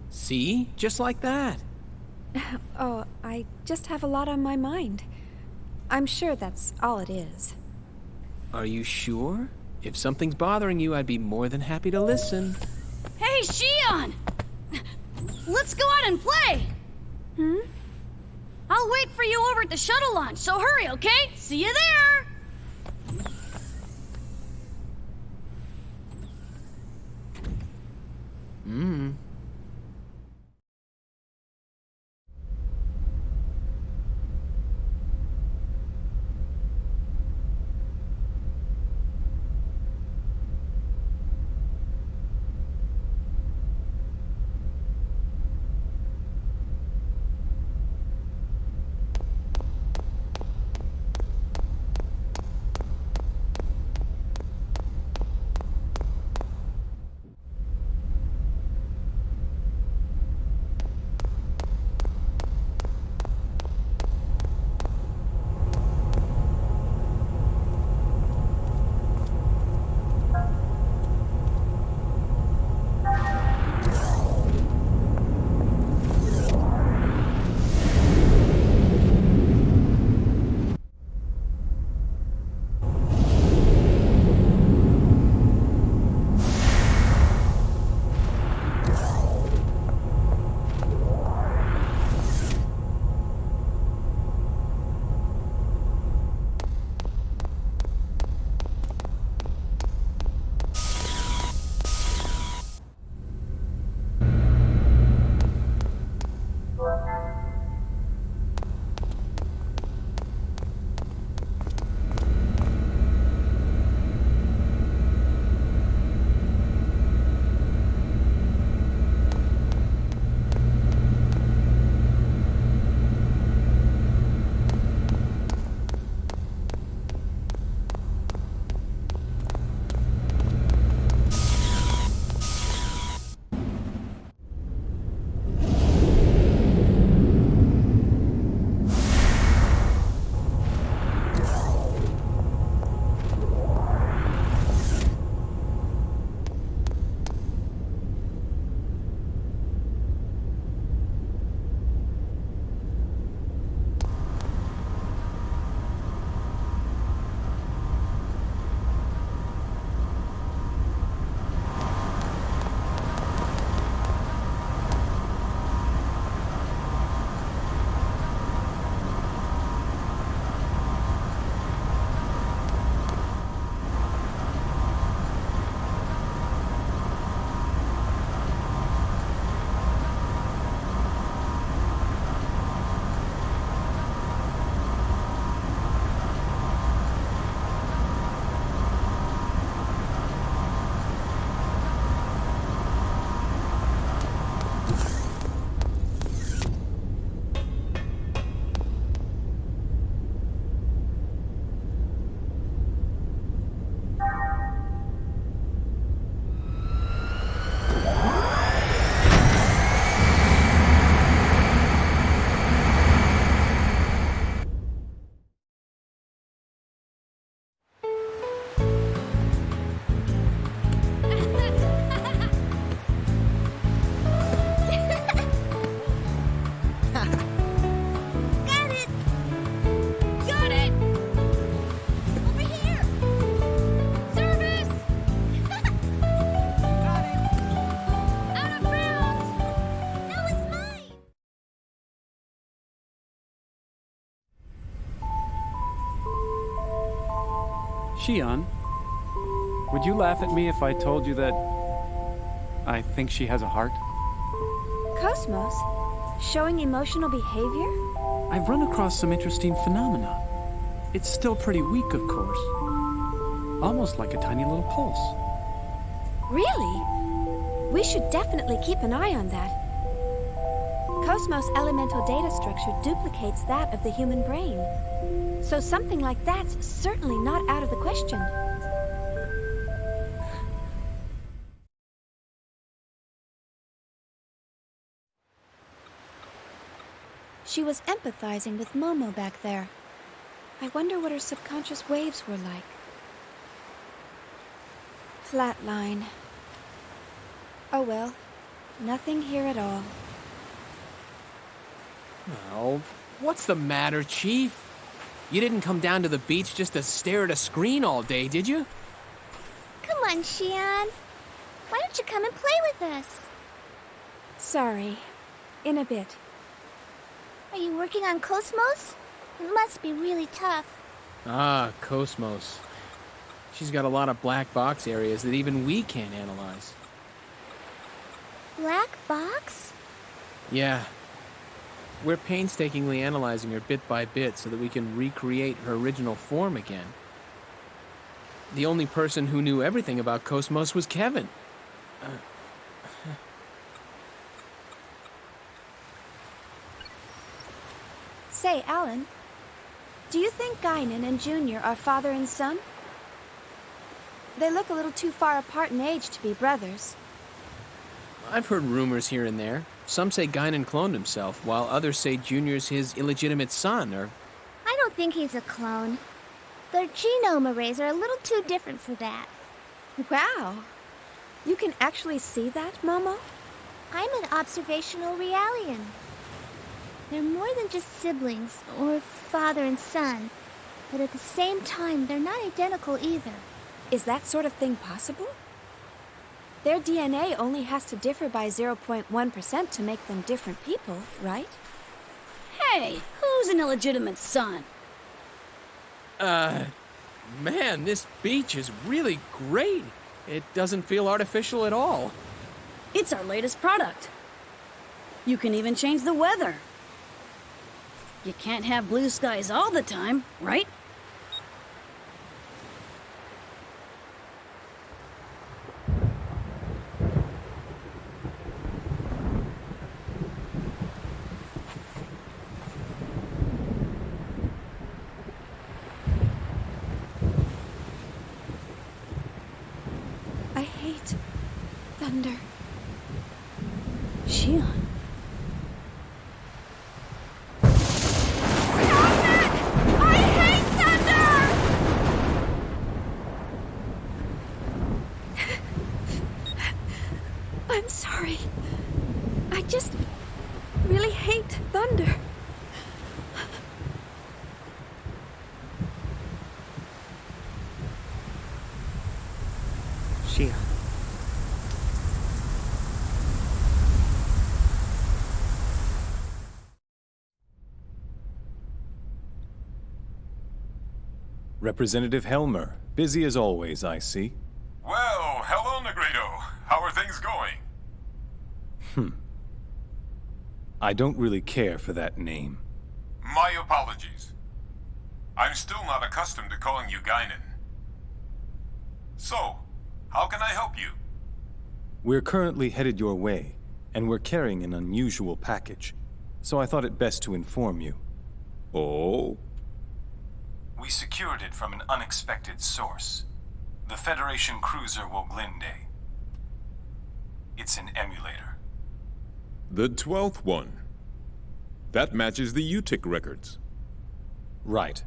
See? Just like that. Oh, I just have a lot on my mind. I'm sure that's all it is. Are you sure? If something's bothering you, I'd be more than happy to listen. Hey, Shion! Let's go out and play! I'll wait for you over at the shuttle launch, so hurry, okay? See you there! Shion, would you laugh at me if I told you that I think she has a heart? Cosmos? Showing emotional behavior? I've run across some interesting phenomena. It's still pretty weak, of course. Almost like a tiny little pulse. Really? We should definitely keep an eye on that. Cosmos' elemental data structure duplicates that of the human brain. So something like that's certainly not out of the question. She was empathizing with Momo back there. I wonder what her subconscious waves were like. Flatline. Oh well, nothing here at all. Oh, what's the matter, Chief? You didn't come down to the beach just to stare at a screen all day, did you? Come on, Shion. Why don't you come and play with us? Sorry. In a bit. Are you working on Cosmos? It must be really tough. Ah, Cosmos. She's got a lot of black box areas that even we can't analyze. Black box? Yeah. We're painstakingly analyzing her bit by bit so that we can recreate her original form again. The only person who knew everything about Cosmos was Kevin. Say, Alan, do you think Guinan and Junior are father and son? They look a little too far apart in age to be brothers. I've heard rumors here and there. Some say Guinan cloned himself, while others say Junior's his illegitimate son, or... I don't think he's a clone. Their genome arrays are a little too different for that. Wow. You can actually see that, Momo? I'm an observational Realian. They're more than just siblings, or father and son. But at the same time, they're not identical either. Is that sort of thing possible? Their DNA only has to differ by 0.1% to make them different people, right? Hey, who's an illegitimate son? Man, this beach is really great. It doesn't feel artificial at all. It's our latest product. You can even change the weather. You can't have blue skies all the time, right? I hate thunder. Shion. I'm sorry. I just really hate thunder. Shion. Representative Helmer, busy as always, I see. Well, hello, Negredo. How are things going? I don't really care for that name. My apologies. I'm still not accustomed to calling you Guinan. So, how can I help you? We're currently headed your way, and we're carrying an unusual package, so I thought it best to inform you. Oh? We secured it from an unexpected source. The Federation cruiser Woglinde. It's an emulator. The 12th one. That matches the UTIC records. Right.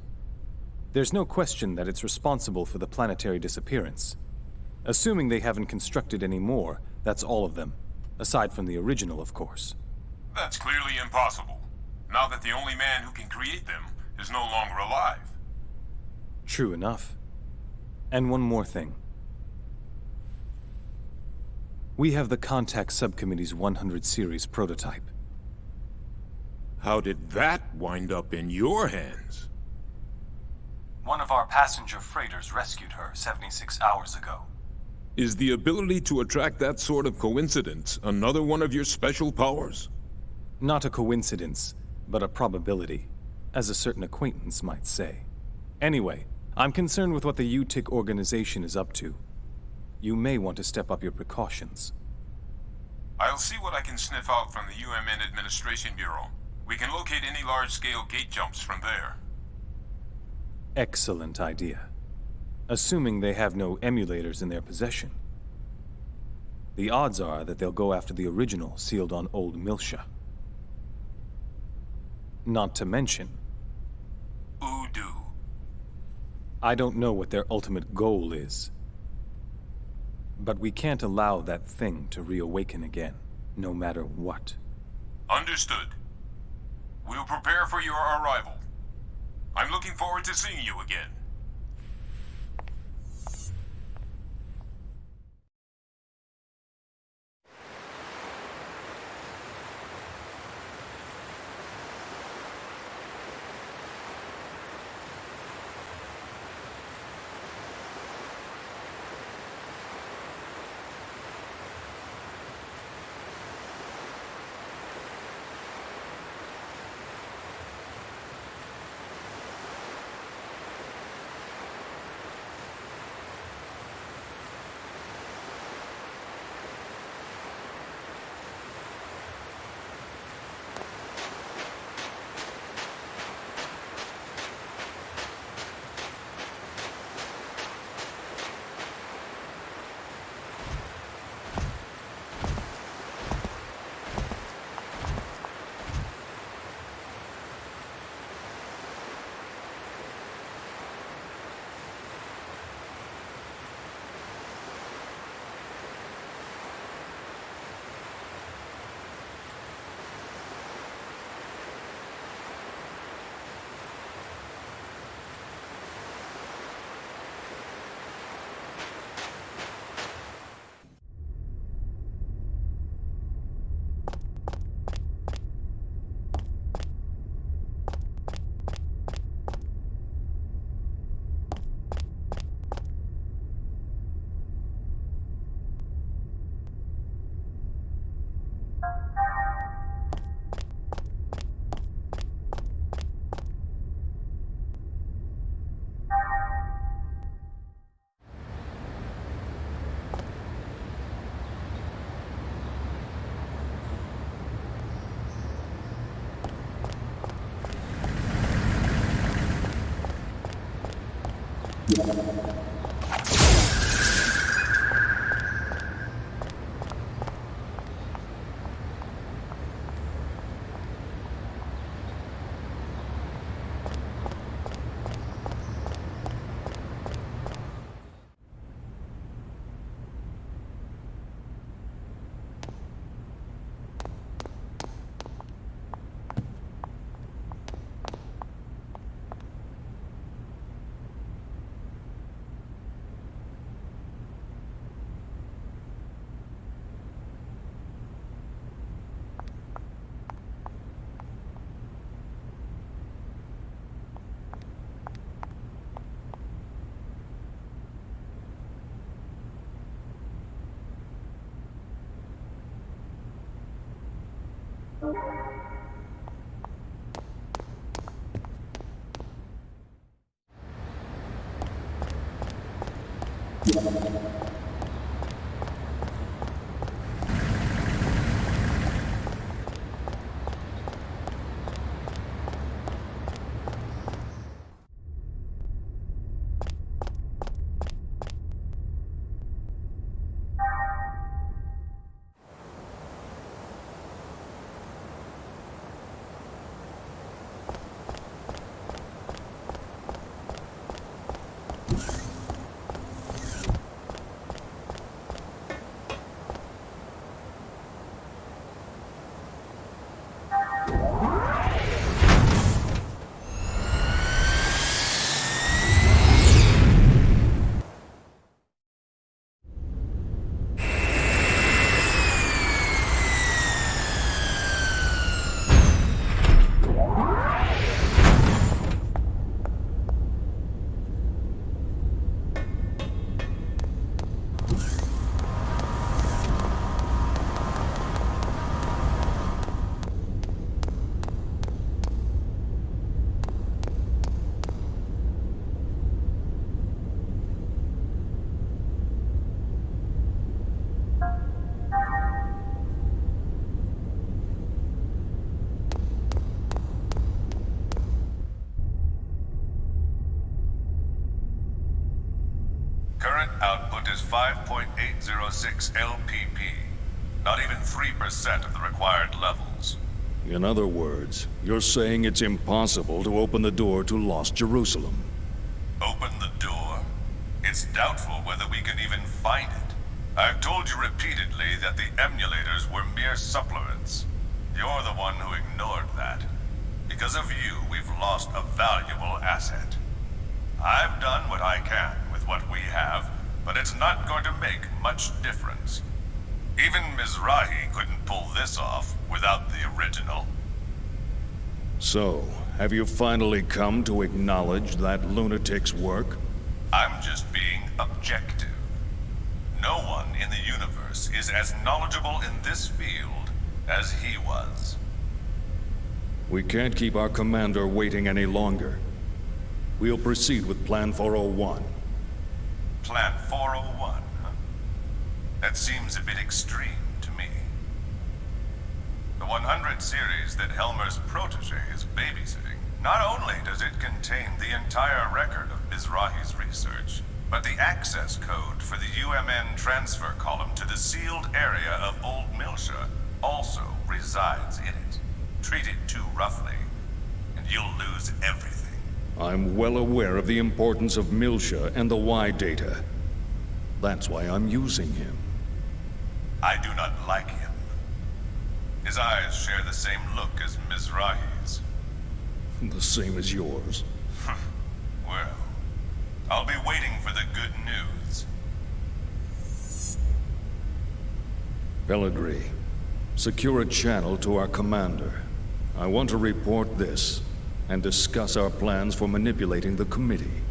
There's no question that it's responsible for the planetary disappearance. Assuming they haven't constructed any more, that's all of them. Aside from the original, of course. That's clearly impossible, now that the only man who can create them is no longer alive. True enough. And one more thing. We have the Contact Subcommittee's 100 series prototype. How did that wind up in your hands? One of our passenger freighters rescued her 76 hours ago. Is the ability to attract that sort of coincidence another one of your special powers? Not a coincidence, but a probability, as a certain acquaintance might say. Anyway, I'm concerned with what the UTIC organization is up to. You may want to step up your precautions. I'll see what I can sniff out from the UMN Administration Bureau. We can locate any large-scale gate jumps from there. Excellent idea. Assuming they have no emulators in their possession. The odds are that they'll go after the original sealed on Old Miltia. Not to mention... Udu. I don't know what their ultimate goal is. But we can't allow that thing to reawaken again, no matter what. Understood. We'll prepare for your arrival. I'm looking forward to seeing you again. is 5.806 LPP. Not even 3% of the required levels. In other words, you're saying it's impossible to open the door to Lost Jerusalem. Open the door? It's doubtful whether we can even find it. I've told you repeatedly that the emulators were mere supplements. You're the one who ignored that. Because of you, we've lost a valuable asset. I've done what I can with what we have, but it's not going to make much difference. Even Mizrahi couldn't pull this off without the original. So, have you finally come to acknowledge that lunatic's work? I'm just being objective. No one in the universe is as knowledgeable in this field as he was. We can't keep our commander waiting any longer. We'll proceed with Plan 401. Plan 401, huh? That seems a bit extreme to me. The 100 series that Helmer's protege is babysitting, not only does it contain the entire record of Mizrahi's research, but the access code for the UMN transfer column to the sealed area of Old Milsha also resides in it. Treat it too roughly, and you'll lose everything. I'm well aware of the importance of Milsha and the Y data. That's why I'm using him. I do not like him. His eyes share the same look as Mizrahi's. The same as yours. Well, I'll be waiting for the good news. Pellegrini, secure a channel to our commander. I want to report this and discuss our plans for manipulating the committee.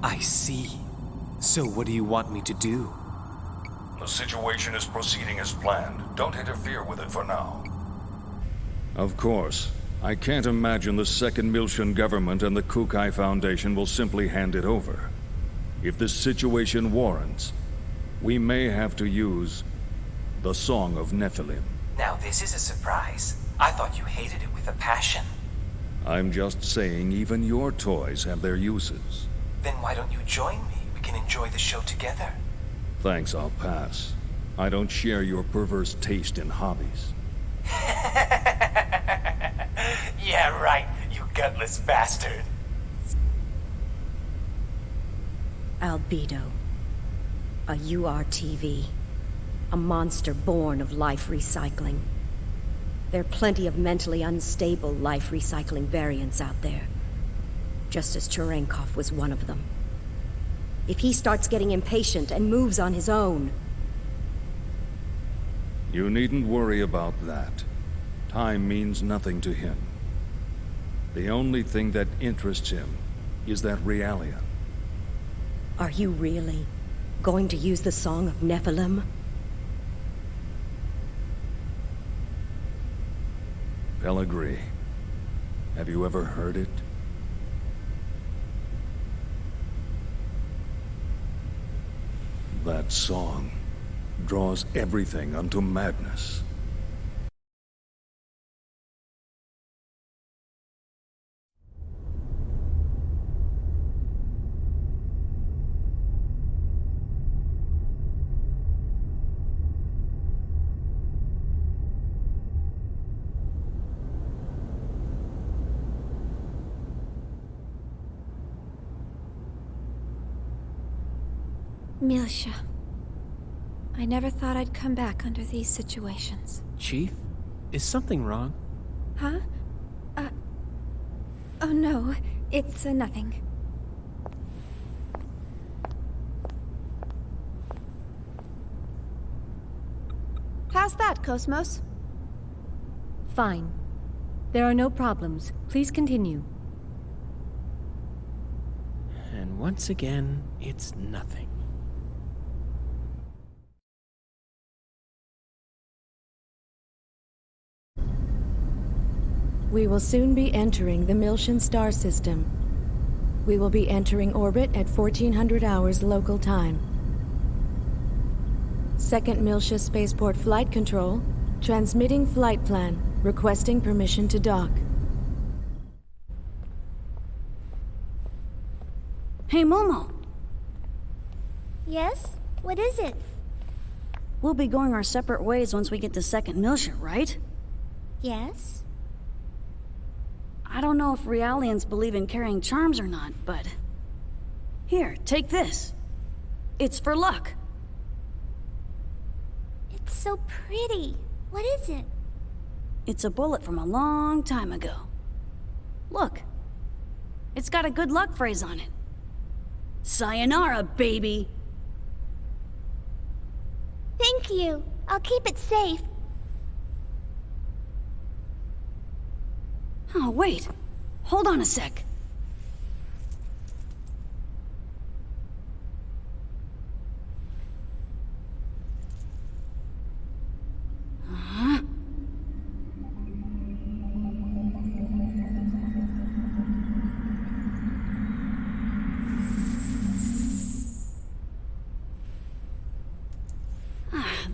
I see. So what do you want me to do? The situation is proceeding as planned. Don't interfere with it for now. Of course. I can't imagine the Second Milshan government and the Kukai Foundation will simply hand it over. If the situation warrants, we may have to use the Song of Nephilim. Now this is a surprise. I thought you hated it with a passion. I'm just saying even your toys have their uses. Then why don't you join me? We can enjoy the show together. Thanks, I'll pass. I don't share your perverse taste in hobbies. Yeah, right, you gutless bastard. Albedo. A URTV. A monster born of life recycling. There are plenty of mentally unstable life recycling variants out there. Just as Cherenkov was one of them. If he starts getting impatient and moves on his own... You needn't worry about that. Time means nothing to him. The only thing that interests him is that Realian. Are you really going to use the Song of Nephilim? Pellegrini, have you ever heard it? That song draws everything unto madness. Milsha. I never thought I'd come back under these situations. Chief, is something wrong? Huh? Oh no, it's nothing. How's that, Cosmos? Fine. There are no problems. Please continue. And once again, it's nothing. We will soon be entering the Milshan star system. We will be entering orbit at 1400 hours local time. Second Milsha Spaceport Flight Control, transmitting flight plan, requesting permission to dock. Hey, Momo. Yes? What is it? We'll be going our separate ways once we get to Second Miltia, right? Yes? I don't know if Realians believe in carrying charms or not, but... Here, take this. It's for luck. It's so pretty. What is it? It's a bullet from a long time ago. Look. It's got a good luck phrase on it. Sayonara, baby! Thank you. I'll keep it safe. Oh, wait. Hold on a sec.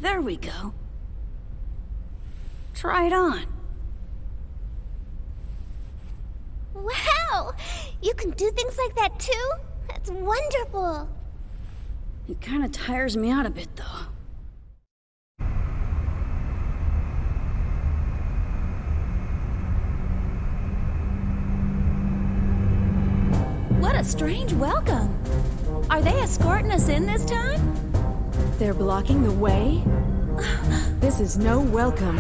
There we go. Try it on. Wow! You can do things like that too? That's wonderful. It kind of tires me out a bit, though. What a strange welcome. Are they escorting us in this time? They're blocking the way? This is no welcome.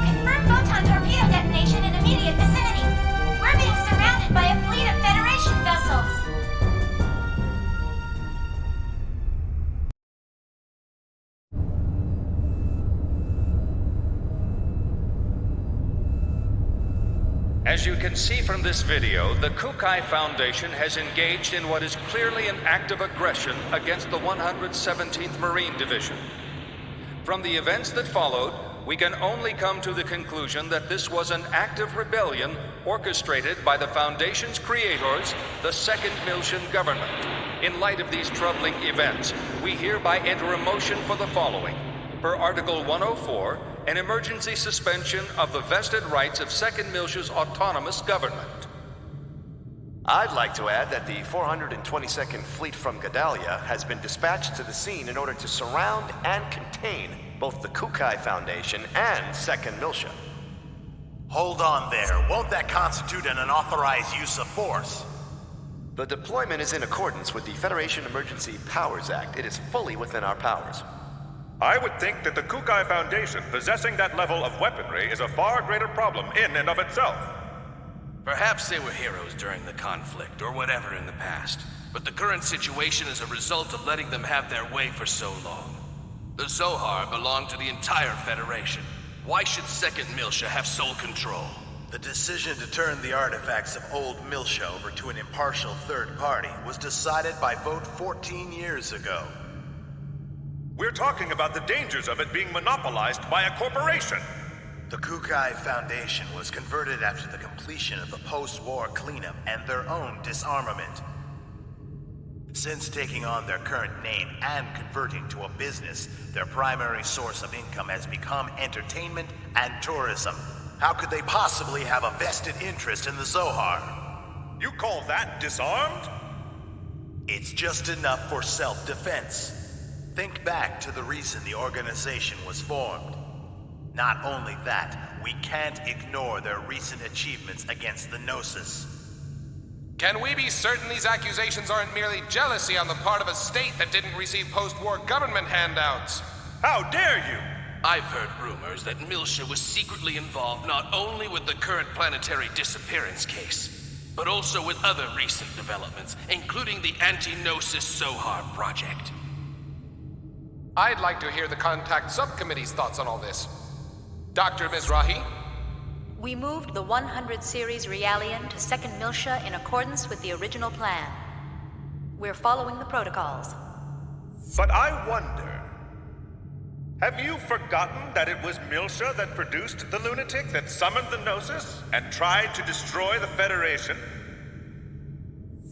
Confirm photon torpedo detonation in immediate vicinity. We're being surrounded by a fleet of Federation vessels. As you can see from this video, the Kukai Foundation has engaged in what is clearly an act of aggression against the 117th Marine Division. From the events that followed, we can only come to the conclusion that this was an act of rebellion orchestrated by the Foundation's creators, the Second Miltian government. In light of these troubling events, we hereby enter a motion for the following. Per Article 104, an emergency suspension of the vested rights of Second Miltia's autonomous government. I'd like to add that the 422nd Fleet from Gedalia has been dispatched to the scene in order to surround and contain both the Kukai Foundation and Second Miltia. Hold on there. Won't that constitute an unauthorized use of force? The deployment is in accordance with the Federation Emergency Powers Act. It is fully within our powers. I would think that the Kukai Foundation possessing that level of weaponry is a far greater problem in and of itself. Perhaps they were heroes during the conflict, or whatever in the past. But the current situation is a result of letting them have their way for so long. The Zohar belong to the entire Federation. Why should Second Miltia have sole control? The decision to turn the artifacts of old Miltia over to an impartial third party was decided by vote 14 years ago. We're talking about the dangers of it being monopolized by a corporation. The Kukai Foundation was converted after the completion of the post-war cleanup and their own disarmament. Since taking on their current name and converting to a business, their primary source of income has become entertainment and tourism. How could they possibly have a vested interest in the Zohar? You call that disarmed? It's just enough for self-defense. Think back to the reason the organization was formed. Not only that, we can't ignore their recent achievements against the Gnosis. Can we be certain these accusations aren't merely jealousy on the part of a state that didn't receive post-war government handouts? How dare you! I've heard rumors that Miltia was secretly involved not only with the current planetary disappearance case, but also with other recent developments, including the Anti-Gnosis Zohar project. I'd like to hear the Contact Subcommittee's thoughts on all this. Dr. Mizrahi? We moved the 100 series Realian to Second Miltia in accordance with the original plan. We're following the protocols. But I wonder, have you forgotten that it was Miltia that produced the lunatic that summoned the Gnosis and tried to destroy the Federation?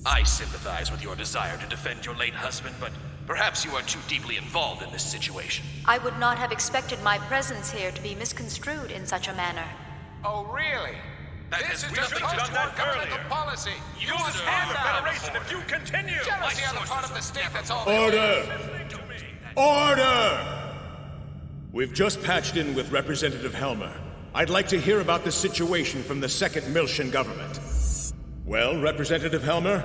I sympathize with your desire to defend your late husband, but perhaps you are too deeply involved in this situation. I would not have expected my presence here to be misconstrued in such a manner. Oh, really? This is just a governmental policy. You destroy the Federation if you continue! Jealousy on the part of the state, that's all. Order! Order! We've just patched in with Representative Helmer. I'd like to hear about the situation from the second Miltian government. Well, Representative Helmer?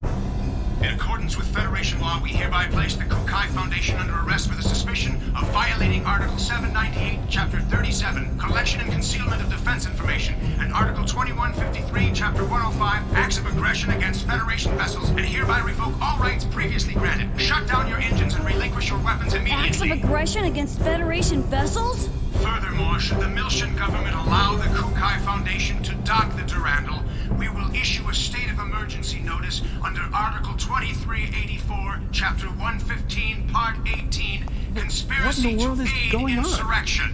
In accordance with Federation law, we hereby place the Kukai Foundation under arrest for the suspicion of violating Article 798, Chapter 37, Collection and Concealment of Defense Information, and Article 2153, Chapter 105, Acts of Aggression against Federation vessels, and hereby revoke all rights previously granted. Shut down your engines and relinquish your weapons immediately. Acts of aggression against Federation vessels? Furthermore, should the Miltian government allow the Kukai Foundation to dock the Durandal, we will issue a state of emergency notice under Article 2384, Chapter 115, Part 18, Conspiracy to Aid Insurrection.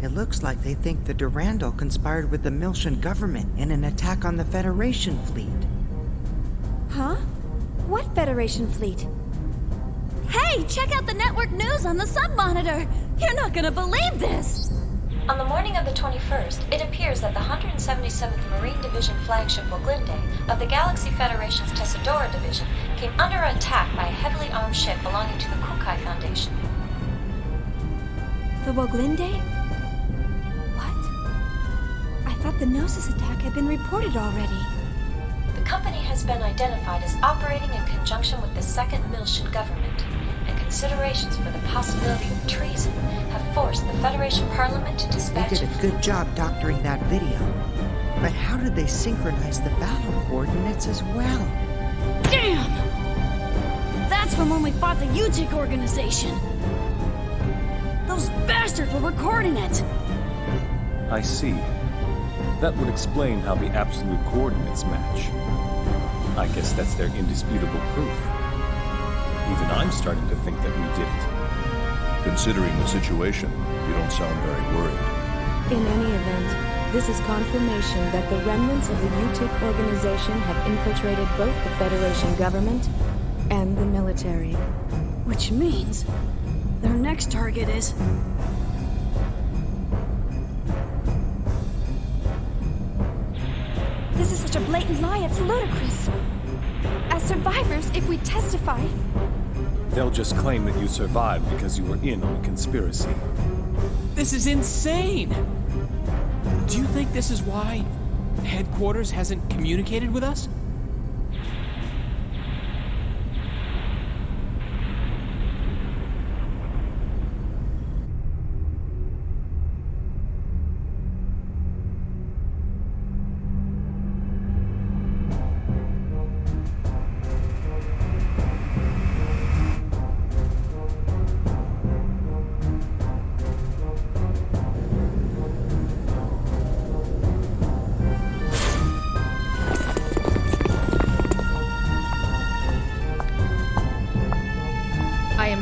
It looks like they think the Durandal conspired with the Miltian government in an attack on the Federation fleet. Huh? What Federation fleet? Hey, check out the network news on the sub-monitor! You're not gonna believe this! On the morning of the 21st, it appears that the 177th Marine Division flagship Woglinde of the Galaxy Federation's Tessadora Division came under attack by a heavily armed ship belonging to the Kukai Foundation. The Woglinde? What? I thought the Gnosis attack had been reported already. The company has been identified as operating in conjunction with the second Miltian government, and considerations for the possibility of treason have forced the Federation Parliament to dispatch... They did a good job doctoring that video. But how did they synchronize the battle coordinates as well? Damn! That's from when we fought the UTIC organization! Those bastards were recording it! I see. That would explain how the absolute coordinates match. I guess that's their indisputable proof. Even I'm starting to think that we did it. Considering the situation, you don't sound very worried. In any event, this is confirmation that the remnants of the UTIC organization have infiltrated both the Federation government and the military. Which means their next target is... This is such a blatant lie, it's ludicrous. As survivors, if we testify... They'll just claim that you survived because you were in on a conspiracy. This is insane! Do you think this is why headquarters hasn't communicated with us?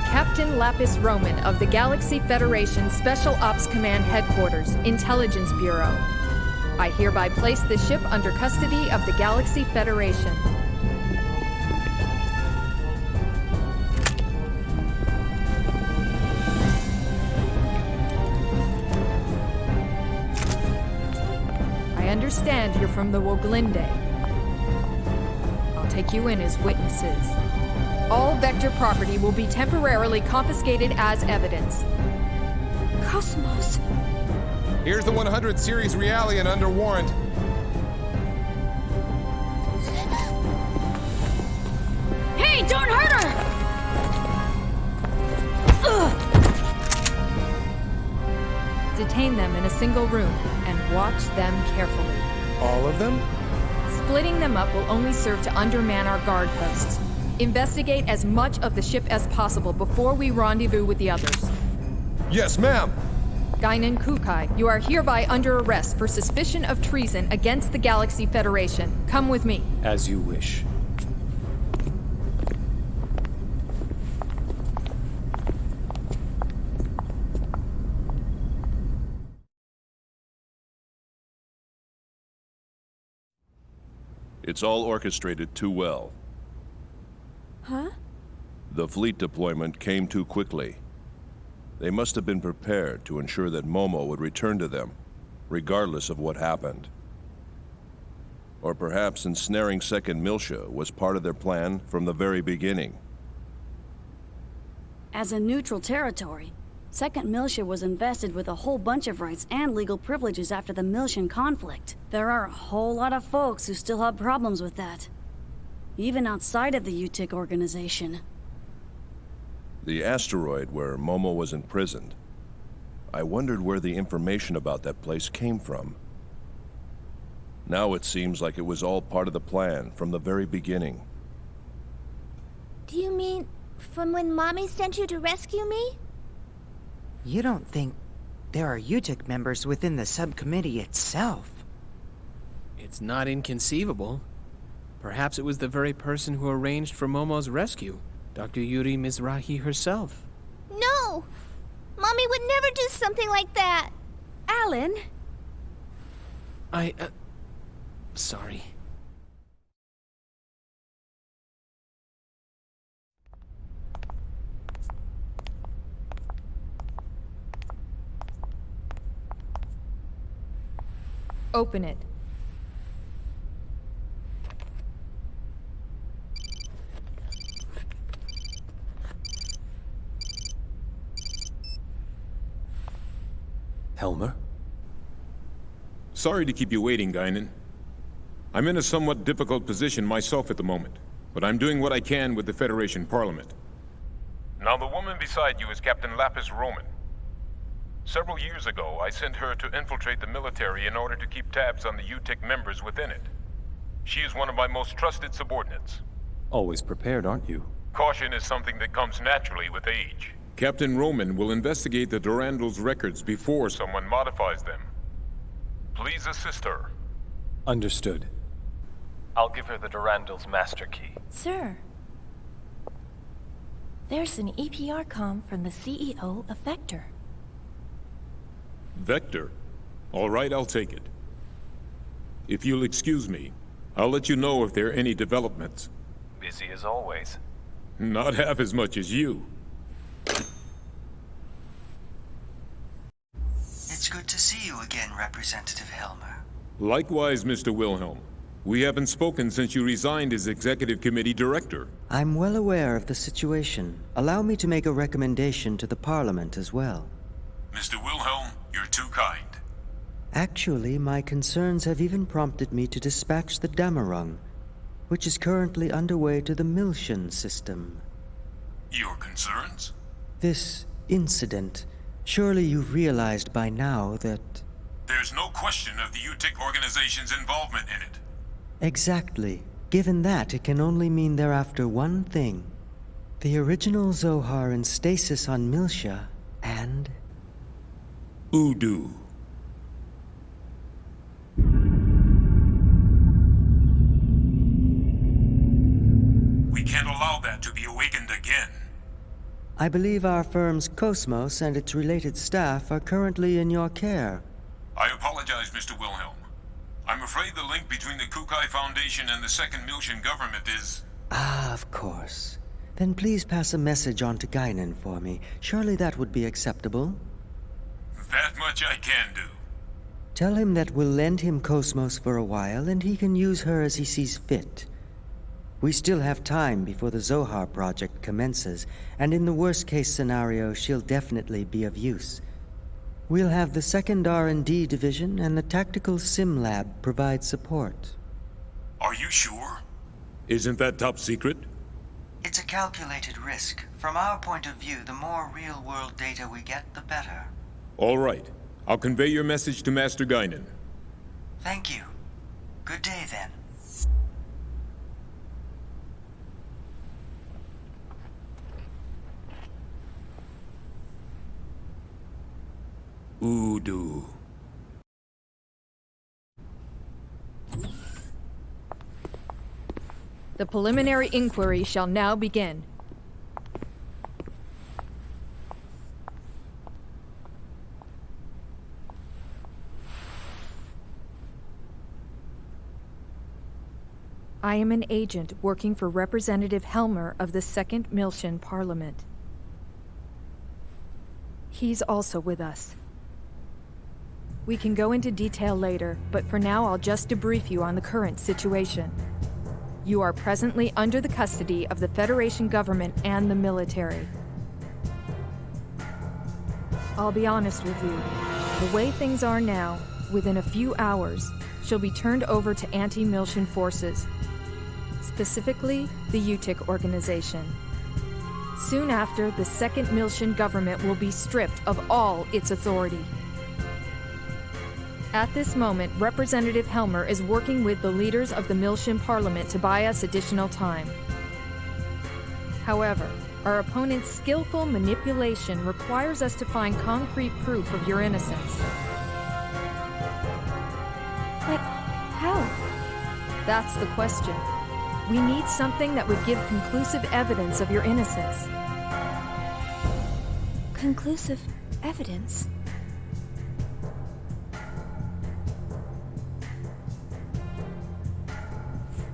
Captain Lapis Roman of the Galaxy Federation Special Ops Command Headquarters, Intelligence Bureau. I hereby place the ship under custody of the Galaxy Federation. I understand you're from the Woglinde. I'll take you in as witnesses. All Vector property will be temporarily confiscated as evidence. Cosmos. Here's the 100 Series Realian under warrant. Hey, don't hurt her! Detain them in a single room and watch them carefully. All of them? Splitting them up will only serve to underman our guard posts. Investigate as much of the ship as possible before we rendezvous with the others. Yes, ma'am. Guinan Kukai, you are hereby under arrest for suspicion of treason against the Galaxy Federation. Come with me. As you wish. It's all orchestrated too well. Huh? The fleet deployment came too quickly. They must have been prepared to ensure that Momo would return to them, regardless of what happened. Or perhaps ensnaring 2nd Miltia was part of their plan from the very beginning. As a neutral territory, 2nd Miltia was invested with a whole bunch of rights and legal privileges after the Miltian conflict. There are a whole lot of folks who still have problems with that. Even outside of the UTIC organization. The asteroid where Momo was imprisoned. I wondered where the information about that place came from. Now it seems like it was all part of the plan from the very beginning. Do you mean from when Mommy sent you to rescue me? You don't think there are UTIC members within the subcommittee itself? It's not inconceivable. Perhaps it was the very person who arranged for Momo's rescue, Dr. Yuri Mizrahi herself. No! Mommy would never do something like that! Alan! Sorry. Open it. Helmer? Sorry to keep you waiting, Guinan. I'm in a somewhat difficult position myself at the moment, but I'm doing what I can with the Federation Parliament. Now, the woman beside you is Captain Lapis Roman. Several years ago, I sent her to infiltrate the military in order to keep tabs on the UTIC members within it. She is one of my most trusted subordinates. Always prepared, aren't you? Caution is something that comes naturally with age. Captain Roman will investigate the Durandal's records before someone modifies them. Please assist her. Understood. I'll give her the Durandal's master key. Sir, there's an EPR comm from the CEO of Vector. Vector? All right, I'll take it. If you'll excuse me, I'll let you know if there are any developments. Busy as always. Not half as much as you. It's good to see you again, Representative Helmer. Likewise, Mr. Wilhelm. We haven't spoken since you resigned as Executive Committee Director. I'm well aware of the situation. Allow me to make a recommendation to the Parliament as well. Mr. Wilhelm, you're too kind. Actually, my concerns have even prompted me to dispatch the Damarung, which is currently underway to the Miltian system. Your concerns? This incident. Surely you've realized by now that... There's no question of the UTIC organization's involvement in it. Exactly. Given that, it can only mean they're after one thing. The original Zohar in stasis on Miltia, and... Udu. We can't allow that to be awakened again. I believe our firm's Cosmos and its related staff are currently in your care. I apologize, Mr. Wilhelm. I'm afraid the link between the Kukai Foundation and the 2nd Miltian government is... Ah, of course. Then please pass a message on to Guinan for me. Surely that would be acceptable. That much I can do. Tell him that we'll lend him Cosmos for a while and he can use her as he sees fit. We still have time before the Zohar project commences, and in the worst-case scenario, she'll definitely be of use. We'll have the 2nd R&D division and the Tactical Sim Lab provide support. Are you sure? Isn't that top secret? It's a calculated risk. From our point of view, the more real-world data we get, the better. All right. I'll convey your message to Master Guinan. Thank you. Good day, then. Udu. The preliminary inquiry shall now begin. I am an agent working for Representative Helmer of the 2nd Miltian Parliament. He's also with us. We can go into detail later, but for now I'll just debrief you on the current situation. You are presently under the custody of the Federation government and the military. I'll be honest with you. The way things are now, within a few hours, she'll be turned over to anti-Miltian forces, specifically the UTIC organization. Soon after, the 2nd Miltian government will be stripped of all its authority. At this moment, Representative Helmer is working with the leaders of the Miltian Parliament to buy us additional time. However, our opponent's skillful manipulation requires us to find concrete proof of your innocence. But how? That's the question. We need something that would give conclusive evidence of your innocence. Conclusive evidence?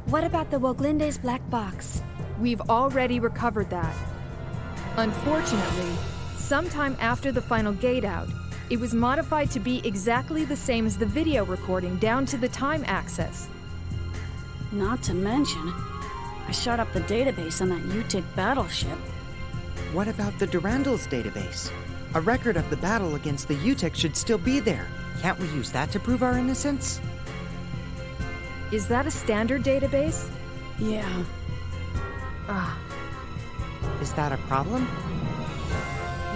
What about the Woglinde's black box? We've already recovered that. Unfortunately, sometime after the final gate out, it was modified to be exactly the same as the video recording down to the time access. Not to mention, I shot up the database on that UTIC battleship. What about the Durandal's database? A record of the battle against the UTIC should still be there. Can't we use that to prove our innocence? Is that a standard database? Yeah. Is that a problem?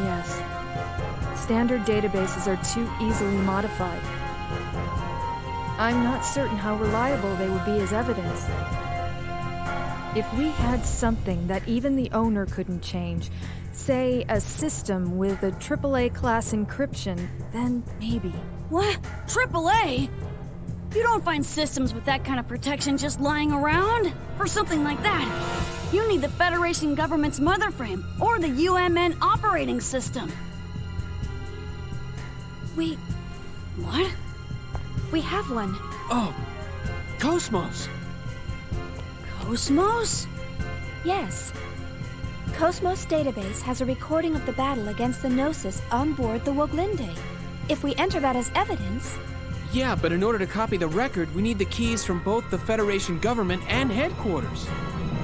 Yes. Standard databases are too easily modified. I'm not certain how reliable they would be as evidence. If we had something that even the owner couldn't change, say a system with a AAA class encryption, then maybe. What? AAA? You don't find systems with that kind of protection just lying around. For something like that, you need the Federation government's mother frame or the UMN operating system. What? We have one. Oh, Cosmos. Cosmos? Yes. Cosmos database has a recording of the battle against the Gnosis on board the Woglinde. If we enter that as evidence... Yeah, but in order to copy the record, we need the keys from both the Federation government and headquarters.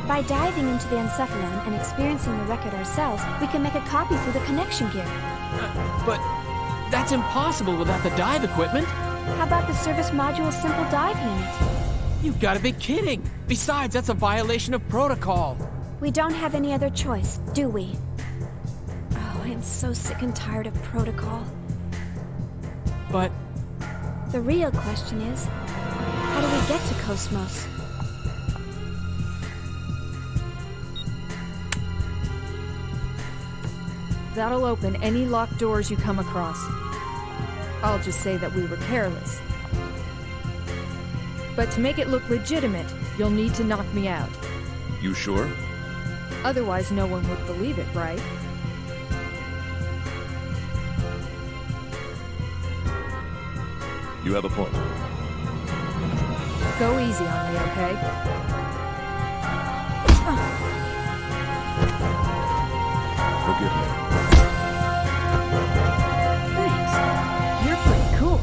By diving into the encephalon and experiencing the record ourselves, we can make a copy through the connection gear. But that's impossible without the dive equipment. How about the service module simple dive unit? You've got to be kidding. Besides, that's a violation of protocol. We don't have any other choice, do we? Oh, I am so sick and tired of protocol. But... the real question is, how do we get to Cosmos? That'll open any locked doors you come across. I'll just say that we were careless. But to make it look legitimate, you'll need to knock me out. You sure? Otherwise, no one would believe it, right? You have a point. Go easy on me, okay? Forgive me. Thanks. You're pretty cool.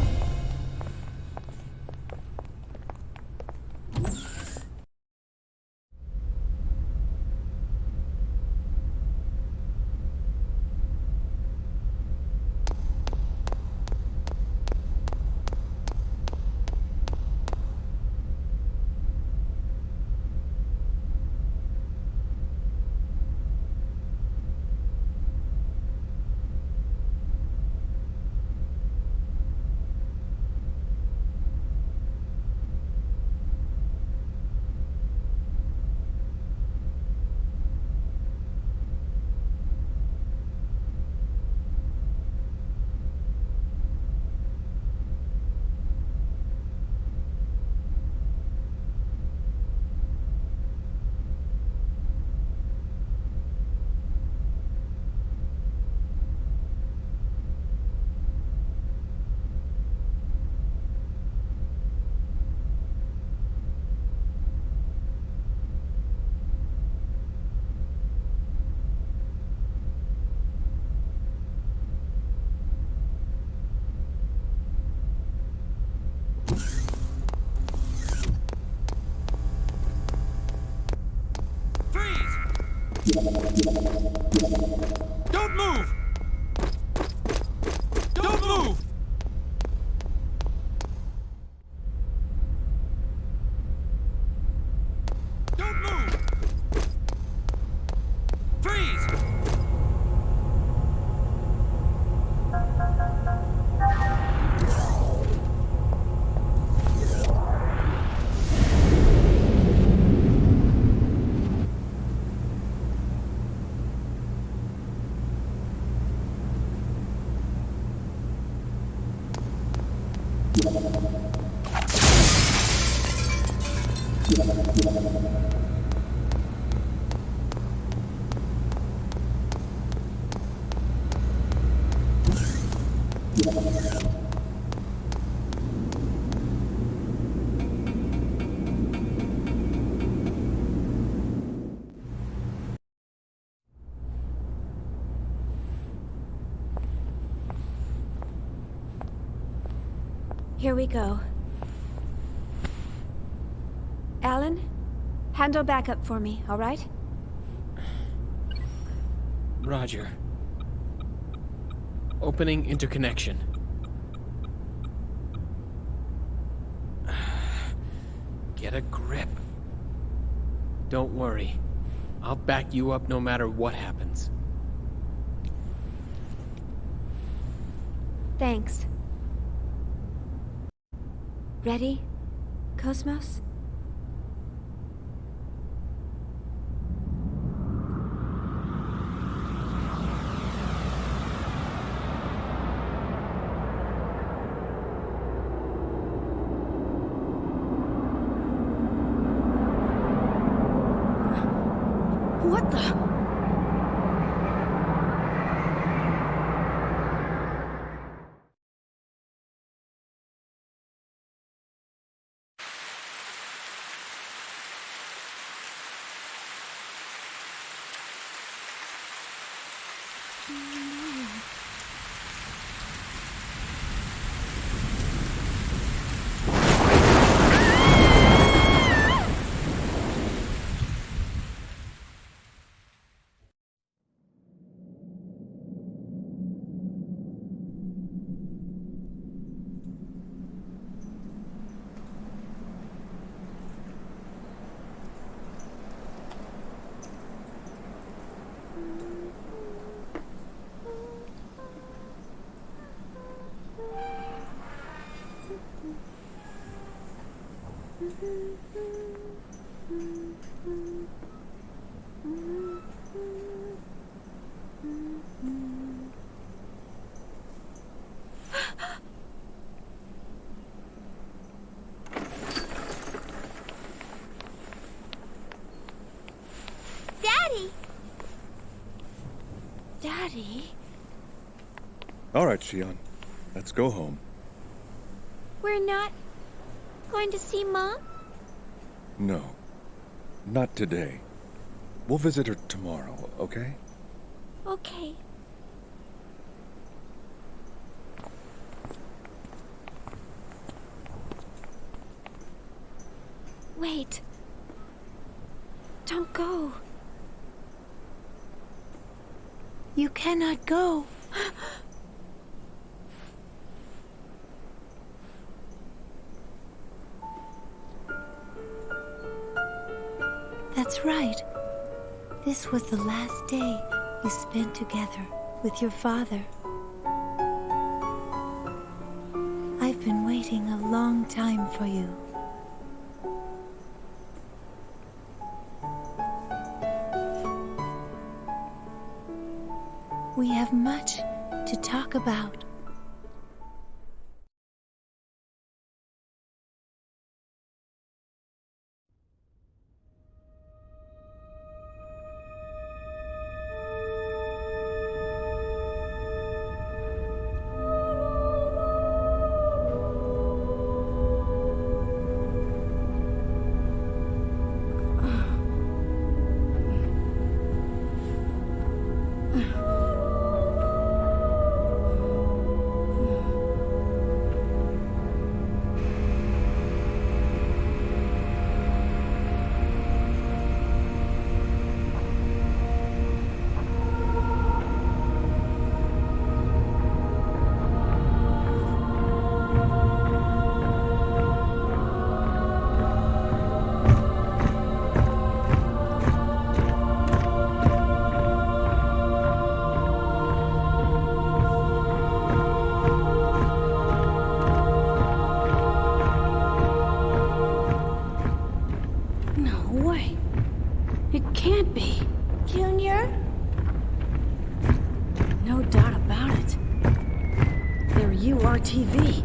Don't move! Don't move! Don't move! Freeze! Here we go. Alan, handle backup for me, all right? Roger. Opening interconnection. Get a grip. Don't worry. I'll back you up no matter what happens. Thanks. Ready, Cosmos? What the? Daddy? All right, Shion. Let's go home. We're not going to see Mom? No. Not today. We'll visit her tomorrow, okay? Okay. Wait. Don't go. You cannot go. That's right. This was the last day you spent together with your father. I've been waiting a long time for you. We have much to talk about. TV. Junior? No doubt about it. They're URTV.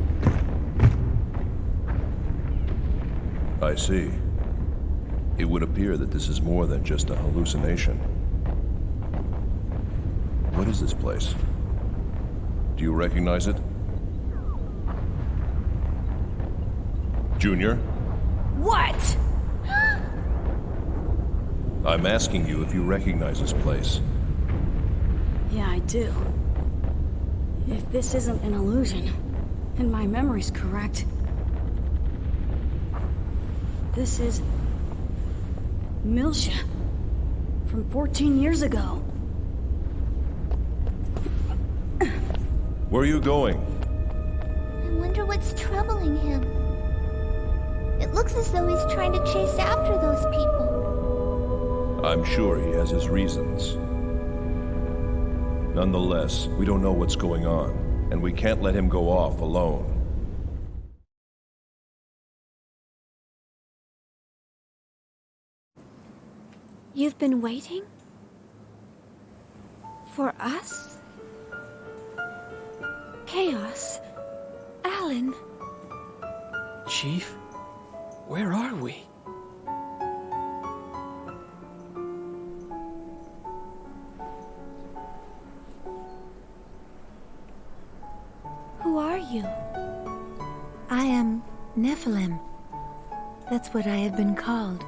I see. It would appear that this is more than just a hallucination. What is this place? Do you recognize it? Junior? What? I'm asking you if you recognize this place. Yeah, I do. If this isn't an illusion, and my memory's correct, this is Milsha from 14 years ago. Where are you going? I wonder what's troubling him. It looks as though he's trying to chase after those people. I'm sure he has his reasons. Nonetheless, we don't know what's going on, and we can't let him go off alone. You've been waiting? For us? Chaos. Alan. Chief, where are we? Who are you? I am Nephilim. That's what I have been called.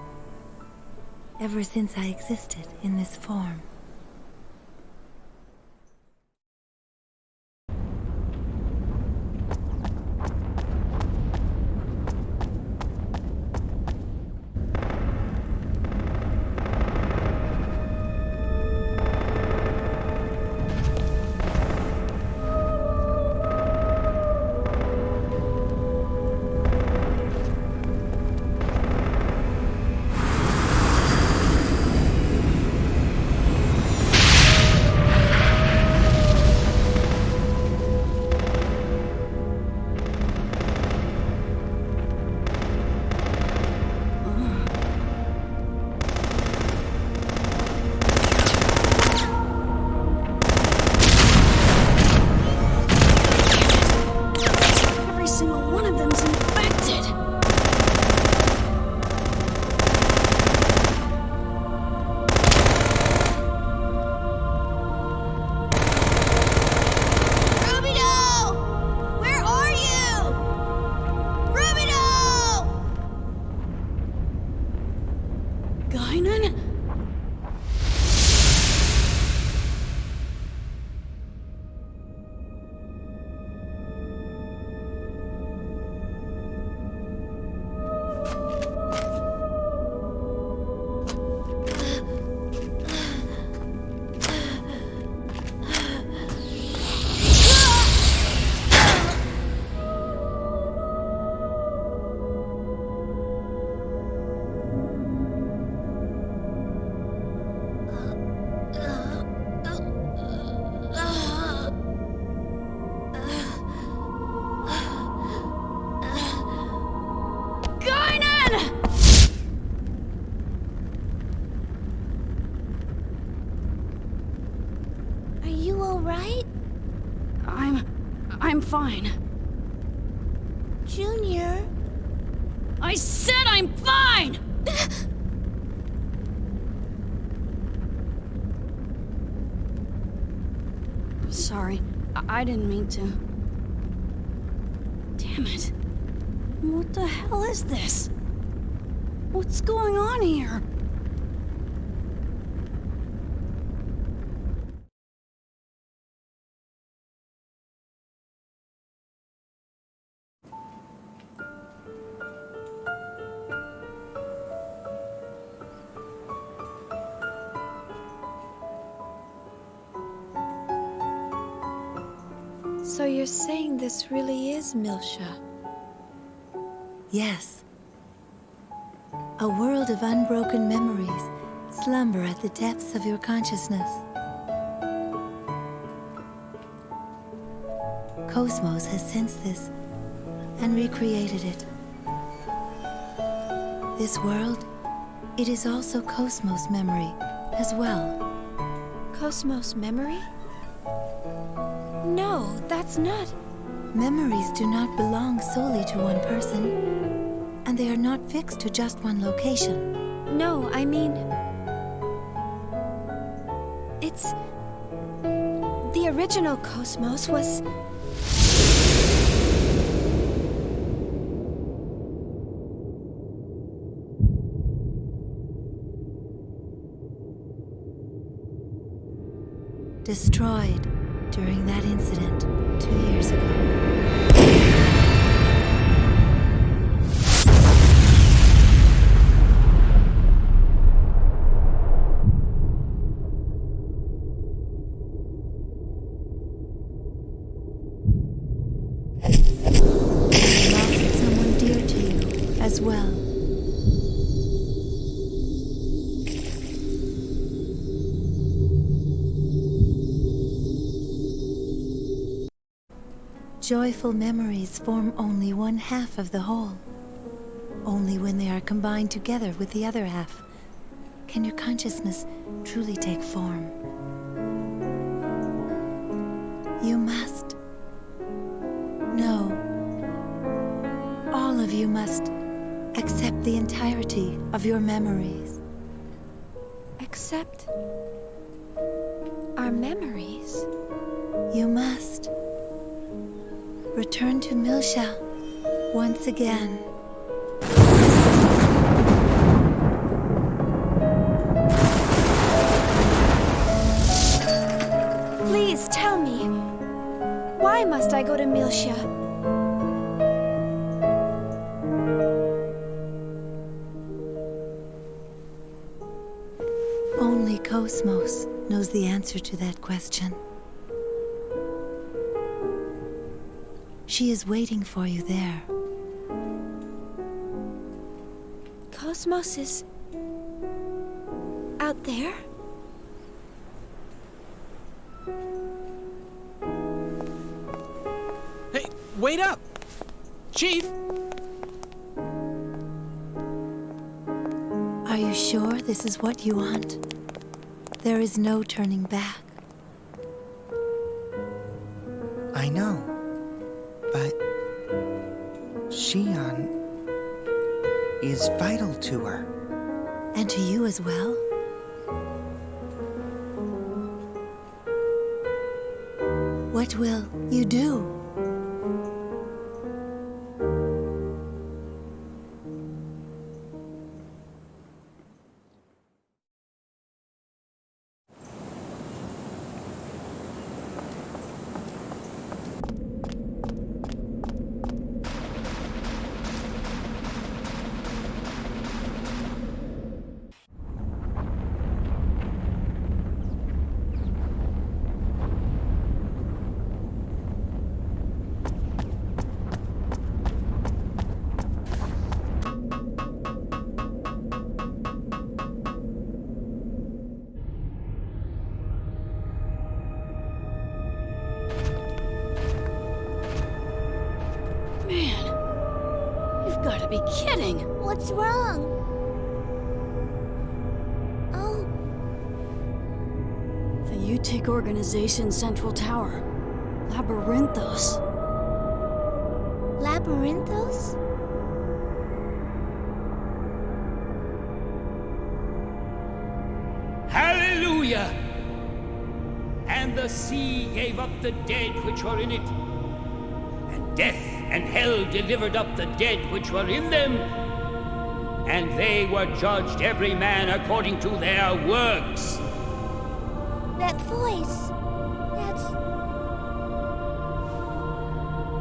Ever since I existed in this form. I'm fine. Junior? I said I'm fine! Sorry, I didn't mean to. Damn it. What the hell is this? What's going on here? So you're saying this really is Milsha? Yes. A world of unbroken memories slumber at the depths of your consciousness. Cosmos has sensed this and recreated it. This world, it is also Cosmos memory, as well. Cosmos memory? No, that's not... Memories do not belong solely to one person, and they are not fixed to just one location. No, I mean... It's... The original Cosmos was... destroyed during that incident 2 years ago. You lost someone dear to you as well. Joyful memories form only one half of the whole. Only when they are combined together with the other half can your consciousness truly take form. You must know. All of you must accept the entirety of your memories. Accept... our memories? You must. Return to Milsha once again. Please tell me, why must I go to Milsha? Only Cosmos knows the answer to that question. She is waiting for you there. Cosmos is... out there? Hey, wait up! Chief! Are you sure this is what you want? There is no turning back. I know. But Xion is vital to her. And to you as well? What will you do? Gotta be kidding! What's wrong? Oh. The UTIC Organization Central Tower. Labyrinthos. Labyrinthos? Hallelujah! And the sea gave up the dead which were in it, and death and hell delivered up the dead which were in them, and they were judged every man according to their works. That voice.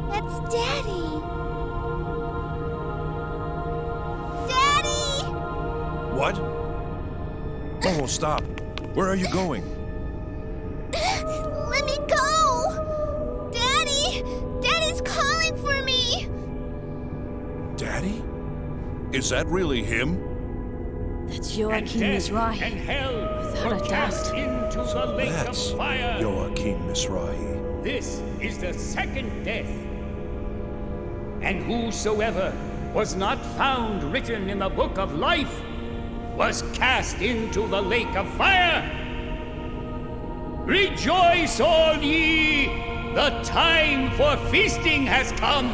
That's Daddy. Daddy! What? Momo, stop. Where are you going? Let me go! Daddy! Daddy's calling for me! Daddy? Is that really him? That's Joachim Mizrahi. And hell without a cast doubt. into the lake That's of fire. Joachim Mizrahi. This is the second death. And whosoever was not found written in the book of life was cast into the lake of fire. Rejoice, all ye! The time for feasting has come!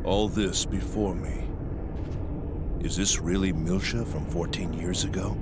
All this before me. Is this really Milsha from 14 years ago?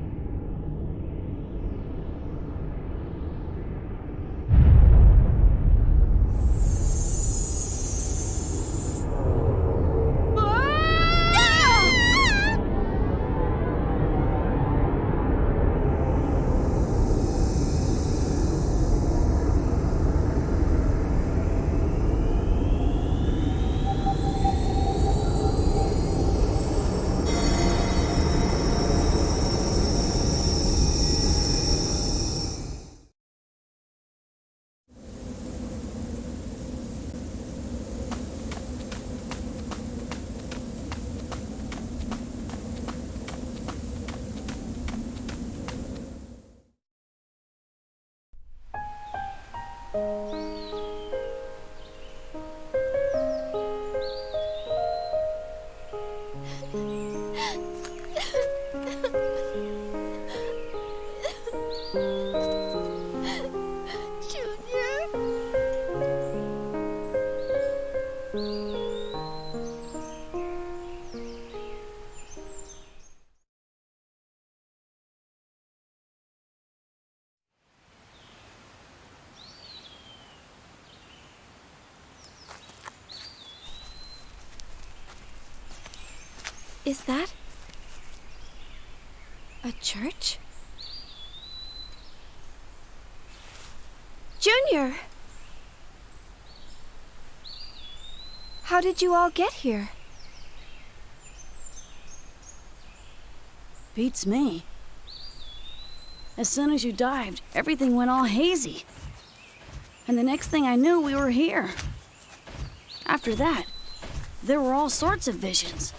Is that a church? Junior! How did you all get here? Beats me. As soon as you dived, everything went all hazy. And the next thing I knew, we were here. After that, there were all sorts of visions.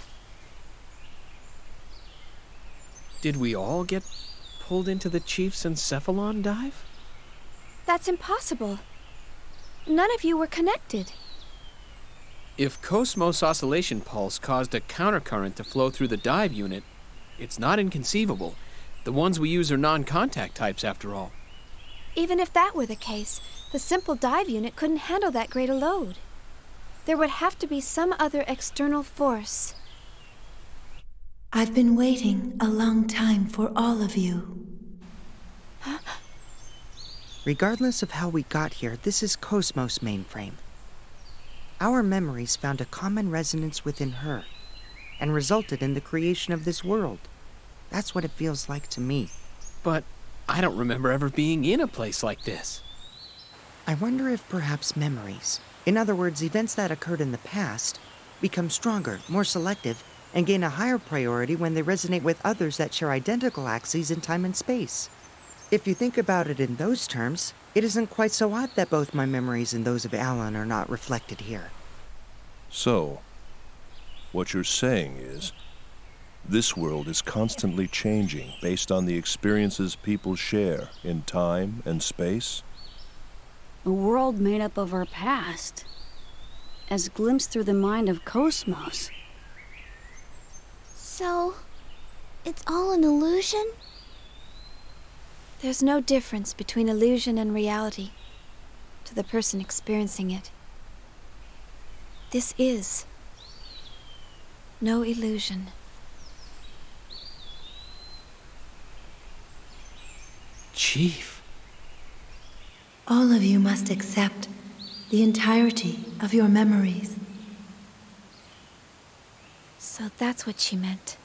Did we all get pulled into the Chief's encephalon dive? That's impossible. None of you were connected. If Cosmos Oscillation Pulse caused a countercurrent to flow through the dive unit, it's not inconceivable. The ones we use are non-contact types, after all. Even if that were the case, the simple dive unit couldn't handle that great a load. There would have to be some other external force. I've been waiting a long time for all of you. Huh? Regardless of how we got here, this is Cosmos mainframe. Our memories found a common resonance within her, and resulted in the creation of this world. That's what it feels like to me. But I don't remember ever being in a place like this. I wonder if perhaps memories, in other words, events that occurred in the past, become stronger, more selective, and gain a higher priority when they resonate with others that share identical axes in time and space. If you think about it in those terms, it isn't quite so odd that both my memories and those of Alan are not reflected here. So, what you're saying is, this world is constantly changing based on the experiences people share in time and space? A world made up of our past, as glimpsed through the mind of Cosmos. So, it's all an illusion? There's no difference between illusion and reality to the person experiencing it. This is no illusion. Chief. All of you must accept the entirety of your memories. So that's what she meant.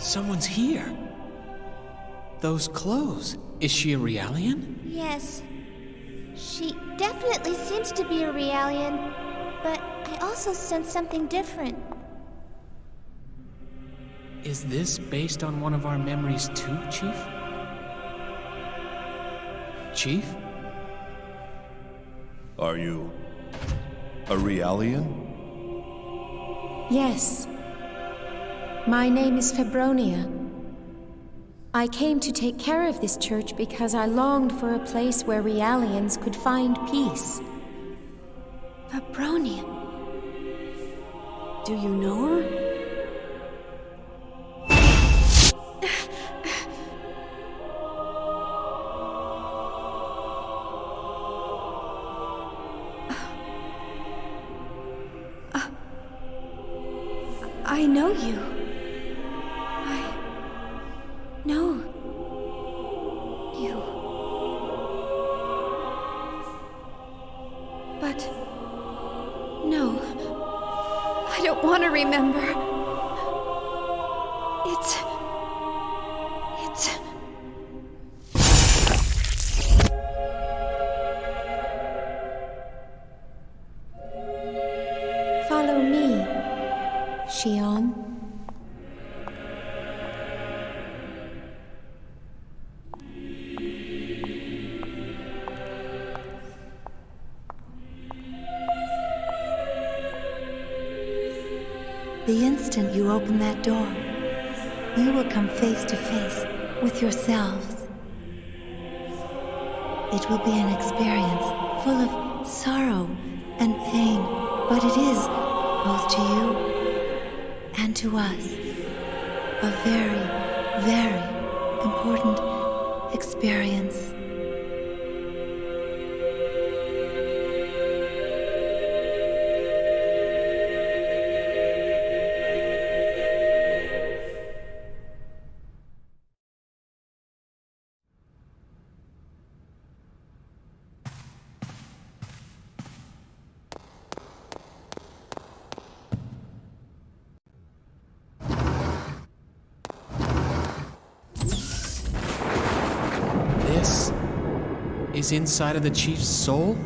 Someone's here. Those clothes. Is she a Realian? Yes. She definitely seems to be a Realian, but I also sense something different. Is this based on one of our memories too, Chief? Chief? Are you a Realian? Yes. My name is Febronia. I came to take care of this church because I longed for a place where Realians could find peace. Febronia. Do you know her? I know you. I know you. But no, I don't want to remember. It's Follow me, Xion. The instant you open that door, you will come face to face with yourselves. It will be an experience full of sorrow and pain, but it is, both to you and to us, a very, very important experience. This is inside of the Chief's soul?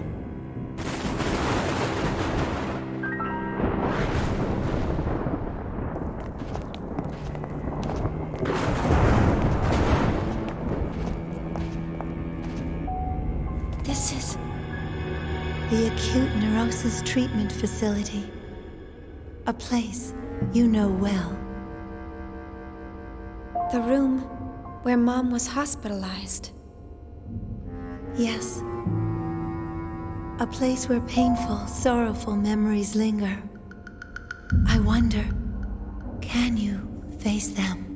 This is the acute neurosis treatment facility. A place you know well. The room where Mom was hospitalized. Yes. A place where painful, sorrowful memories linger. I wonder, can you face them?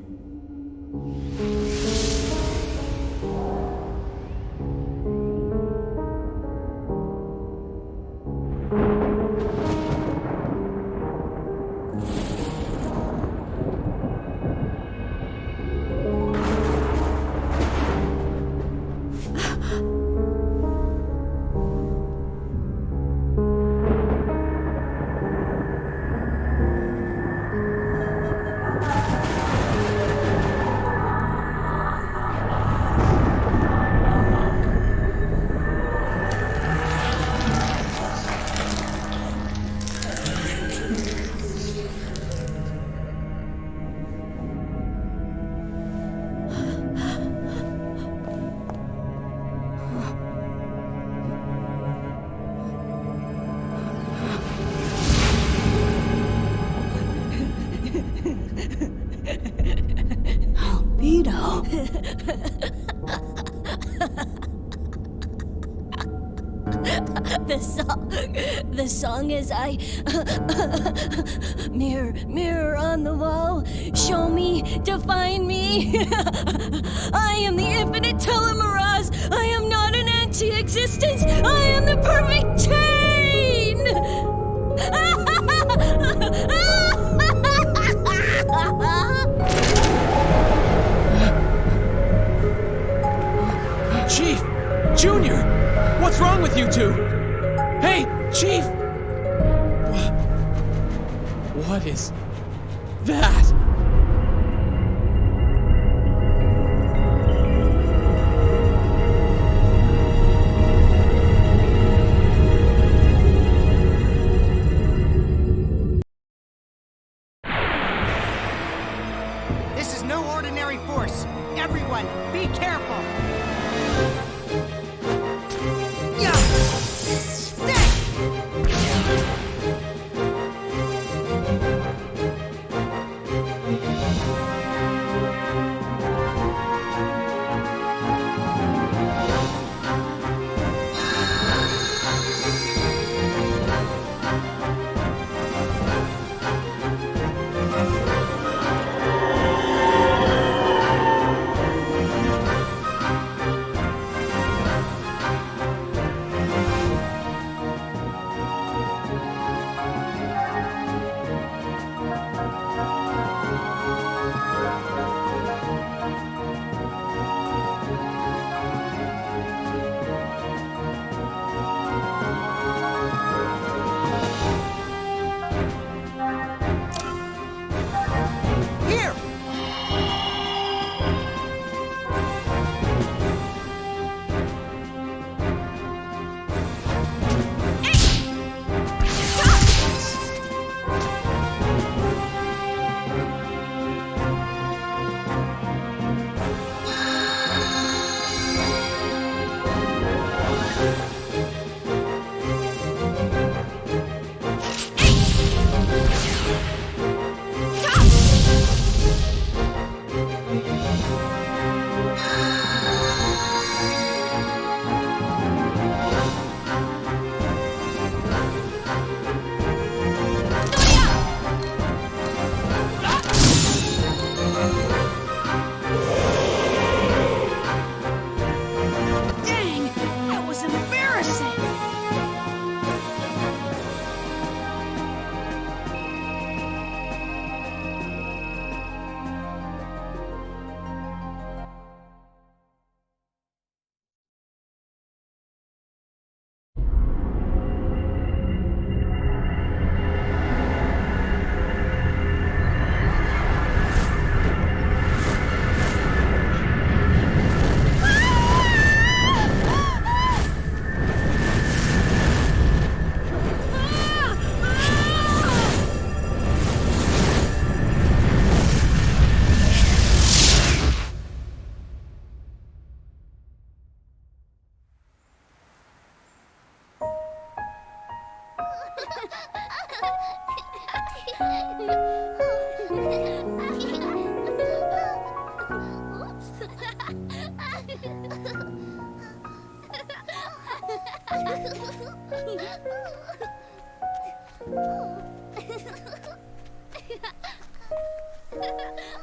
The song is mirror, mirror on the wall, show me, define me. I am the infinite telomerase. I am not an anti-existence. I am the perfect chain. Chief! Junior! What's wrong with you two? Hey, Chief! What is that? ordinary force. Everyone, be careful.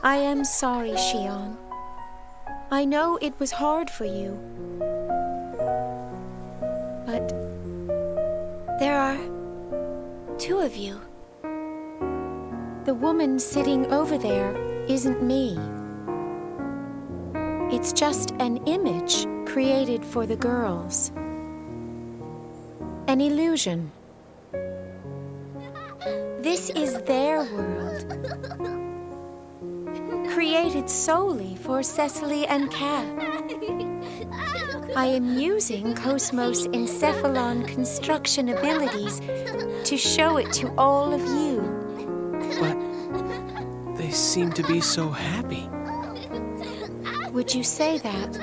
I am sorry, Xion. I know it was hard for you. But there are two of you. The woman sitting over there isn't me. It's just an image created for the girls. An illusion. This is their world. Created solely for Cecily and Kat. I am using Cosmos' encephalon construction abilities to show it to all of you. But they seem to be so happy. Would you say that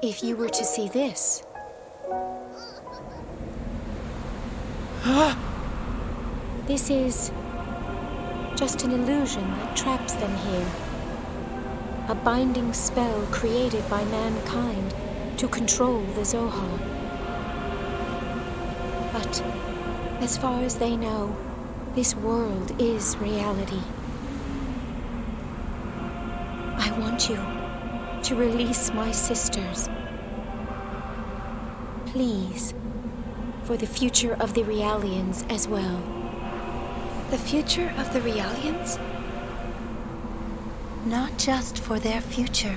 if you were to see this? This is just an illusion that traps them here. A binding spell created by mankind to control the Zohar. But as far as they know, this world is reality. I want you to release my sisters. Please, for the future of the Realians as well. The future of the Realians? Not just for their future,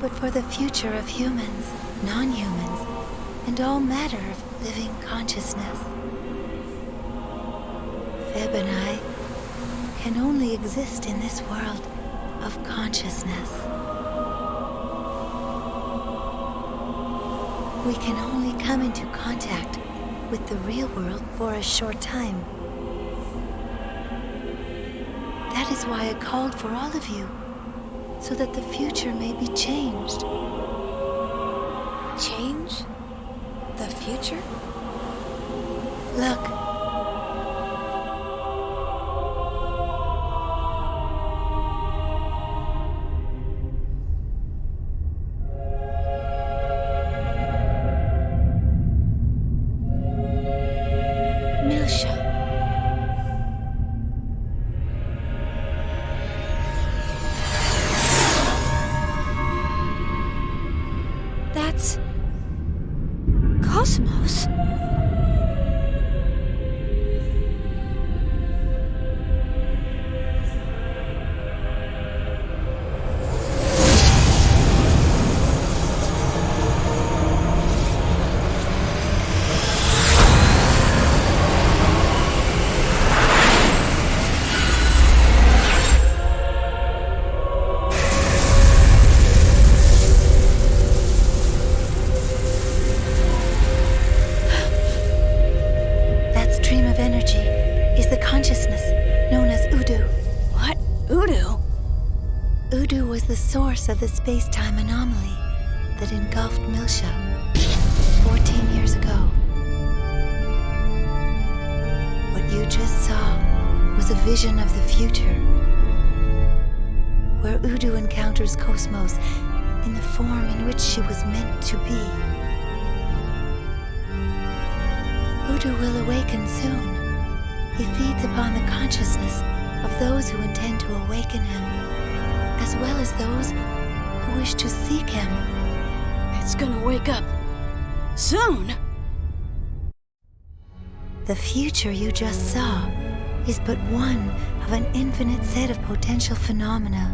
but for the future of humans, non-humans, and all matter of living consciousness. Feb and I can only exist in this world of consciousness. We can only come into contact with the real world for a short time. That is why I called for all of you, so that the future may be changed. Change? The future? Look. Milsha. That's... Cosmos? Of the space-time anomaly that engulfed Milsha 14 years ago. What you just saw was a vision of the future, where Udu encounters Cosmos in the form in which she was meant to be. Udu will awaken soon. He feeds upon the consciousness of those who intend to awaken him, as well as those who wish to seek him. It's gonna wake up. Soon! The future you just saw is but one of an infinite set of potential phenomena.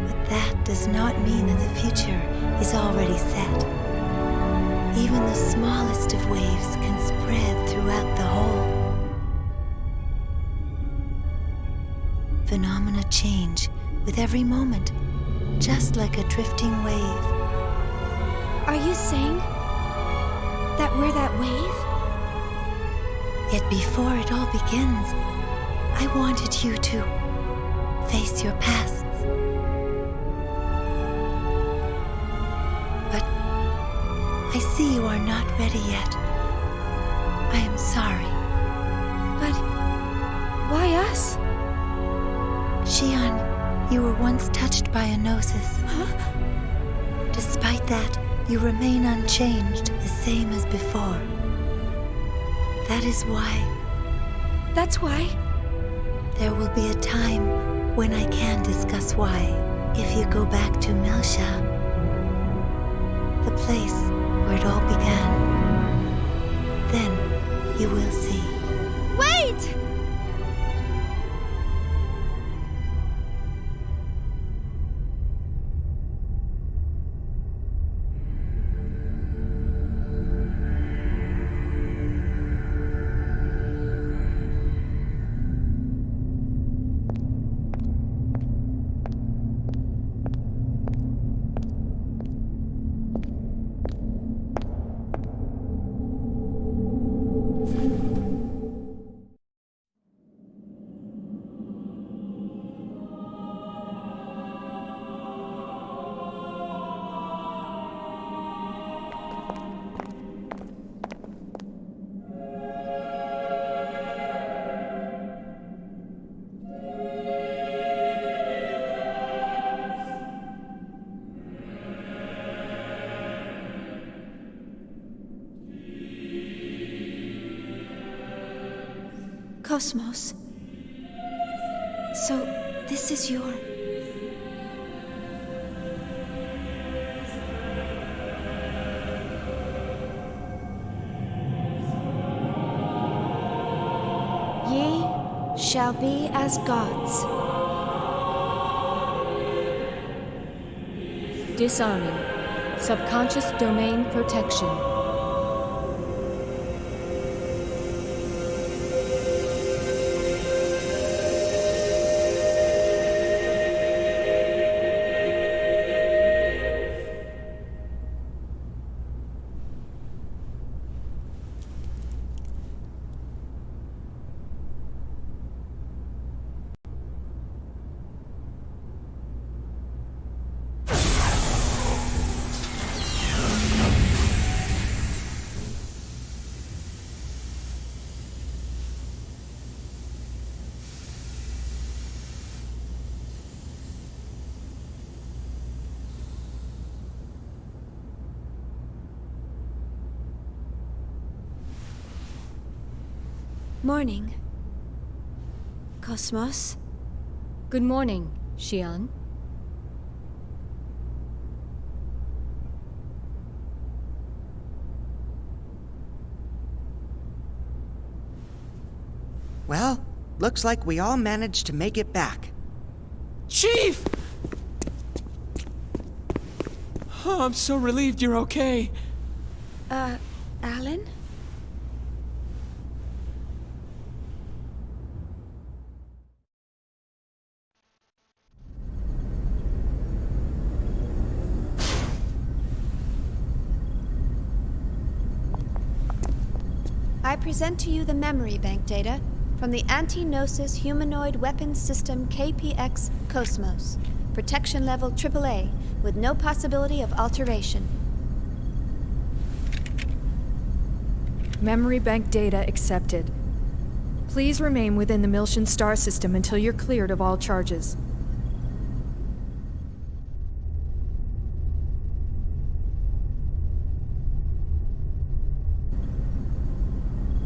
But that does not mean that the future is already set. Even the smallest of waves can spread throughout the whole. Phenomena change with every moment, just like a drifting wave. Are you saying that we're that wave? Yet before it all begins, I wanted you to face your pasts. But I see you are not ready yet. I am sorry. But why us? Xion, you were once touched by a Gnosis. Huh? Despite that, you remain unchanged, the same as before. That is why. That's why? There will be a time when I can discuss why, if you go back to Milsha, the place where it all began. Then you will see. Wait! Cosmos. So, this is your... Ye shall be as gods. Disarming. Subconscious domain protection. morning. Cosmos? Good morning, Xian. Well, looks like we all managed to make it back. Chief! Oh, I'm so relieved you're okay. Alan? I present to you the memory bank data from the Anti-Gnosis Humanoid Weapons System KPX Cosmos. Protection level AAA, with no possibility of alteration. Memory bank data accepted. Please remain within the Miltian star system until you're cleared of all charges.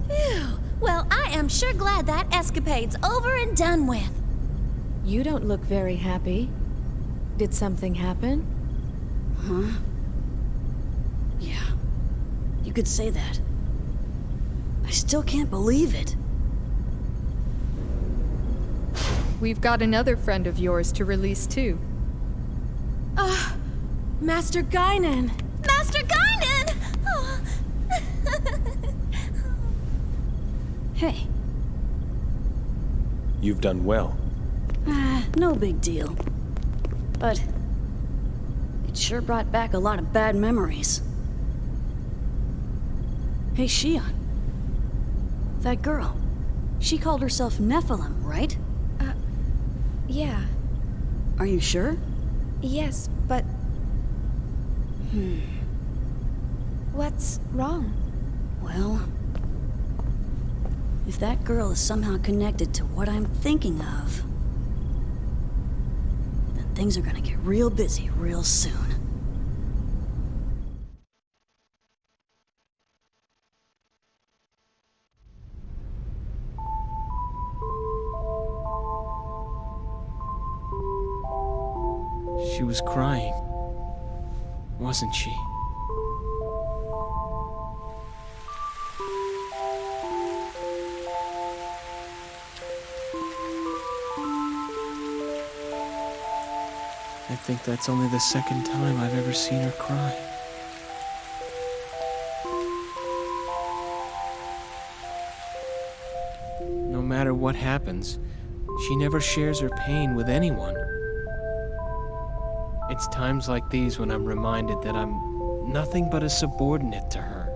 Phew. Well, I am sure glad that escapade's over and done with. You don't look very happy. Did something happen? Huh? Yeah. You could say that. I still can't believe it. We've got another friend of yours to release too. Master Guinan! Master Guinan! Oh. Hey. You've done well. No big deal. But it sure brought back a lot of bad memories. Hey, Xian. That girl. She called herself Nephilim, right? Yeah. Are you sure? Yes, but... What's wrong? Well... if that girl is somehow connected to what I'm thinking of... then things are gonna get real busy real soon. She was crying, wasn't she? I think that's only the second time I've ever seen her cry. No matter what happens, she never shares her pain with anyone. It's times like these when I'm reminded that I'm nothing but a subordinate to her.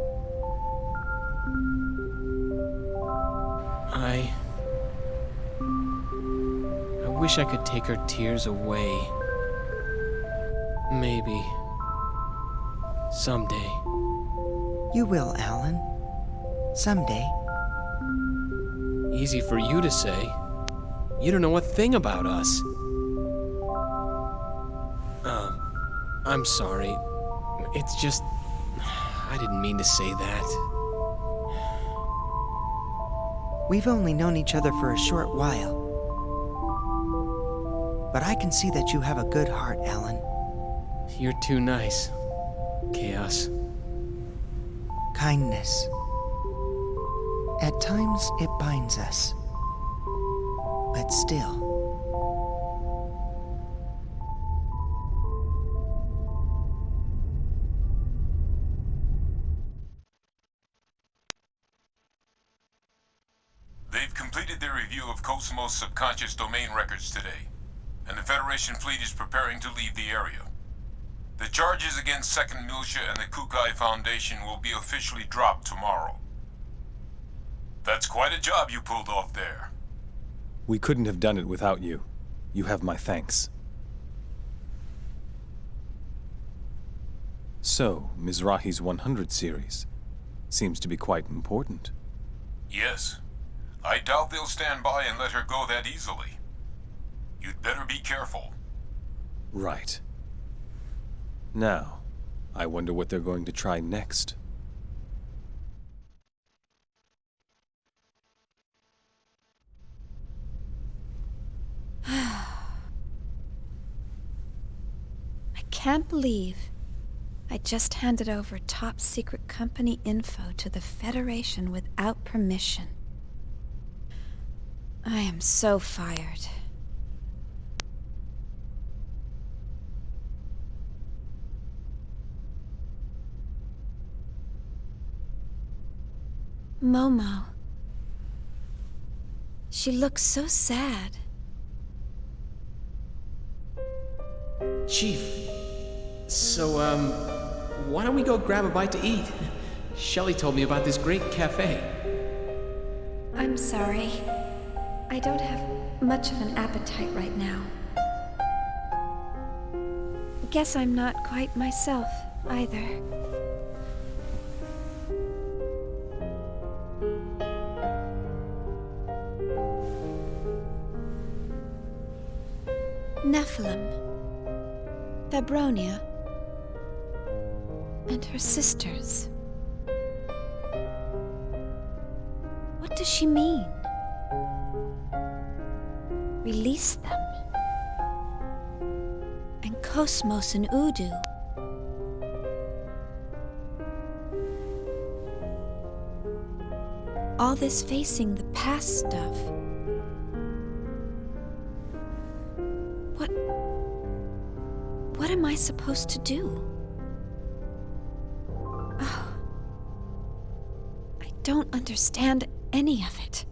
I wish I could take her tears away. Maybe. Someday. You will, Alan. Someday. Easy for you to say. You don't know a thing about us. I'm sorry. It's just... I didn't mean to say that. We've only known each other for a short while. But I can see that you have a good heart, Alan. You're too nice, Chaos. Kindness. At times, it binds us. But still... They've completed their review of Cosmos' subconscious domain records today, and the Federation fleet is preparing to leave the area. The charges against 2nd Militia and the Kukai Foundation will be officially dropped tomorrow. That's quite a job you pulled off there. We couldn't have done it without you. You have my thanks. So, Mizrahi's 100 series seems to be quite important. Yes. I doubt they'll stand by and let her go that easily. You'd better be careful. Right. Now, I wonder what they're going to try next. can't believe I just handed over top secret company info to the Federation without permission. I am so fired. Momo. She looks so sad. Chief, so, why don't we go grab a bite to eat? Shelley told me about this great cafe. I'm sorry. I don't have much of an appetite right now. Guess I'm not quite myself, either. Nephilim, Fabronia, and her sisters. What does she mean? Release them. And Cosmos and Udu. All this facing the past stuff. What am I supposed to do? Oh, I don't understand any of it.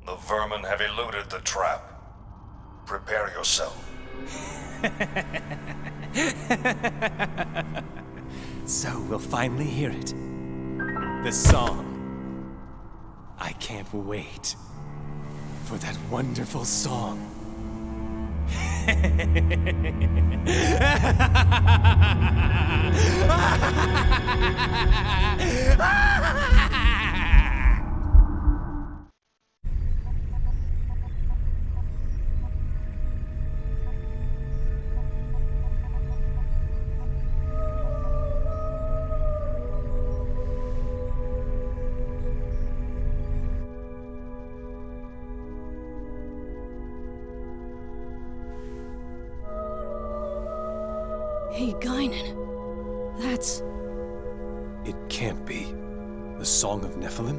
The vermin have eluded the trap. Prepare yourself. So we'll finally hear it. The song. I can't wait for that wonderful song. Hey, Guinan. That's... It can't be. The Song of Nephilim?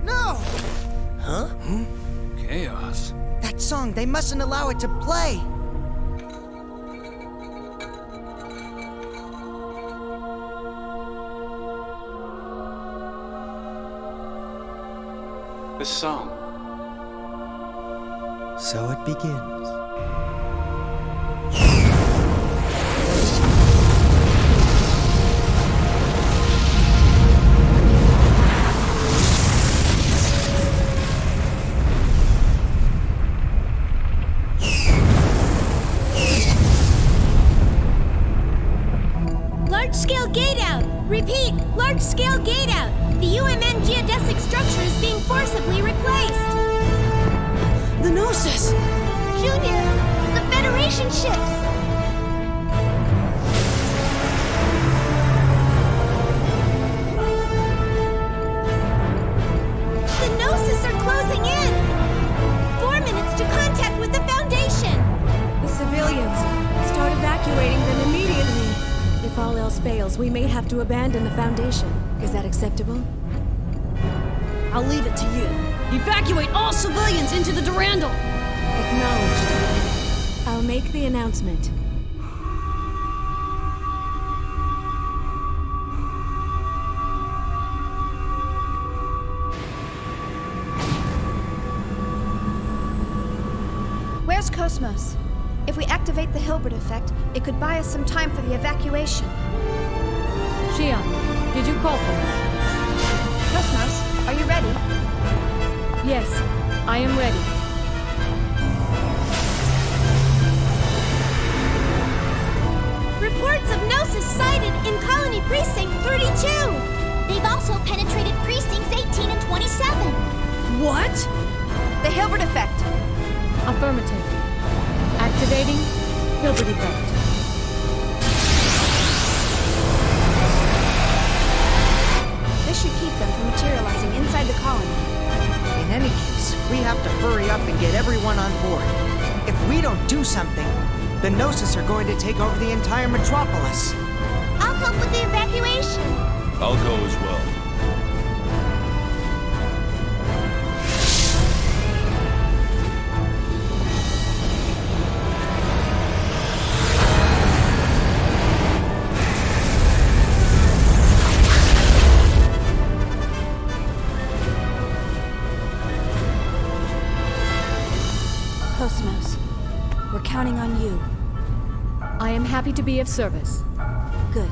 No! Huh? Chaos. That song, they mustn't allow it to play! The song. So it begins. Large-scale gate out! Repeat, large-scale gate out! The UMN geodesic structure is being forcibly replaced! The Gnosis! Junior, the Federation ships! The Gnosis are closing in! 4 minutes to contact with the Foundation! The civilians. Start evacuating them immediately. If all else fails, we may have to abandon the Foundation. Is that acceptable? I'll leave it to you. Evacuate all civilians into the Durandal! Acknowledged. I'll make the announcement. Where's Cosmos? If we activate the Hilbert effect, it could buy us some time for the evacuation. Xion, did you call for me? Cosmos, are you ready? Yes, I am ready. Reports of Gnosis sighted in Colony Precinct 32. They've also penetrated precincts 18 and 27. What? The Hilbert effect. Affirmative. Activating Hilbert effect. This should keep them from materializing inside the colony. In any case, we have to hurry up and get everyone on board. If we don't do something, the Gnosis are going to take over the entire metropolis. I'll help with the evacuation. I'll go as well. Cosmos, we're counting on you. I am happy to be of service. Good.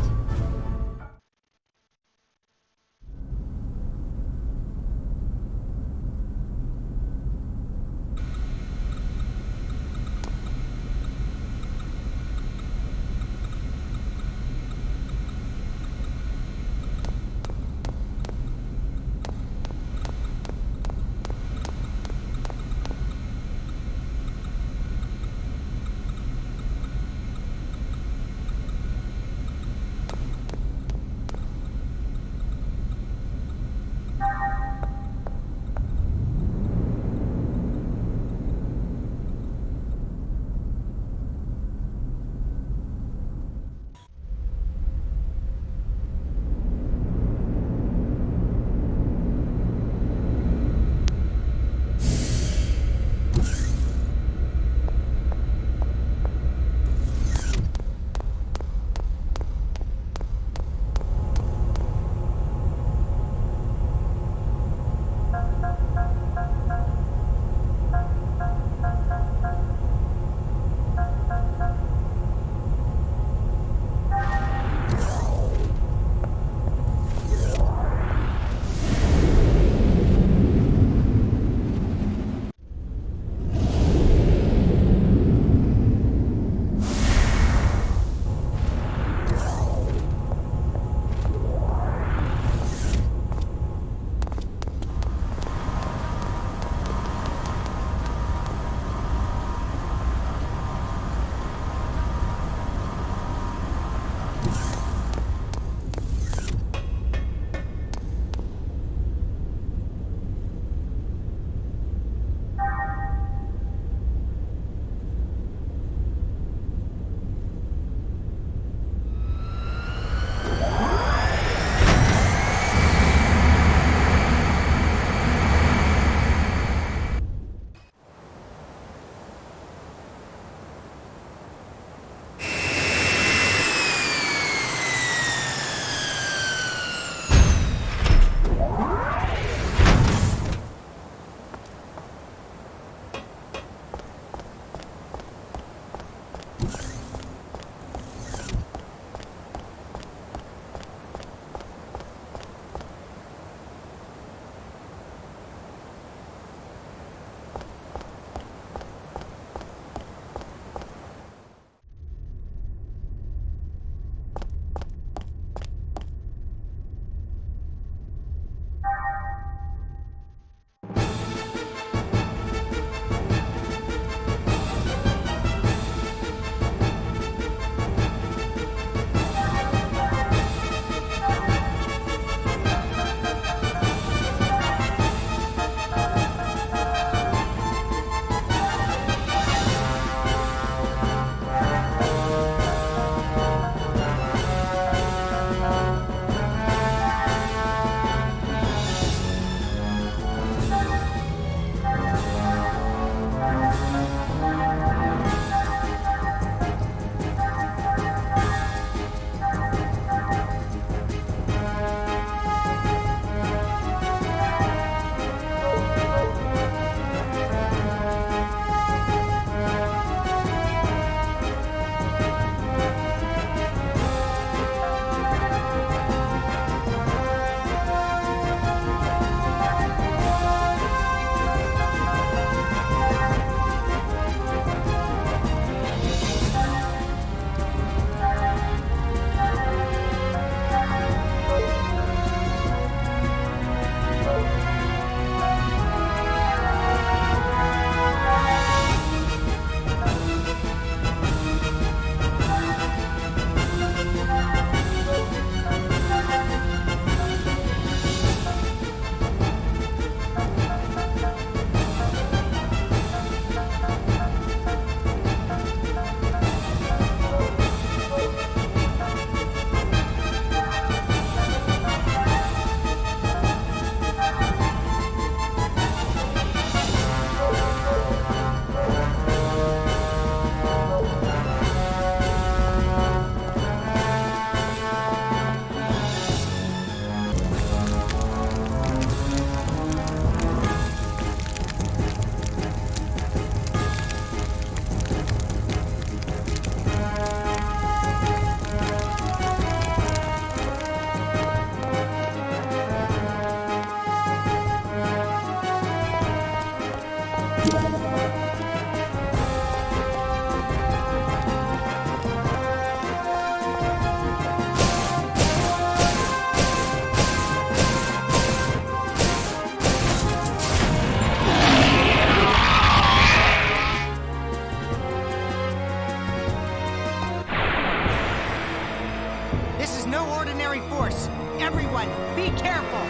This is no ordinary force. Everyone, be careful!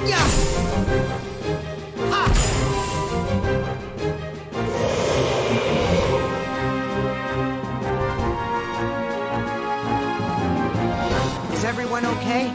Yeah! Ha! Is everyone okay?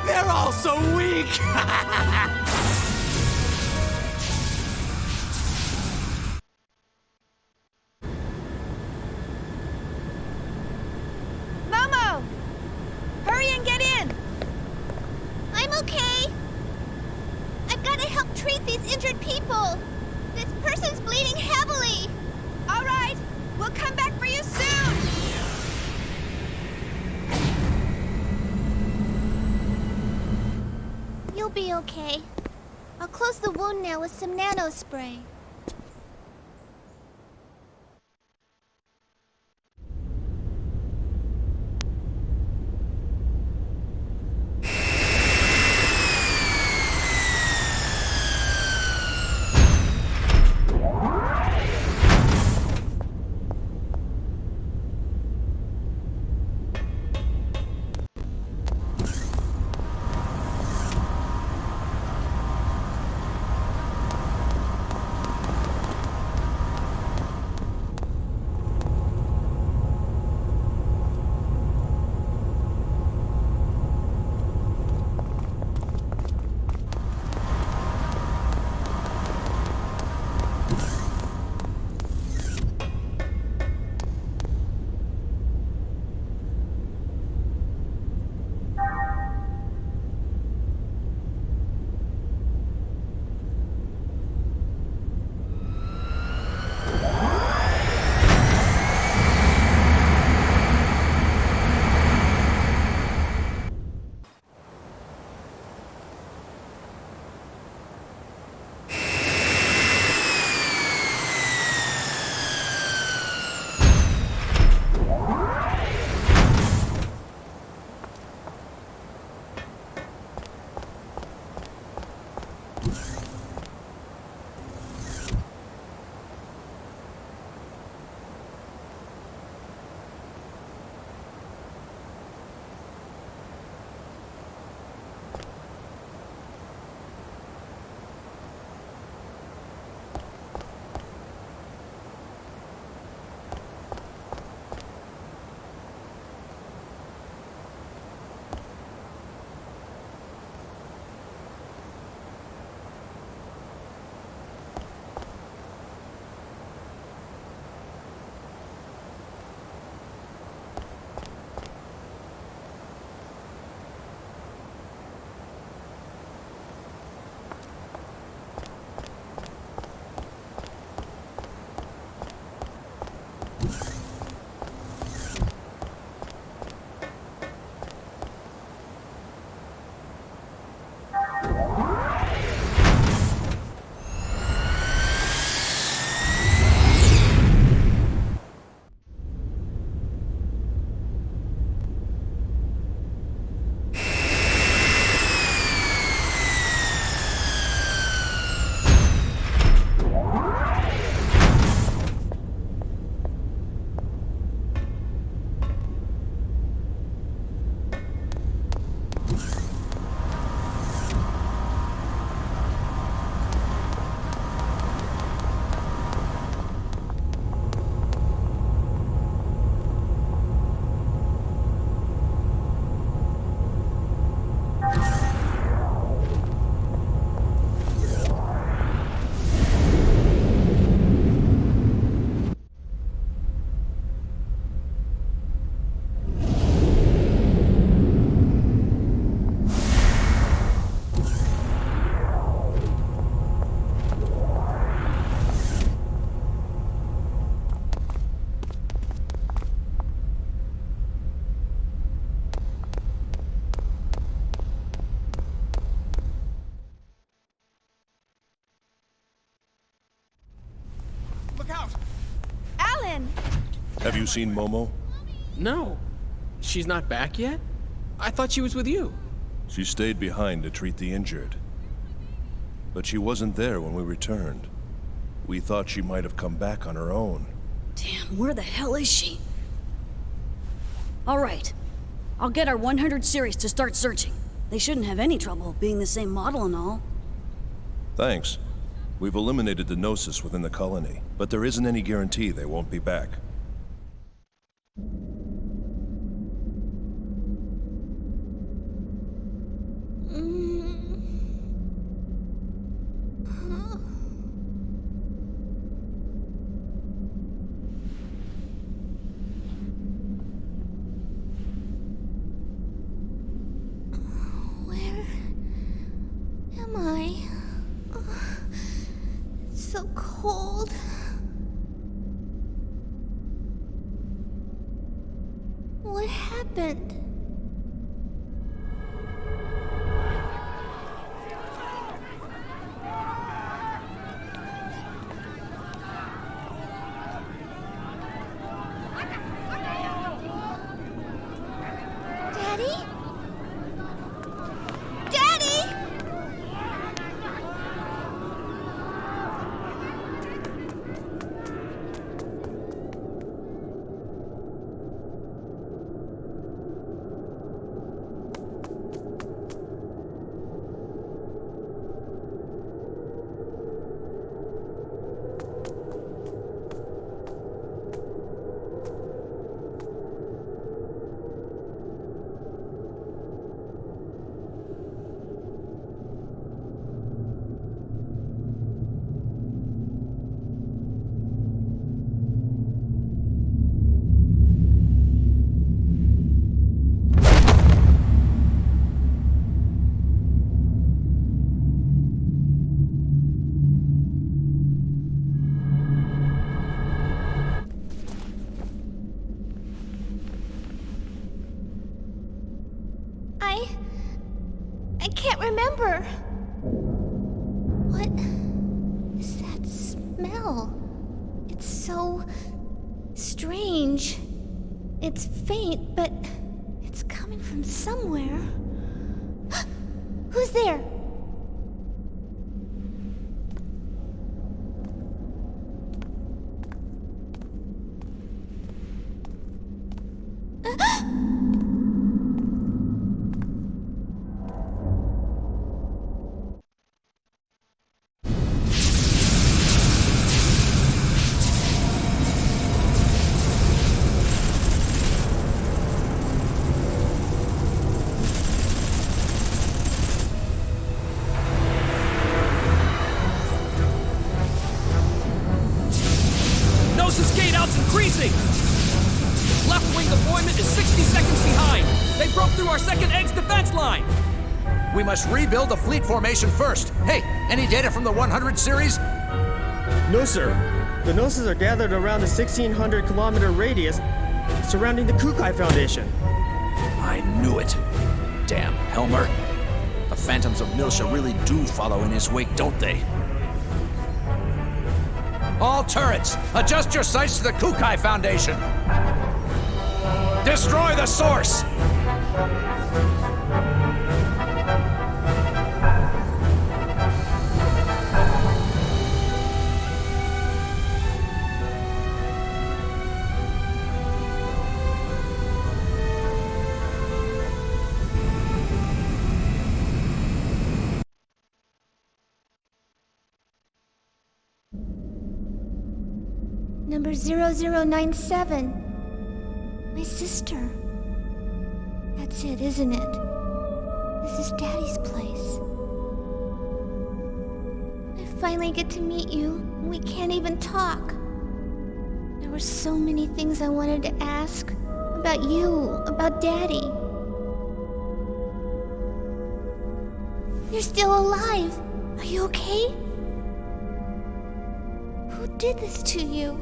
They're all so weak! Momo! Hurry and get in! I'm okay. I've got to help treat these injured people. This person's bleeding heavily. All right, we'll come back for you soon! You'll be okay. I'll close the wound now with some nano spray. Have you seen Momo? No. She's not back yet? I thought she was with you. She stayed behind to treat the injured. But she wasn't there when we returned. We thought she might have come back on her own. Damn, where the hell is she? All right. I'll get our 100 series to start searching. They shouldn't have any trouble being the same model and all. Thanks. We've eliminated the Gnosis within the colony, but there isn't any guarantee they won't be back. So cold. What happened? Daddy? Daddy? I can't remember. What is that smell? It's so strange. It's faint, but it's coming from somewhere. Who's there? Increasing! Left wing deployment is 60 seconds behind. They broke through our second egg's defense line. We must rebuild the fleet formation first. Hey, any data from the 100 series? No, sir. The Gnosis are gathered around the 1,600-kilometer radius surrounding the Kukai Foundation. I knew it. Damn, Helmer. The Phantoms of Miltia really do follow in his wake, don't they? All turrets, adjust your sights to the Kukai Foundation. Destroy the source! Number 0097. My sister. That's it, isn't it? This is Daddy's place. I finally get to meet you, and we can't even talk. There were so many things I wanted to ask. About you, about Daddy. You're still alive. Are you okay? Who did this to you?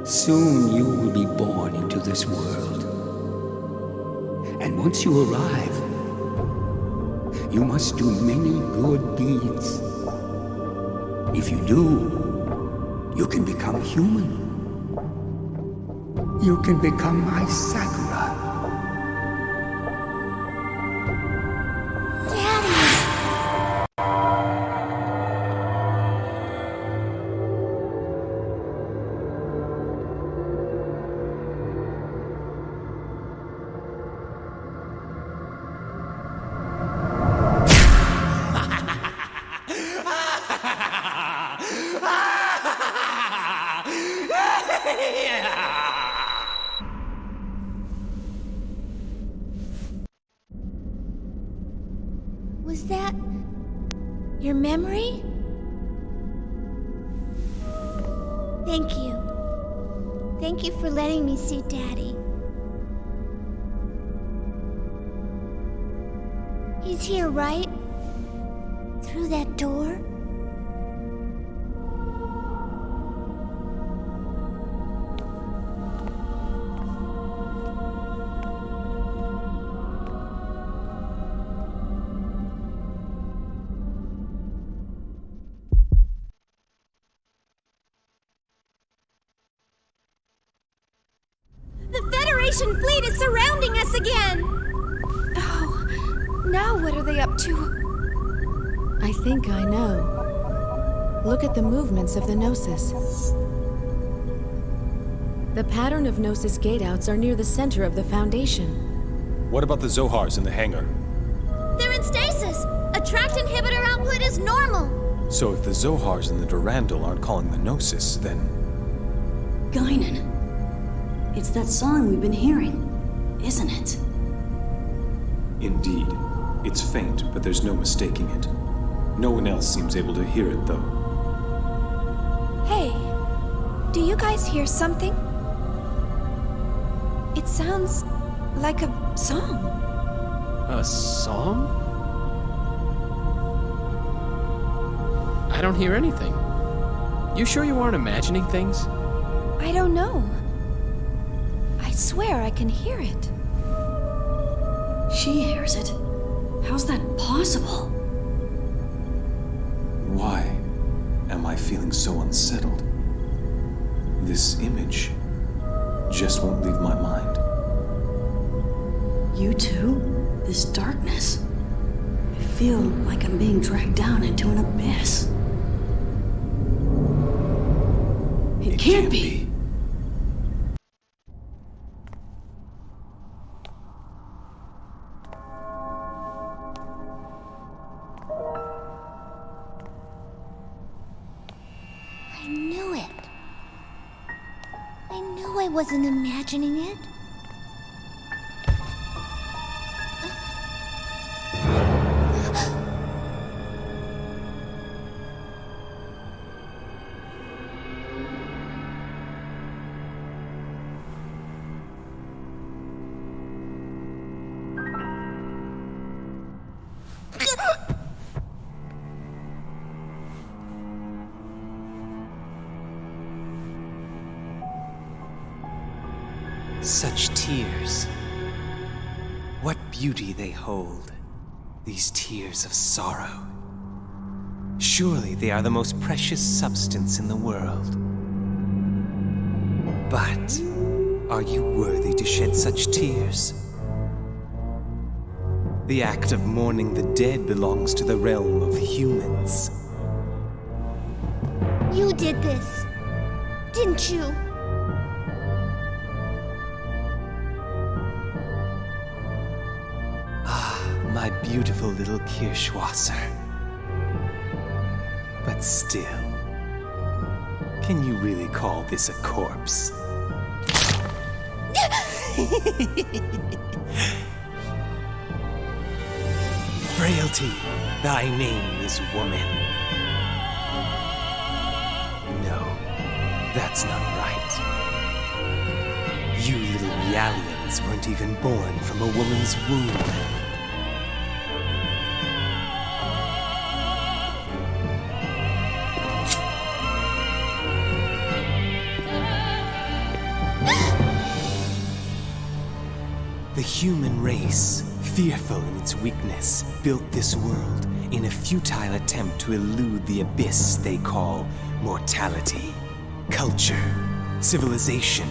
Soon you will be born into this world. And once you arrive, you must do many good deeds. If you do, you can become human. You can become my Sakura. Was that your memory? Thank you. Thank you for letting me see Daddy. He's here, right? Through that door? The Federation fleet is surrounding us again! Oh, now what are they up to? I think I know. Look at the movements of the Gnosis. The pattern of Gnosis gateouts are near the center of the Foundation. What about the Zohars in the hangar? They're in stasis! Attract inhibitor output is normal! So if the Zohars and the Durandal aren't calling the Gnosis, then... Guinan. It's that song we've been hearing, isn't it? Indeed. It's faint, but there's no mistaking it. No one else seems able to hear it, though. Hey, do you guys hear something? It sounds like a song. A song? I don't hear anything. You sure you aren't imagining things? I don't know. I swear I can hear it. She hears it. How's that possible? Why am I feeling so unsettled? This image just won't leave my mind. You too? This darkness. I feel like I'm being dragged down into an abyss. It can't be. I knew it. I knew I wasn't imagining it. Such tears. What beauty they hold, these tears of sorrow. Surely they are the most precious substance in the world. But are you worthy to shed such tears? The act of mourning the dead belongs to the realm of humans. You did this, didn't you? My beautiful little Kirschwasser. But still, can you really call this a corpse? Frailty, thy name is woman. No, that's not right. You little Realians weren't even born from a woman's womb. human race, fearful in its weakness, built this world in a futile attempt to elude the abyss they call mortality. Culture, civilization,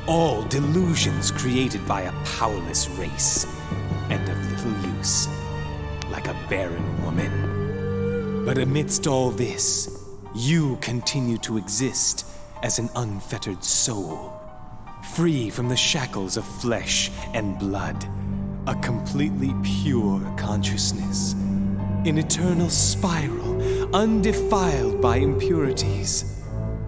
all delusions created by a powerless race, and of little use, like a barren woman. But amidst all this, you continue to exist as an unfettered soul, free from the shackles of flesh and blood, a completely pure consciousness, an eternal spiral, undefiled by impurities,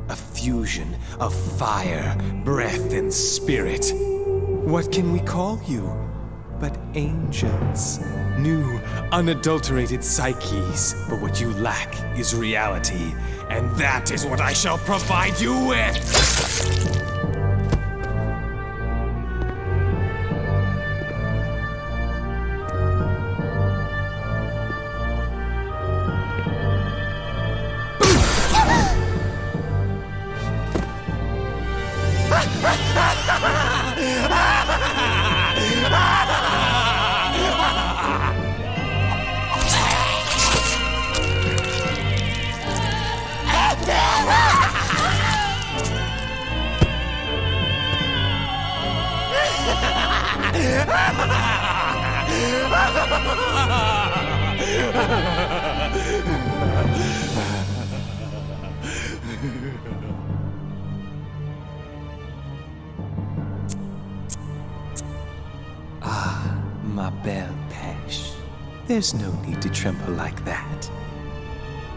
a fusion of fire, breath, and spirit. What can we call you but angels? New, unadulterated psyches. But what you lack is reality, and that is what I shall provide you with! Ah, ma belle pêche. There's no need to tremble like that.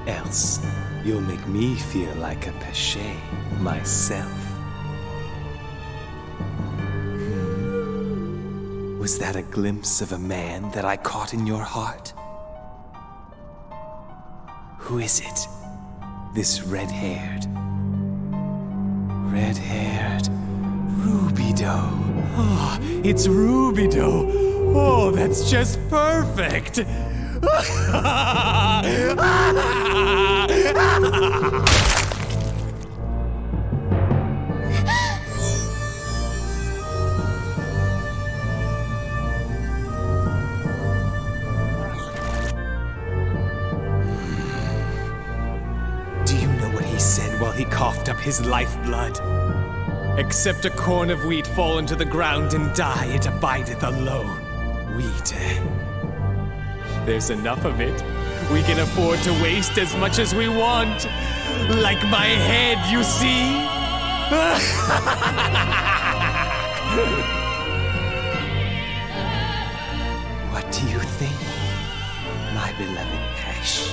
Else, you'll make me feel like a pêche myself. Was that a glimpse of a man that I caught in your heart? Who is it? This red-haired Rubido. Oh, it's Rubido. Oh, that's just perfect. Do you know what he said while he coughed up his lifeblood? Except a corn of wheat fall into the ground and die, it abideth alone. Wheat. There's enough of it. We can afford to waste as much as we want. Like my head, you see? What do you think, my beloved Pesh?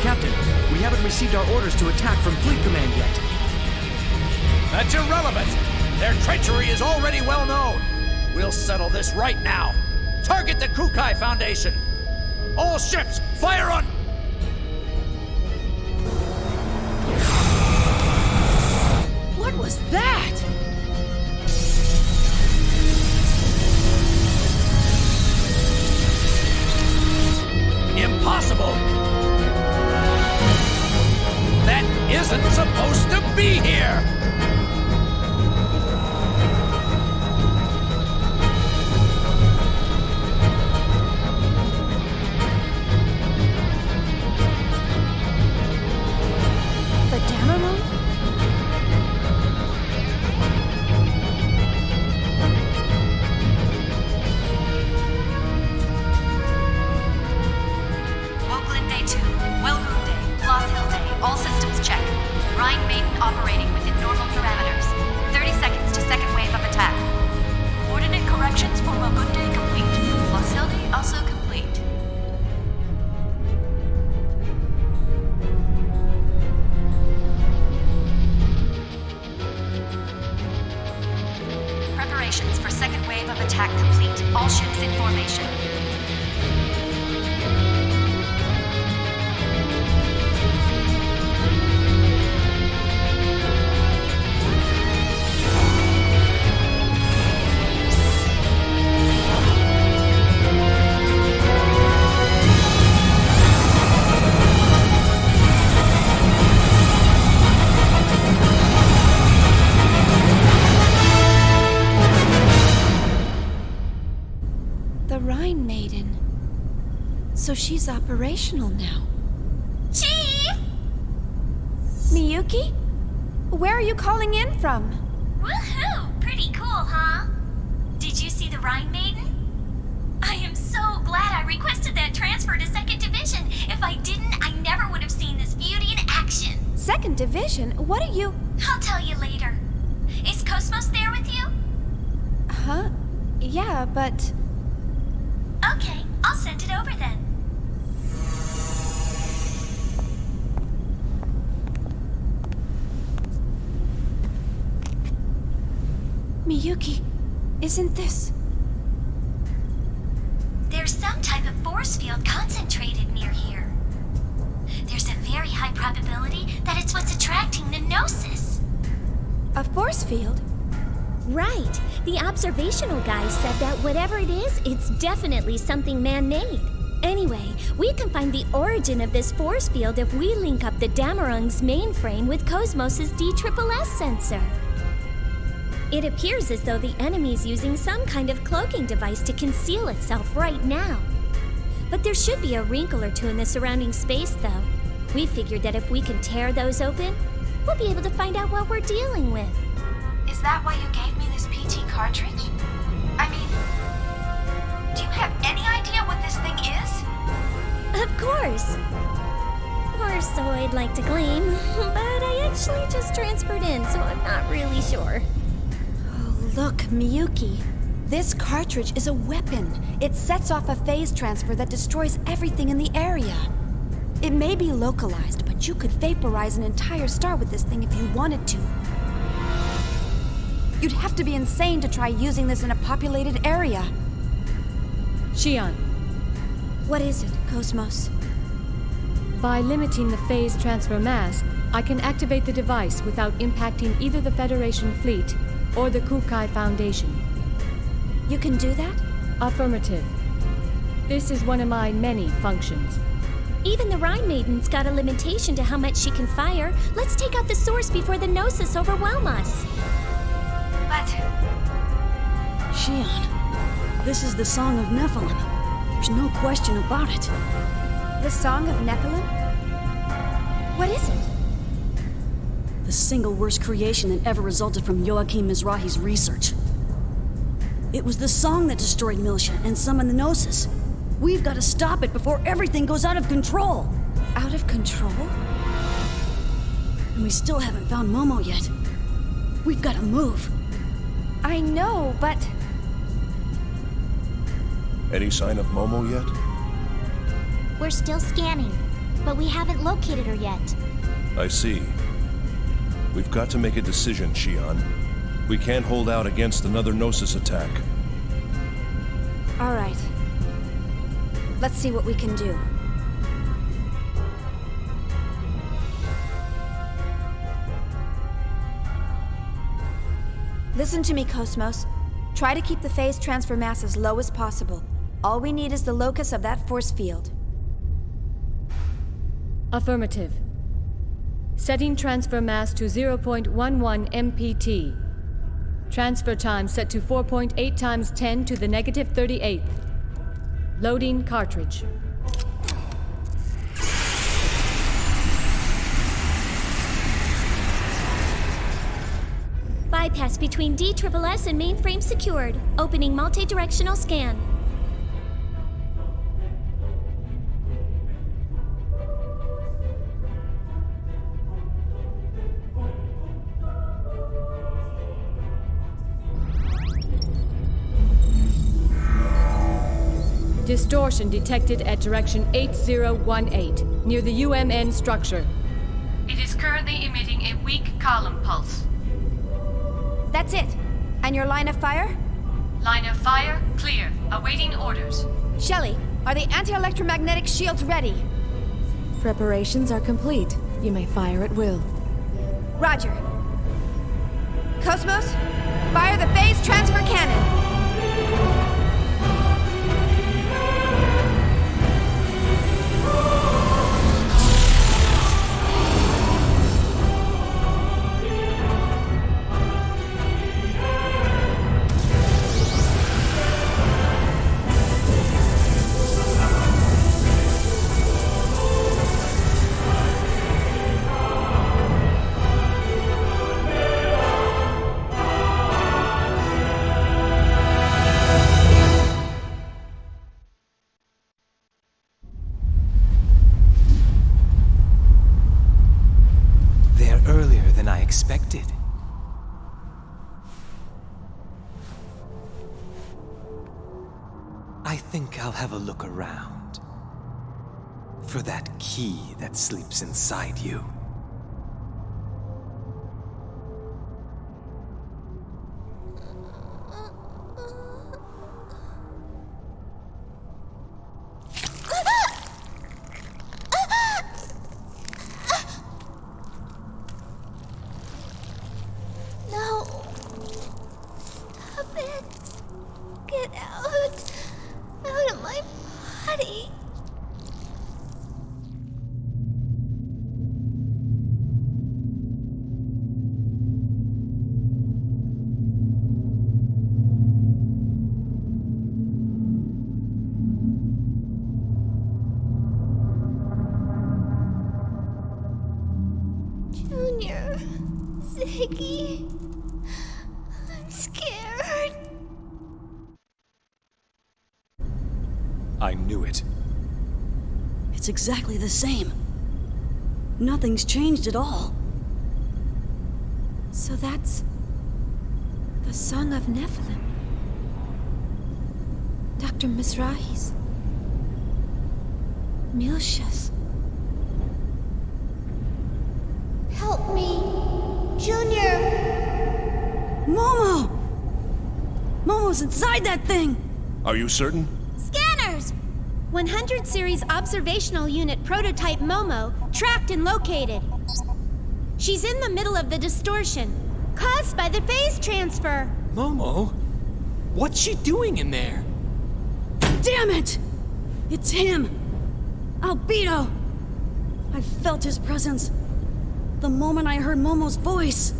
Captain, we haven't received our orders to attack from Fleet Command yet. That's irrelevant. Their treachery is already well known. We'll settle this right now. Target the Kukai Foundation. All ships, fire on... What was that? Impossible! That isn't supposed to be here! The Damarone? Woglin Day 2, Welgoon Day, Floss Hill Day, all systems check. Rhine Maiden operating within normal parameters. 30 seconds to second wave of attack. Coordinate corrections for Welgoon Day complete. Floss Hill Day also complete. So she's operational now. Chief! Miyuki? Where are you calling in from? Woohoo! Pretty cool, huh? Did you see the Rhine Maiden? I am so glad I requested that transfer to 2nd Division. If I didn't, I never would have seen this beauty in action. 2nd Division? What are you... I'll tell you later. Is Cosmos there with you? Huh? Yeah, but... Okay, I'll send it over then. Miyuki, isn't this... There's some type of force field concentrated near here. There's a very high probability that it's what's attracting the Gnosis. A force field? Right. The observational guy said that whatever it is, it's definitely something man-made. Anyway, we can find the origin of this force field if we link up the Damarung's mainframe with Cosmos's DSSS sensor. It appears as though the enemy's using some kind of cloaking device to conceal itself right now. But there should be a wrinkle or two in the surrounding space, though. We figured that if we can tear those open, we'll be able to find out what we're dealing with. Is that why you gave me this PT cartridge? I mean, do you have any idea what this thing is? Of course. Or so I'd like to claim. But I actually just transferred in, so I'm not really sure. Look, Miyuki. This cartridge is a weapon. It sets off a phase transfer that destroys everything in the area. It may be localized, but you could vaporize an entire star with this thing if you wanted to. You'd have to be insane to try using this in a populated area. Xian. What is it, Cosmos? By limiting the phase transfer mass, I can activate the device without impacting either the Federation fleet or the Kukai Foundation. You can do that? Affirmative. This is one of my many functions. Even the Rhine Maiden's got a limitation to how much she can fire. Let's take out the source before the Gnosis overwhelm us. But... Xian, this is the Song of Nephilim. There's no question about it. The Song of Nephilim? What is it? The single worst creation that ever resulted from Joachim Mizrahi's research. It was the song that destroyed Milsha and summoned the Gnosis. We've got to stop it before everything goes out of control. Out of control? And we still haven't found Momo yet. We've got to move. I know, but... Any sign of Momo yet? We're still scanning, but we haven't located her yet. I see. We've got to make a decision, Xian. We can't hold out against another Gnosis attack. All right. Let's see what we can do. Listen to me, Cosmos. Try to keep the phase transfer mass as low as possible. All we need is the locus of that force field. Affirmative. Setting transfer mass to 0.11 MPT. Transfer time set to 4.8 times 10 to the negative 38th. Loading cartridge. Bypass between DSSS and mainframe secured. Opening multi-directional scan. Distortion detected at direction 8018, near the UMN structure. It is currently emitting a weak column pulse. That's it. And your line of fire? Line of fire clear. Awaiting orders. Shelley, are the anti-electromagnetic shields ready? Preparations are complete. You may fire at will. Roger. Cosmos, fire the phase transfer cannon. expected. I think I'll have a look around for that key that sleeps inside you. No. Stop it. Get out. Out of my body. Junior. Ziggy. I'm scared. I knew it. It's exactly the same. Nothing's changed at all. So that's the Song of Nephilim. Dr. Mizrahi's. Milsha's. Help me. Junior. Momo! Momo's inside that thing! Are you certain? Scanners! 100 series observational unit prototype Momo tracked and located. She's in the middle of the distortion, caused by the phase transfer. Momo? What's she doing in there? Damn it! It's him! Albedo! I felt his presence the moment I heard Momo's voice.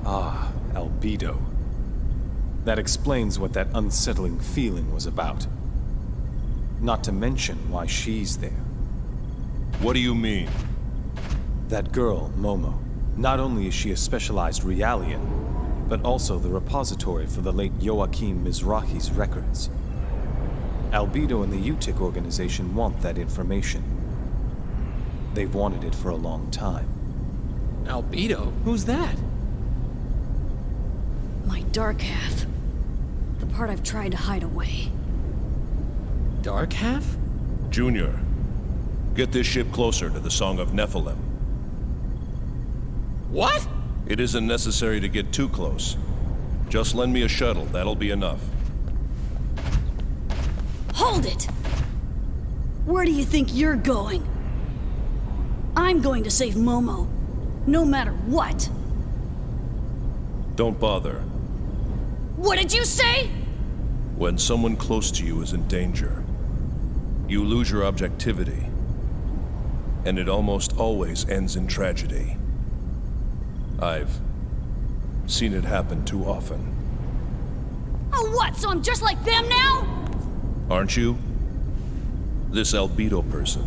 Ah, Albedo. That explains what that unsettling feeling was about. Not to mention why she's there. What do you mean? That girl, Momo, not only is she a specialized Realian, but also the repository for the late Joachim Mizrahi's records. Albedo and the UTIC organization want that information. They've wanted it for a long time. Albedo? Who's that? My dark half. The part I've tried to hide away. Dark half? Junior, get this ship closer to the Song of Nephilim. What? It isn't necessary to get too close. Just lend me a shuttle, that'll be enough. Hold it! Where do you think you're going? I'm going to save Momo, no matter what. Don't bother. What did you say? When someone close to you is in danger, you lose your objectivity. And it almost always ends in tragedy. I've seen it happen too often. Oh, what? So I'm just like them now? Aren't you? This Albedo person.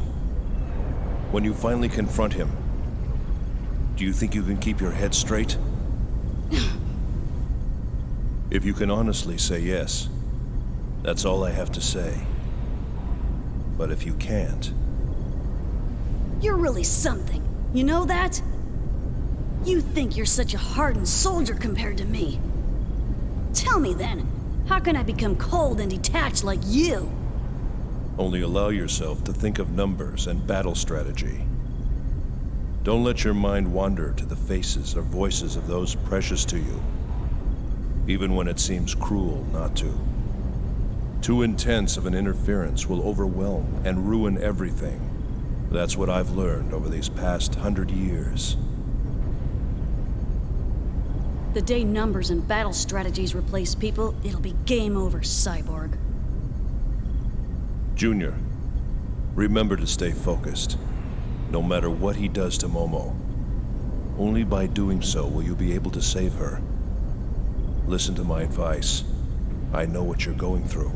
When you finally confront him, do you think you can keep your head straight? If you can honestly say yes, that's all I have to say. But if you can't... You're really something. You know that? You think you're such a hardened soldier compared to me. Tell me then, how can I become cold and detached like you? Only allow yourself to think of numbers and battle strategy. Don't let your mind wander to the faces or voices of those precious to you, even when it seems cruel not to. Too intense of an interference will overwhelm and ruin everything. That's what I've learned over these past 100 years. The day numbers and battle strategies replace people, it'll be game over, Cyborg. Junior, remember to stay focused, no matter what he does to Momo. Only by doing so will you be able to save her. Listen to my advice. I know what you're going through.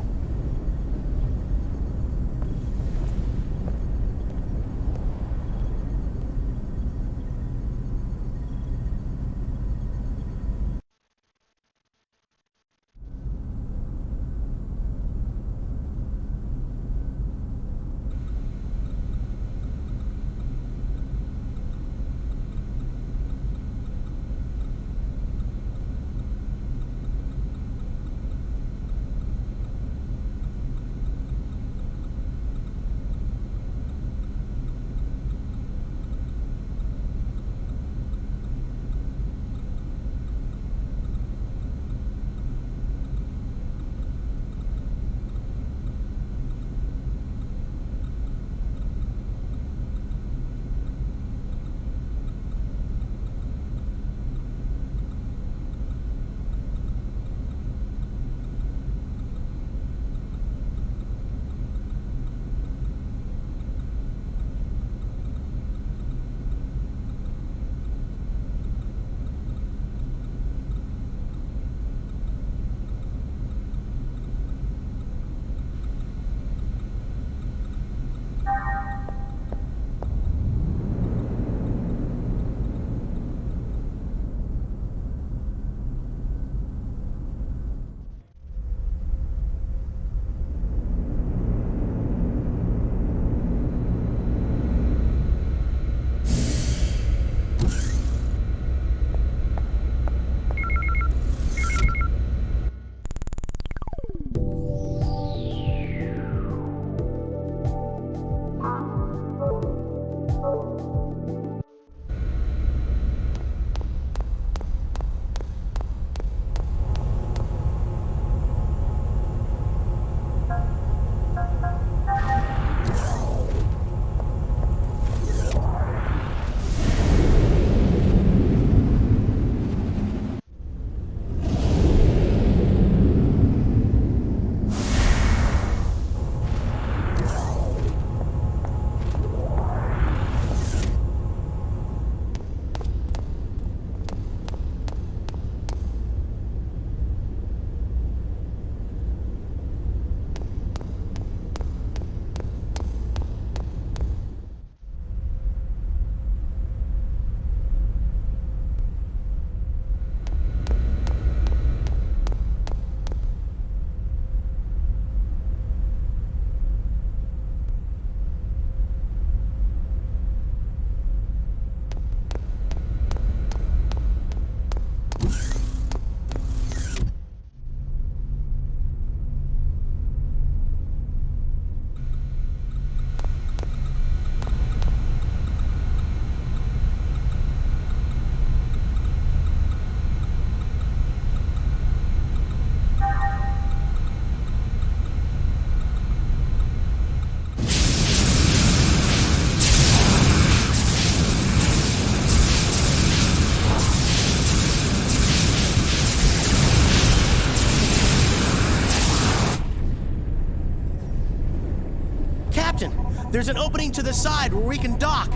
There's an opening to the side where we can dock.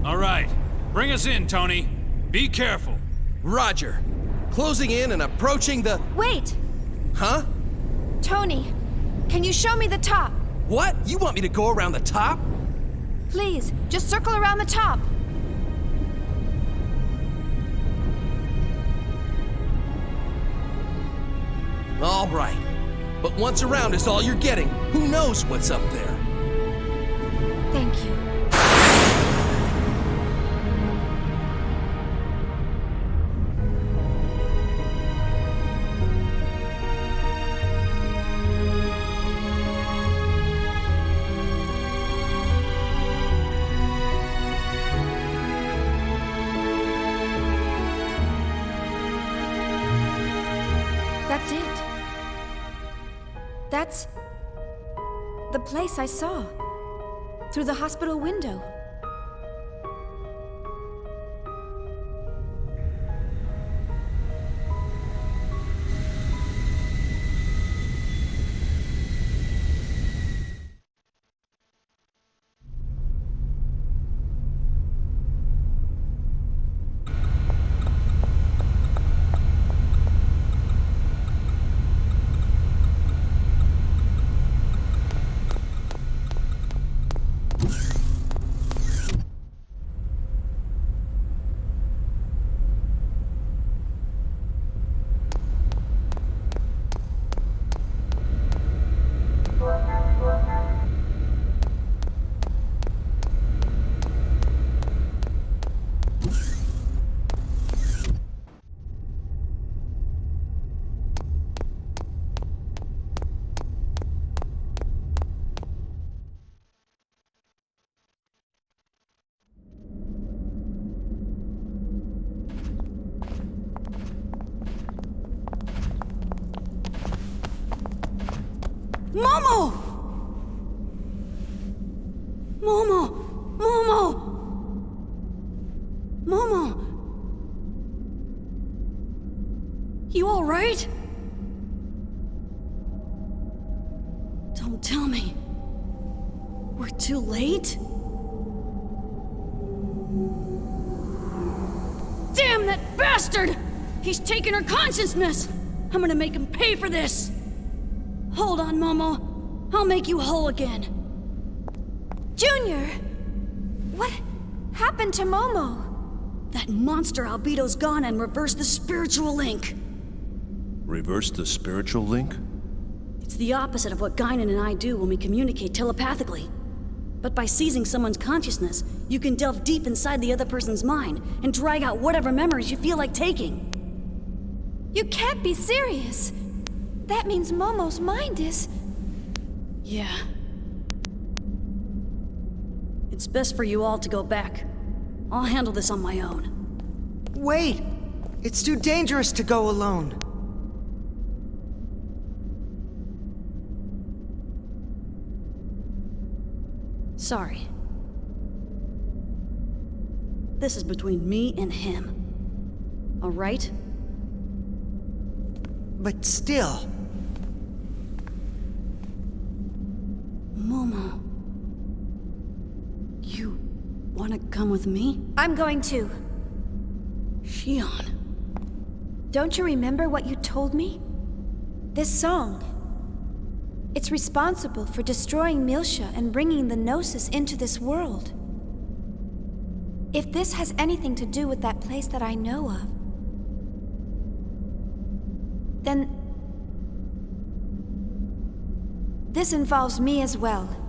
All right. Bring us in, Tony. Be careful. Roger. Closing in and approaching the... Wait! Huh? Tony, can you show me the top? What? You want me to go around the top? Please, just circle around the top. All right. But once around is all you're getting. Who knows what's up there? Thank you. That's it. That's the place I saw through the hospital window. Momo! Momo! Momo! Momo! You all right? Don't tell me. We're too late? Damn that bastard! He's taken her consciousness! I'm gonna make him pay for this! Hold on, Momo. I'll make you whole again. Junior! What happened to Momo? That monster Albedo's gone and reversed the spiritual link. Reverse the spiritual link? It's the opposite of what Guinan and I do when we communicate telepathically. But by seizing someone's consciousness, you can delve deep inside the other person's mind and drag out whatever memories you feel like taking. You can't be serious. That means Momo's mind is... Yeah. It's best for you all to go back. I'll handle this on my own. Wait! It's too dangerous to go alone. Sorry. This is between me and him. All right? But still... Momo... You wanna come with me? I'm going to. Shion... Don't you remember what you told me? This song. It's responsible for destroying Miltia and bringing the Gnosis into this world. If this has anything to do with that place that I know of, then this involves me as well.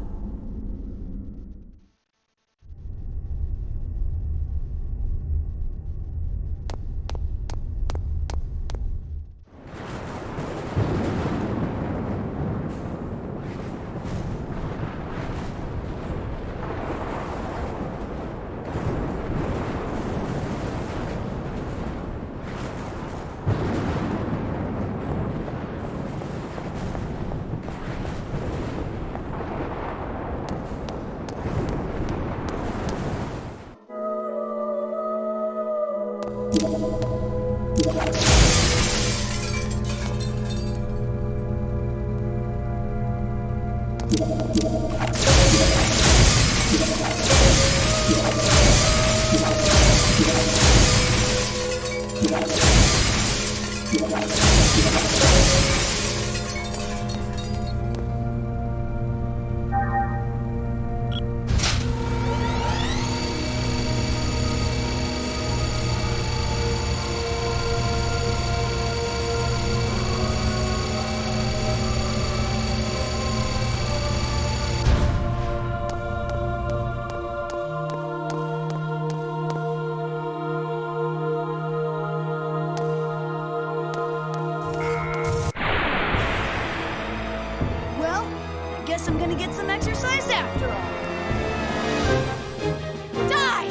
exercise after all. Die!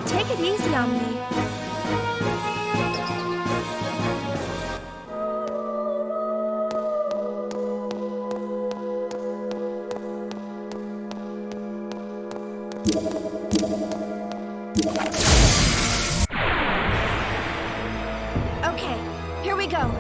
Take it easy on me. Okay, here we go.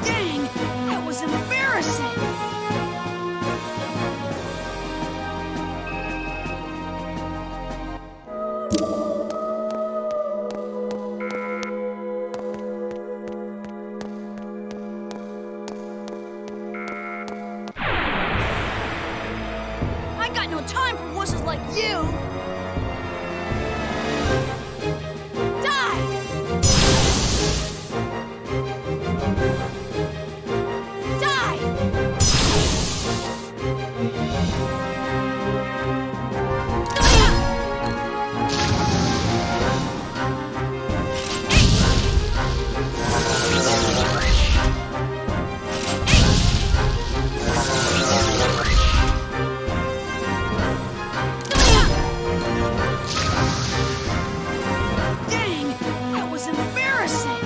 Dang, that was embarrassing. I got no time for wusses like you. Die! Dang, that was embarrassing.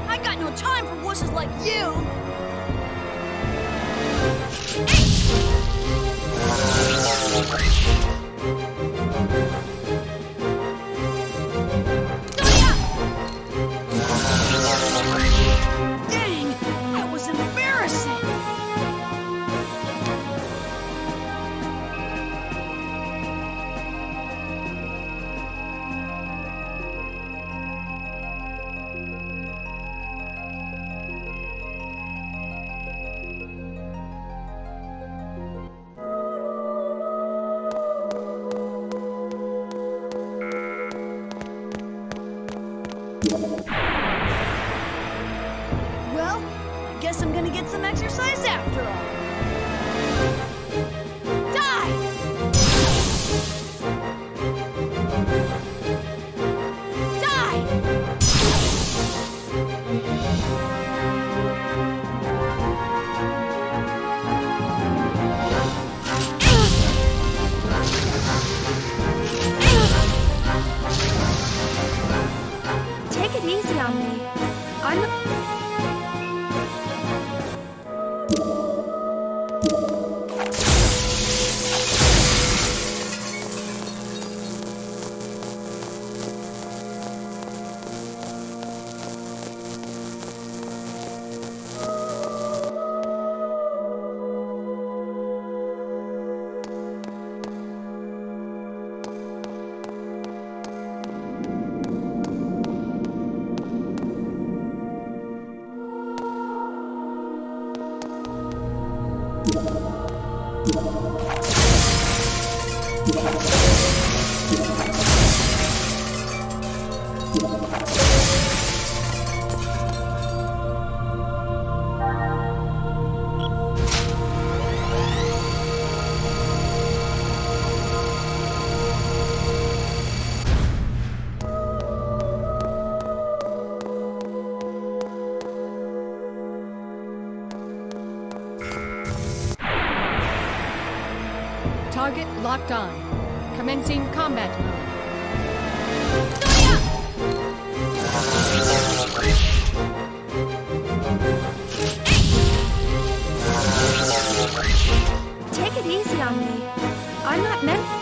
I got no time for wusses like you. Dang, that was embarrassing. Well, I guess I'm gonna get some exercise after all. Die! Take it easy on me. I'm not... Target locked on. Commencing combat mode. Take it easy on me. I'm not meant...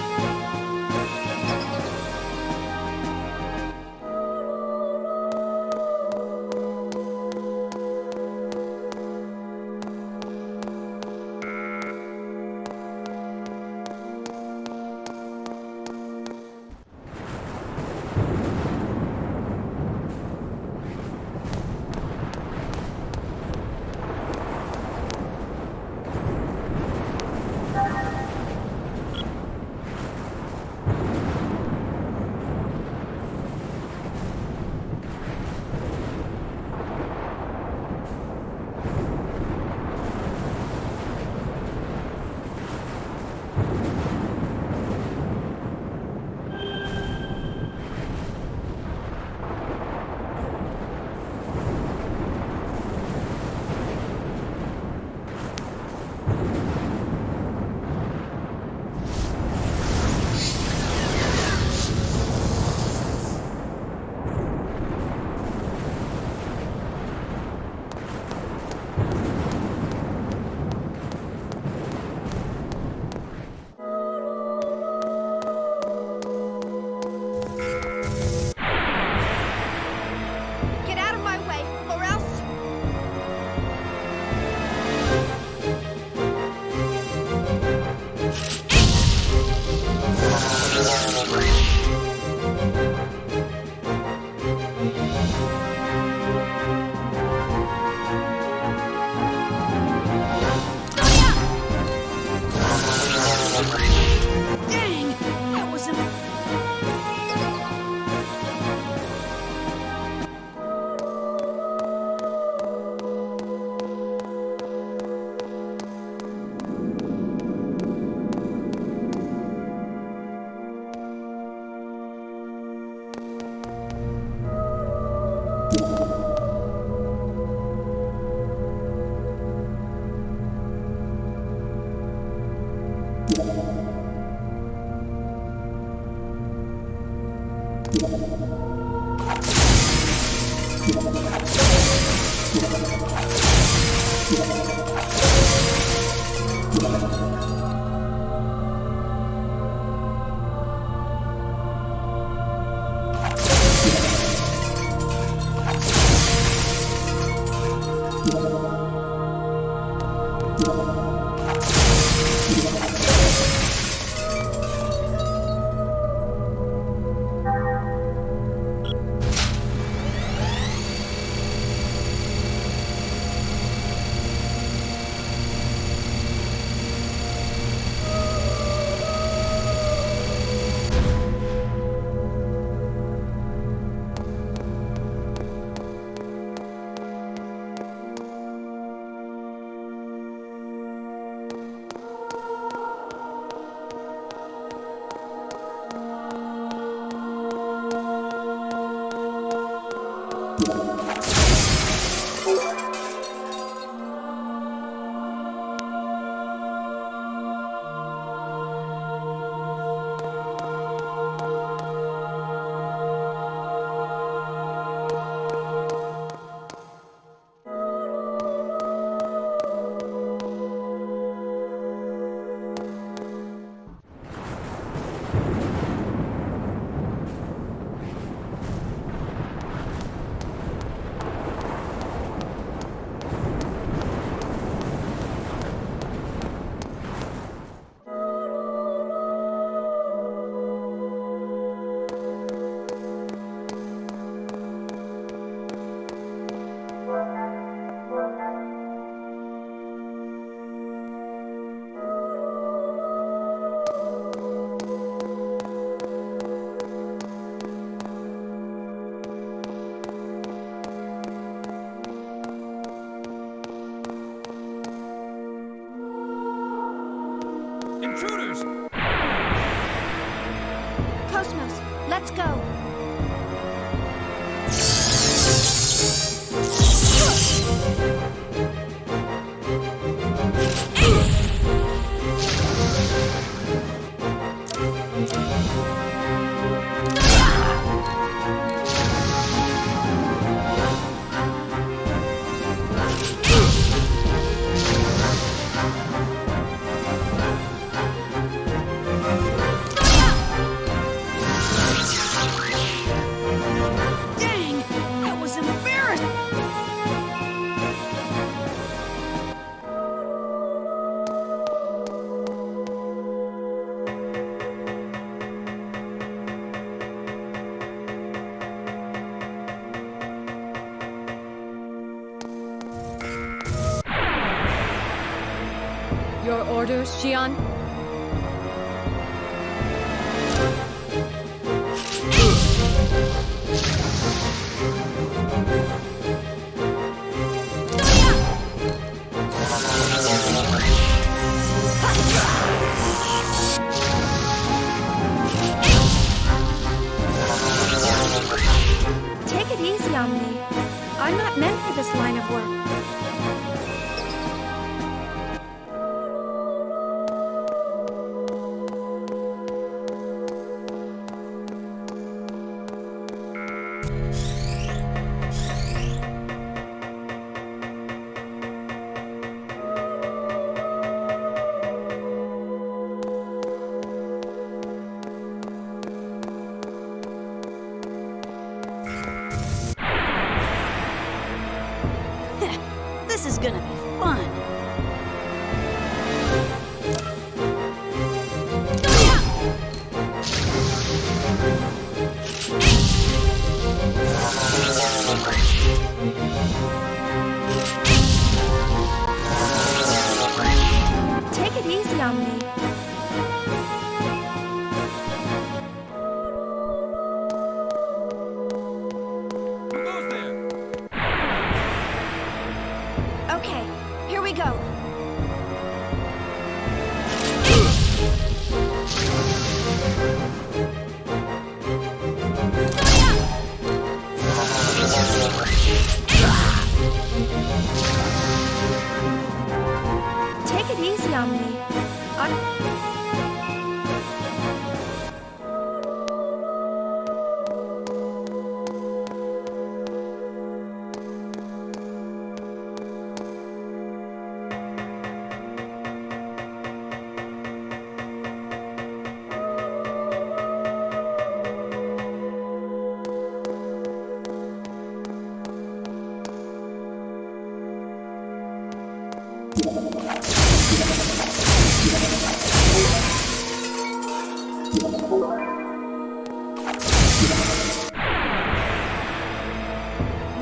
Your orders, Xian? Take it easy on me. I'm not meant for this line of work. This is gonna be fun. Take it easy on me. Okay, here we go. Take it easy on me.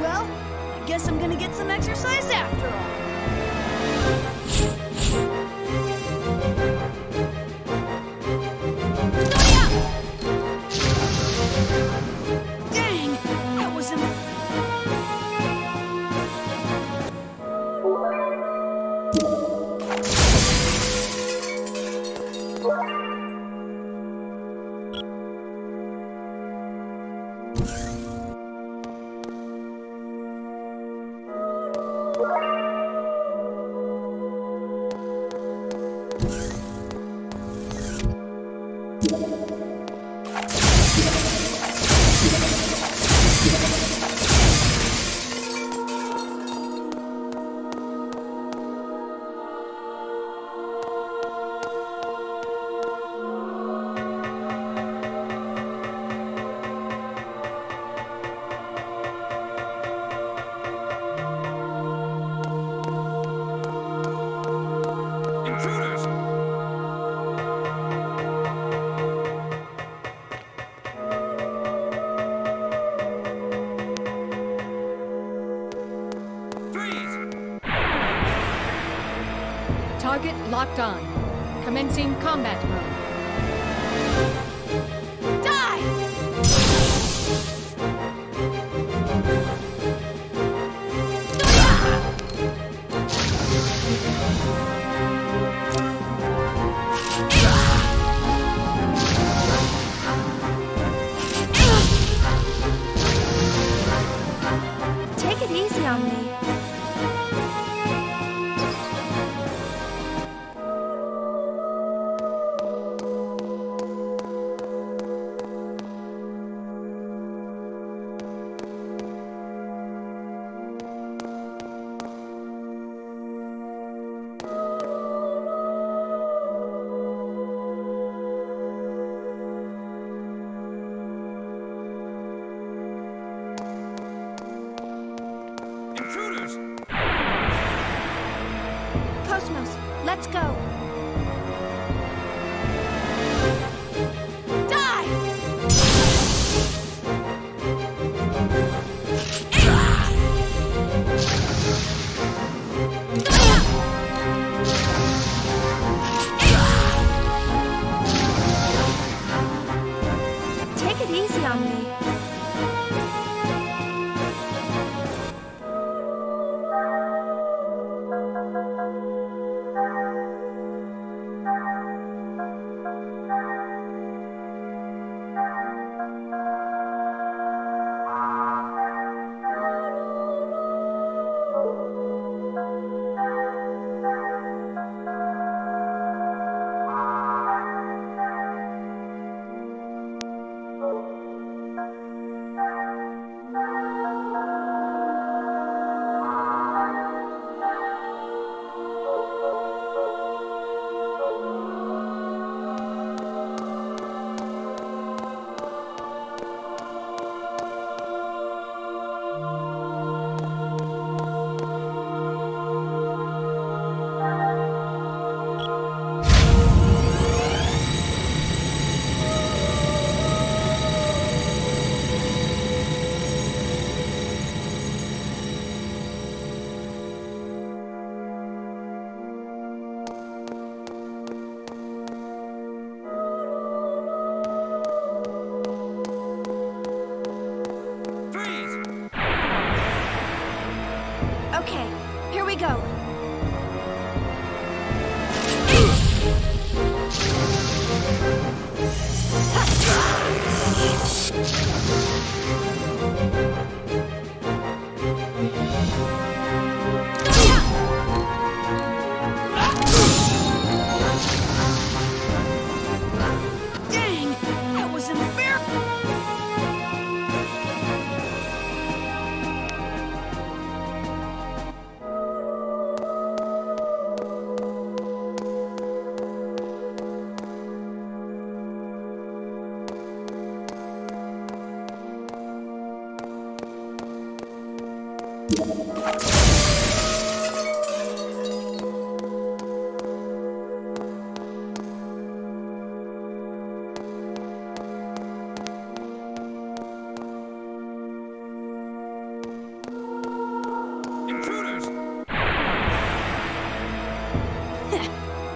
Well, I guess I'm gonna get some exercise after all. Dang, that was Target locked on. Commencing combat mode. Take it easy on me. Cosmos, let's go. Die!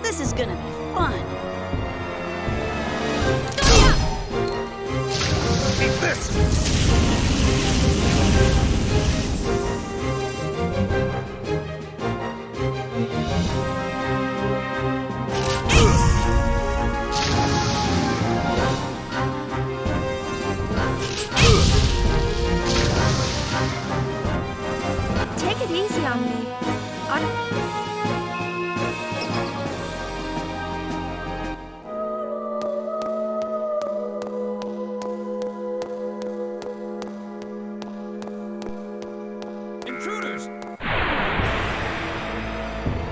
This is gonna be fun. Eat this! Take it easy on me. Intruders!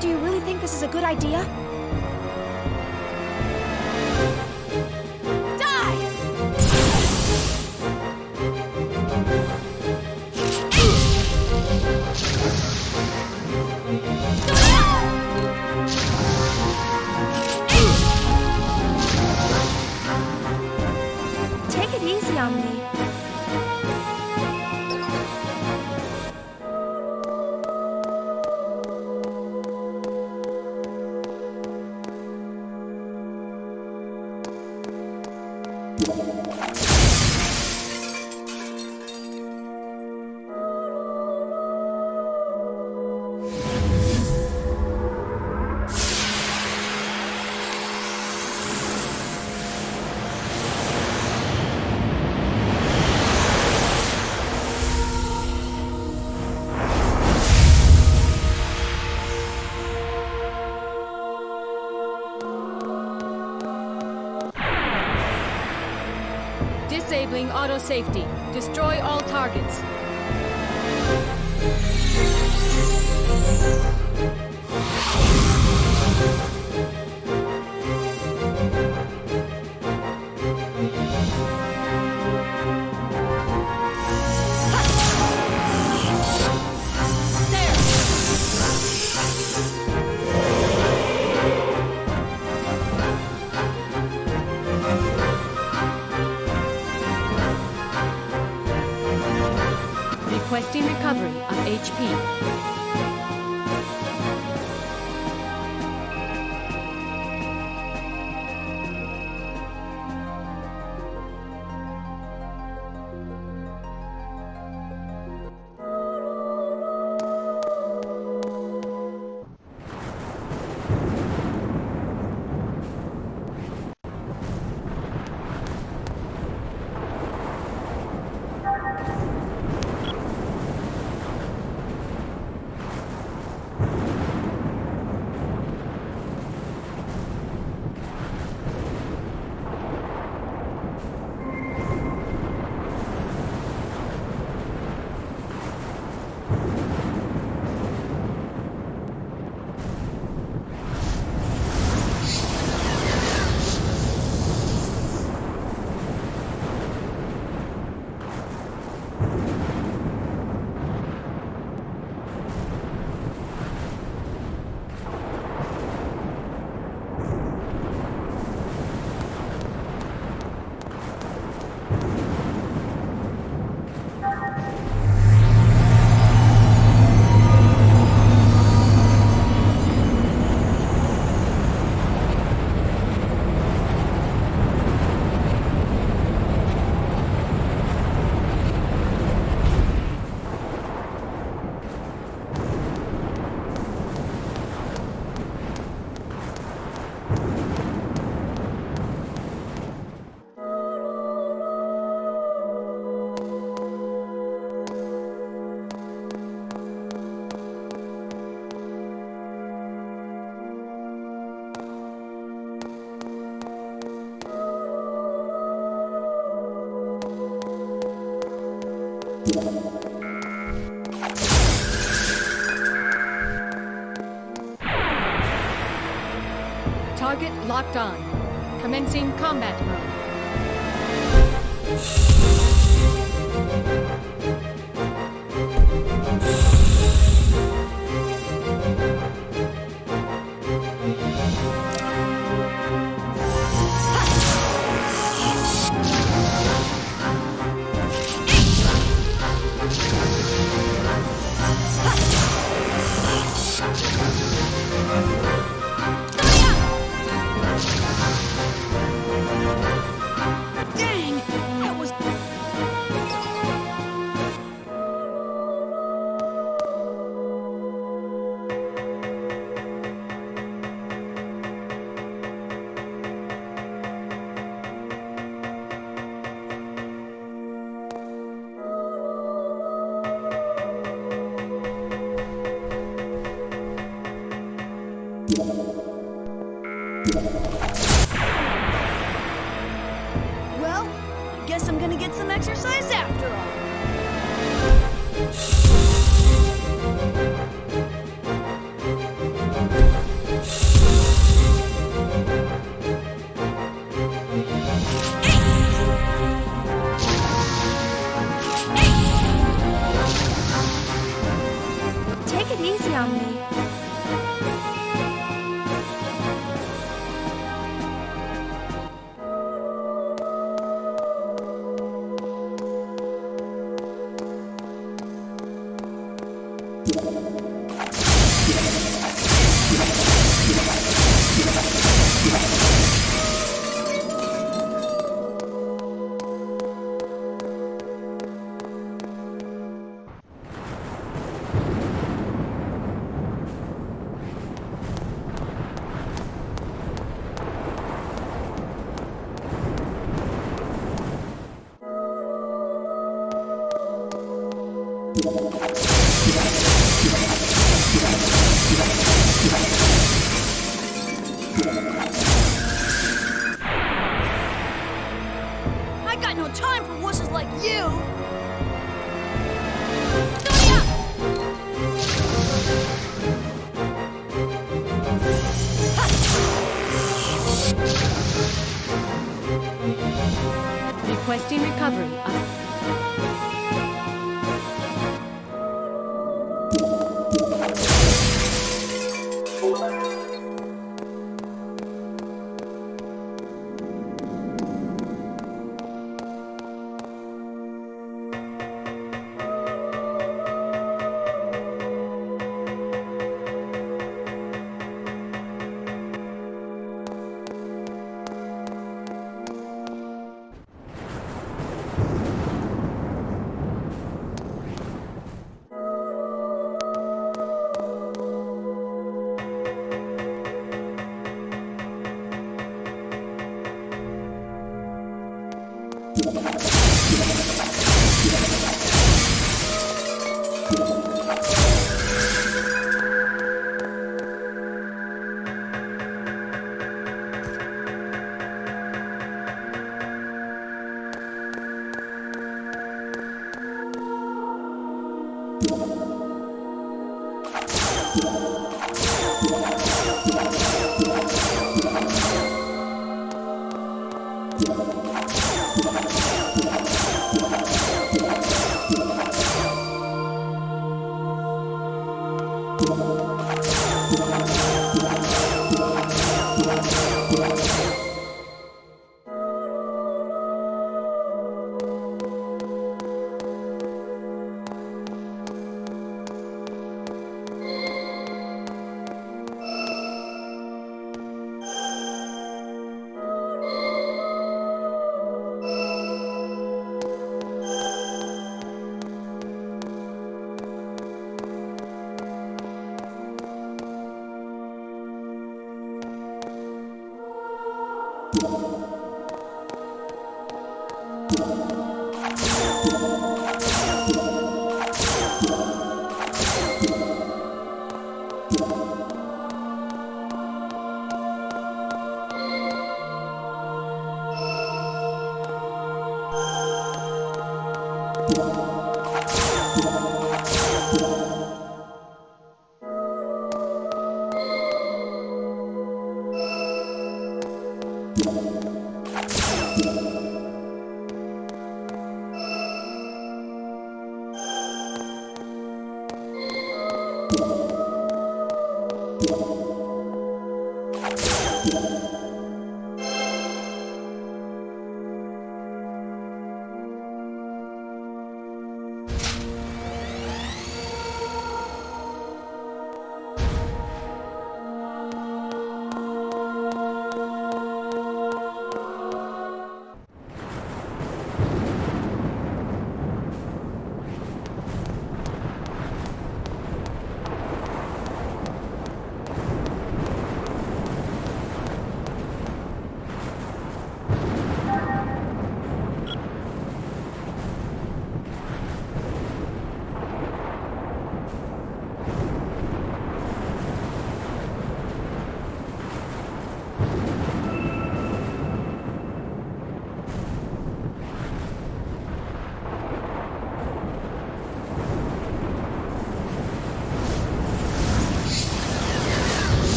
Do you really think this is a good idea? Take it easy on me. Disabling auto safety. Destroy all targets. Requesting recovery of HP. Target locked on. Commencing combat mode. easy on me. I got no time for wusses like you! Requesting recovery.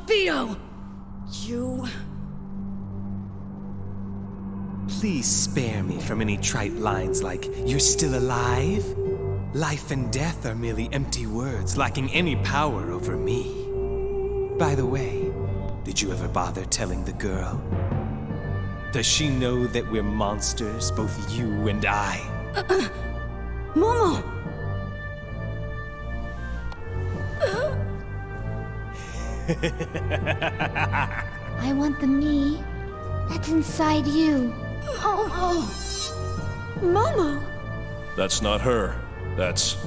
Beto! You... Please spare me from any trite lines like, "You're still alive?" Life and death are merely empty words, lacking any power over me. By the way, did you ever bother telling the girl? Does she know that we're monsters, both you and I? Momo! I want the me that's inside you. Momo! Momo! That's not her. That's...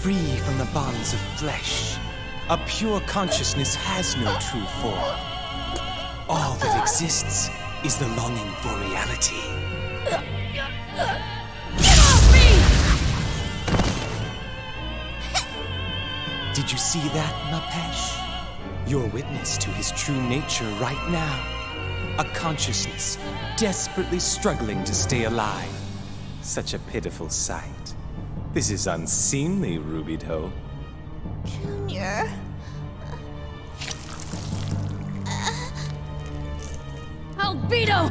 Free from the bonds of flesh, a pure consciousness has no true form. All that exists is the longing for reality. Get off me! Did you see that, Mapesh? You're witness to his true nature right now. A consciousness desperately struggling to stay alive. Such a pitiful sight. This is unseemly, Ruby-Toe. Junior. Albedo!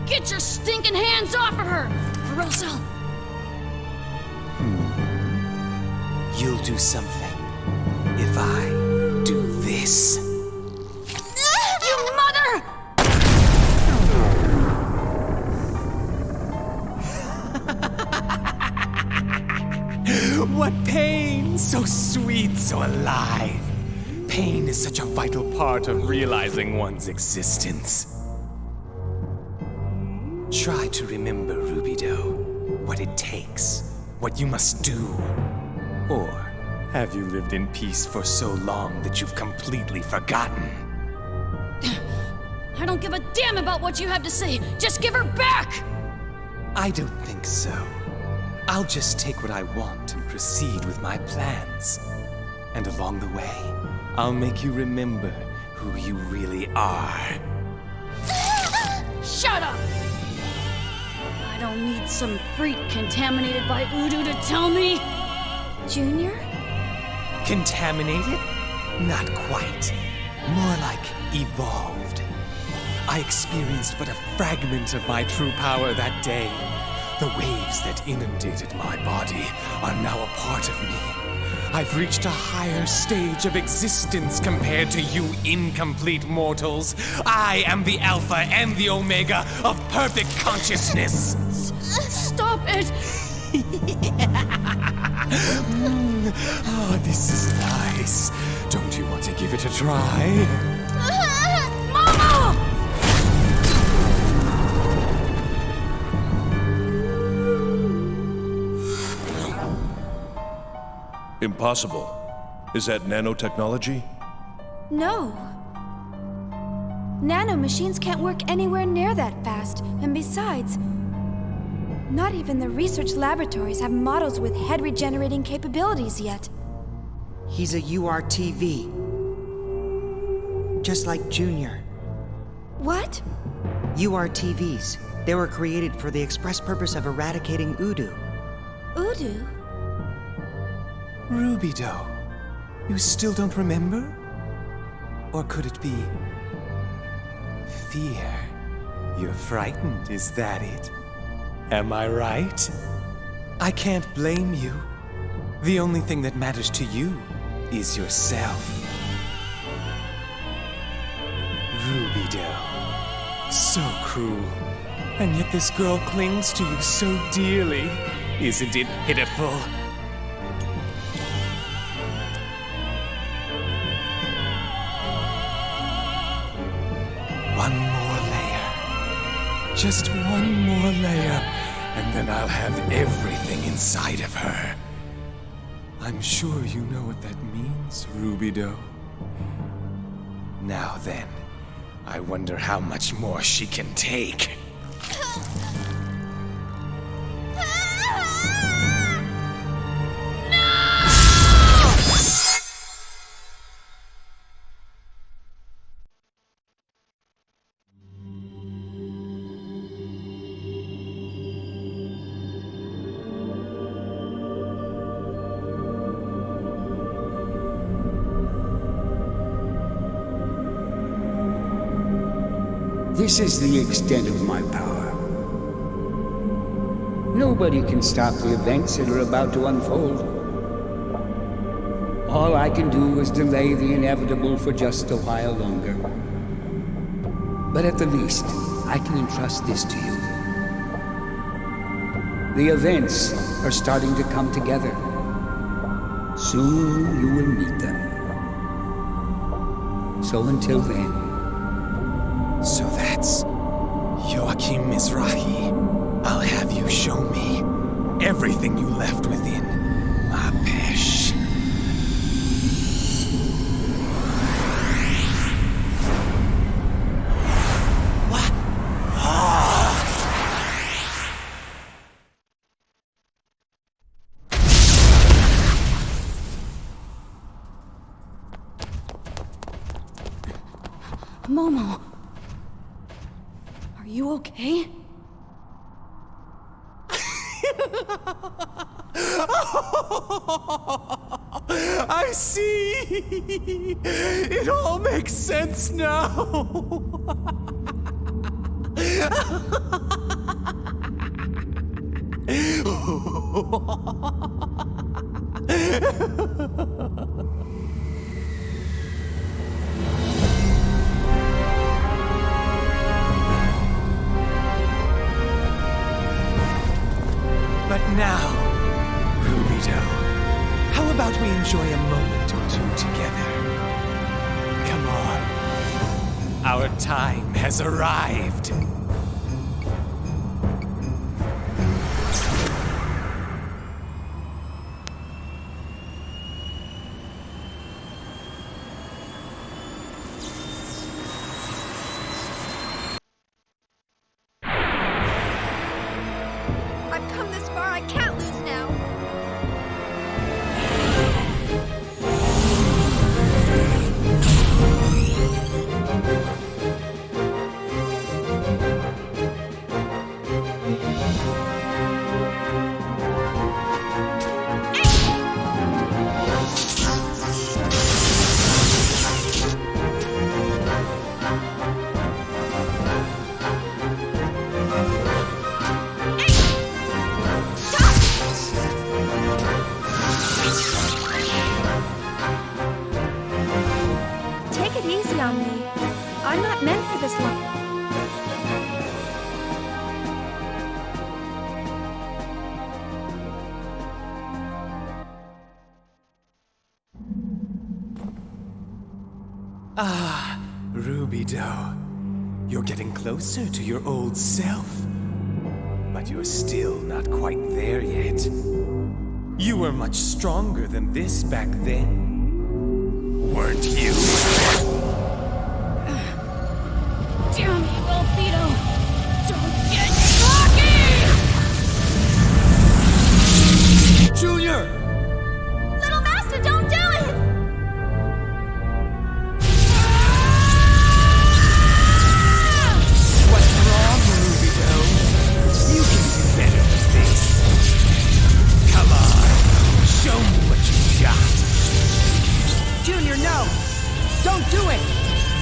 Get your stinking hands off of her! Or else I'll... You'll do something if I do this. You mother! What pain! So sweet, so alive. Pain is such a vital part of realizing one's existence. Try to remember, Ruby-Doe, what it takes, what you must do. Or have you lived in peace for so long that you've completely forgotten? I don't give a damn about what you have to say. Just give her back! I don't think so. I'll just take what I want and proceed with my plans. And along the way, I'll make you remember who you really are. Shut up! I don't need some freak contaminated by Udu to tell me. Junior? Contaminated? Not quite. More like evolved. I experienced but a fragment of my true power that day. The waves that inundated my body are now a part of me. I've reached a higher stage of existence compared to you incomplete mortals. I am the Alpha and the Omega of perfect consciousness. Stop it! Oh, this is nice. Don't you want to give it a try? Mama! Impossible. Is that nanotechnology? No. Nano machines can't work anywhere near that fast, and besides, not even the research laboratories have models with head regenerating capabilities yet. He's a URTV. Just like Junior. What? URTVs. They were created for the express purpose of eradicating Udu. Udu? Ruby-Doe, you still don't remember? Or could it be fear? You're frightened, is that it? Am I right? I can't blame you. The only thing that matters to you is yourself. Ruby-Doe, so cruel. And yet this girl clings to you so dearly. Isn't it pitiful? One more layer. Just one more layer, and then I'll have everything inside of her. I'm sure you know what that means, Ruby-Doe. Now then, I wonder how much more she can take. This is the extent of my power. Nobody can stop the events that are about to unfold. All I can do is delay the inevitable for just a while longer. But at the least, I can entrust this to you. The events are starting to come together. Soon you will meet them. So until then... So that's Joachim Mizrahi. I'll have you show me everything you left within my pesh. What? Momo. Are you okay? I see! It all makes sense now! But now, Rubido, how about we enjoy a moment or two together? Come on. Our time has arrived. I've come this far, I can't lose now. Take it easy on me. I'm not meant for this long. Ah, Rubido. You're getting closer to your old self. But you're still not quite there yet. You were much stronger than this back then. Weren't you? Damn you, Albedo! Don't get cocky! Junior! Little Master, don't do it! What's wrong, Rubido? You can do better than this. Come on, show me what you got. Junior, no! Don't do it!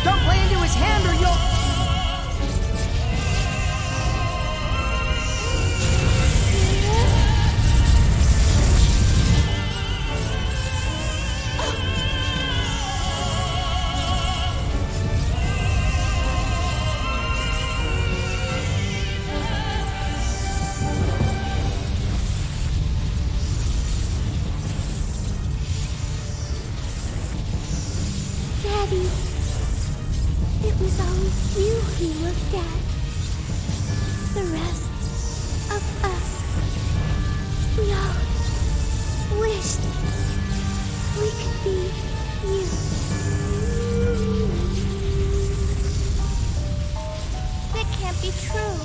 Don't play into his hand or you'll... Daddy, it was always you he looked at. The rest of us, we all wished we could be you. That can't be true.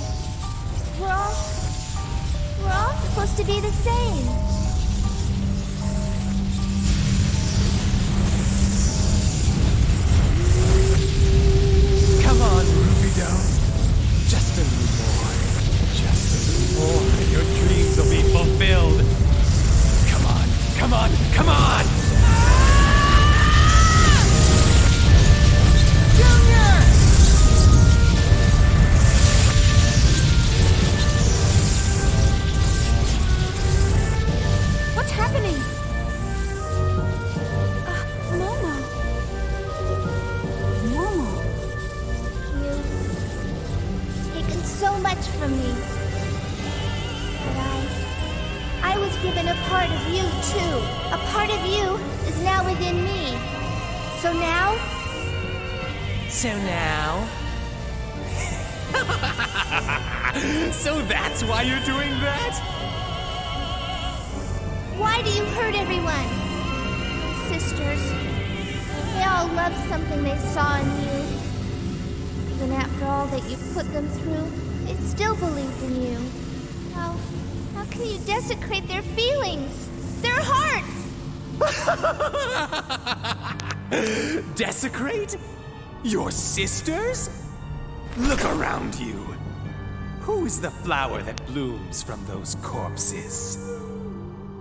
We're all supposed to be the same. Come on, Rubido. Just a little more. Just a little more, and your dreams will be fulfilled. Come on, come on, come on! Junior! much from me. But I was given a part of you, too. A part of you is now within me. So now? So that's why you're doing that? Why do you hurt everyone? Sisters, they all loved something they saw in you. Even after all that you put them through, they still believed in you. How can you desecrate their feelings? Their hearts? Desecrate? Your sisters? Look around you. Who is the flower that blooms from those corpses?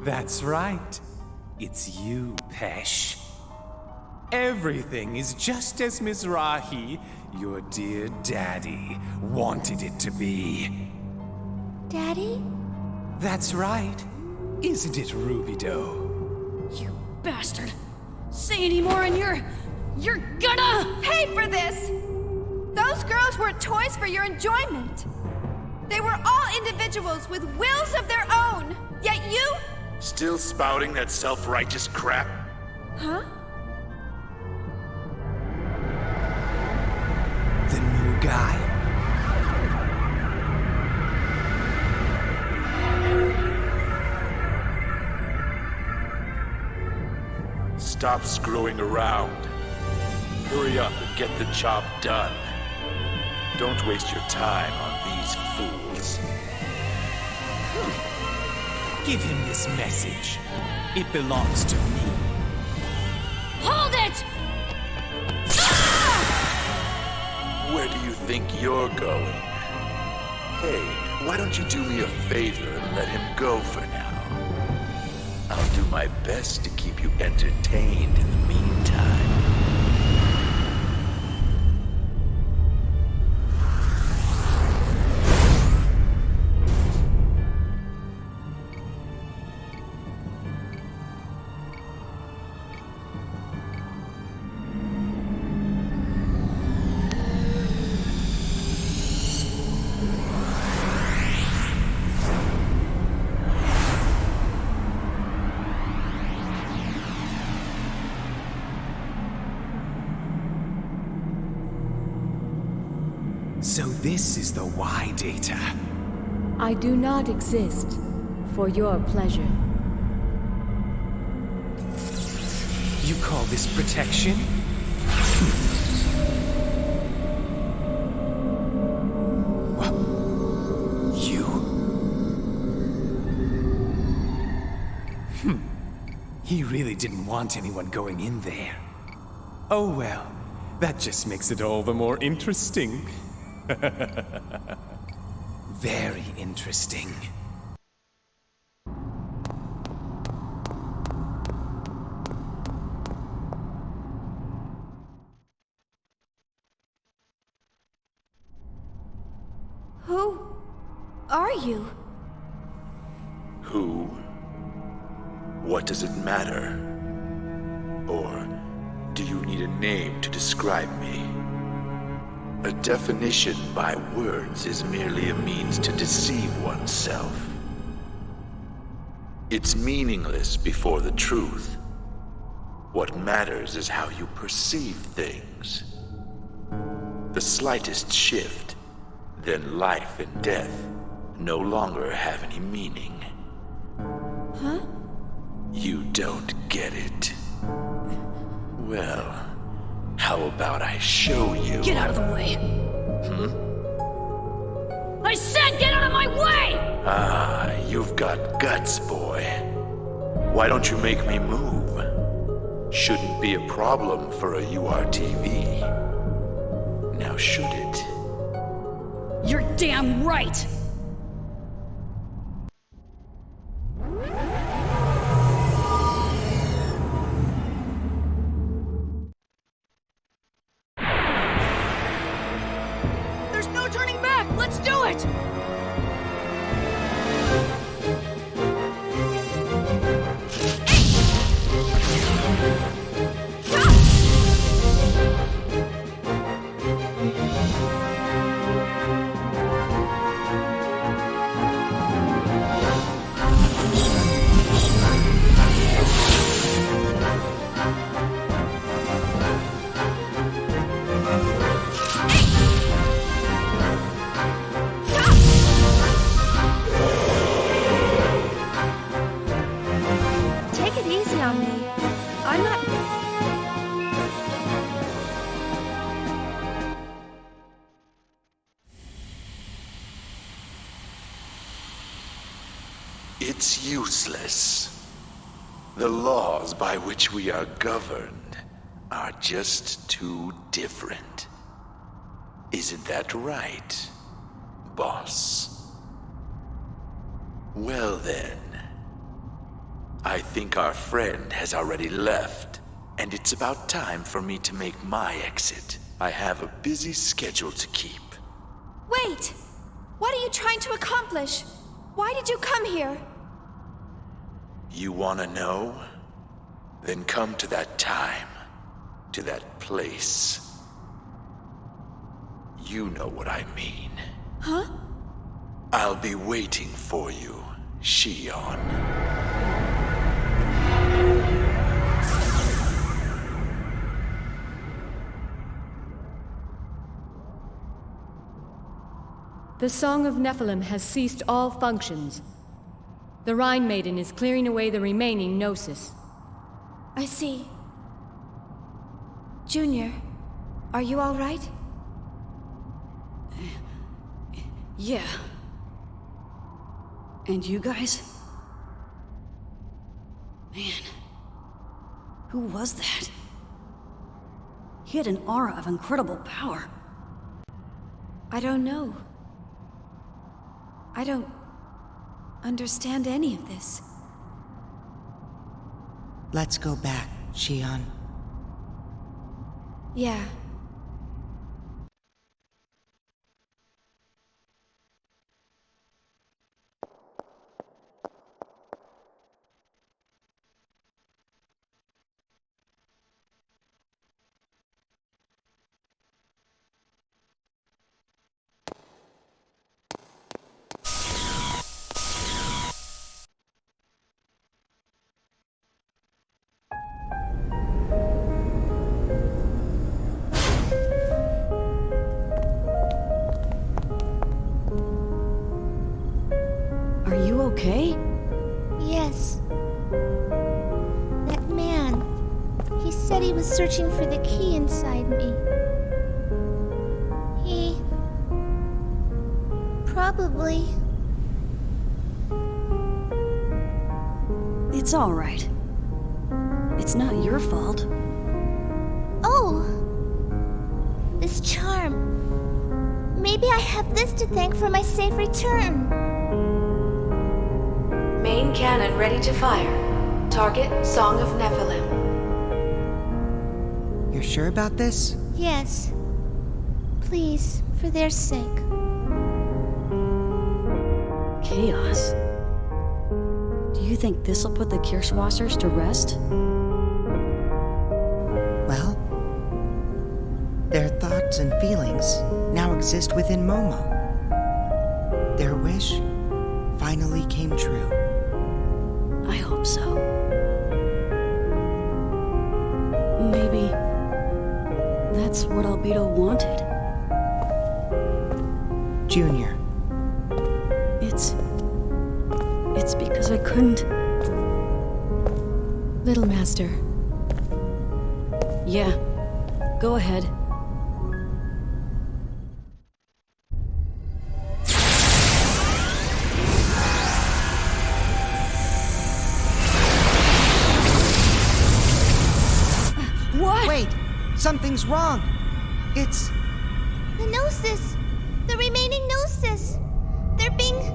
That's right. It's you, Pesh. Everything is just as Mizrahi, your dear daddy, wanted it to be. Daddy? That's right. Isn't it, Rubido? You bastard! Say any more and you're gonna pay for this! Those girls were toys for your enjoyment. They were all individuals with wills of their own. Yet you... Still spouting that self-righteous crap? Huh? The new guy? Stop screwing around. Hurry up and get the job done. Don't waste your time on these fools. Give him this message. It belongs to me. Hold it! Where do you think you're going? Hey, why don't you do me a favor and let him go for now? I'll do my best to keep you entertained in the meantime. So this is the Y data. I do not exist for your pleasure. You call this protection? You? He really didn't want anyone going in there. Oh well, that just makes it all the more interesting. Very interesting. Who are you? Who? What does it matter? Or do you need a name to describe me? A definition by words is merely a means to deceive oneself. It's meaningless before the truth. What matters is how you perceive things. The slightest shift, then life and death no longer have any meaning. Huh? You don't get it. Well, how about I show you? Get out of the way. I said get out of my way! Ah, you've got guts, boy. Why don't you make me move? Shouldn't be a problem for a URTV. Now should it? You're damn right! There's no turning back! Let's do it! It's useless. The laws by which we are governed are just too different. Isn't that right, boss? Well then, I think our friend has already left, and it's about time for me to make my exit. I have a busy schedule to keep. Wait! What are you trying to accomplish? Why did you come here? You wanna know? Then come to that time, to that place. You know what I mean. Huh? I'll be waiting for you, Shion. The Song of Nephilim has ceased all functions. The Rhine Maiden is clearing away the remaining Gnosis. I see. Junior, are you all right? Yeah. And you guys? Man, who was that? He had an aura of incredible power. I don't know. I don't understand any of this. Let's go back, Shion. Yeah. Are you okay? Yes. That man. He said he was searching for the key inside me. He... probably... It's all right. It's not your fault. Oh! This charm. Maybe I have this to thank for my safe return. Main cannon ready to fire. Target, Song of Nephilim. You're sure about this? Yes. Please, for their sake. Chaos. Do you think this'll put the Kirschwassers to rest? Well, their thoughts and feelings now exist within Momo. Their wish finally came true. I hope so. Maybe that's what Albedo wanted. Junior. It's because I couldn't. Little Master. Yeah, go ahead. What? Wait, something's wrong. It's... The Gnosis! The remaining Gnosis! They're being...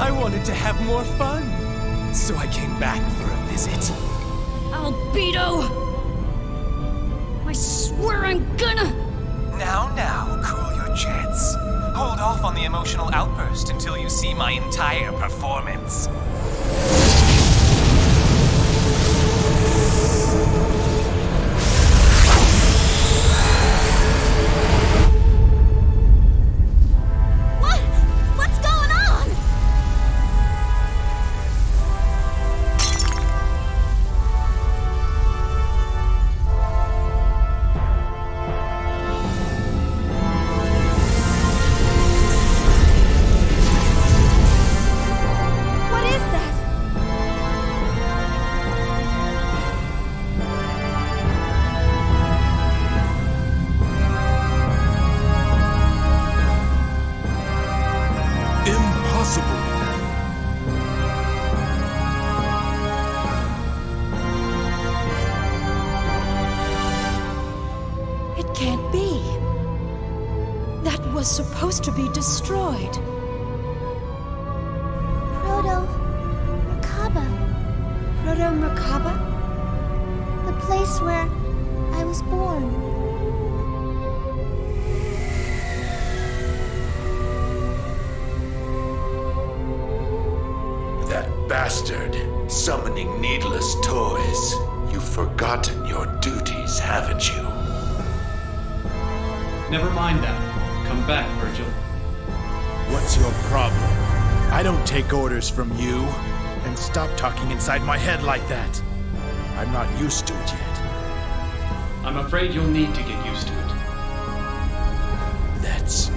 I wanted to have more fun, so I came back for a visit. Albedo! I swear I'm gonna... Now, cool your jets. Hold off on the emotional outburst until you see my entire performance. What's going on? supposed to be destroyed. Proto-Merkaba. Proto-Merkaba? The place where I was born. That bastard, summoning needless toys. You've forgotten your duties, haven't you? Never mind that. Come back, Virgil. What's your problem? I don't take orders from you. And stop talking inside my head like that. I'm not used to it yet. I'm afraid you'll need to get used to it. That's...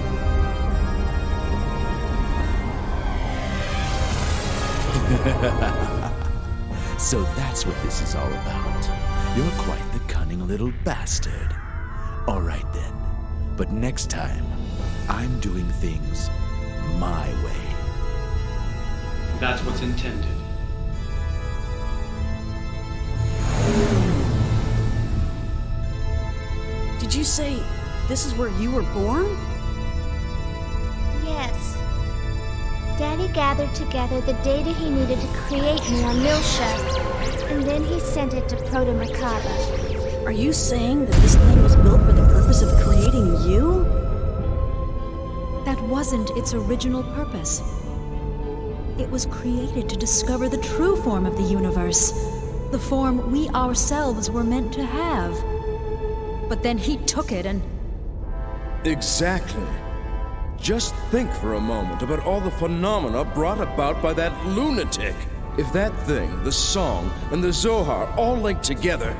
So that's what this is all about. You're quite the cunning little bastard. All right then. But next time, I'm doing things my way. That's what's intended. Did you say this is where you were born? Yes. Daddy gathered together the data he needed to create me on Milsha, and then he sent it to Proto-Merkaba. Are you saying that this thing was built for the purpose of creating you? That wasn't its original purpose. It was created to discover the true form of the universe, the form we ourselves were meant to have. But then he took it and... Exactly. Just think for a moment about all the phenomena brought about by that lunatic. If that thing, the song, and the Zohar all linked together...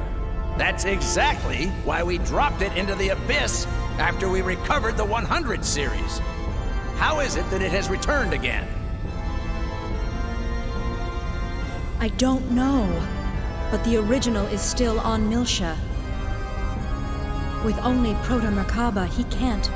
That's exactly why we dropped it into the abyss after we recovered the 100 series. How is it that it has returned again? I don't know, but the original is still on Milsha. With only Proto-Merkaba, he can't.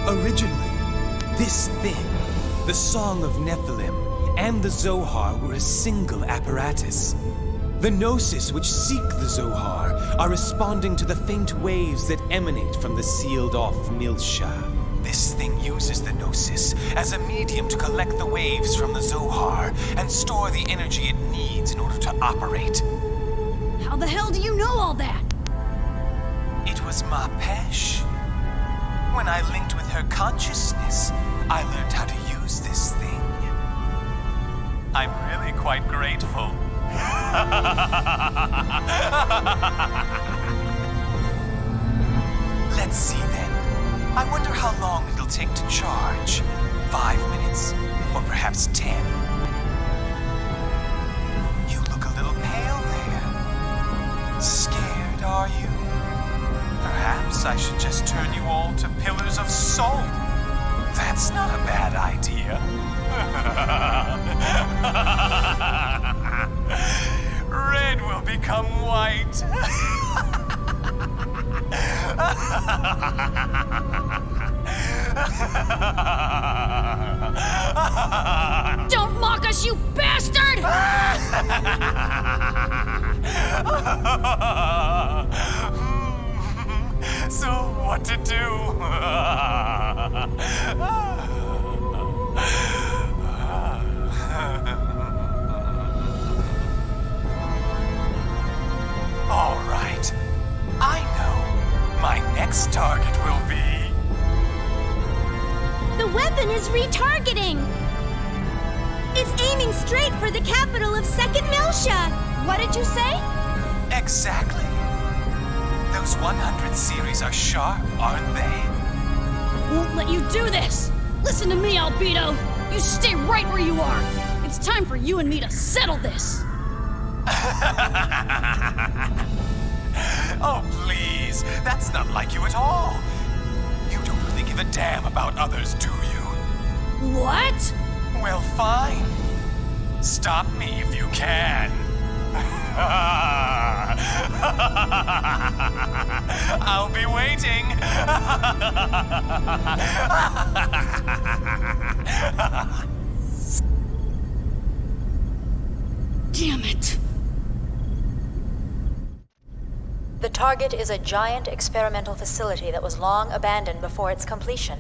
Originally, this thing, the Song of Nephilim, and the Zohar were a single apparatus. The Gnosis which seek the Zohar are responding to the faint waves that emanate from the sealed-off Milsha. This thing uses the Gnosis as a medium to collect the waves from the Zohar and store the energy it needs in order to operate. How the hell do you know all that? It was Ma Pesh. When I linked with her consciousness, I learned how to use this thing. I'm really quite grateful. Let's see then. I wonder how long it'll take to charge. 5 minutes, or perhaps 10. You look a little pale there. Scared, are you? Perhaps I should just turn you all to pillars of salt. That's not a bad idea. Red will become white. Don't mock us, you bastard! So, what to do? All right. I know. My next target will be... The weapon is retargeting! It's aiming straight for the capital of Second Miltia! What did you say? Exactly. Those 100 series are sharp, aren't they? Won't let you do this! Listen to me, Albedo! You stay right where you are! It's time for you and me to settle this! Oh, please. That's not like you at all. You don't really give a damn about others, do you? What? Well, fine. Stop me if you can. I'll be waiting. Damn it. The target is a giant experimental facility that was long abandoned before its completion.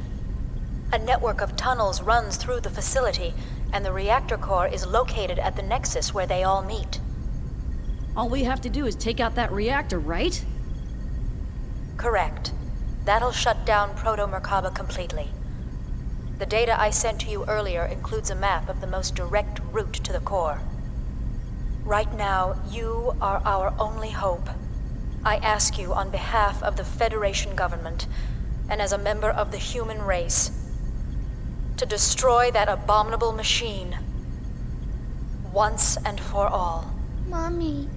A network of tunnels runs through the facility, and the reactor core is located at the nexus where they all meet. All we have to do is take out that reactor, right? Correct. That'll shut down Proto-Merkaba completely. The data I sent to you earlier includes a map of the most direct route to the core. Right now, you are our only hope. I ask you on behalf of the Federation government, and as a member of the human race, to destroy that abominable machine, once and for all. Mommy.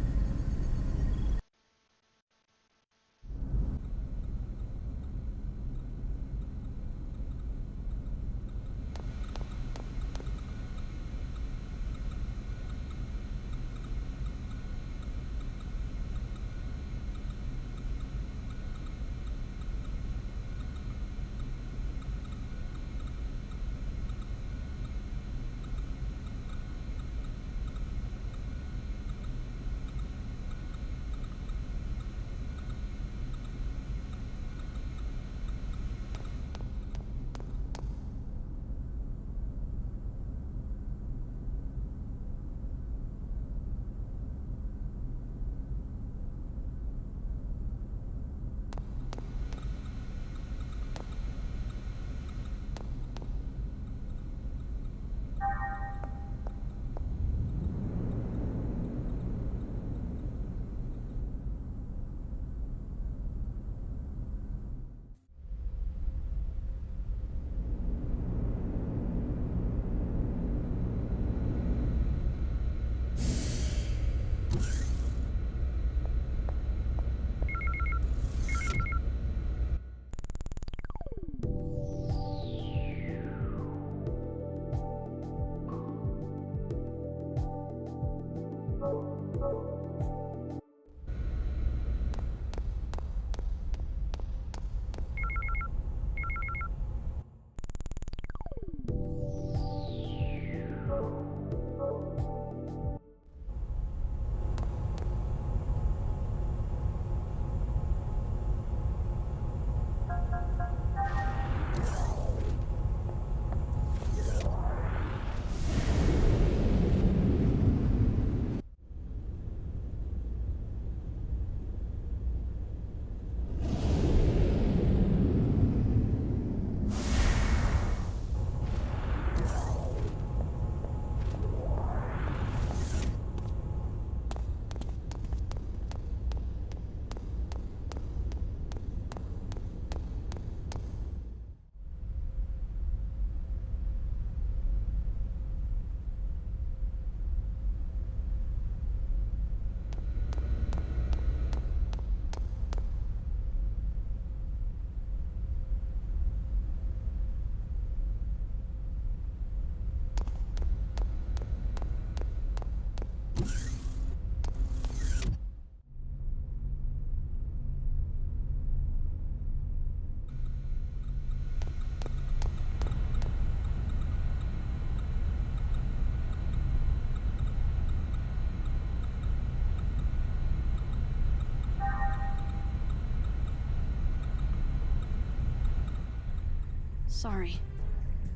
Sorry.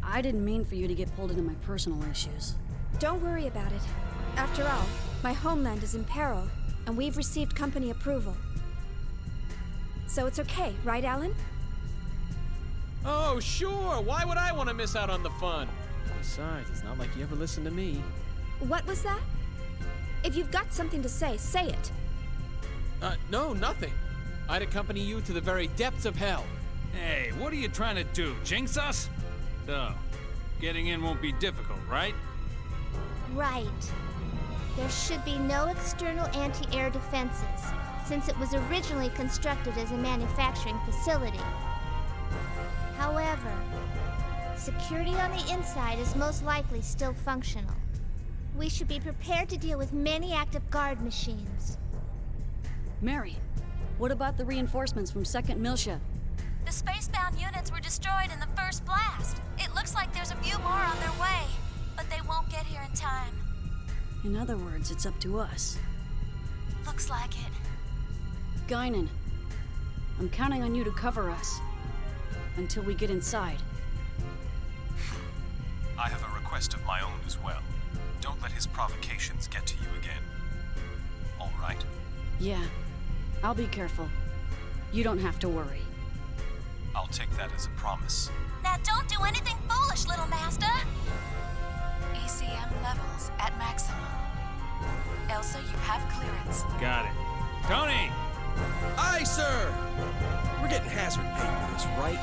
I didn't mean for you to get pulled into my personal issues. Don't worry about it. After all, my homeland is in peril, and we've received company approval. So it's okay, right, Alan? Oh, sure! Why would I want to miss out on the fun? Besides, it's not like you ever listen to me. What was that? If you've got something to say it. No, nothing. I'd accompany you to the very depths of hell. Hey, what are you trying to do? Jinx us? So, getting in won't be difficult, right? Right. There should be no external anti-air defenses, since it was originally constructed as a manufacturing facility. However, security on the inside is most likely still functional. We should be prepared to deal with many active guard machines. Mary, what about the reinforcements from 2nd Militia? The spacebound units were destroyed in the first blast. It looks like there's a few more on their way, but they won't get here in time. In other words, it's up to us. Looks like it. Guinan, I'm counting on you to cover us. Until we get inside. I have a request of my own as well. Don't let his provocations get to you again. All right? Yeah, I'll be careful. You don't have to worry. I'll take that as a promise. Now don't do anything foolish, little master! ECM levels at maximum. Elsa, you have clearance. Got it. Tony! Aye, sir! We're getting hazard pay for this, right?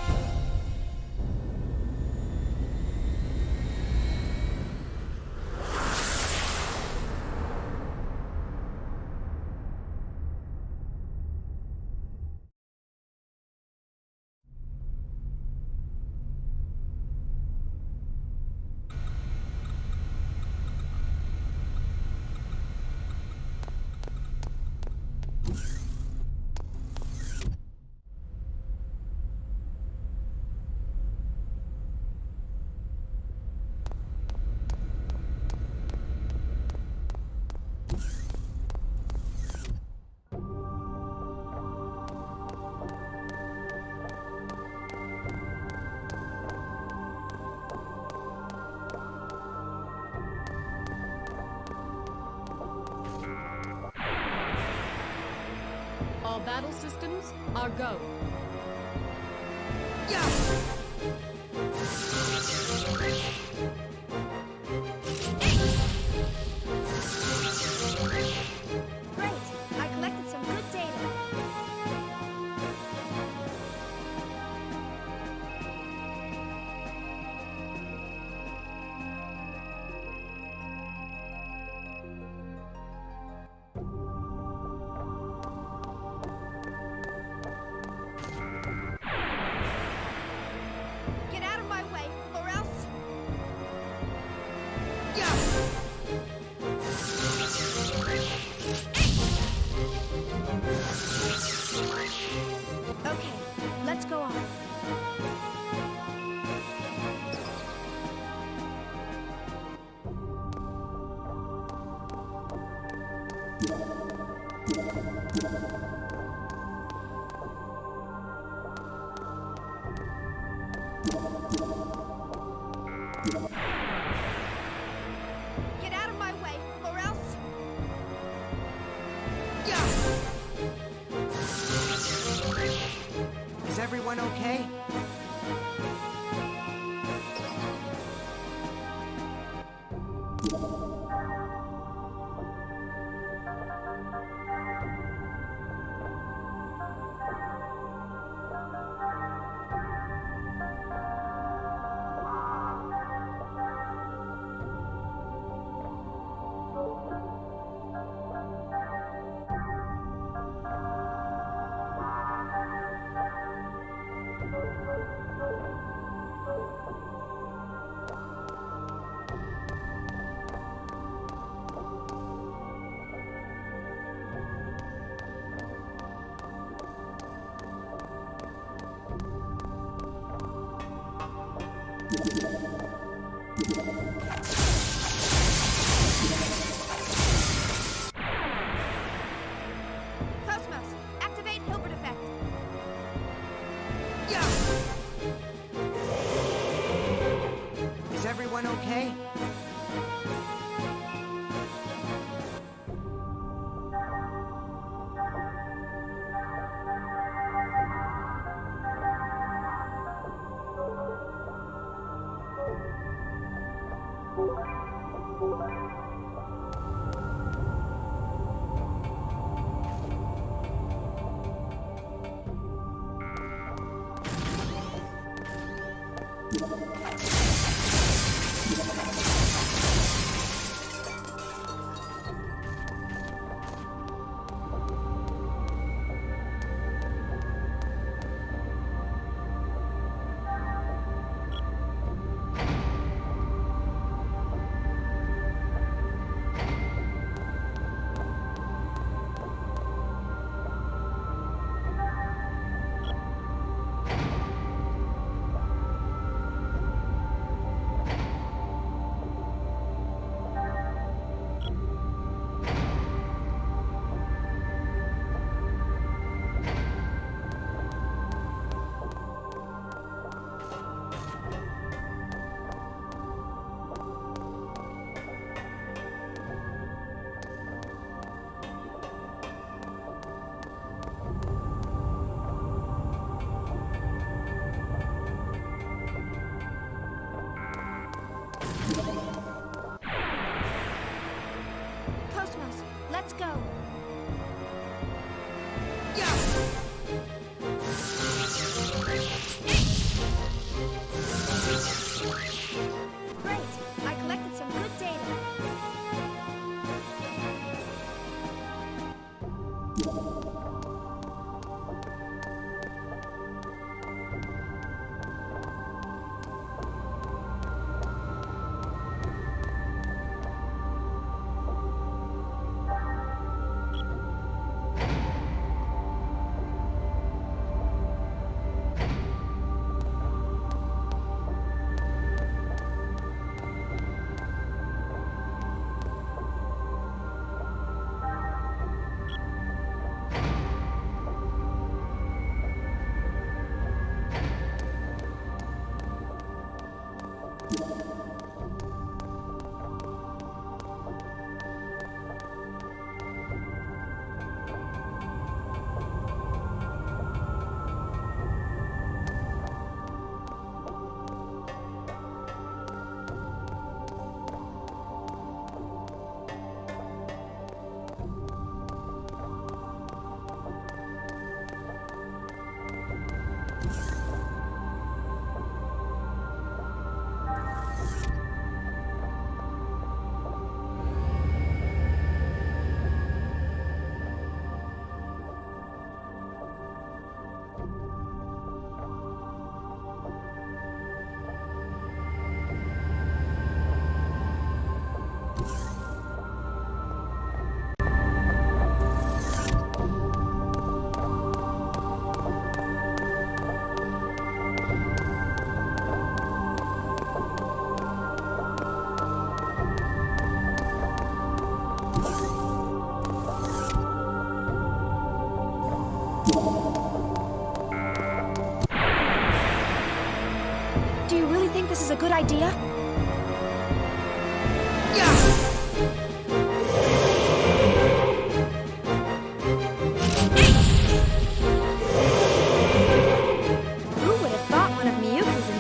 All battle systems are go. Great! I collected some good data. Get out of my way, or else... Okay, let's go on. Get out of my way, or else... Is everyone okay? Cosmos, activate Hilbert effect. Cosmos, let's go. Great, I collected some good data. Do you really think this is a good idea? Who would have thought one of Miyuki's in...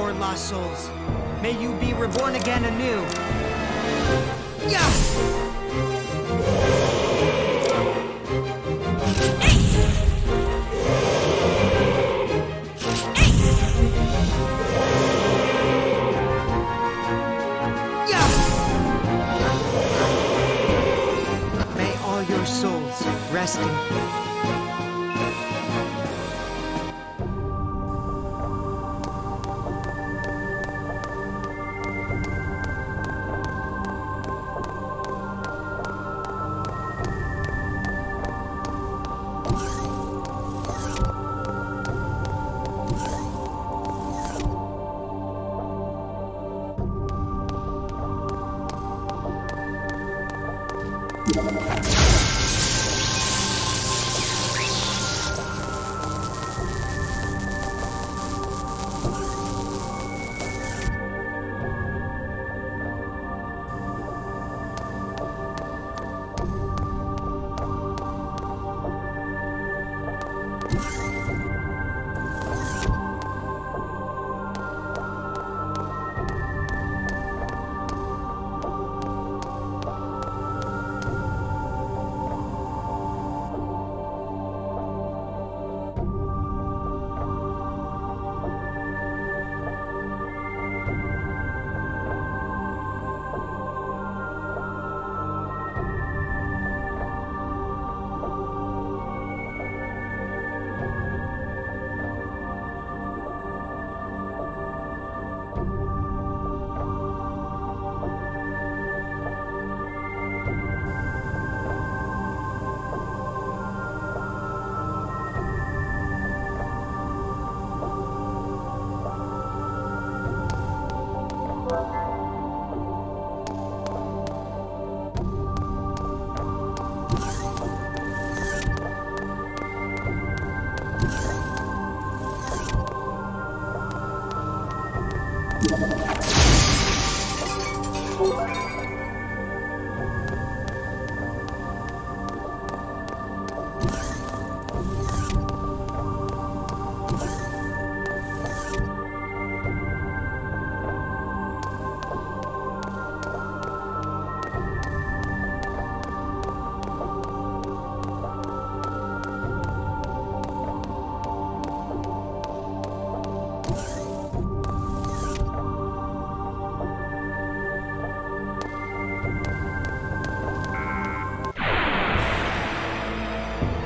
Poor lost souls, may you be reborn again anew. Yeah! Souls resting.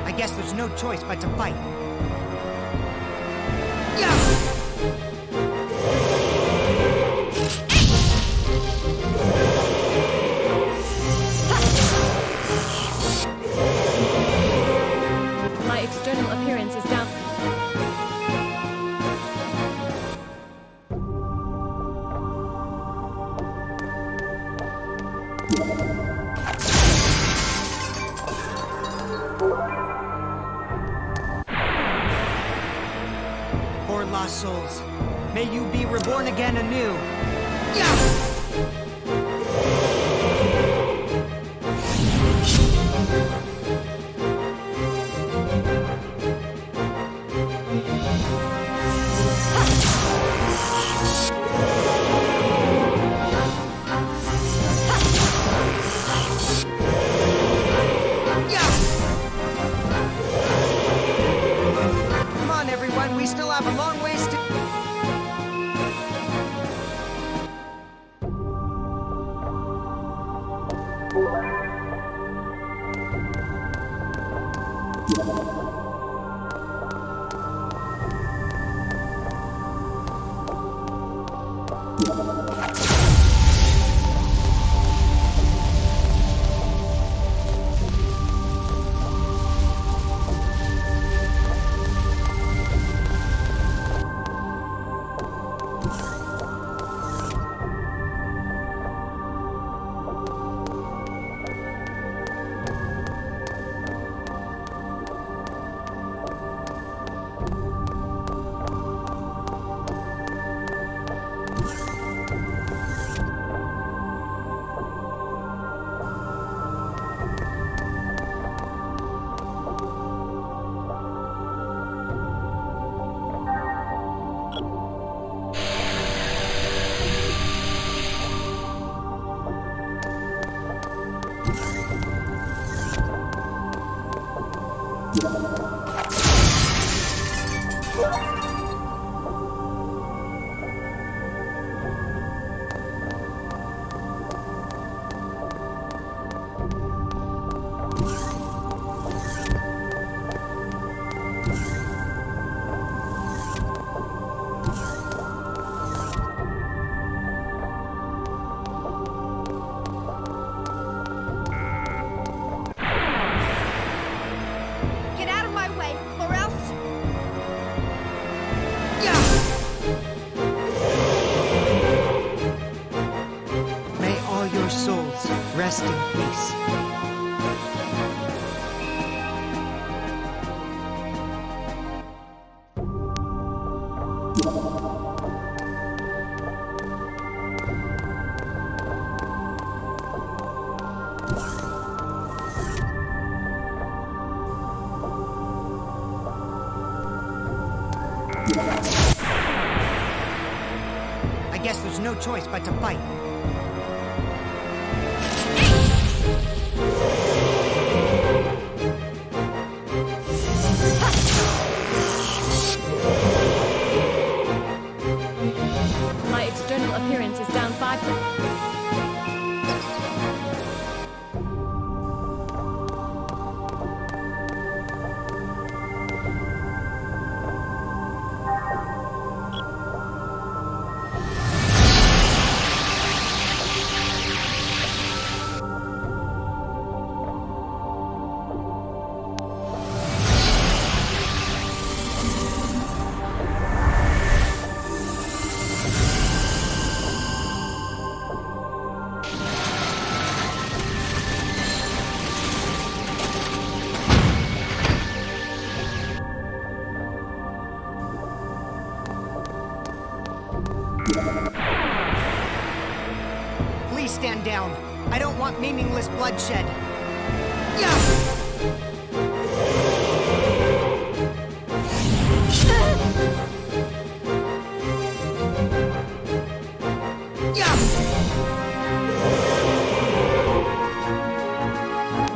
I guess there's no choice but to fight. My external appearance is down. Poor lost souls, may you be reborn again anew. Come on, everyone, we still have a long ways to... Get out of my way, or else... May all your souls rest in peace. I guess there's no choice but to fight. My external appearance is down 5 points. Please stand down. I don't want meaningless bloodshed.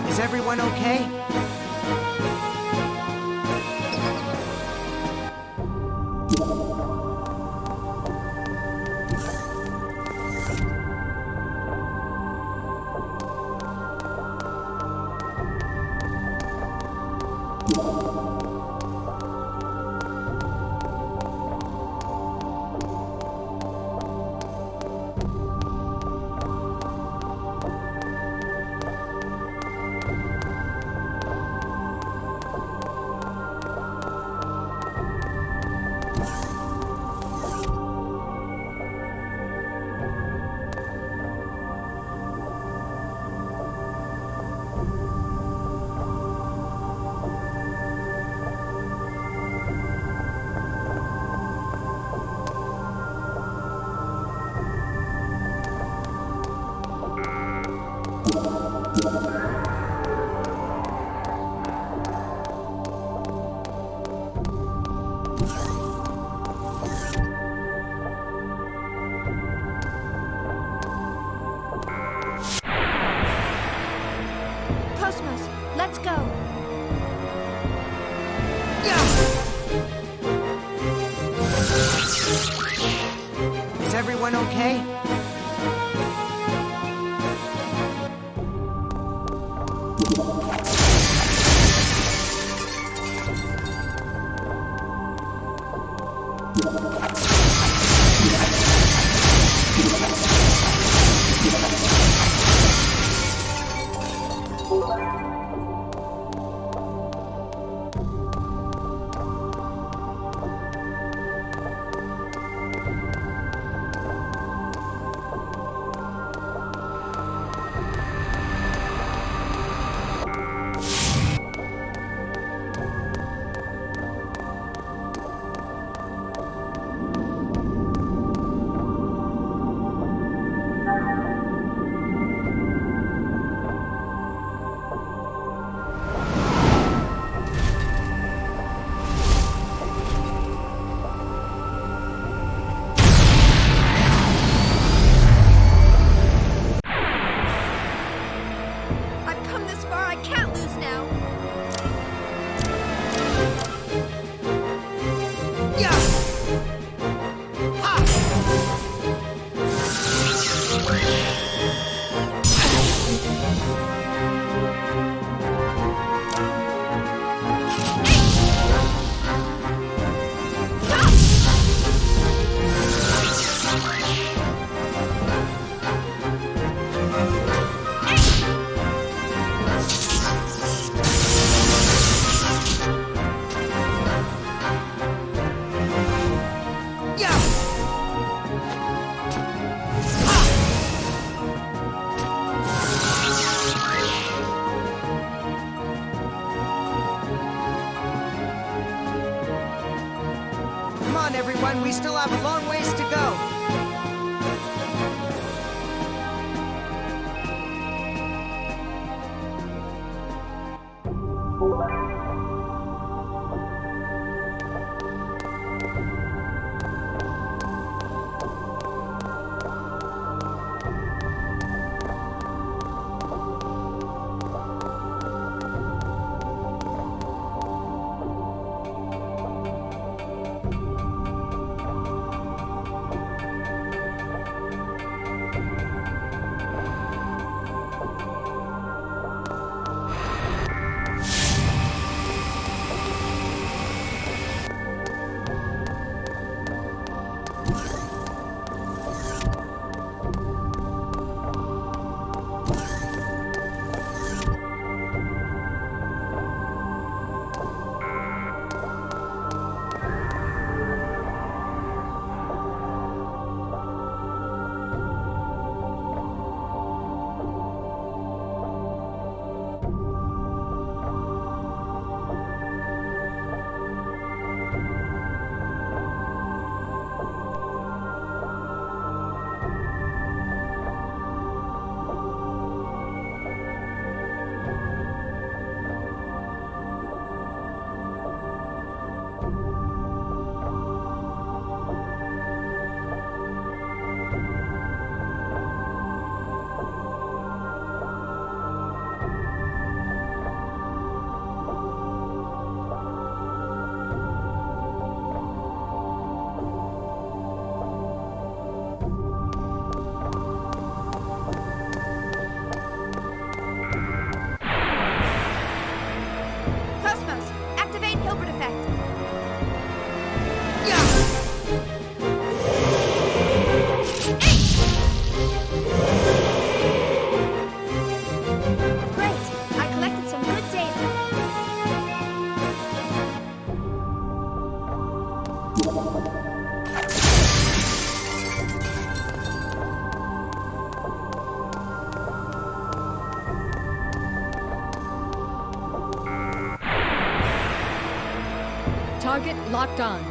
Is everyone okay? Cosmos, let's go. Is everyone okay? have a long ways to go. Target locked on.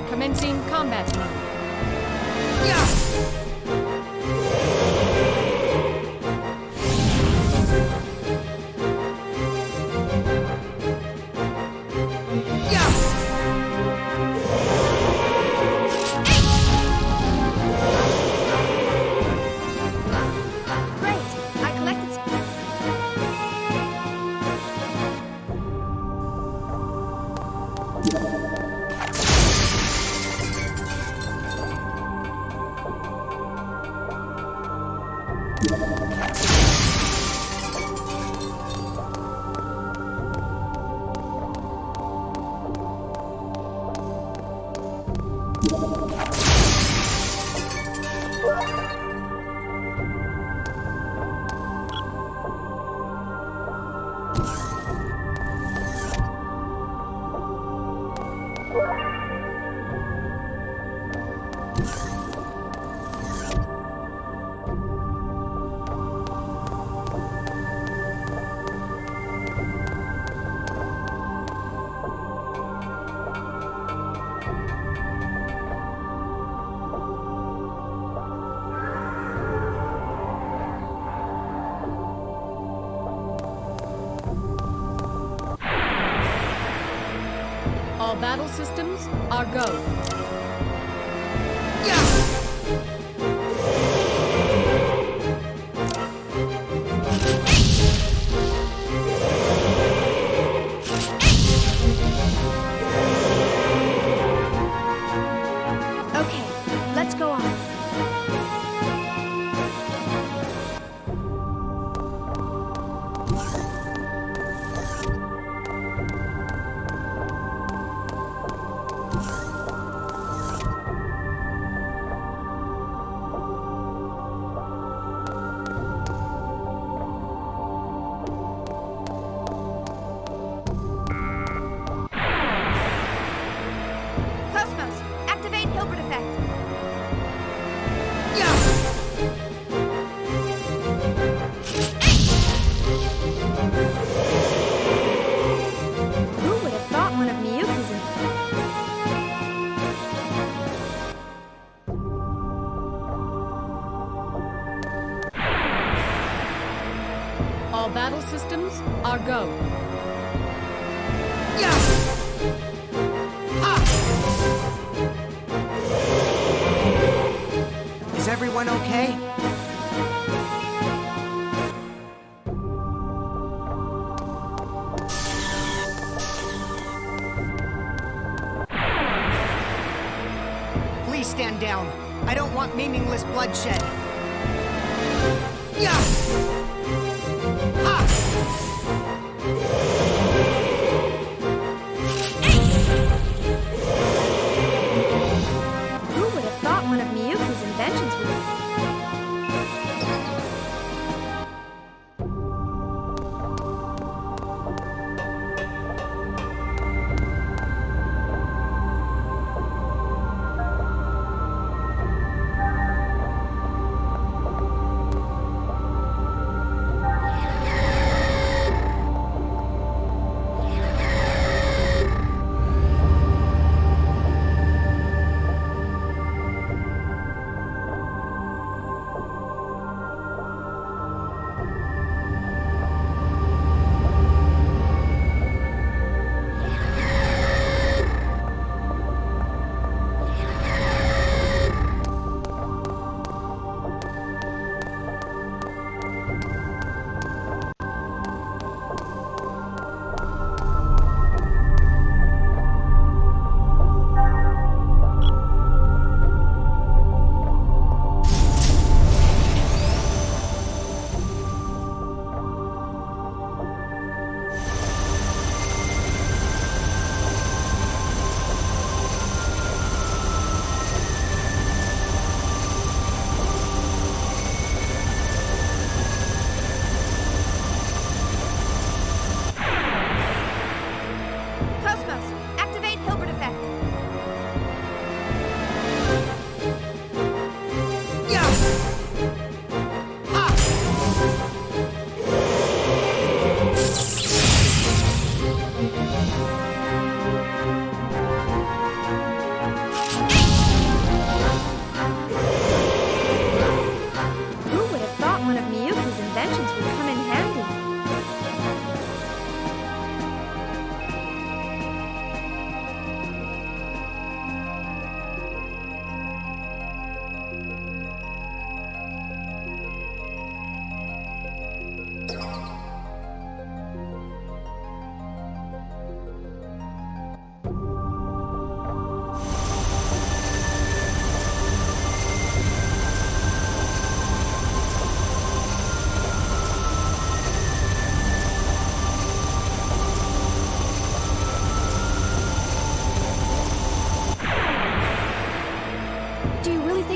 Commencing combat mode. All battle systems are go. Okay, let's go on. All battle systems are go. Is everyone okay? Please stand down. I don't want meaningless bloodshed. Who would have thought one of Miyuki's inventions would...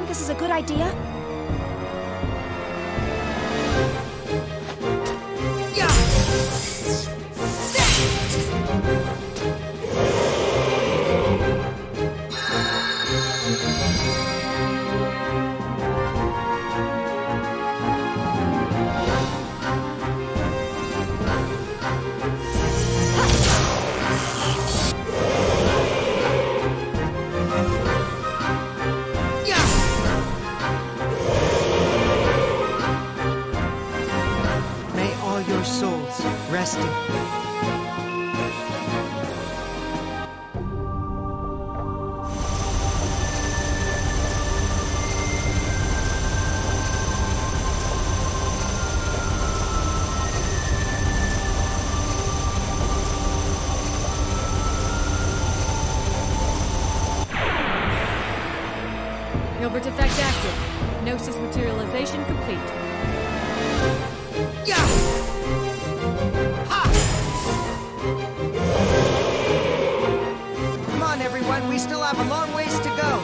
This is a good idea? Resting. Hilbert effect active. Gnosis materialization complete. Come on, everyone. We still have a long ways to go.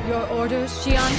Your orders, Xian?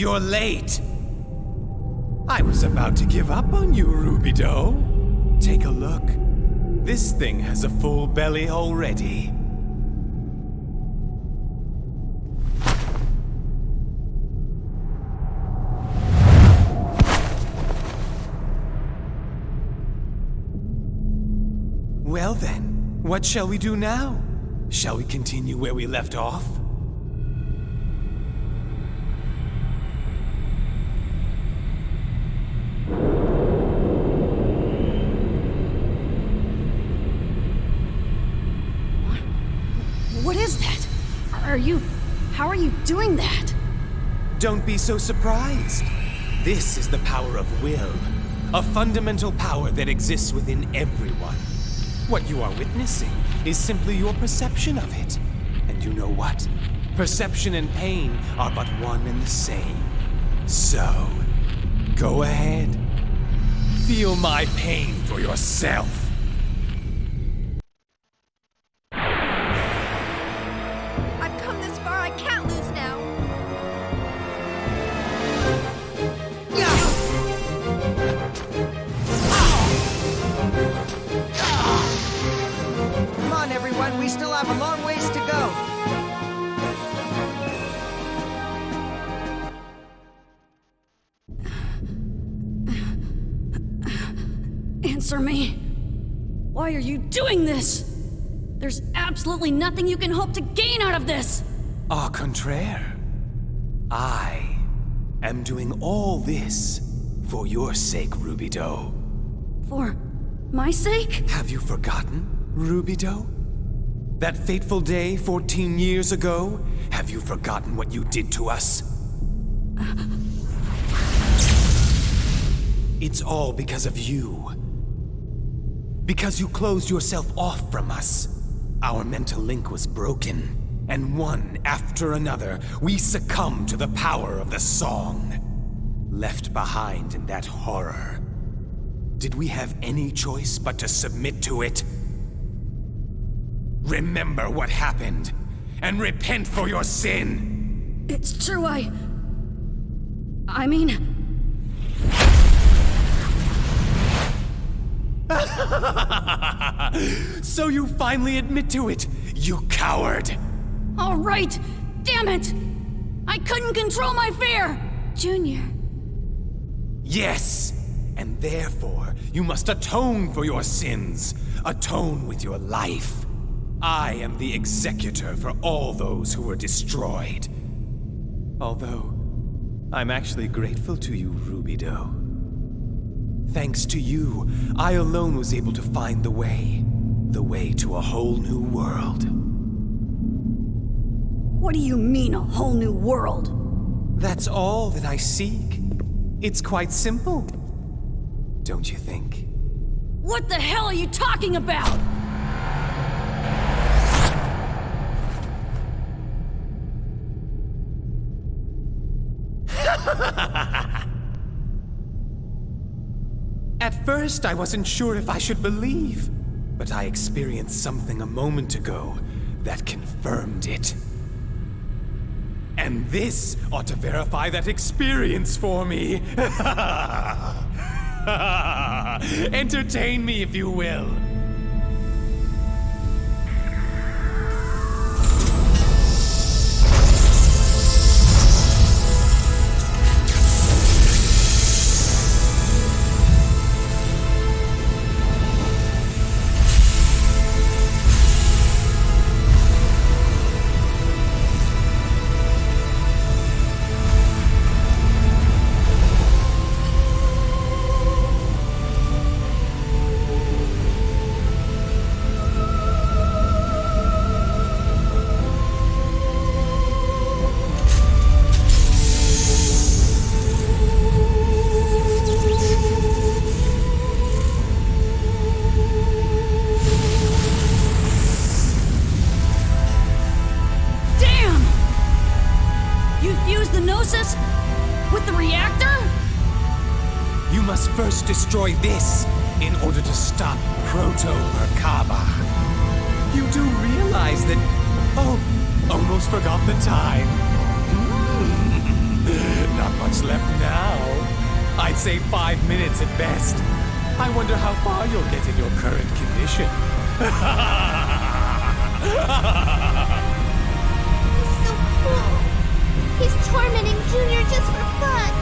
You're late! I was about to give up on you, Rubido. Take a look. This thing has a full belly already. Well then, what shall we do now? Shall we continue where we left off? What is that? How are you doing that? Don't be so surprised. This is the power of will. A fundamental power that exists within everyone. What you are witnessing is simply your perception of it. And you know what? Perception and pain are but one and the same. So, go ahead. Feel my pain for yourself. I've come this far, I can't lose now. Come on, everyone, we still have a long ways to go. Answer me. Why are you doing this? There's absolutely nothing you can hope to gain out of this! Au contraire. I am doing all this for your sake, Rubido. For my sake? Have you forgotten, Rubido? That fateful day 14 years ago? Have you forgotten what you did to us? It's all because of you. Because you closed yourself off from us. Our mental link was broken, and one after another, we succumbed to the power of the song. Left behind in that horror. Did we have any choice but to submit to it? Remember what happened, and repent for your sin! It's true, I mean... So you finally admit to it, you coward! All right! Damn it! I couldn't control my fear! Junior. Yes! And therefore, you must atone for your sins. Atone with your life. I am the executor for all those who were destroyed. Although, I'm actually grateful to you, Rubido. Thanks to you, I alone was able to find the way to a whole new world. What do you mean, a whole new world? That's all that I seek. It's quite simple. Don't you think? What the hell are you talking about? At first, I wasn't sure if I should believe, but I experienced something a moment ago that confirmed it. And this ought to verify that experience for me. Entertain me, if you will. Gnosis? With the reactor? You must first destroy this in order to stop Proto-Merkaba. You do realize that... Oh, almost forgot the time. Not much left now. I'd say 5 minutes at best. I wonder how far you'll get in your current condition. He's so cruel. He's tormenting Junior just for fun.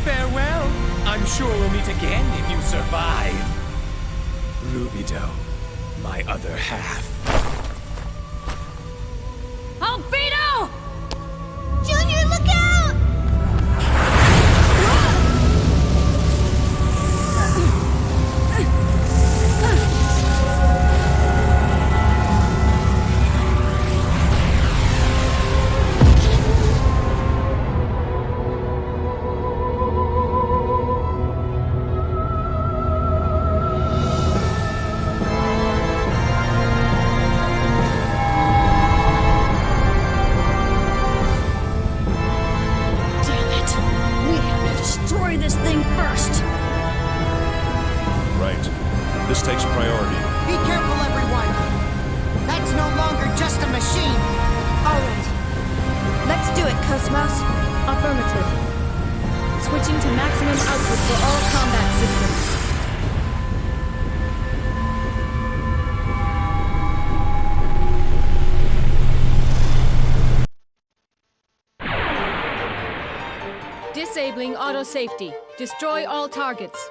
Farewell. I'm sure we'll meet again if you survive. Rubido, my other half. Albedo! Junior, look out! This takes priority. Be careful, everyone! That's no longer just a machine! All right. Let's do it, Cosmos. Affirmative. Switching to maximum output for all combat systems. Disabling auto safety. Destroy all targets.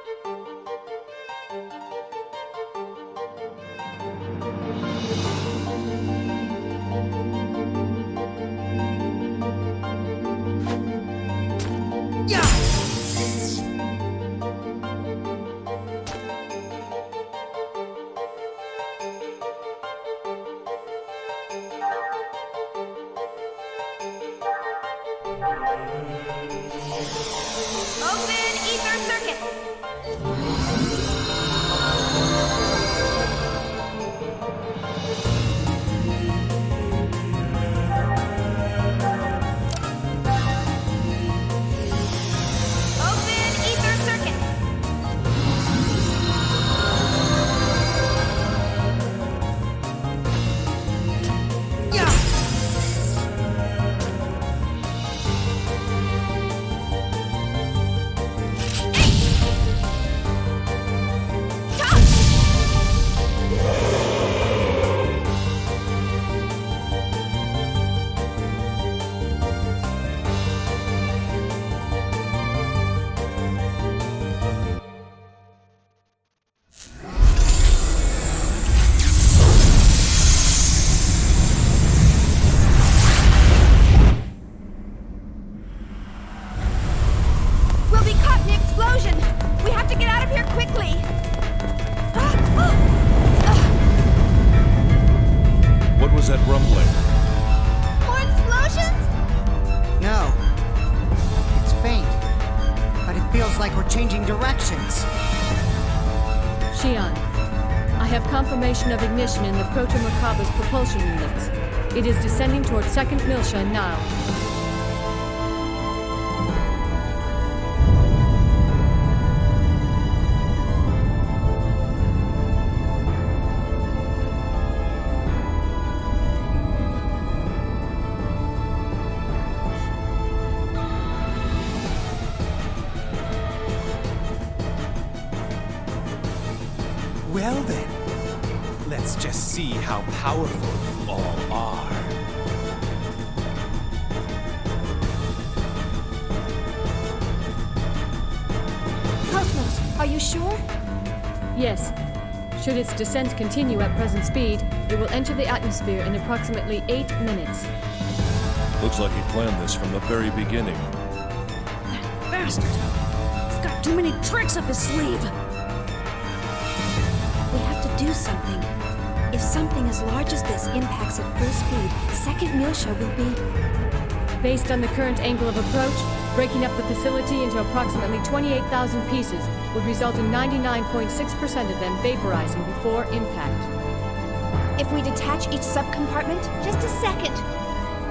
Open ether circuit. Open ether circuit. We have to get out of here quickly! What was that rumbling? More explosions? No. It's faint. But it feels like we're changing directions. Xian, I have confirmation of ignition in the Proto-Merkaba's propulsion units. It is descending towards 2nd Miltia now. Well then, let's just see how powerful you all are. Cosmos, are you sure? Yes. Should its descent continue at present speed, it will enter the atmosphere in approximately 8 minutes. Looks like he planned this from the very beginning. That bastard! He's got too many tricks up his sleeve! We have to do something. If something as large as this impacts at full speed, 2nd Miltia will be... Based on the current angle of approach, breaking up the facility into approximately 28,000 pieces would result in 99.6% of them vaporizing before impact. If we detach each subcompartment? Just a second.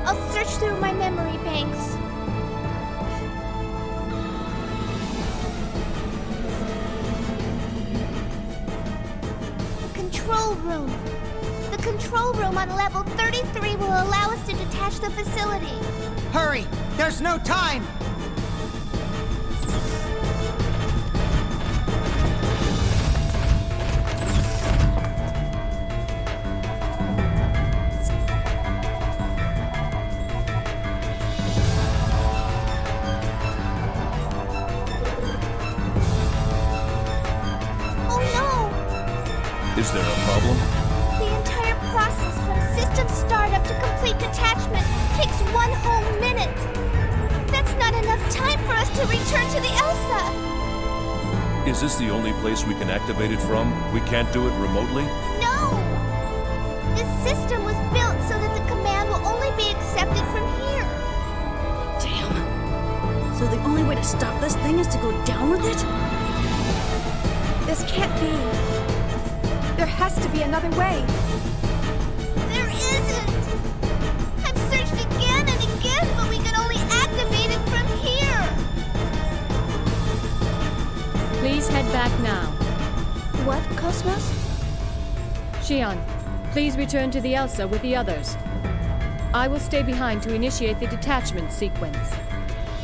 I'll search through my memory banks. Control room. The control room on level 33 will allow us to detach the facility. Hurry! There's no time! Is there a problem? The entire process from system startup to complete detachment takes 1 whole minute. That's not enough time for us to return to the Elsa. Is this the only place we can activate it from? We can't do it remotely? No! This system was built so that the command will only be accepted from here. Damn. So the only way to stop this thing is to go down with it? This can't be. There has to be another way. There isn't! I've searched again and again, but we can only activate it from here! Please head back now. What, Cosmos? Shion, please return to the Elsa with the others. I will stay behind to initiate the detachment sequence.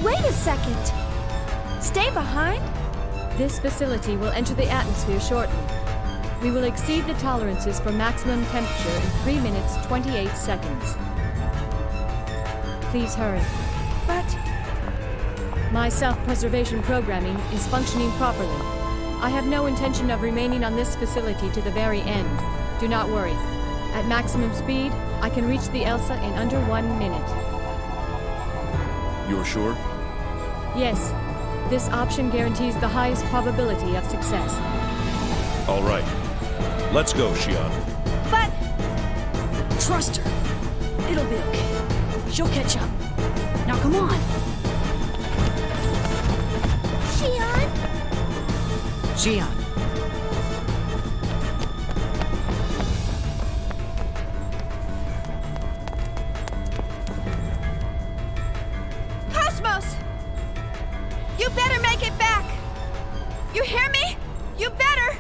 Wait a second! Stay behind? This facility will enter the atmosphere shortly. We will exceed the tolerances for maximum temperature in 3 minutes 28 seconds. Please hurry. But... My self-preservation programming is functioning properly. I have no intention of remaining on this facility to the very end. Do not worry. At maximum speed, I can reach the Elsa in under 1 minute. You're sure? Yes. This option guarantees the highest probability of success. All right. Let's go, Shion. But... Trust her. It'll be okay. She'll catch up. Now come on. Shion? Shion. Cosmos! You better make it back! You hear me? You better!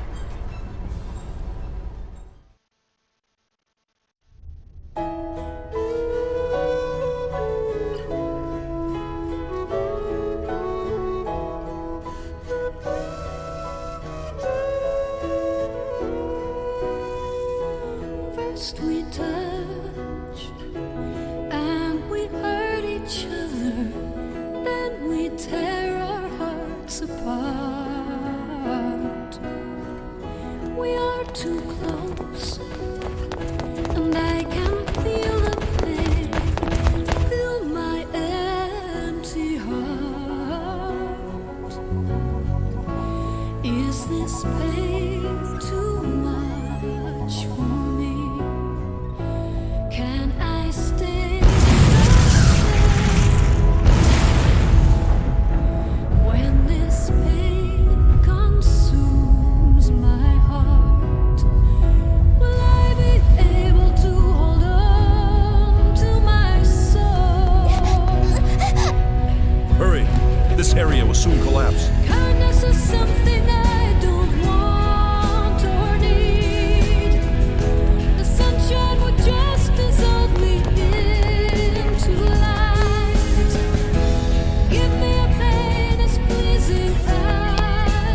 First we touched, and we hurt each other. Then we tear our hearts apart. We are too close, and I can feel the pain fill my empty heart. Is this pain too much for me? Can I stay when this pain consumes my heart? Will I be able to hold on to my soul? Hurry! This area will soon collapse. Kindness is something I don't want or need. The sunshine would just dissolve me into light. Give me a pain as pleasing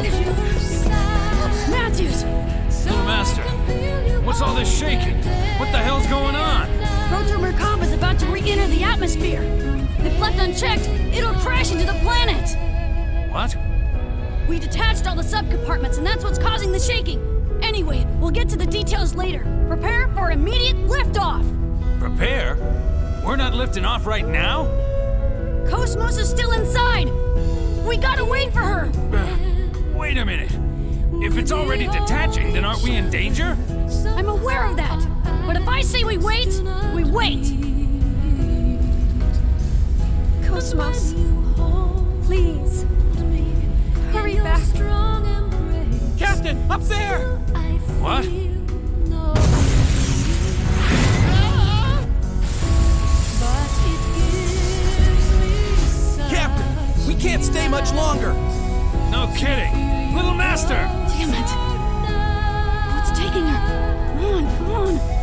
as your sight. Matthews! Little Master, what's all this shaking? What the hell's going on? Proto Merkava's about to re-enter the atmosphere. If left unchecked, it'll crash into the planet. What? We detached all the subcompartments, and that's what's causing the shaking. Anyway, we'll get to the details later. Prepare for immediate liftoff. Prepare? We're not lifting off right now? Cosmos is still inside. We gotta wait for her. Wait a minute. If it's already detaching, then aren't we in danger? I'm aware of that. But if I say we wait, we wait. Cosmos, please. Hurry back. Captain, up there! What? Captain, we can't stay much longer. No kidding. Little Master! Damn it. What's taking her? Come on, come on.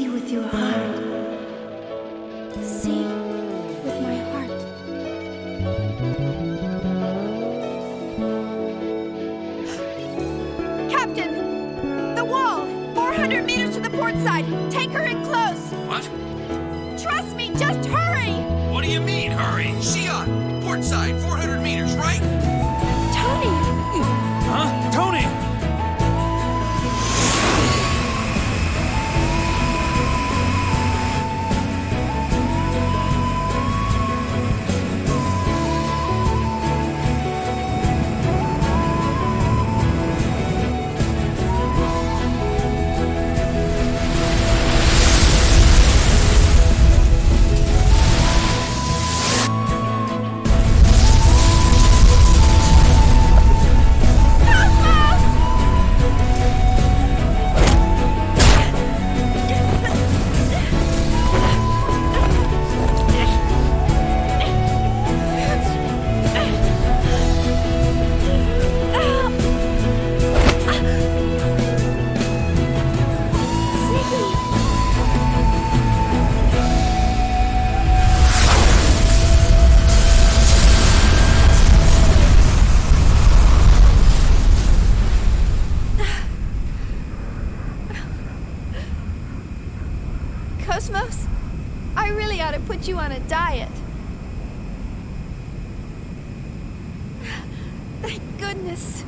See with your heart. See with my heart. Captain! The wall! 400 meters to the port side! Take her in close! What? Trust me, just hurry! What do you mean, hurry? Xi'an, port side, 400 meters, right? Tony! Huh? Tony! Cosmos, I really ought to put you on a diet. Thank goodness.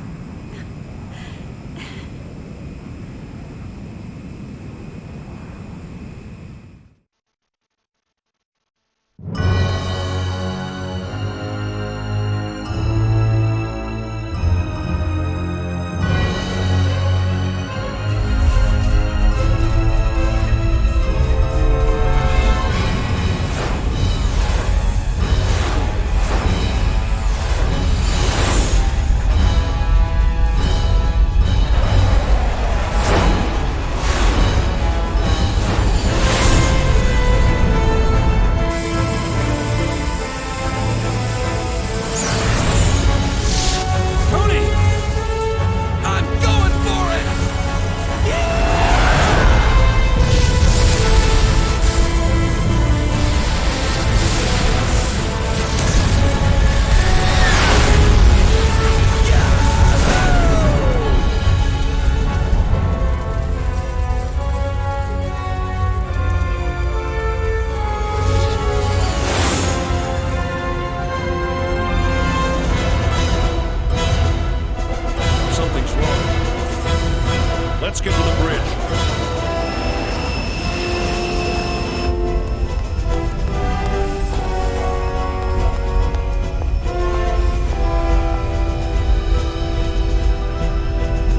Let's get to the bridge.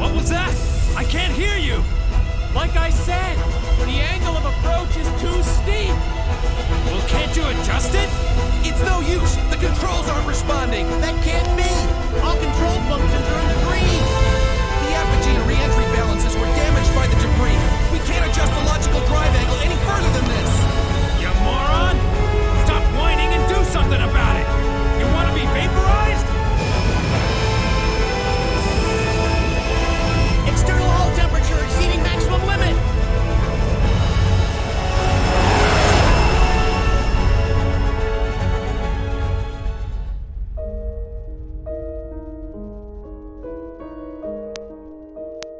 What was that? I can't hear you! Like I said, the angle of approach is too steep. Well, can't you adjust it? It's no use. The controls aren't responding. That can't be. All control functions are in the green. The apogee and re-entry balances were damaged by the debris. We can't adjust the logical drive angle any further than this. You moron! Stop whining and do something about it! You want to be vaporized? External hull temperature exceeding maximum limit.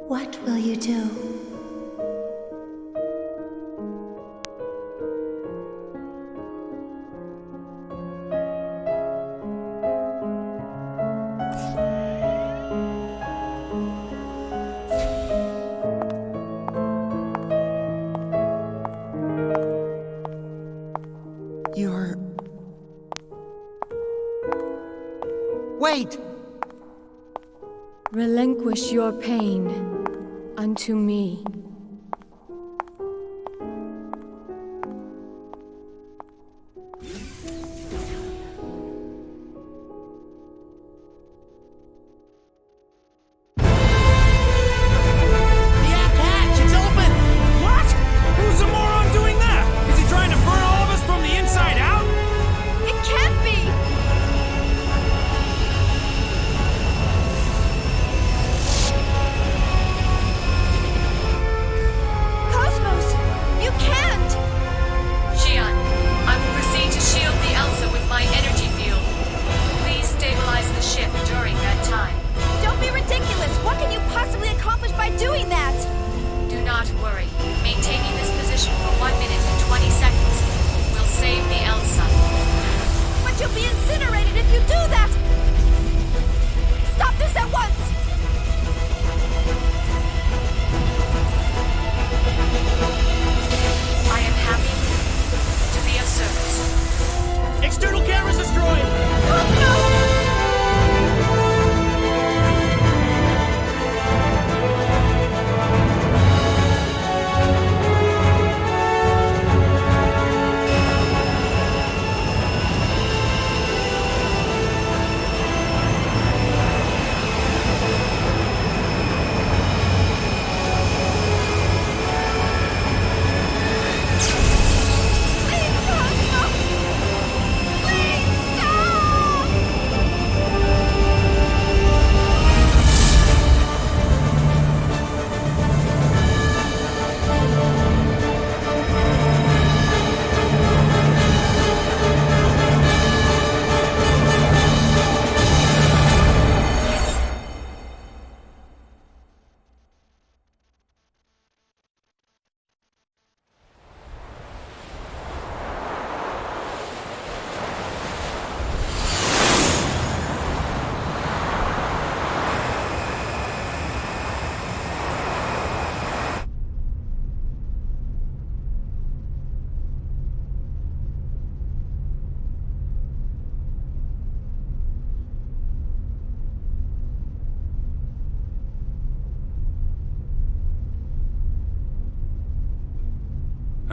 What will you do? You're... Wait! Relinquish your pain unto me. Who's the moron doing that? Is he trying to burn all of us from the inside out? It can't be!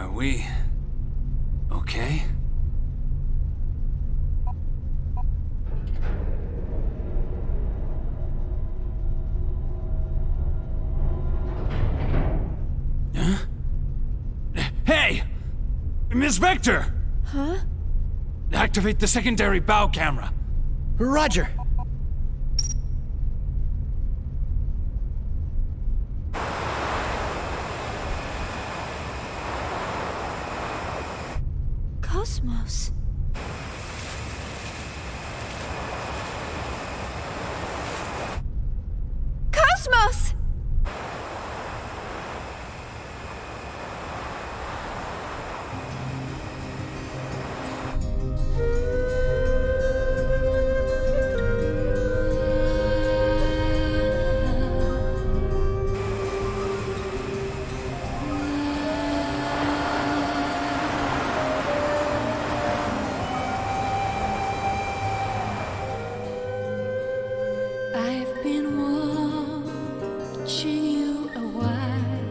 Are we okay? Huh? Hey! Miss Vector! Huh? Activate the secondary bow camera. Roger. Cosmos. Cosmos! I've been watching you a while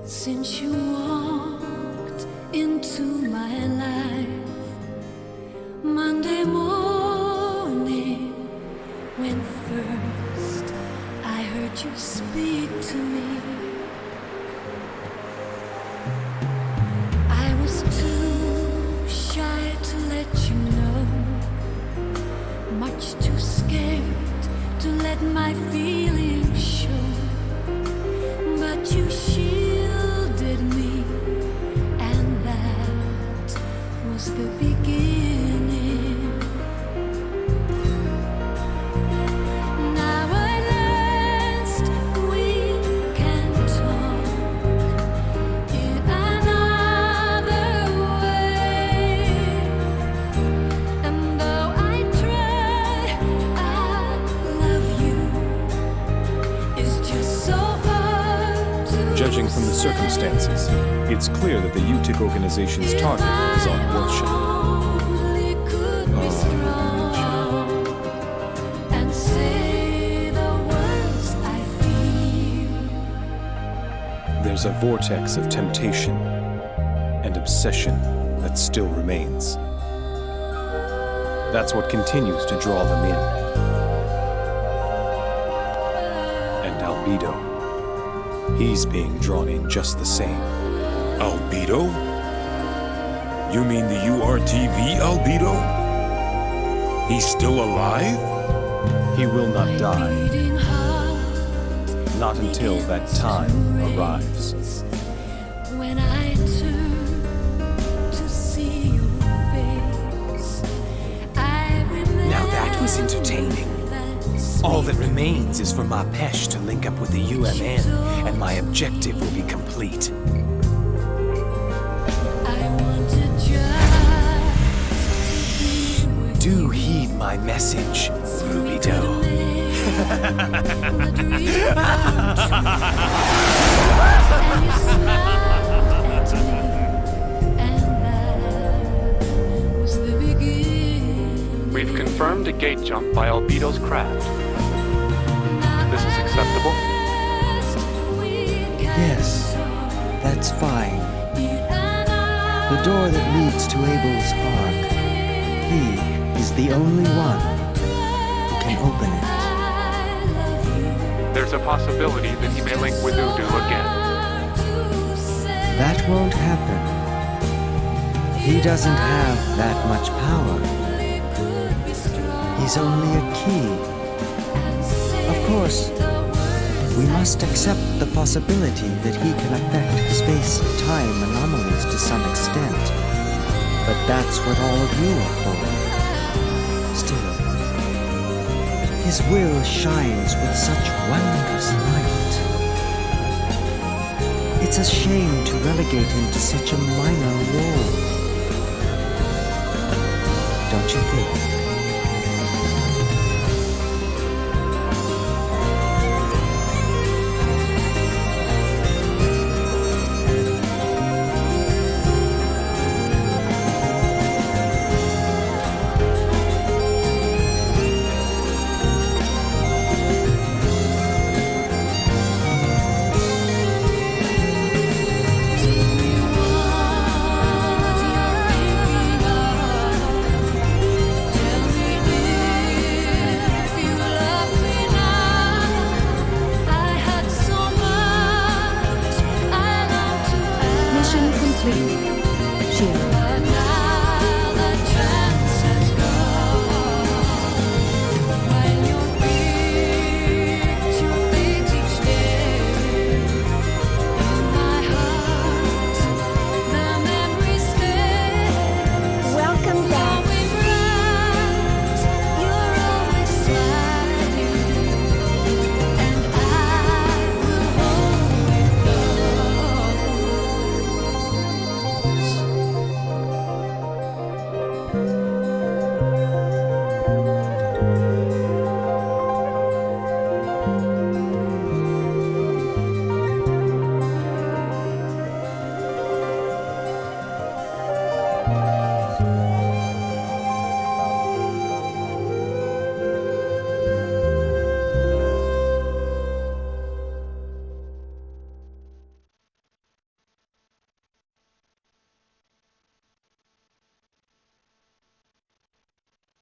since you walked into my life. Monday morning, when first I heard you speak to me, I was too shy to let you know, much too scared to let my feelings show. But you shielded me, and that was the beginning. Now at last we can talk in another way. And though I try, I love you. It's just so hard to Judging from the circumstances, it's clear that the UTIC organization's target is on Wilshire. only could be strong and say the words I feel. There's a vortex of temptation and obsession that still remains. That's what continues to draw them in. And Albedo, he's being drawn in just the same. Albedo? You mean the URTV Albedo? He's still alive? He will not die. Beating heart Not until that time arrives. when I turn to see your face. I remember Now that was entertaining. All that remains is for Marpesh to link up with the UMN, and my objective will be complete. I wanted just Do heed my message, Ruby Doe. We've confirmed a gate jump by Albedo's craft. This is acceptable? Yes, that's fine. The door that leads to Abel's Ark, he is the only one who can open it. There's a possibility that he may link with Udu again. That won't happen. He doesn't have that much power. He's only a key. Of course, we must accept the possibility that he can affect space-time anomalies to some extent. But that's what all of you are for. Still, his will shines with such wondrous light. It's a shame to relegate him to such a minor role. Don't you think? Sleep, Shield.